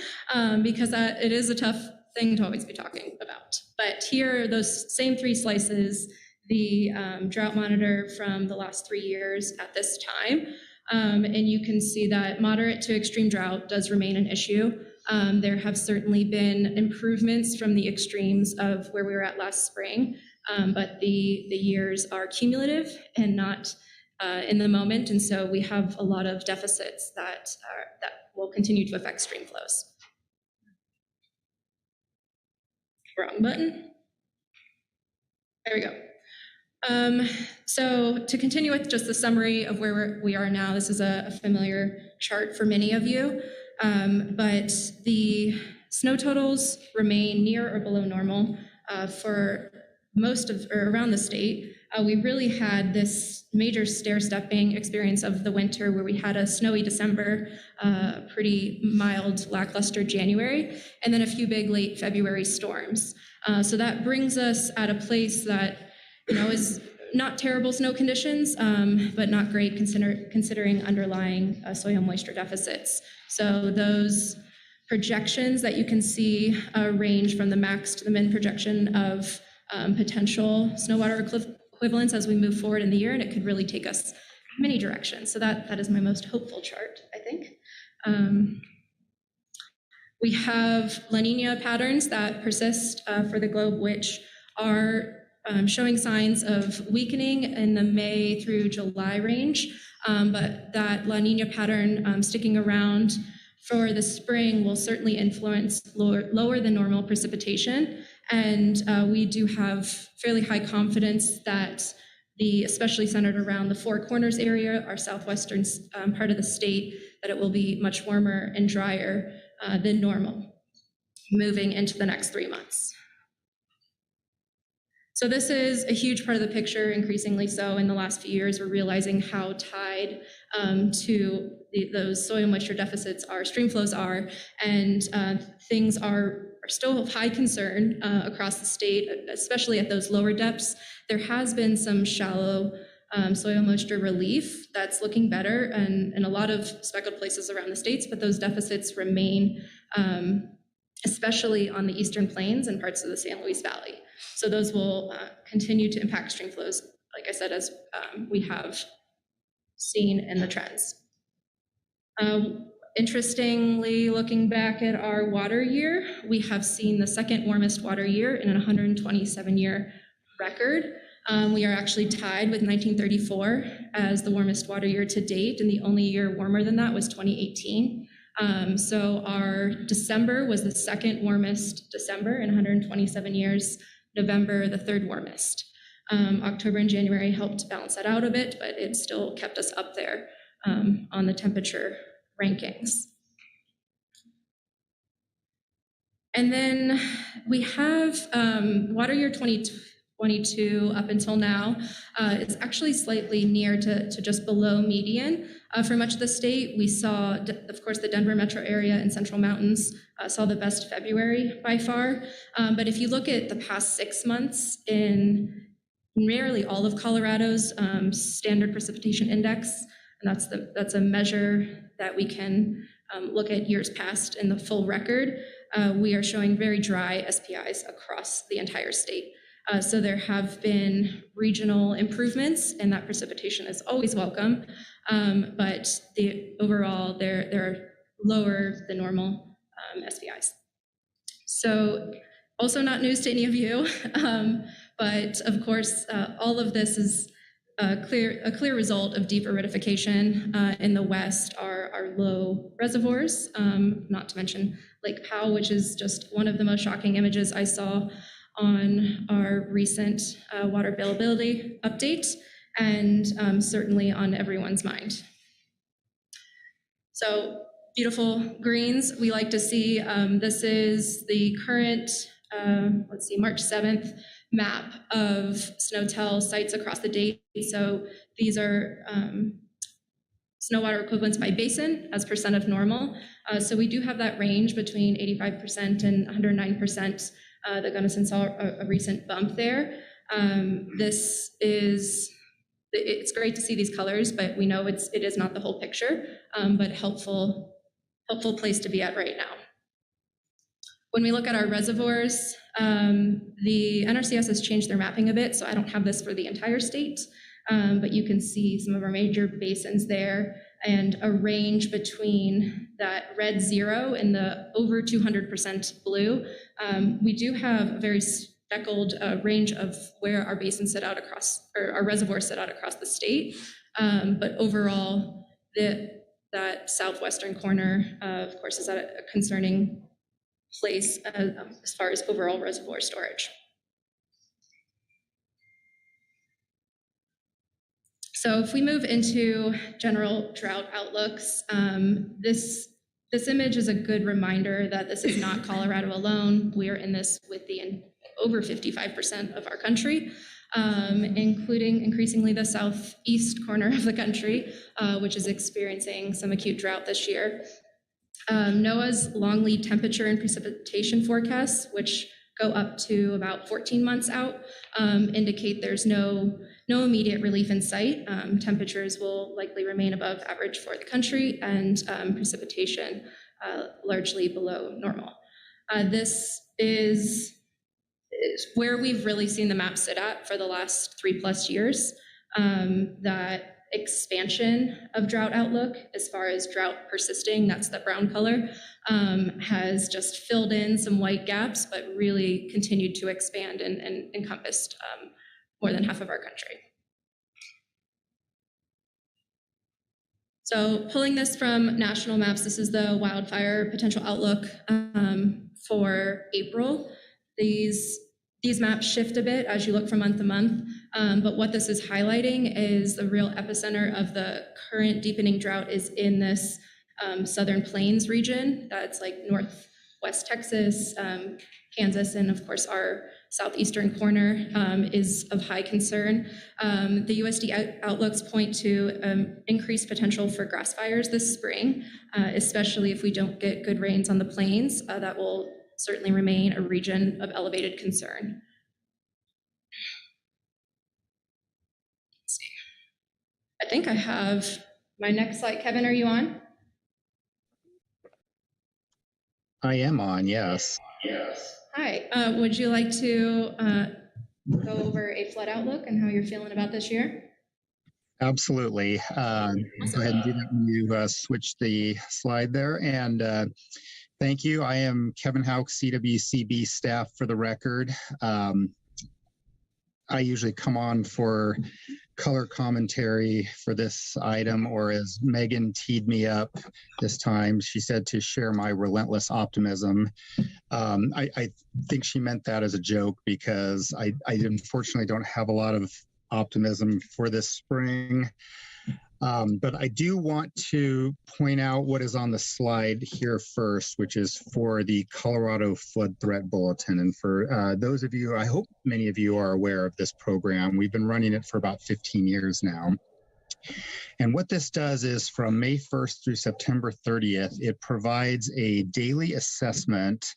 because it is a tough thing to always be talking about. But here are those same 3 slices, the drought monitor from the last 3 years at this time. And you can see that moderate to extreme drought does remain an issue. There have certainly been improvements from the extremes of where we were at last spring, but the years are cumulative and not in the moment, and so we have a lot of deficits that will continue to affect stream flows. Wrong button. There we go. So to continue with just the summary of where we are now, this is a familiar chart for many of you, but the snow totals remain near or below normal for most of, or around the state. We really had this major stair-stepping experience of the winter where we had a snowy December, pretty mild, lackluster January, and then a few big late February storms. So that brings us at a place that, is not terrible snow conditions, but not great considering underlying soil moisture deficits. So those projections that you can see range from the max to the min projection of potential snow water equivalents as we move forward in the year, and it could really take us many directions. So that is my most hopeful chart, I think. We have La Nina patterns that persist for the globe, which are showing signs of weakening in the May through July range, but that La Nina pattern sticking around for the spring will certainly influence lower than normal precipitation. And we do have fairly high confidence that especially centered around the Four Corners area, our southwestern part of the state, that it will be much warmer and drier than normal moving into the next 3 months. So this is a huge part of the picture, increasingly so in the last few years. We're realizing how tied to those soil moisture deficits our stream flows are, and things are still of high concern across the state, especially at those lower depths. There has been some shallow soil moisture relief that's looking better in a lot of speckled places around the states, but those deficits remain, especially on the eastern plains and parts of the San Luis Valley. So those will continue to impact stream flows, like I said, as we have seen in the trends. Interestingly, looking back at our water year, we have seen the second warmest water year in a 127-year record. We are actually tied with 1934 as the warmest water year to date, and the only year warmer than that was 2018. So our December was the second warmest December in 127 years, November the third warmest. October and January helped balance that out a bit, but it still kept us up there on the temperature rankings. And then we have water year 2022 up until now. It's actually slightly near to just below median. For much of the state, we saw, of course, the Denver metro area and Central Mountains saw the best February by far. But if you look at the past 6 months in nearly all of Colorado's standard precipitation index, and that's a measure that we can look at years past in the full record, we are showing very dry SPIs across the entire state. So there have been regional improvements, and that precipitation is always welcome, but overall there are lower than normal SPIs. So also not news to any of you, but of course all of this is a clear result of deep aridification. In the west are low reservoirs, not to mention Lake Powell, which is just one of the most shocking images I saw on our recent water availability update, and certainly on everyone's mind. So beautiful greens we like to see. This is the current, March 7th map of SNOTEL sites across the state. So these are snow water equivalents by basin as percent of normal. So we do have that range between 85% and 109%. The Gunnison saw a recent bump there. It's great to see these colors, but we know it is not the whole picture, but helpful place to be at right now. When we look at our reservoirs, the NRCS has changed their mapping a bit, so I don't have this for the entire state, but you can see some of our major basins there and a range between that red 0 and the over 200% blue. We do have a very speckled range of where our basins sit out across, or our reservoirs sit out across the state, but overall, that southwestern corner, of course, is at a concerning place as far as overall reservoir storage. So if we move into general drought outlooks, this image is a good reminder that this is not Colorado alone. We are in this with the over 55% of our country, including increasingly the southeast corner of the country, which is experiencing some acute drought this year. NOAA's long lead temperature and precipitation forecasts, which go up to about 14 months out, indicate there's no immediate relief in sight. Temperatures will likely remain above average for the country, and precipitation largely below normal. This is where we've really seen the map sit at for the last 3+ years. That expansion of drought outlook, as far as drought persisting, that's the brown color, has just filled in some white gaps, but really continued to expand and encompassed more than half of our country. So pulling this from national maps, this is the wildfire potential outlook for April. These maps shift a bit as you look from month to month, but what this is highlighting is the real epicenter of the current deepening drought is in this Southern Plains region. That's like northwest Texas, Kansas, and of course our southeastern corner is of high concern. The USD outlooks point to increased potential for grass fires this spring, especially if we don't get good rains on the plains. That will certainly remain a region of elevated concern. Let's see. I think I have my next slide. Kevin, are you on? I am on, yes. Hi, would you like to go over a flood outlook and how you're feeling about this year? Absolutely. Go ahead and do that when you switch the slide there. And thank you. I am Kevin Houck, CWCB staff for the record. I usually come on for color commentary for this item, or as Megan teed me up this time, she said to share my relentless optimism. I think she meant that as a joke because I unfortunately don't have a lot of optimism for this spring. But I do want to point out what is on the slide here first, which is for the Colorado Flood Threat Bulletin. And for those of you, I hope many of you are aware of this program. We've been running it for about 15 years now. And what this does is from May 1st through September 30th, it provides a daily assessment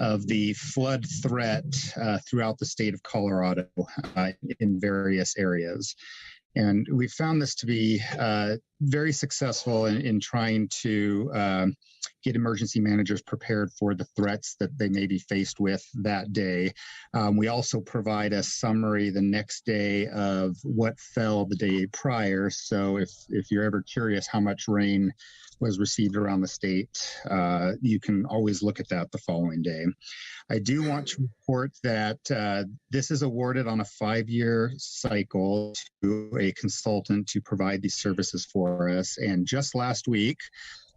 of the flood threat throughout the state of Colorado in various areas. And we found this to be very successful in trying to get emergency managers prepared for the threats that they may be faced with that day. We also provide a summary the next day of what fell the day prior. So if you're ever curious how much rain was received around the state, you can always look at that the following day. I do want to report that this is awarded on a 5-year cycle to a consultant to provide these services for us. And just last week,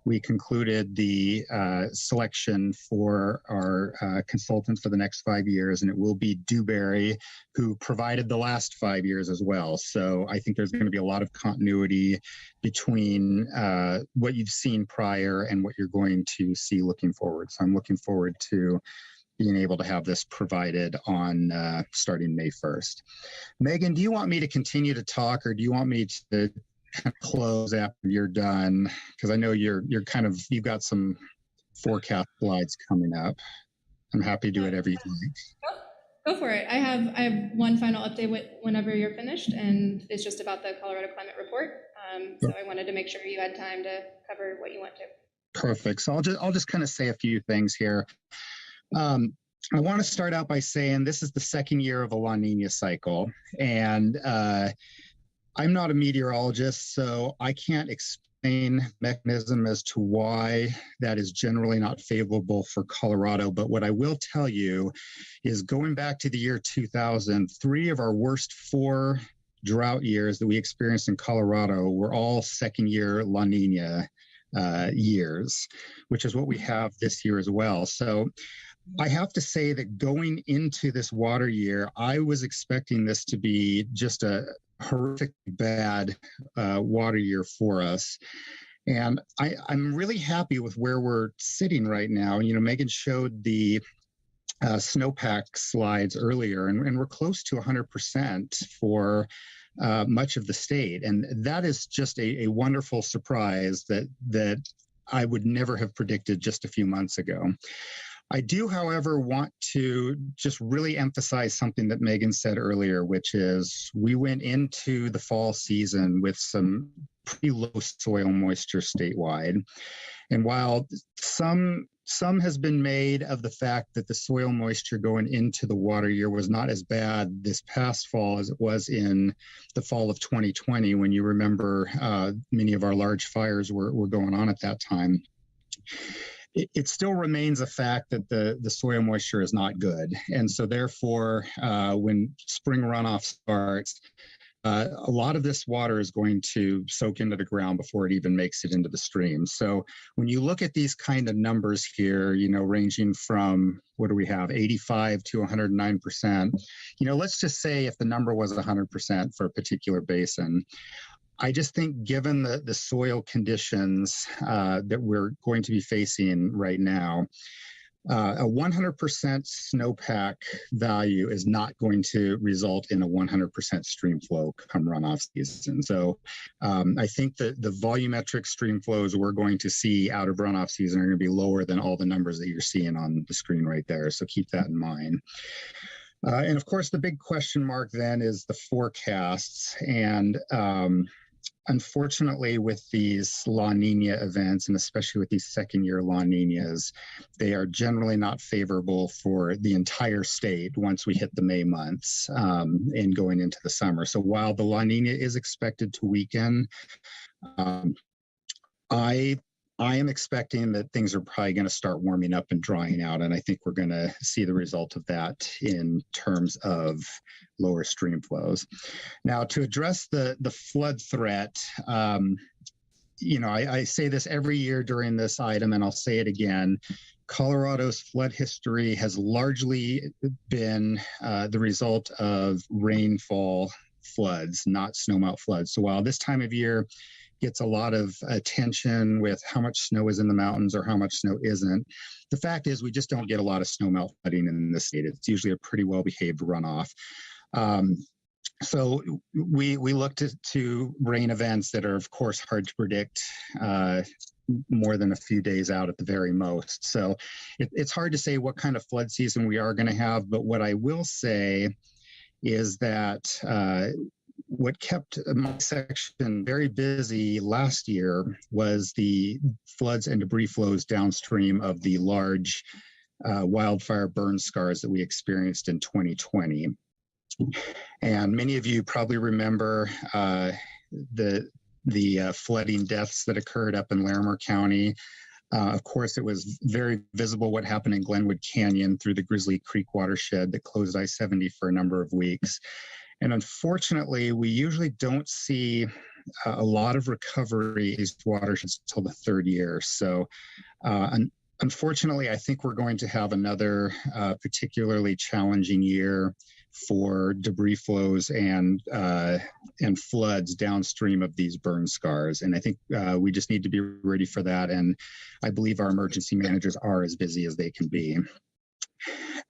we concluded the selection for our consultant for the next 5 years, and it will be Dewberry, who provided the last 5 years as well. So I think there's going to be a lot of continuity between what you've seen prior and what you're going to see looking forward. So I'm looking forward to being able to have this provided on starting May 1st. Megan, do you want me to continue to talk, or do you want me to kind of close after you're done? Because I know you've got some forecast slides coming up. I'm happy to do whatever you like. Go for it. I have one final update whenever you're finished, and it's just about the Colorado Climate Report. So I wanted to make sure you had time to cover what you want to. Perfect. So I'll just kind of say a few things here. I want to start out by saying this is the second year of a La Nina cycle, and I'm not a meteorologist, so I can't explain mechanism as to why that is generally not favorable for Colorado. But what I will tell you is going back to the year 2000, 3 of our worst 4 drought years that we experienced in Colorado were all second year La Nina years, which is what we have this year as well. So I have to say that going into this water year, I was expecting this to be just a horrific bad water year for us. And I'm really happy with where we're sitting right now. You know, Megan showed the snowpack slides earlier, and we're close to 100% for much of the state. And that is just a wonderful surprise that I would never have predicted just a few months ago. I do, however, want to just really emphasize something that Megan said earlier, which is we went into the fall season with some pretty low soil moisture statewide. And while some has been made of the fact that the soil moisture going into the water year was not as bad this past fall as it was in the fall of 2020, when you remember many of our large fires were going on at that time. It still remains a fact that the soil moisture is not good. And so therefore, when spring runoff starts, a lot of this water is going to soak into the ground before it even makes it into the stream. So when you look at these kind of numbers here, you know, ranging from, what do we have, 85 to 109%, you know, let's just say if the number was 100% for a particular basin, I just think given the soil conditions that we're going to be facing right now, a 100% snowpack value is not going to result in a 100% stream flow come runoff season. So I think that the volumetric stream flows we're going to see out of runoff season are going to be lower than all the numbers that you're seeing on the screen right there. So keep that in mind. And of course, the big question mark then is the forecasts. And unfortunately, with these La Nina events, and especially with these second year La Ninas, they are generally not favorable for the entire state once we hit the May months and going into the summer. So while the La Nina is expected to weaken, I am expecting that things are probably going to start warming up and drying out, and I think we're going to see the result of that in terms of lower stream flows. Now, to address the flood threat, you know, I say this every year during this item, and I'll say it again. Colorado's flood history has largely been the result of rainfall floods, not snowmelt floods. So while this time of year gets a lot of attention with how much snow is in the mountains or how much snow isn't, the fact is we just don't get a lot of snowmelt flooding in the state. It's usually a pretty well-behaved runoff. So we look to rain events that are, of course, hard to predict more than a few days out at the very most. So it's hard to say what kind of flood season we are going to have, but what I will say is that what kept my section very busy last year was the floods and debris flows downstream of the large wildfire burn scars that we experienced in 2020. And many of you probably remember the flooding deaths that occurred up in Larimer County. Of course, it was very visible what happened in Glenwood Canyon through the Grizzly Creek watershed that closed I-70 for a number of weeks. And unfortunately, we usually don't see a lot of recovery in these watersheds until the third year. So unfortunately, I think we're going to have another particularly challenging year for debris flows and floods downstream of these burn scars. And I think we just need to be ready for that. And I believe our emergency managers are as busy as they can be.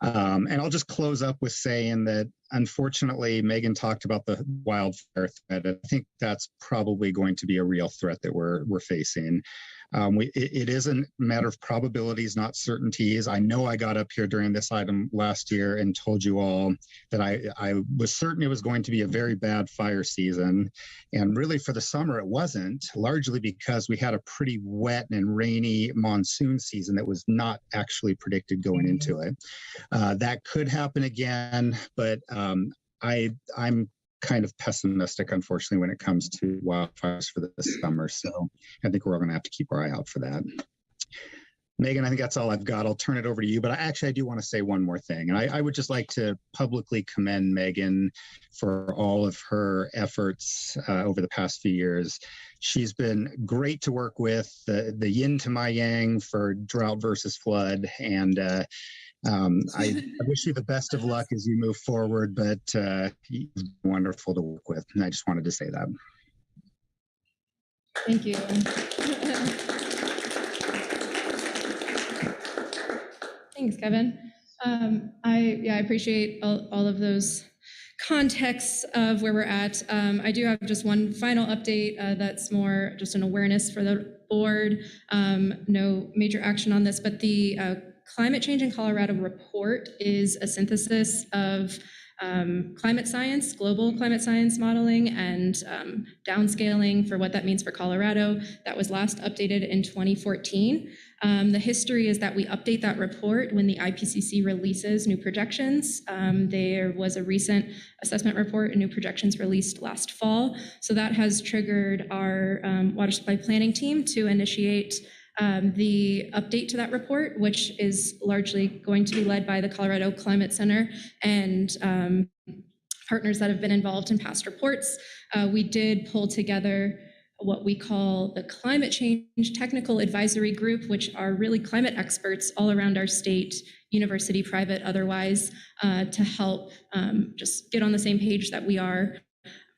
And I'll just close up with saying that unfortunately, Megan talked about the wildfire threat. I think that's probably going to be a real threat that we're facing. It is a matter of probabilities, not certainties. I know I got up here during this item last year and told you all that I was certain it was going to be a very bad fire season. And really for the summer, it wasn't, largely because we had a pretty wet and rainy monsoon season that was not actually predicted going into it. That could happen again, but I'm kind of pessimistic, unfortunately, when it comes to wildfires for this summer. So I think we're all going to have to keep our eye out for that. Megan, I think that's all I've got. I'll turn it over to you, but I do want to say one more thing. And I would just like to publicly commend Megan for all of her efforts over the past few years. She's been great to work with, the yin to my yang for drought versus flood. And I wish you the best of luck as you move forward, but you've been wonderful to work with. And I just wanted to say that. Thank you. Thanks, Kevin. I appreciate all of those contexts of where we're at. I do have just one final update that's more just an awareness for the board. No major action on this, but the Climate Change in Colorado report is a synthesis of climate science, global climate science modeling, and downscaling for what that means for Colorado. That was last updated in 2014. The history is that we update that report when the IPCC releases new projections. There was a recent assessment report and new projections released last fall. So that has triggered our water supply planning team to initiate the update to that report, which is largely going to be led by the Colorado Climate Center and partners that have been involved in past reports. We did pull together what we call the Climate Change Technical Advisory Group, which are really climate experts all around our state, university, private, otherwise, to help just get on the same page that we are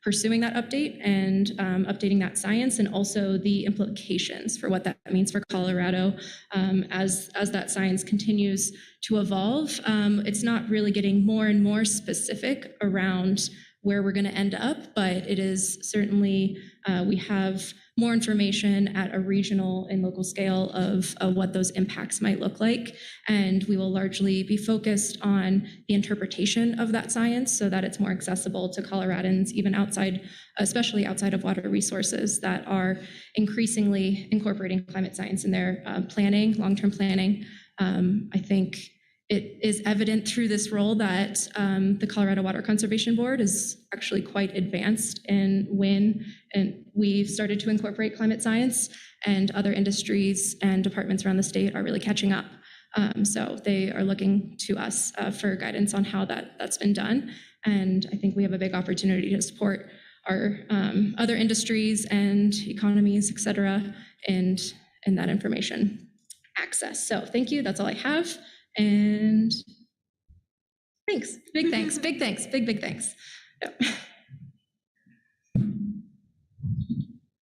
pursuing that update and updating that science, and also the implications for what that means for Colorado as that science continues to evolve. It's not really getting more and more specific around where we're going to end up, but it is certainly, we have more information at a regional and local scale of what those impacts might look like. And we will largely be focused on the interpretation of that science so that it's more accessible to Coloradans, even outside, especially outside of water resources that are increasingly incorporating climate science in their planning, long-term planning. I think it is evident through this role that the Colorado Water Conservation Board is actually quite advanced in when we've started to incorporate climate science, and other industries and departments around the state are really catching up. So they are looking to us for guidance on how that's been done. And I think we have a big opportunity to support our other industries and economies, et cetera, and that information access. So thank you, that's all I have. And thanks, big thanks, big thanks, big thanks. Yep.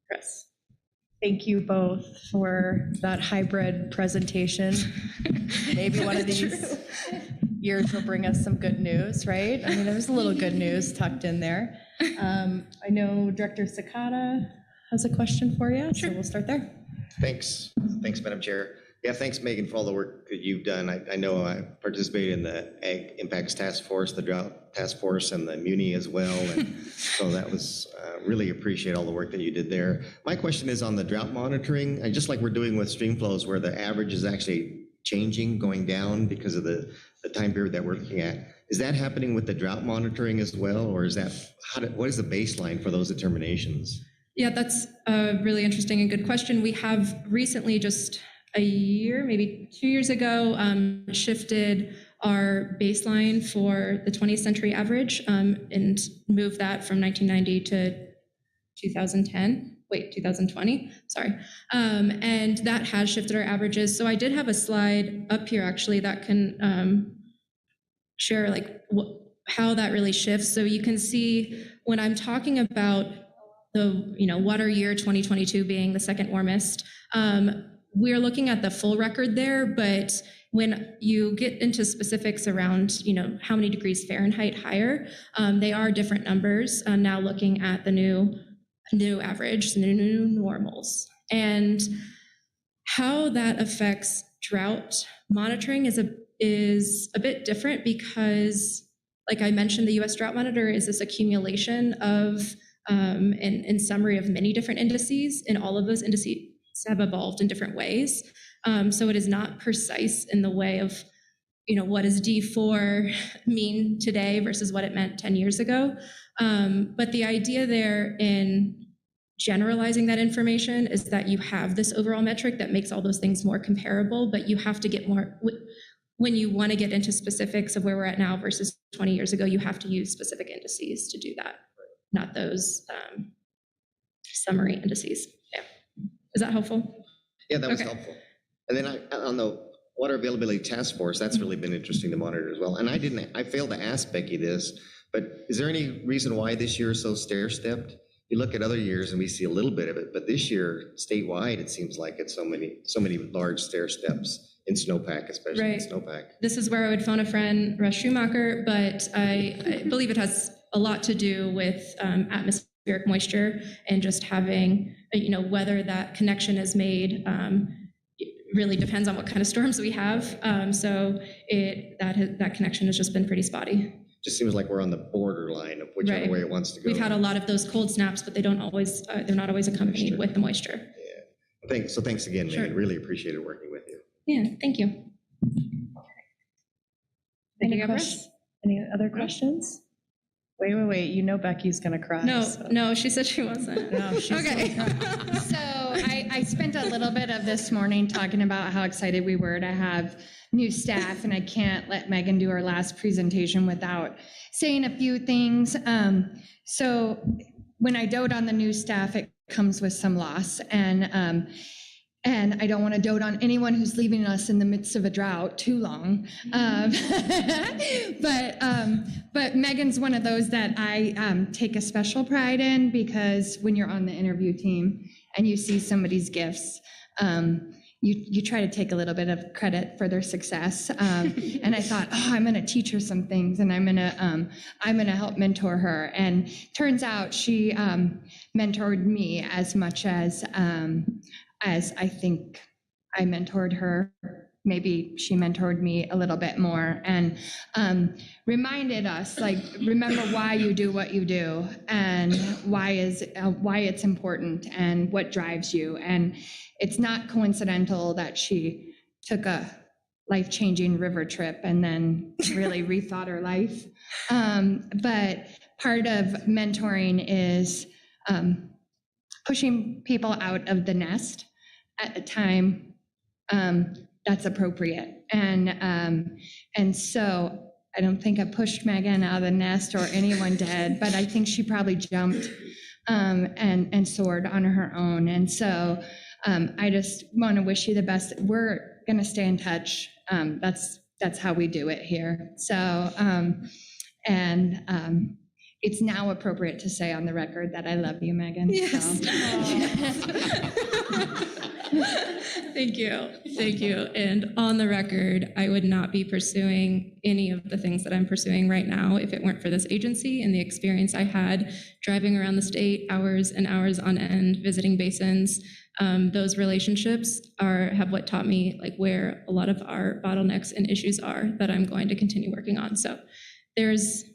Chris. Thank you both for that hybrid presentation. Maybe one of these years will bring us some good news, right? I mean, there's a little good news tucked in there. I know Director Sakata has a question for you, so we'll start there. Thanks, Madam Chair. Yeah, thanks, Megan, for all the work that you've done. I know I participated in the Ag Impacts Task Force, the Drought Task Force, and the Muni as well. And so that was, really appreciate all the work that you did there. My question is on the drought monitoring, and just like we're doing with stream flows, where the average is actually changing, going down because of the time period that we're looking at. Is that happening with the drought monitoring as well, or is that, what is the baseline for those determinations? Yeah, that's a really interesting and good question. We have recently, just a year, maybe 2 years ago, shifted our baseline for the 20th century average and moved that from 1990 to 2020, sorry. And that has shifted our averages. So I did have a slide up here actually that can share like how that really shifts. So you can see when I'm talking about the water year 2022 being the second warmest, we're looking at the full record there, but when you get into specifics around, how many degrees Fahrenheit higher, they are different numbers. Now looking at the new average, the new normals, and how that affects drought monitoring is a bit different because, like I mentioned, the U.S. Drought Monitor is this accumulation of, in summary, of many different indices, and all of those indices have evolved in different ways. So it is not precise in the way of, what does D4 mean today versus what it meant 10 years ago. But the idea there in generalizing that information is that you have this overall metric that makes all those things more comparable, but you have to get more, when you want to get into specifics of where we're at now versus 20 years ago, you have to use specific indices to do that, not those summary indices. Yeah. Is that helpful? Yeah, that was helpful. And then on the Water Availability Task Force, that's really been interesting to monitor as well. And I failed to ask Becky this, but is there any reason why this year is so stair-stepped? You look at other years and we see a little bit of it, but this year, statewide, it seems like it's so many large stair steps in snowpack, especially in snowpack. This is where I would phone a friend, Russ Schumacher, but I believe it has a lot to do with atmospheric moisture and just having, whether that connection is made. It really depends on what kind of storms we have. So that connection has just been pretty spotty. Just seems like we're on the borderline of whichever way it wants to go. We've had a lot of those cold snaps, but they're not always accompanied with the moisture. Yeah. Thanks again, Megan. Really appreciated working with you. Yeah, thank you. Any other questions? Wait. Becky's going to cry. No, she said she wasn't. No, she's okay. So I spent a little bit of this morning talking about how excited we were to have new staff, and I can't let Megan do her last presentation without saying a few things. So when I dote on the new staff, it comes with some loss, and I don't want to dote on anyone who's leaving us in the midst of a drought too long. But Megan's one of those that I take a special pride in, because when you're on the interview team and you see somebody's gifts, you try to take a little bit of credit for their success. And I thought, I'm going to teach her some things, and I'm going to help mentor her. And turns out she mentored me as much as I think I mentored her. Maybe she mentored me a little bit more, and reminded us, remember why you do what you do, and why it's important, and what drives you. And it's not coincidental that she took a life-changing river trip and then really rethought her life. But part of mentoring is pushing people out of the nest at a time that's appropriate. And so I don't think I pushed Megan out of the nest, or anyone did, but I think she probably jumped and soared on her own. And so I just want to wish you the best. We're going to stay in touch. That's how we do it here. So, it's now appropriate to say on the record that I love you, Megan. Yes. Thank you. And on the record, I would not be pursuing any of the things that I'm pursuing right now if it weren't for this agency and the experience I had driving around the state hours and hours on end, visiting basins. Those relationships have what taught me where a lot of our bottlenecks and issues are that I'm going to continue working on. So there's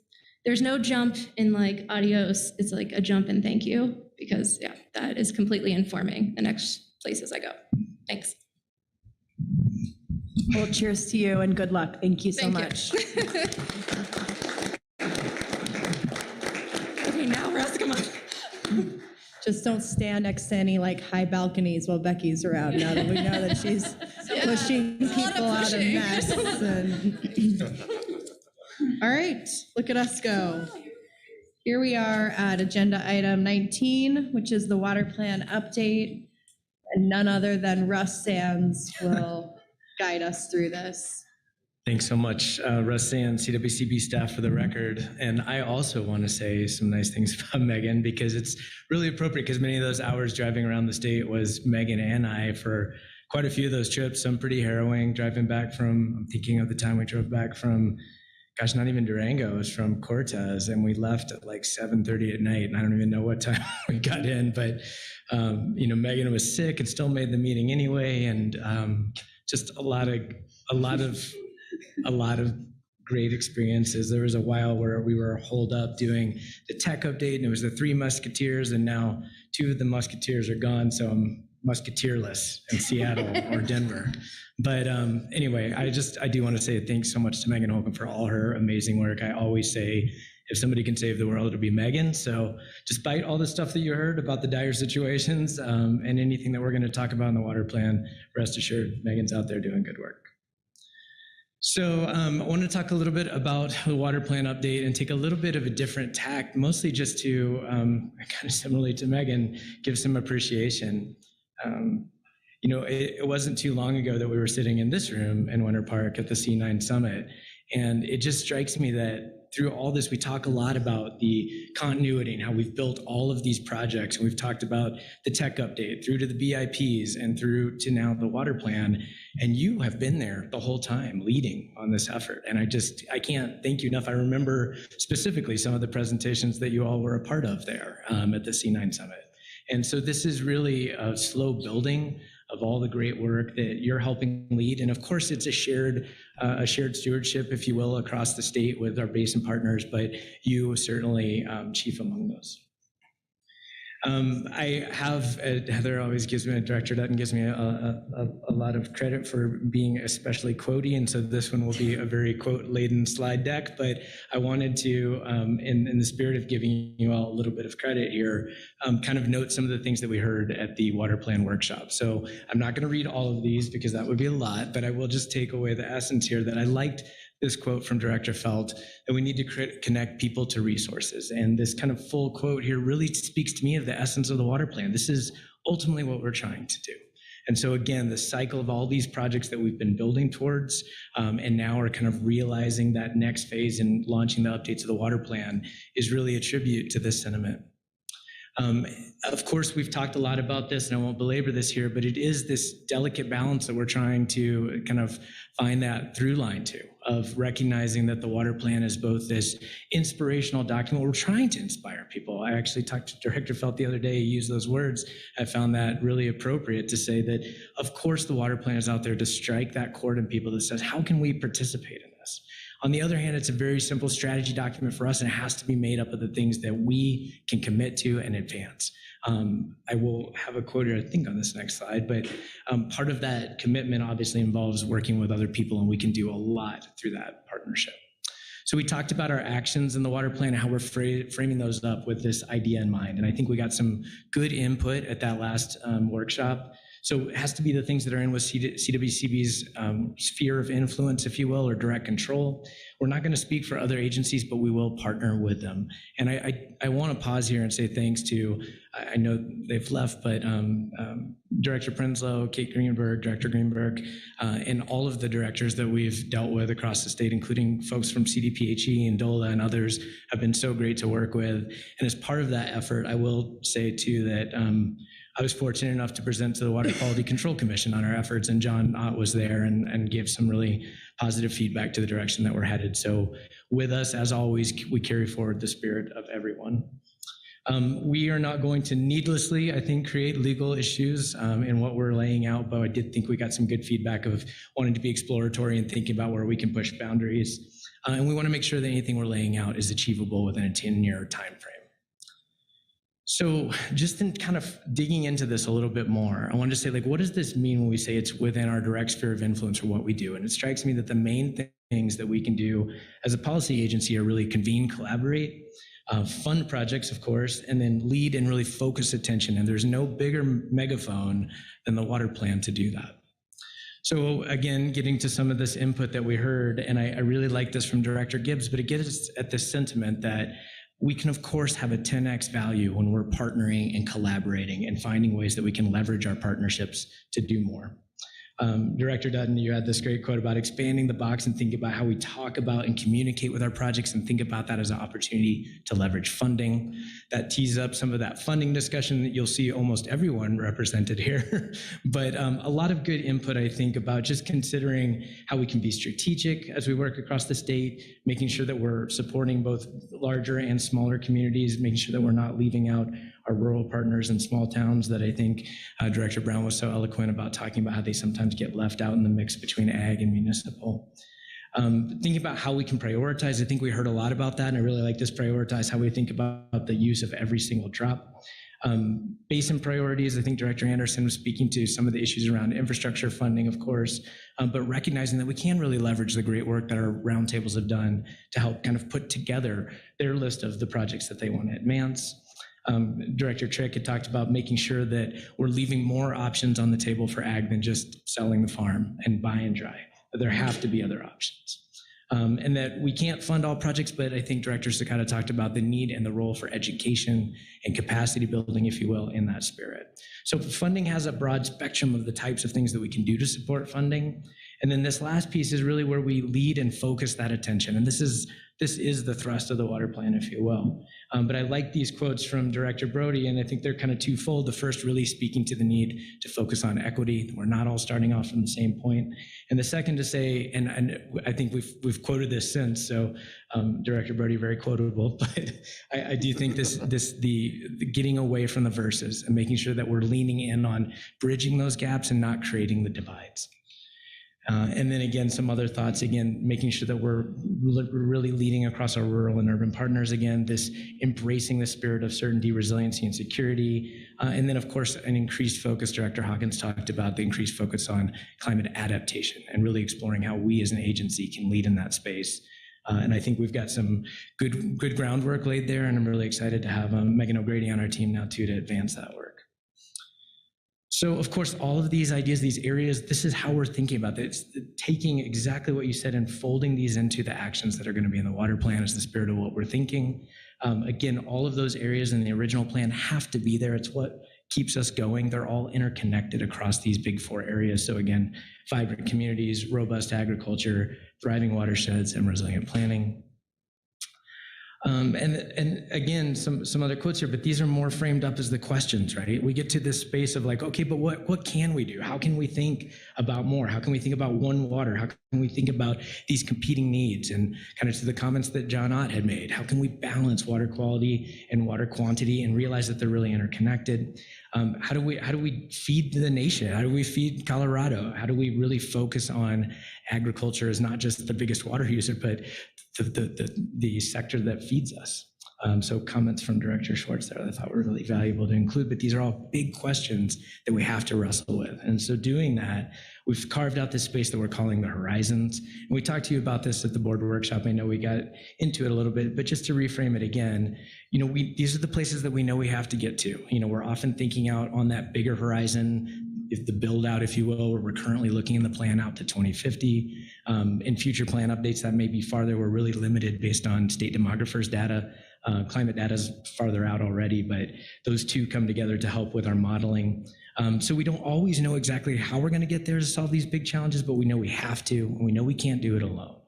no jump in adios. It's a jump in thank you, because that is completely informing the next places I go. Thanks. Well, cheers to you and good luck. Thank you so much. Okay, now Russ, come on. Just don't stand next to any high balconies while Becky's around, now that we know that she's pushing people out of mess. All right, look at us go. Here we are at agenda item 19, which is the water plan update. And none other than Russ Sands will guide us through this. Thanks so much, Russ Sands, CWCB staff, for the record. And I also want to say some nice things about Megan, because it's really appropriate, because many of those hours driving around the state was Megan and I for quite a few of those trips, some pretty harrowing, driving back from, I'm thinking of the time we drove back from, gosh, not even Durango, it was from Cortez, and we left at like 7:30 at night, and I don't even know what time we got in, but Megan was sick and still made the meeting anyway, and just a lot of great experiences. There was a while where we were holed up doing the tech update, and it was the 3 Musketeers, and now 2 of the Musketeers are gone, so I'm Musketeerless in Seattle or Denver. But anyway, I do want to say thanks so much to Megan Holcomb for all her amazing work. I always say, if somebody can save the world, it'll be Megan. So despite all the stuff that you heard about the dire situations and anything that we're going to talk about in the water plan, rest assured, Megan's out there doing good work. So I want to talk a little bit about the water plan update and take a little bit of a different tack, mostly just to, kind of similarly to Megan, give some appreciation. It wasn't too long ago that we were sitting in this room in Winter Park at the C9 Summit, and it just strikes me that through all this, we talk a lot about the continuity and how we've built all of these projects, and we've talked about the tech update through to the BIPs and through to now the water plan, and you have been there the whole time leading on this effort, and I can't thank you enough. I remember specifically some of the presentations that you all were a part of there at the C9 Summit. And so this is really a slow building of all the great work that you're helping lead. And of course, it's a shared stewardship, if you will, across the state with our basin partners, but you certainly chief among those. I have, Heather always gives me, Director Dutton gives me a lot of credit for being especially quotey, and so this one will be a very quote-laden slide deck, but I wanted to, in the spirit of giving you all a little bit of credit here, kind of note some of the things that we heard at the water plan workshop. So I'm not going to read all of these because that would be a lot, but I will just take away the essence here that I liked this quote from Director Felt, that we need to connect people to resources. And this kind of full quote here really speaks to me of the essence of the water plan. This is ultimately what we're trying to do. And so again, the cycle of all these projects that we've been building towards, and now are kind of realizing that next phase and launching the updates of the water plan is really a tribute to this sentiment. Of course, we've talked a lot about this, and I won't belabor this here, but it is this delicate balance that we're trying to kind of find that through line to, of recognizing that the water plan is both this inspirational document. We're trying to inspire people. I actually talked to Director Felt the other day, he used those words. I found that really appropriate to say that, of course, the water plan is out there to strike that chord in people that says, how can we participate in this? On the other hand, it's a very simple strategy document for us, and it has to be made up of the things that we can commit to and advance. I will have a quote here, I think, on this next slide, but part of that commitment obviously involves working with other people, and we can do a lot through that partnership. So we talked about our actions in the water plan and how we're framing those up with this idea in mind, and I think we got some good input at that last workshop. So it has to be the things that are in with CWCB's sphere of influence, if you will, or direct control. We're not going to speak for other agencies, but we will partner with them. And I want to pause here and say thanks to, I know they've left, but Director Prenslow, Kate Greenberg, Director Greenberg, and all of the directors that we've dealt with across the state, including folks from CDPHE and DOLA and others, have been so great to work with. And as part of that effort, I will say too that I was fortunate enough to present to the Water Quality Control Commission on our efforts, and John Ott was there and gave some really positive feedback to the direction that we're headed. So with us, as always, we carry forward the spirit of everyone. We are not going to needlessly, I think, create legal issues in what we're laying out, but I did think we got some good feedback of wanting to be exploratory and thinking about where we can push boundaries. And we want to make sure that anything we're laying out is achievable within a 10-year time frame. So just in kind of digging into this a little bit more, I wanted to say, like, what does this mean when we say it's within our direct sphere of influence for what we do? And it strikes me that the main things that we can do as a policy agency are really convene, collaborate, fund projects, of course, and then lead and really focus attention. And there's no bigger megaphone than the water plan to do that. So again, getting to some of this input that we heard, and I really like this from Director Gibbs, but it gets at this sentiment that we can, of course, have a 10x value when we're partnering and collaborating and finding ways that we can leverage our partnerships to do more. Director Dutton, you had this great quote about expanding the box and thinking about how we talk about and communicate with our projects and think about that as an opportunity to leverage funding. That tees up some of that funding discussion that you'll see almost everyone represented here. But a lot of good input, I think, about just considering how we can be strategic as we work across the state, making sure that we're supporting both larger and smaller communities, making sure that we're not leaving out our rural partners in small towns that I think Director Brown was so eloquent about, talking about how they sometimes get left out in the mix between ag and municipal. Thinking about how we can prioritize, I think we heard a lot about that, and I really like this prioritize, how we think about the use of every single drop. Basin priorities, I think Director Anderson was speaking to some of the issues around infrastructure funding, of course, but recognizing that we can really leverage the great work that our roundtables have done to help kind of put together their list of the projects that they want to advance. Director Trick had talked about making sure that we're leaving more options on the table for ag than just selling the farm and buy and dry. There have to be other options. And that we can't fund all projects, but I think Director Sakata talked about the need and the role for education and capacity building, if you will, in that spirit. So funding has a broad spectrum of the types of things that we can do to support funding. And then this last piece is really where we lead and focus that attention. And this is the thrust of the water plan, if you will. But I like these quotes from Director Brody, and I think they're kind of twofold. The first really speaking to the need to focus on equity. We're not all starting off from the same point. And the second to say, and I think we've quoted this since, so Director Brody, very quotable, but I do think the getting away from the verses and making sure that we're leaning in on bridging those gaps and not creating the divides. And then again, some other thoughts, again, making sure that we're really leading across our rural and urban partners, again, this embracing the spirit of certainty, resiliency, and security. And then, of course, an increased focus, Director Hawkins talked about the increased focus on climate adaptation and really exploring how we as an agency can lead in that space. And I think we've got some good groundwork laid there, and I'm really excited to have Megan O'Grady on our team now, too, to advance that work. So, of course, all of these ideas, these areas, this is how we're thinking about this. Taking exactly what you said and folding these into the actions that are going to be in the water plan is the spirit of what we're thinking. Again, all of those areas in the original plan have to be there. It's what keeps us going. They're all interconnected across these big four areas. So again, vibrant communities, robust agriculture, thriving watersheds, and resilient planning. And again, some other quotes here, but these are more framed up as the questions, right? We get to this space of like, okay, but what can we do? How can we think about more? How can we think about one water? How can we think about these competing needs? And kind of to the comments that John Ott had made, how can we balance water quality and water quantity and realize that they're really interconnected? How do we feed the nation? How do we feed Colorado? How do we really focus on agriculture as not just the biggest water user, but the sector that feeds us? So comments from Director Schwartz there I thought were really valuable to include, but these are all big questions that we have to wrestle with. And so doing that, we've carved out this space that we're calling the horizons. And we talked to you about this at the board workshop. I know we got into it a little bit, but just to reframe it again, these are the places that we know we have to get to. We're often thinking out on that bigger horizon, if the build out, if you will, where we're currently looking in the plan out to 2050. In future plan updates, that may be farther. We're really limited based on state demographers' data. Climate data is farther out already, but those two come together to help with our modeling. So we don't always know exactly how we're going to get there to solve these big challenges, but we know we have to, and we know we can't do it alone.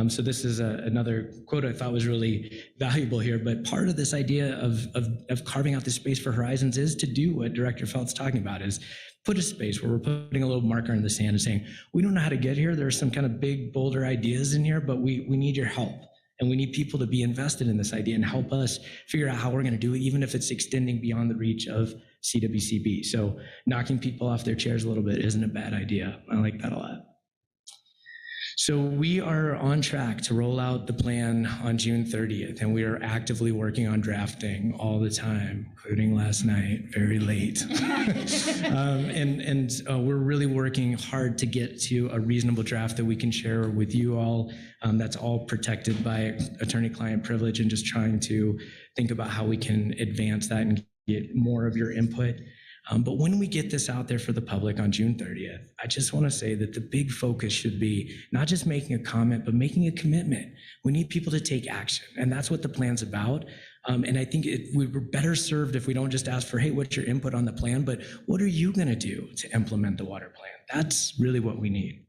So this is another quote I thought was really valuable here, but part of this idea of carving out this space for horizons is to do what Director Felt's talking about, is put a space where we're putting a little marker in the sand and saying, we don't know how to get here. There's some kind of big, bolder ideas in here, but we need your help. And we need people to be invested in this idea and help us figure out how we're going to do it, even if it's extending beyond the reach of CWCB. So knocking people off their chairs a little bit isn't a bad idea. I like that a lot. So we are on track to roll out the plan on June 30th, and we are actively working on drafting all the time, including last night, very late. We're really working hard to get to a reasonable draft that we can share with you all. That's all protected by attorney-client privilege, and just trying to think about how we can advance that and get more of your input. But when we get this out there for the public on June 30th, I just want to say that the big focus should be not just making a comment, but making a commitment. We need people to take action, and that's what the plan's about. And I think we were better served if we don't just ask for, hey, what's your input on the plan, but what are you going to do to implement the water plan? That's really what we need.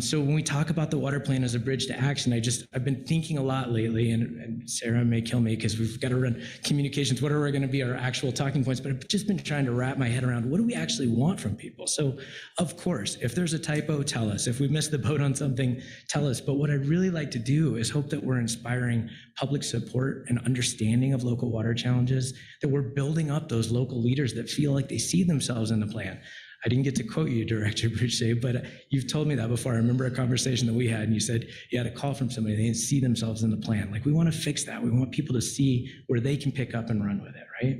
So when we talk about the water plan as a bridge to action, I've been thinking a lot lately, and Sarah may kill me because we've got to run communications. What are going to be our actual talking points? But I've just been trying to wrap my head around what do we actually want from people? So of course, if there's a typo, tell us. If we missed the boat on something, tell us. But what I'd really like to do is hope that we're inspiring public support and understanding of local water challenges, that we're building up those local leaders that feel like they see themselves in the plan. I didn't get to quote you, Director Boucher, but you've told me that before. I remember a conversation that we had, and you said you had a call from somebody, they didn't see themselves in the plan. Like, we want to fix that. We want people to see where they can pick up and run with it, right?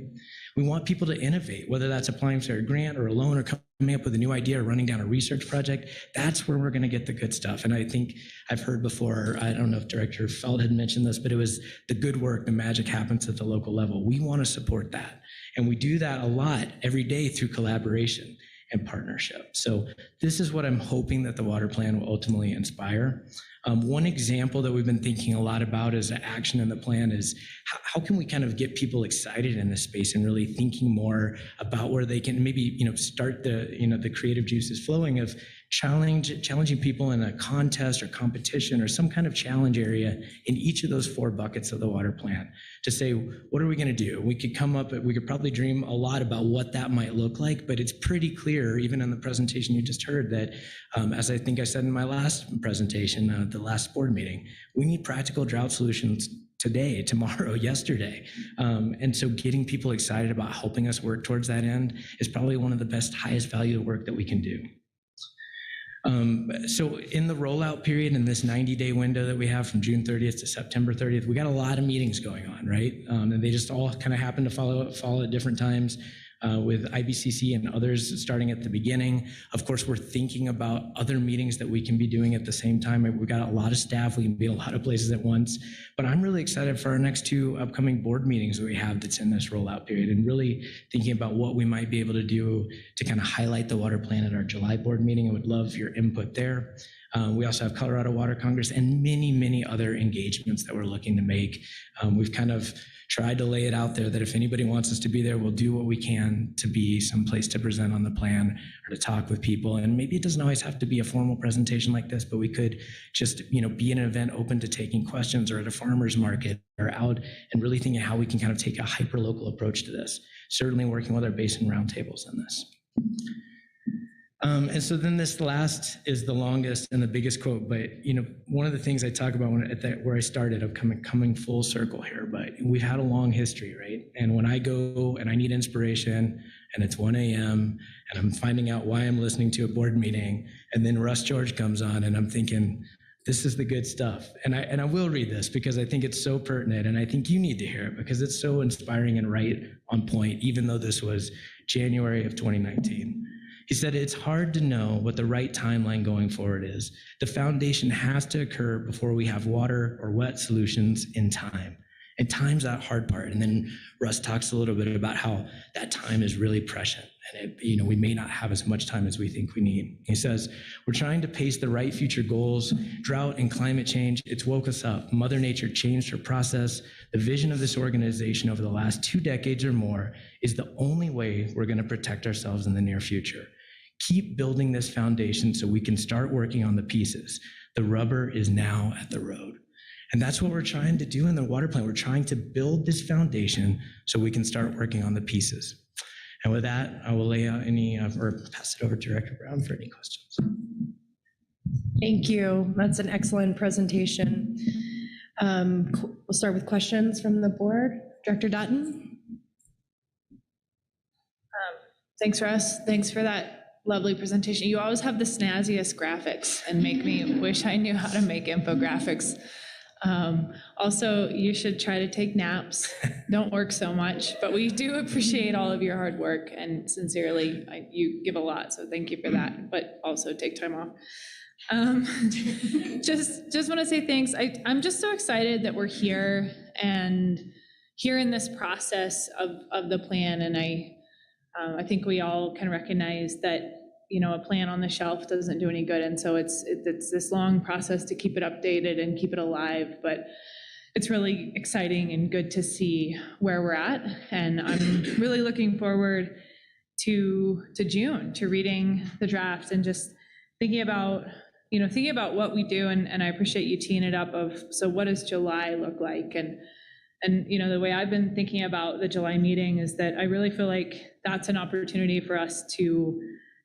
We want people to innovate, whether that's applying for a grant or a loan or coming up with a new idea or running down a research project. That's where we're going to get the good stuff. And I think I've heard before, I don't know if Director Feld had mentioned this, but it was the good work, the magic happens at the local level. We want to support that. And we do that a lot every day through collaboration and partnership. So this is what I'm hoping that the water plan will ultimately inspire. One example that we've been thinking a lot about as an action in the plan is how can we kind of get people excited in this space and really thinking more about where they can maybe, start the creative juices flowing of challenging people in a contest or competition or some kind of challenge area in each of those 4 buckets of the water plan to say, what are we going to do? We could probably dream a lot about what that might look like, but it's pretty clear, even in the presentation you just heard, that as I think I said in my last presentation, the last board meeting, we need practical drought solutions today, tomorrow, yesterday. And so getting people excited about helping us work towards that end is probably one of the best, highest value work that we can do. So in the rollout period, in this 90-day window that we have from June 30th to September 30th, we got a lot of meetings going on, right? And they just all kind of happen to fall at different times. With IBCC and others starting at the beginning. Of course, we're thinking about other meetings that we can be doing at the same time. We've got a lot of staff. We can be a lot of places at once. But I'm really excited for our next 2 upcoming board meetings that we have that's in this rollout period, and really thinking about what we might be able to do to kind of highlight the water plan at our July board meeting. I would love your input there. We also have Colorado Water Congress and many, many other engagements that we're looking to make. We've kind of tried to lay it out there that if anybody wants us to be there, we'll do what we can to be someplace to present on the plan or to talk with people. And maybe it doesn't always have to be a formal presentation like this, but we could just, be an event open to taking questions or at a farmer's market or out and really thinking how we can kind of take a hyper-local approach to this. Certainly working with our basin roundtables in this. And so then this last is the longest and the biggest quote, but one of the things I talk about where I started of coming full circle here, but we've had a long history, right? And when I go and I need inspiration and it's 1 a.m. and I'm finding out why I'm listening to a board meeting, and then Russ George comes on and I'm thinking, this is the good stuff. And I will read this because I think it's so pertinent, and I think you need to hear it because it's so inspiring and right on point, even though this was January of 2019. He said, it's hard to know what the right timeline going forward is. The foundation has to occur before we have water or wet solutions in time. And time's that hard part. And then Russ talks a little bit about how that time is really prescient. And we may not have as much time as we think we need. He says, we're trying to pace the right future goals. Drought and climate change, it's woke us up. Mother Nature changed her process. The vision of this organization over the last 2 decades or more is the only way we're going to protect ourselves in the near future. Keep building this foundation so we can start working on the pieces. The rubber is now at the road. And that's what we're trying to do in the water plan. We're trying to build this foundation so we can start working on the pieces. And with that, I will lay out or pass it over to Director Brown for any questions. Thank you. That's an excellent presentation. We'll start with questions from the board. Director Dutton? Thanks, Russ. Thanks for that lovely presentation. You always have the snazziest graphics and make me wish I knew how to make infographics. Also, you should try to take naps. Don't work so much, but we do appreciate all of your hard work, and sincerely, you give a lot, so thank you for that, but also take time off. Just want to say thanks. I'm just so excited that we're here and here in this process of the plan, and I think we all can recognize that a plan on the shelf doesn't do any good, and so it's this long process to keep it updated and keep it alive. But it's really exciting and good to see where we're at. And I'm really looking forward to June, to reading the draft and just thinking about what we do. And I appreciate you teeing it up of, so what does July look like? And the way I've been thinking about the July meeting is that I really feel like that's an opportunity for us to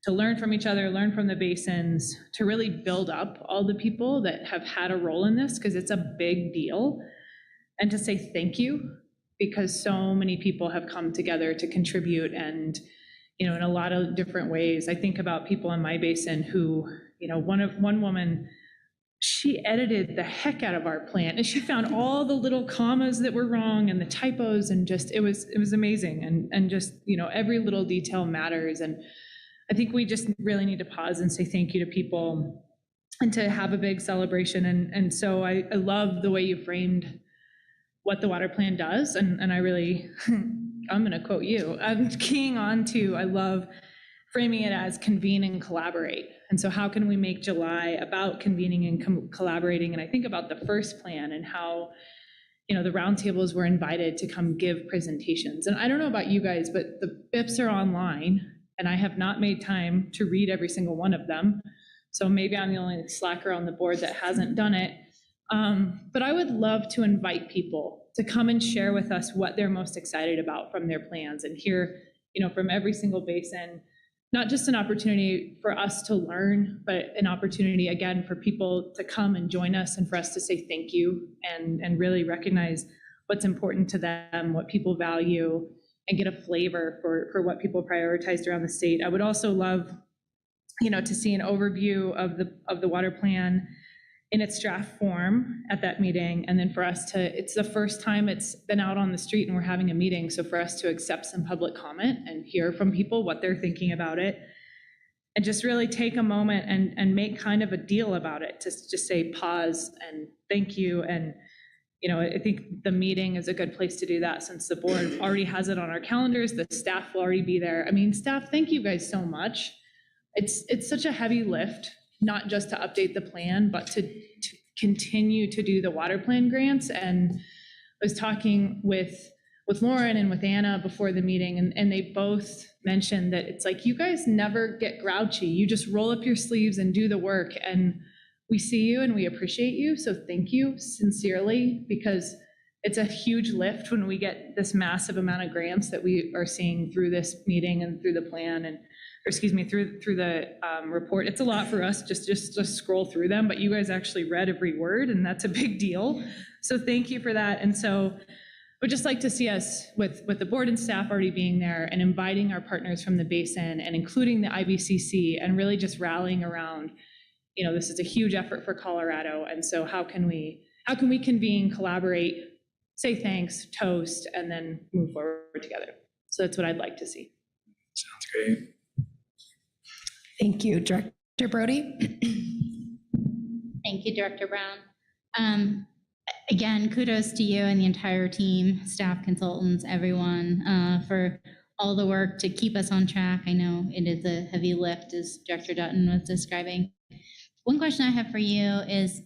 learn from each other, learn from the basins, to really build up all the people that have had a role in this, because it's a big deal, and to say thank you, because so many people have come together to contribute, and in a lot of different ways. I think about people in my basin who, one woman, she edited the heck out of our plan, and she found all the little commas that were wrong and the typos, and just it was amazing, and just every little detail matters. And I think we just really need to pause and say thank you to people and to have a big celebration. And so I love the way you framed what the water plan does, and I really I'm going to quote you. I'm keying on to, I love framing it as convene and collaborate. And so how can we make July about convening and collaborating? And I think about the first plan and how, the roundtables were invited to come give presentations. And I don't know about you guys, but the BIPs are online, and I have not made time to read every single one of them. So maybe I'm the only slacker on the board that hasn't done it. But I would love to invite people to come and share with us what they're most excited about from their plans, and hear, from every single basin, not just an opportunity for us to learn, but an opportunity again for people to come and join us, and for us to say thank you, and really recognize what's important to them, what people value, and get a flavor for what people prioritized around the state. I would also love, to see an overview of the water plan in its draft form at that meeting. And then for us it's the first time it's been out on the street and we're having a meeting. So for us to accept some public comment and hear from people what they're thinking about it, and just really take a moment and make kind of a deal about it, to just say pause and thank you. And, I think the meeting is a good place to do that, since the board already has it on our calendars, the staff will already be there. I mean, staff, thank you guys so much. It's such a heavy lift, not just to update the plan, but to continue to do the water plan grants. And I was talking with Lauren and with Anna before the meeting, and they both mentioned that it's like, you guys never get grouchy. You just roll up your sleeves and do the work. And we see you and we appreciate you. So thank you sincerely, because it's a huge lift when we get this massive amount of grants that we are seeing through this meeting and through the plan, and through the report. It's a lot for us just to scroll through them, but you guys actually read every word, and that's a big deal. So thank you for that. And so I would just like to see us with the board and staff already being there, and inviting our partners from the basin, and including the IBCC, and really just rallying around, this is a huge effort for Colorado. And so how can we convene, collaborate, say thanks, toast, and then move forward together? So that's what I'd like to see. Sounds great. Thank you. Director Brody? Thank you, Director Brown. Again, kudos to you and the entire team, staff, consultants, everyone, for all the work to keep us on track. I know it is a heavy lift, as Director Dutton was describing. One question I have for you is,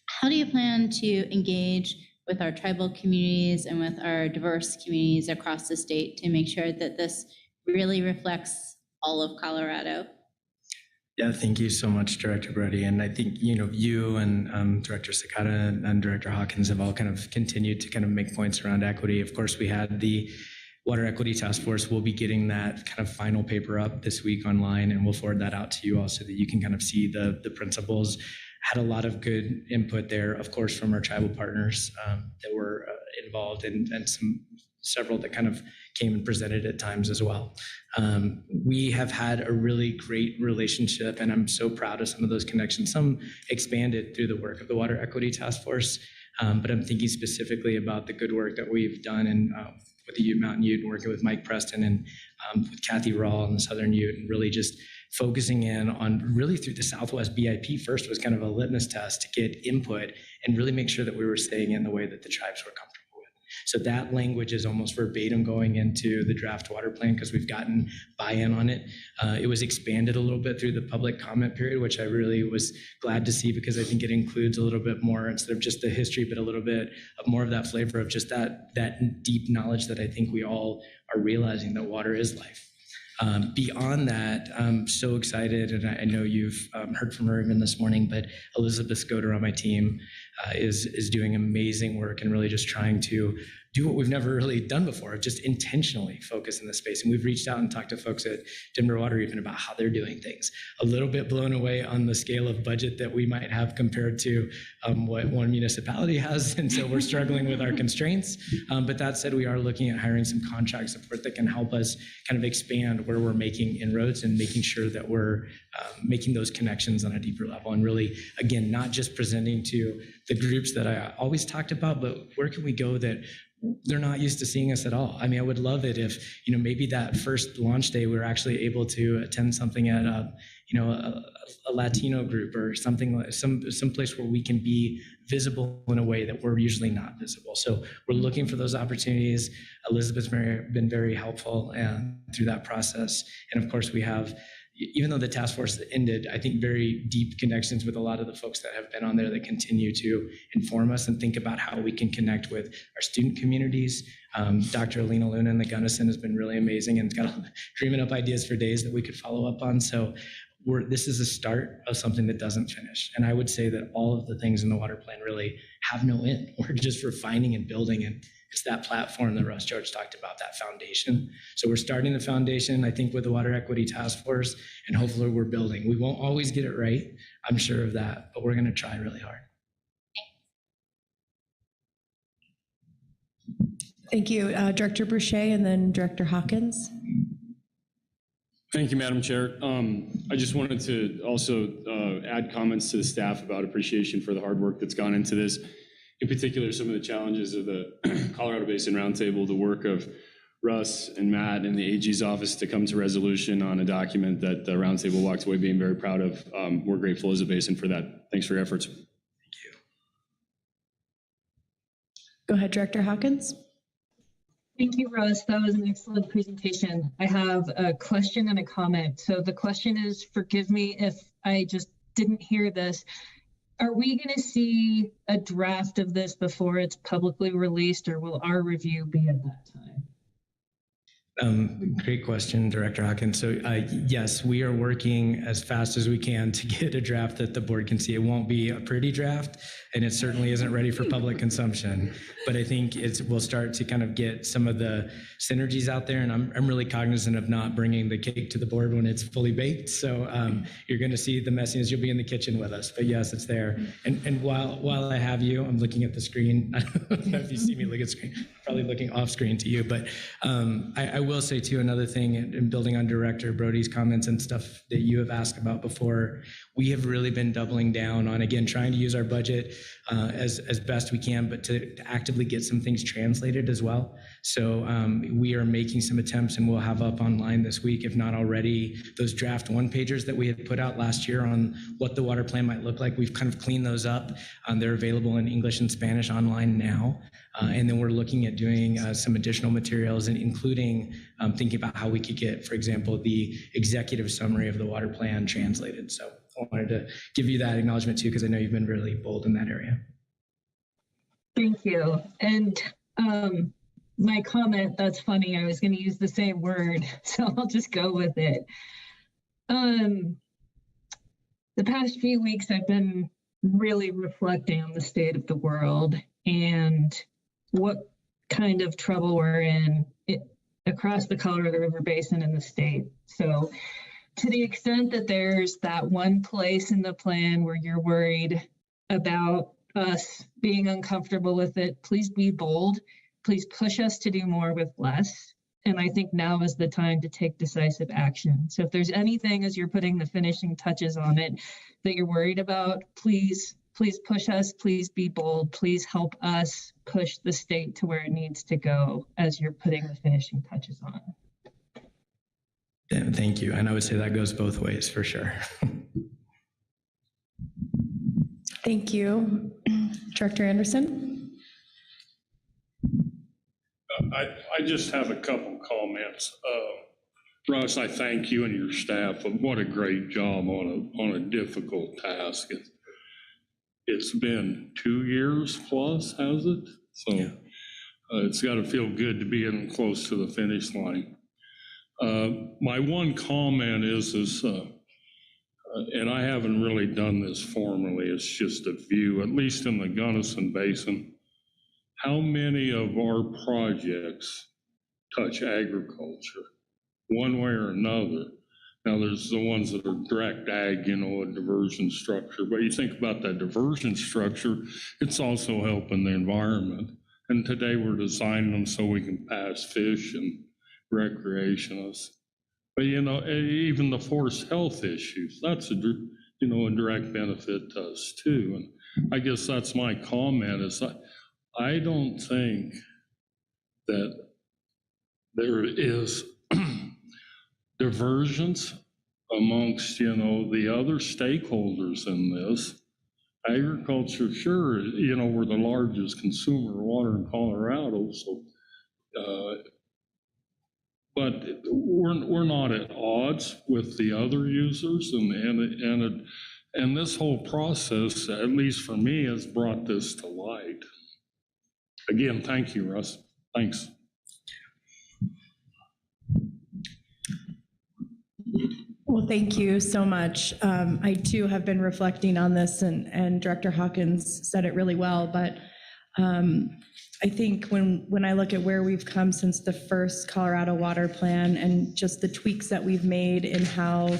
how do you plan to engage with our tribal communities and with our diverse communities across the state to make sure that this really reflects all of Colorado? Yeah, thank you so much, Director Brody. And I think, you and Director Sakata and Director Hawkins have all kind of continued to kind of make points around equity. Of course, we had the Water Equity Task Force. We'll be getting that kind of final paper up this week online, and we'll forward that out to you all so that you can kind of see the principles. Had a lot of good input there, of course, from our tribal partners that were involved, and several that kind of came and presented at times as well. We have had a really great relationship, and I'm so proud of some of those connections. Some expanded through the work of the Water Equity Task Force, but I'm thinking specifically about the good work that we've done with the Ute Mountain Ute, and working with Mike Preston and with Kathy Rawl and the Southern Ute, and really just focusing in on really through the Southwest BIP first was kind of a litmus test to get input and really make sure that we were staying in the way that the tribes were comfortable with. So that language is almost verbatim going into the draft water plan because we've gotten buy-in on it. It was expanded a little bit through the public comment period, which I really was glad to see because I think it includes a little bit more instead of just the history, but a little bit of more of that flavor of just that deep knowledge that I think we all are realizing that water is life. Beyond that, I'm so excited, and I know you've heard from her even this morning, but Elizabeth Scoder on my team is doing amazing work and really just trying to do what we've never really done before, just intentionally focus in this space. And we've reached out and talked to folks at Denver Water even about how they're doing things. A little bit blown away on the scale of budget that we might have compared to what one municipality has. And so we're struggling with our constraints. But that said, we are looking at hiring some contract support that can help us kind of expand where we're making inroads and making sure that we're making those connections on a deeper level. And really, again, not just presenting to the groups that I always talked about, but where can we go that they're not used to seeing us at all. I mean, I would love it if, maybe that first launch day, we were actually able to attend something at, a Latino group or something, like some place where we can be visible in a way that we're usually not visible. So we're looking for those opportunities. Elizabeth's been very helpful through that process. And of course, we have, even though the task force ended, I think very deep connections with a lot of the folks that have been on there that continue to inform us and think about how we can connect with our student communities. Dr. Alina Luna in the Gunnison has been really amazing and got dreaming up ideas for days that we could follow up on. So this is a start of something that doesn't finish. And I would say that all of the things in the water plan really have no end. We're just refining and building, and it's that platform that Russ George talked about, that foundation. So we're starting the foundation, I think, with the Water Equity Task Force, and hopefully we're building. We won't always get it right, I'm sure of that, but we're going to try really hard. Thank you. Director Boucher and then Director Hawkins. Thank you, Madam Chair. I just wanted to also add comments to the staff about appreciation for the hard work that's gone into this. In particular, some of the challenges of the Colorado Basin Roundtable, the work of Russ and Matt and the AG's office to come to resolution on a document that the Roundtable walked away being very proud of. We're grateful as a basin for that. Thanks for your efforts. Thank you. Go ahead, Director Hawkins. Thank you, Russ. That was an excellent presentation. I have a question and a comment. So the question is, forgive me if I just didn't hear this. Are we going to see a draft of this before it's publicly released, or will our review be at that time? Great question, Director Hawkins. So yes, we are working as fast as we can to get a draft that the board can see. It won't be a pretty draft, and it certainly isn't ready for public consumption, but I think we'll start to kind of get some of the synergies out there, and I'm really cognizant of not bringing the cake to the board when it's fully baked. So you're going to see the messiness. You'll be in the kitchen with us, but yes, it's there. And while I have you, I'm looking at the screen. I don't know if you see me look at screen, probably looking off screen to you, but I will say too, another thing, in building on Director Brody's comments and stuff that you have asked about before, we have really been doubling down on, again, trying to use our budget as best we can, but to actively get some things translated as well. So we are making some attempts, and we'll have up online this week, if not already, those draft one-pagers that we had put out last year on what the water plan might look like. We've kind of cleaned those up. They're available in English and Spanish online now. And then we're looking at doing some additional materials, and including thinking about how we could get, for example, the executive summary of the water plan translated. So I wanted to give you that acknowledgement too, because I know you've been really bold in that area. Thank you. And my comment, that's funny, I was going to use the same word, so I'll just go with it. The past few weeks, I've been really reflecting on the state of the world and what kind of trouble we're in across the Colorado River Basin and the state. So to the extent that there's that one place in the plan where you're worried about us being uncomfortable with it, please be bold. Please push us to do more with less. And I think now is the time to take decisive action. So if there's anything as you're putting the finishing touches on it that you're worried about, please push us, please be bold, please help us push the state to where it needs to go as you're putting the finishing touches on. Thank you. And I would say that goes both ways for sure. Thank you. Director Anderson? I just have a couple comments. Russ, I thank you and your staff. What a great job on a difficult task. It's been 2 years plus, has it? So it's got to feel good to be in close to the finish line. My one comment is and I haven't really done this formally, it's just a view, at least in the Gunnison Basin, how many of our projects touch agriculture one way or another? Now, there's the ones that are direct ag, a diversion structure, but you think about that diversion structure, it's also helping the environment. And today we're designing them so we can pass fish and recreationists. But, even the forest health issues, that's a direct benefit to us too. And I guess that's my comment is I don't think that there is divergence amongst, the other stakeholders in this. Agriculture, sure, we're the largest consumer of water in Colorado, so, but we're not at odds with the other users, and this whole process, at least for me, has brought this to light. Again, thank you, Russ. Thanks. Well, thank you so much. I too have been reflecting on this, and Director Hawkins said it really well, but I think when I look at where we've come since the first Colorado Water Plan and just the tweaks that we've made in how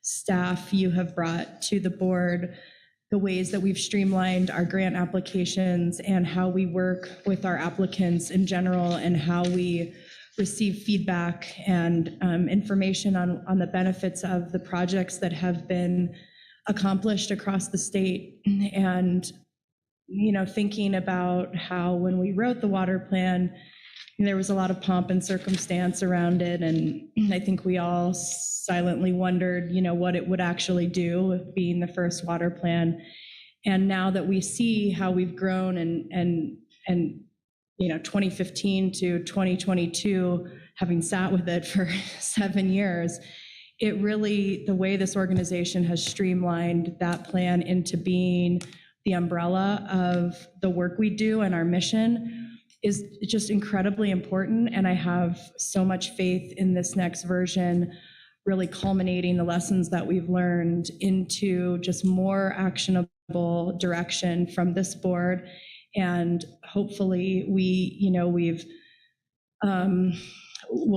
staff you have brought to the board, the ways that we've streamlined our grant applications and how we work with our applicants in general and how we receive feedback and information on the benefits of the projects that have been accomplished across the state. And, thinking about how when we wrote the water plan, there was a lot of pomp and circumstance around it. And I think we all silently wondered, what it would actually do, being the first water plan. And now that we see how we've grown and 2015 to 2022, having sat with it for 7 years, it really, the way this organization has streamlined that plan into being the umbrella of the work we do and our mission is just incredibly important. And I have so much faith in this next version, really culminating the lessons that we've learned into just more actionable direction from this board. And hopefully we'll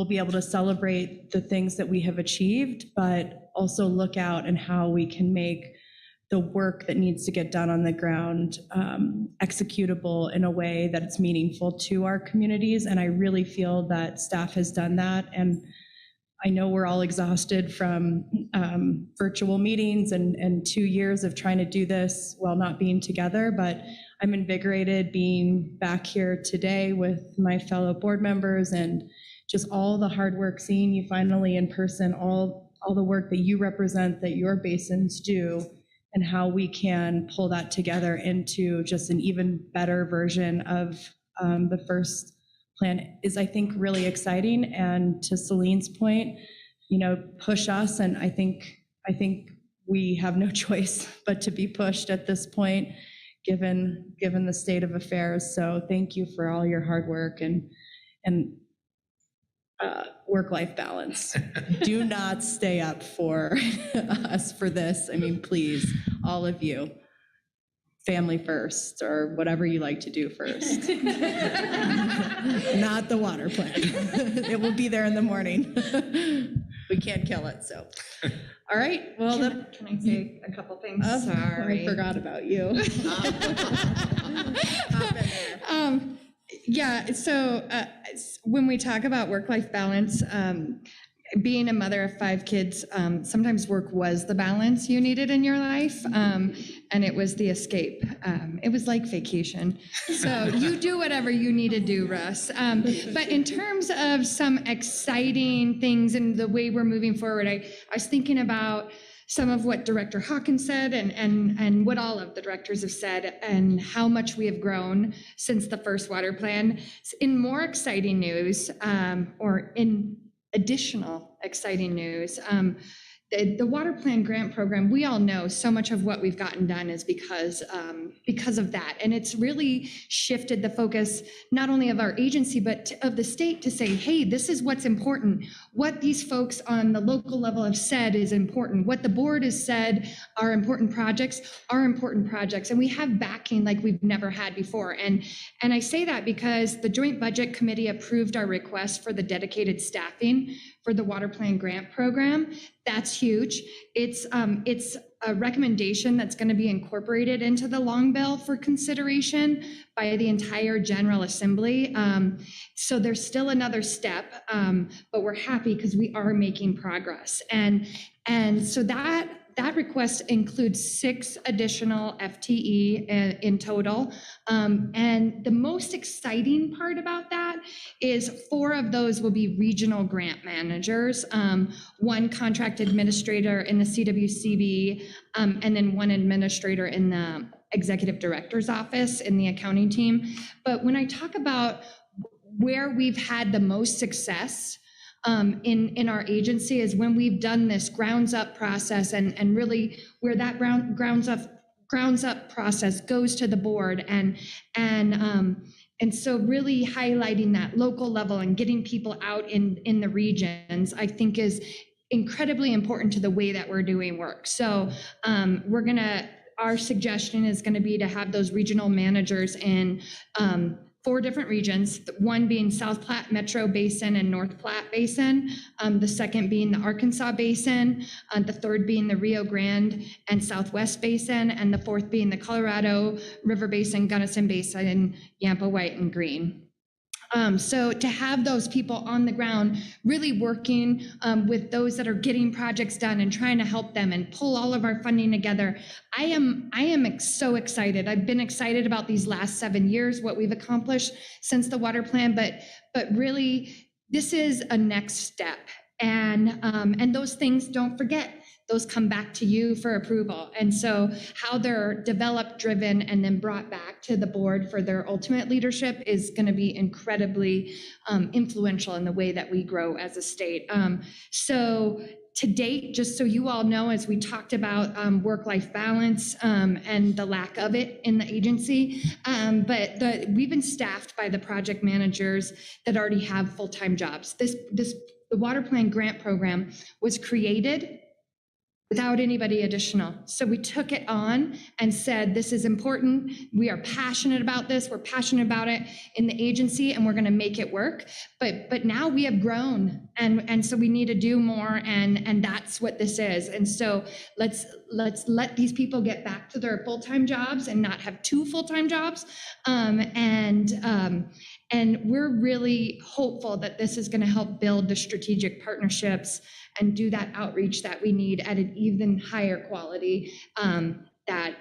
be able to celebrate the things that we have achieved, but also look out and how we can make the work that needs to get done on the ground executable in a way that it's meaningful to our communities. And I really feel that staff has done that. And I know we're all exhausted from virtual meetings and 2 years of trying to do this while not being together, but I'm invigorated being back here today with my fellow board members and just all the hard work, seeing you finally in person, all the work that you represent, that your basins do, and how we can pull that together into just an even better version of the first plan is, I think, really exciting. And to Celine's point, push us. And I think we have no choice but to be pushed at this point, given the state of affairs. So thank you for all your hard work and work-life balance. Do not stay up for us for this. I mean, please, all of you, family first, or whatever you like to do first. Not the water plan. It will be there in the morning. We can't kill it, so. All right, well, can I say a couple things? Oh, Sorry. I forgot about you. Yeah, so when we talk about work-life balance, being a mother of 5 kids, sometimes work was the balance you needed in your life, and it was the escape. It was like vacation. So you do whatever you need to do, Russ. But in terms of some exciting things and the way we're moving forward, I was thinking about some of what Director Hawkins said and what all of the directors have said and how much we have grown since the first water plan. In more exciting news, or in additional exciting news, the water plan grant program, we all know so much of what we've gotten done is because of that. And it's really shifted the focus, not only of our agency, but of the state to say, hey, this is what's important. What these folks on the local level have said is important. What the board has said are important projects. And we have backing like we've never had before. And I say that because the Joint Budget Committee approved our request for the dedicated staffing for the water plan grant program. That's huge. It's a recommendation that's going to be incorporated into the long bill for consideration by the entire General Assembly. So there's still another step, but we're happy because we are making progress. And so that request includes 6 additional FTE in total. And the most exciting part about that is 4 of those will be regional grant managers, 1 contract administrator in the CWCB, and then 1 administrator in the executive director's office in the accounting team. But when I talk about where we've had the most success in our agency is when we've done this grounds up process and really where that grounds up process goes to the board and so really highlighting that local level and getting people out in the regions, I think is incredibly important to the way that we're doing work. So our suggestion is gonna be to have those regional managers in 4 different regions, one being South Platte Metro Basin and North Platte Basin, the second being the Arkansas Basin, the third being the Rio Grande and Southwest Basin, and the fourth being the Colorado River Basin, Gunnison Basin, Yampa, White, and Green. So to have those people on the ground really working with those that are getting projects done and trying to help them and pull all of our funding together, I am so excited. I've been excited about these last 7 years, what we've accomplished since the water plan, but really this is a next step. And those things, don't forget, those come back to you for approval. And so how they're developed, driven, and then brought back to the board for their ultimate leadership is going to be incredibly influential in the way that we grow as a state. So to date, just so you all know, as we talked about work-life balance and the lack of it in the agency, we've been staffed by the project managers that already have full-time jobs. The water plan grant program was created without anybody additional. So we took it on and said, this is important. We are passionate about this. We're passionate about it in the agency and we're gonna make it work. But now we have grown and so we need to do more and that's what this is. And so let's let these people get back to their full-time jobs and not have 2 full-time jobs. And we're really hopeful that this is going to help build the strategic partnerships and do that outreach that we need at an even higher quality that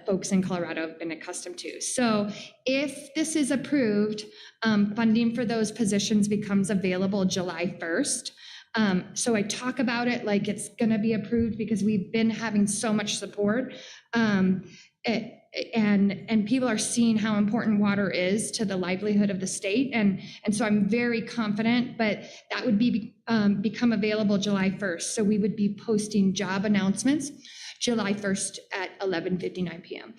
folks in Colorado have been accustomed to. So if this is approved, funding for those positions becomes available July 1st. So I talk about it like it's going to be approved because we've been having so much support. And people are seeing how important water is to the livelihood of the state. And so I'm very confident, but that would be become available July 1st. So we would be posting job announcements July 1st at 11:59 p.m.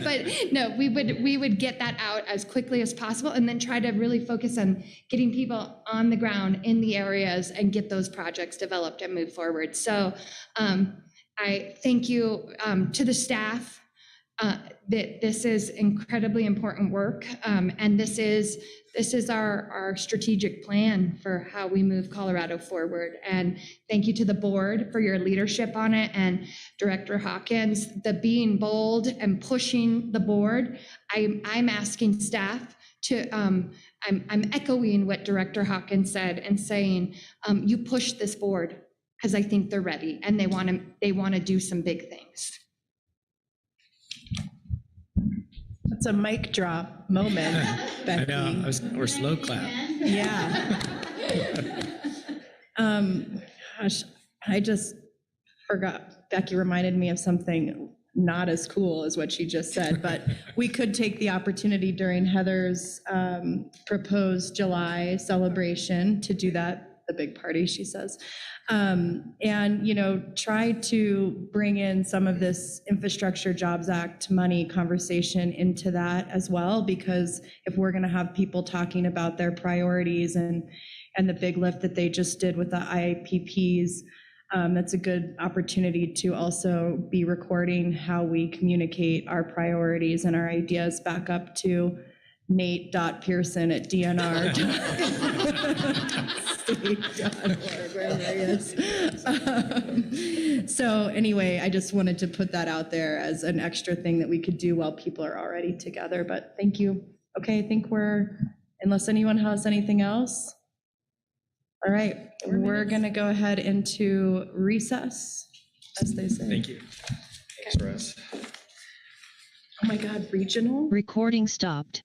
But no, we would get that out as quickly as possible and then try to really focus on getting people on the ground in the areas and get those projects developed and move forward. So I thank you to the staff. That this is incredibly important work, and this is our strategic plan for how we move Colorado forward. And thank you to the board for your leadership on it, and Director Hawkins, the being bold and pushing the board. I'm asking staff to. I'm echoing what Director Hawkins said and saying, you push this board because I think they're ready and they want to do some big things. That's a mic drop moment, Becky. I know, or slow clap. Yeah. Gosh, forgot, Becky reminded me of something not as cool as what she just said, but we could take the opportunity during Heather's proposed July celebration to do that, the big party, she says. And, try to bring in some of this Infrastructure Jobs Act money conversation into that as well, because if we're going to have people talking about their priorities and the big lift that they just did with the IPPs, that's a good opportunity to also be recording how we communicate our priorities and our ideas back up to Nate.Pearson at DNR.state.org, wherever he is. So anyway, I just wanted to put that out there as an extra thing that we could do while people are already together, but thank you. Okay, I think unless anyone has anything else. All right, we're going to go ahead into recess, as they say. Thank you. Thanks, Russ. Oh my God, regional? Recording stopped.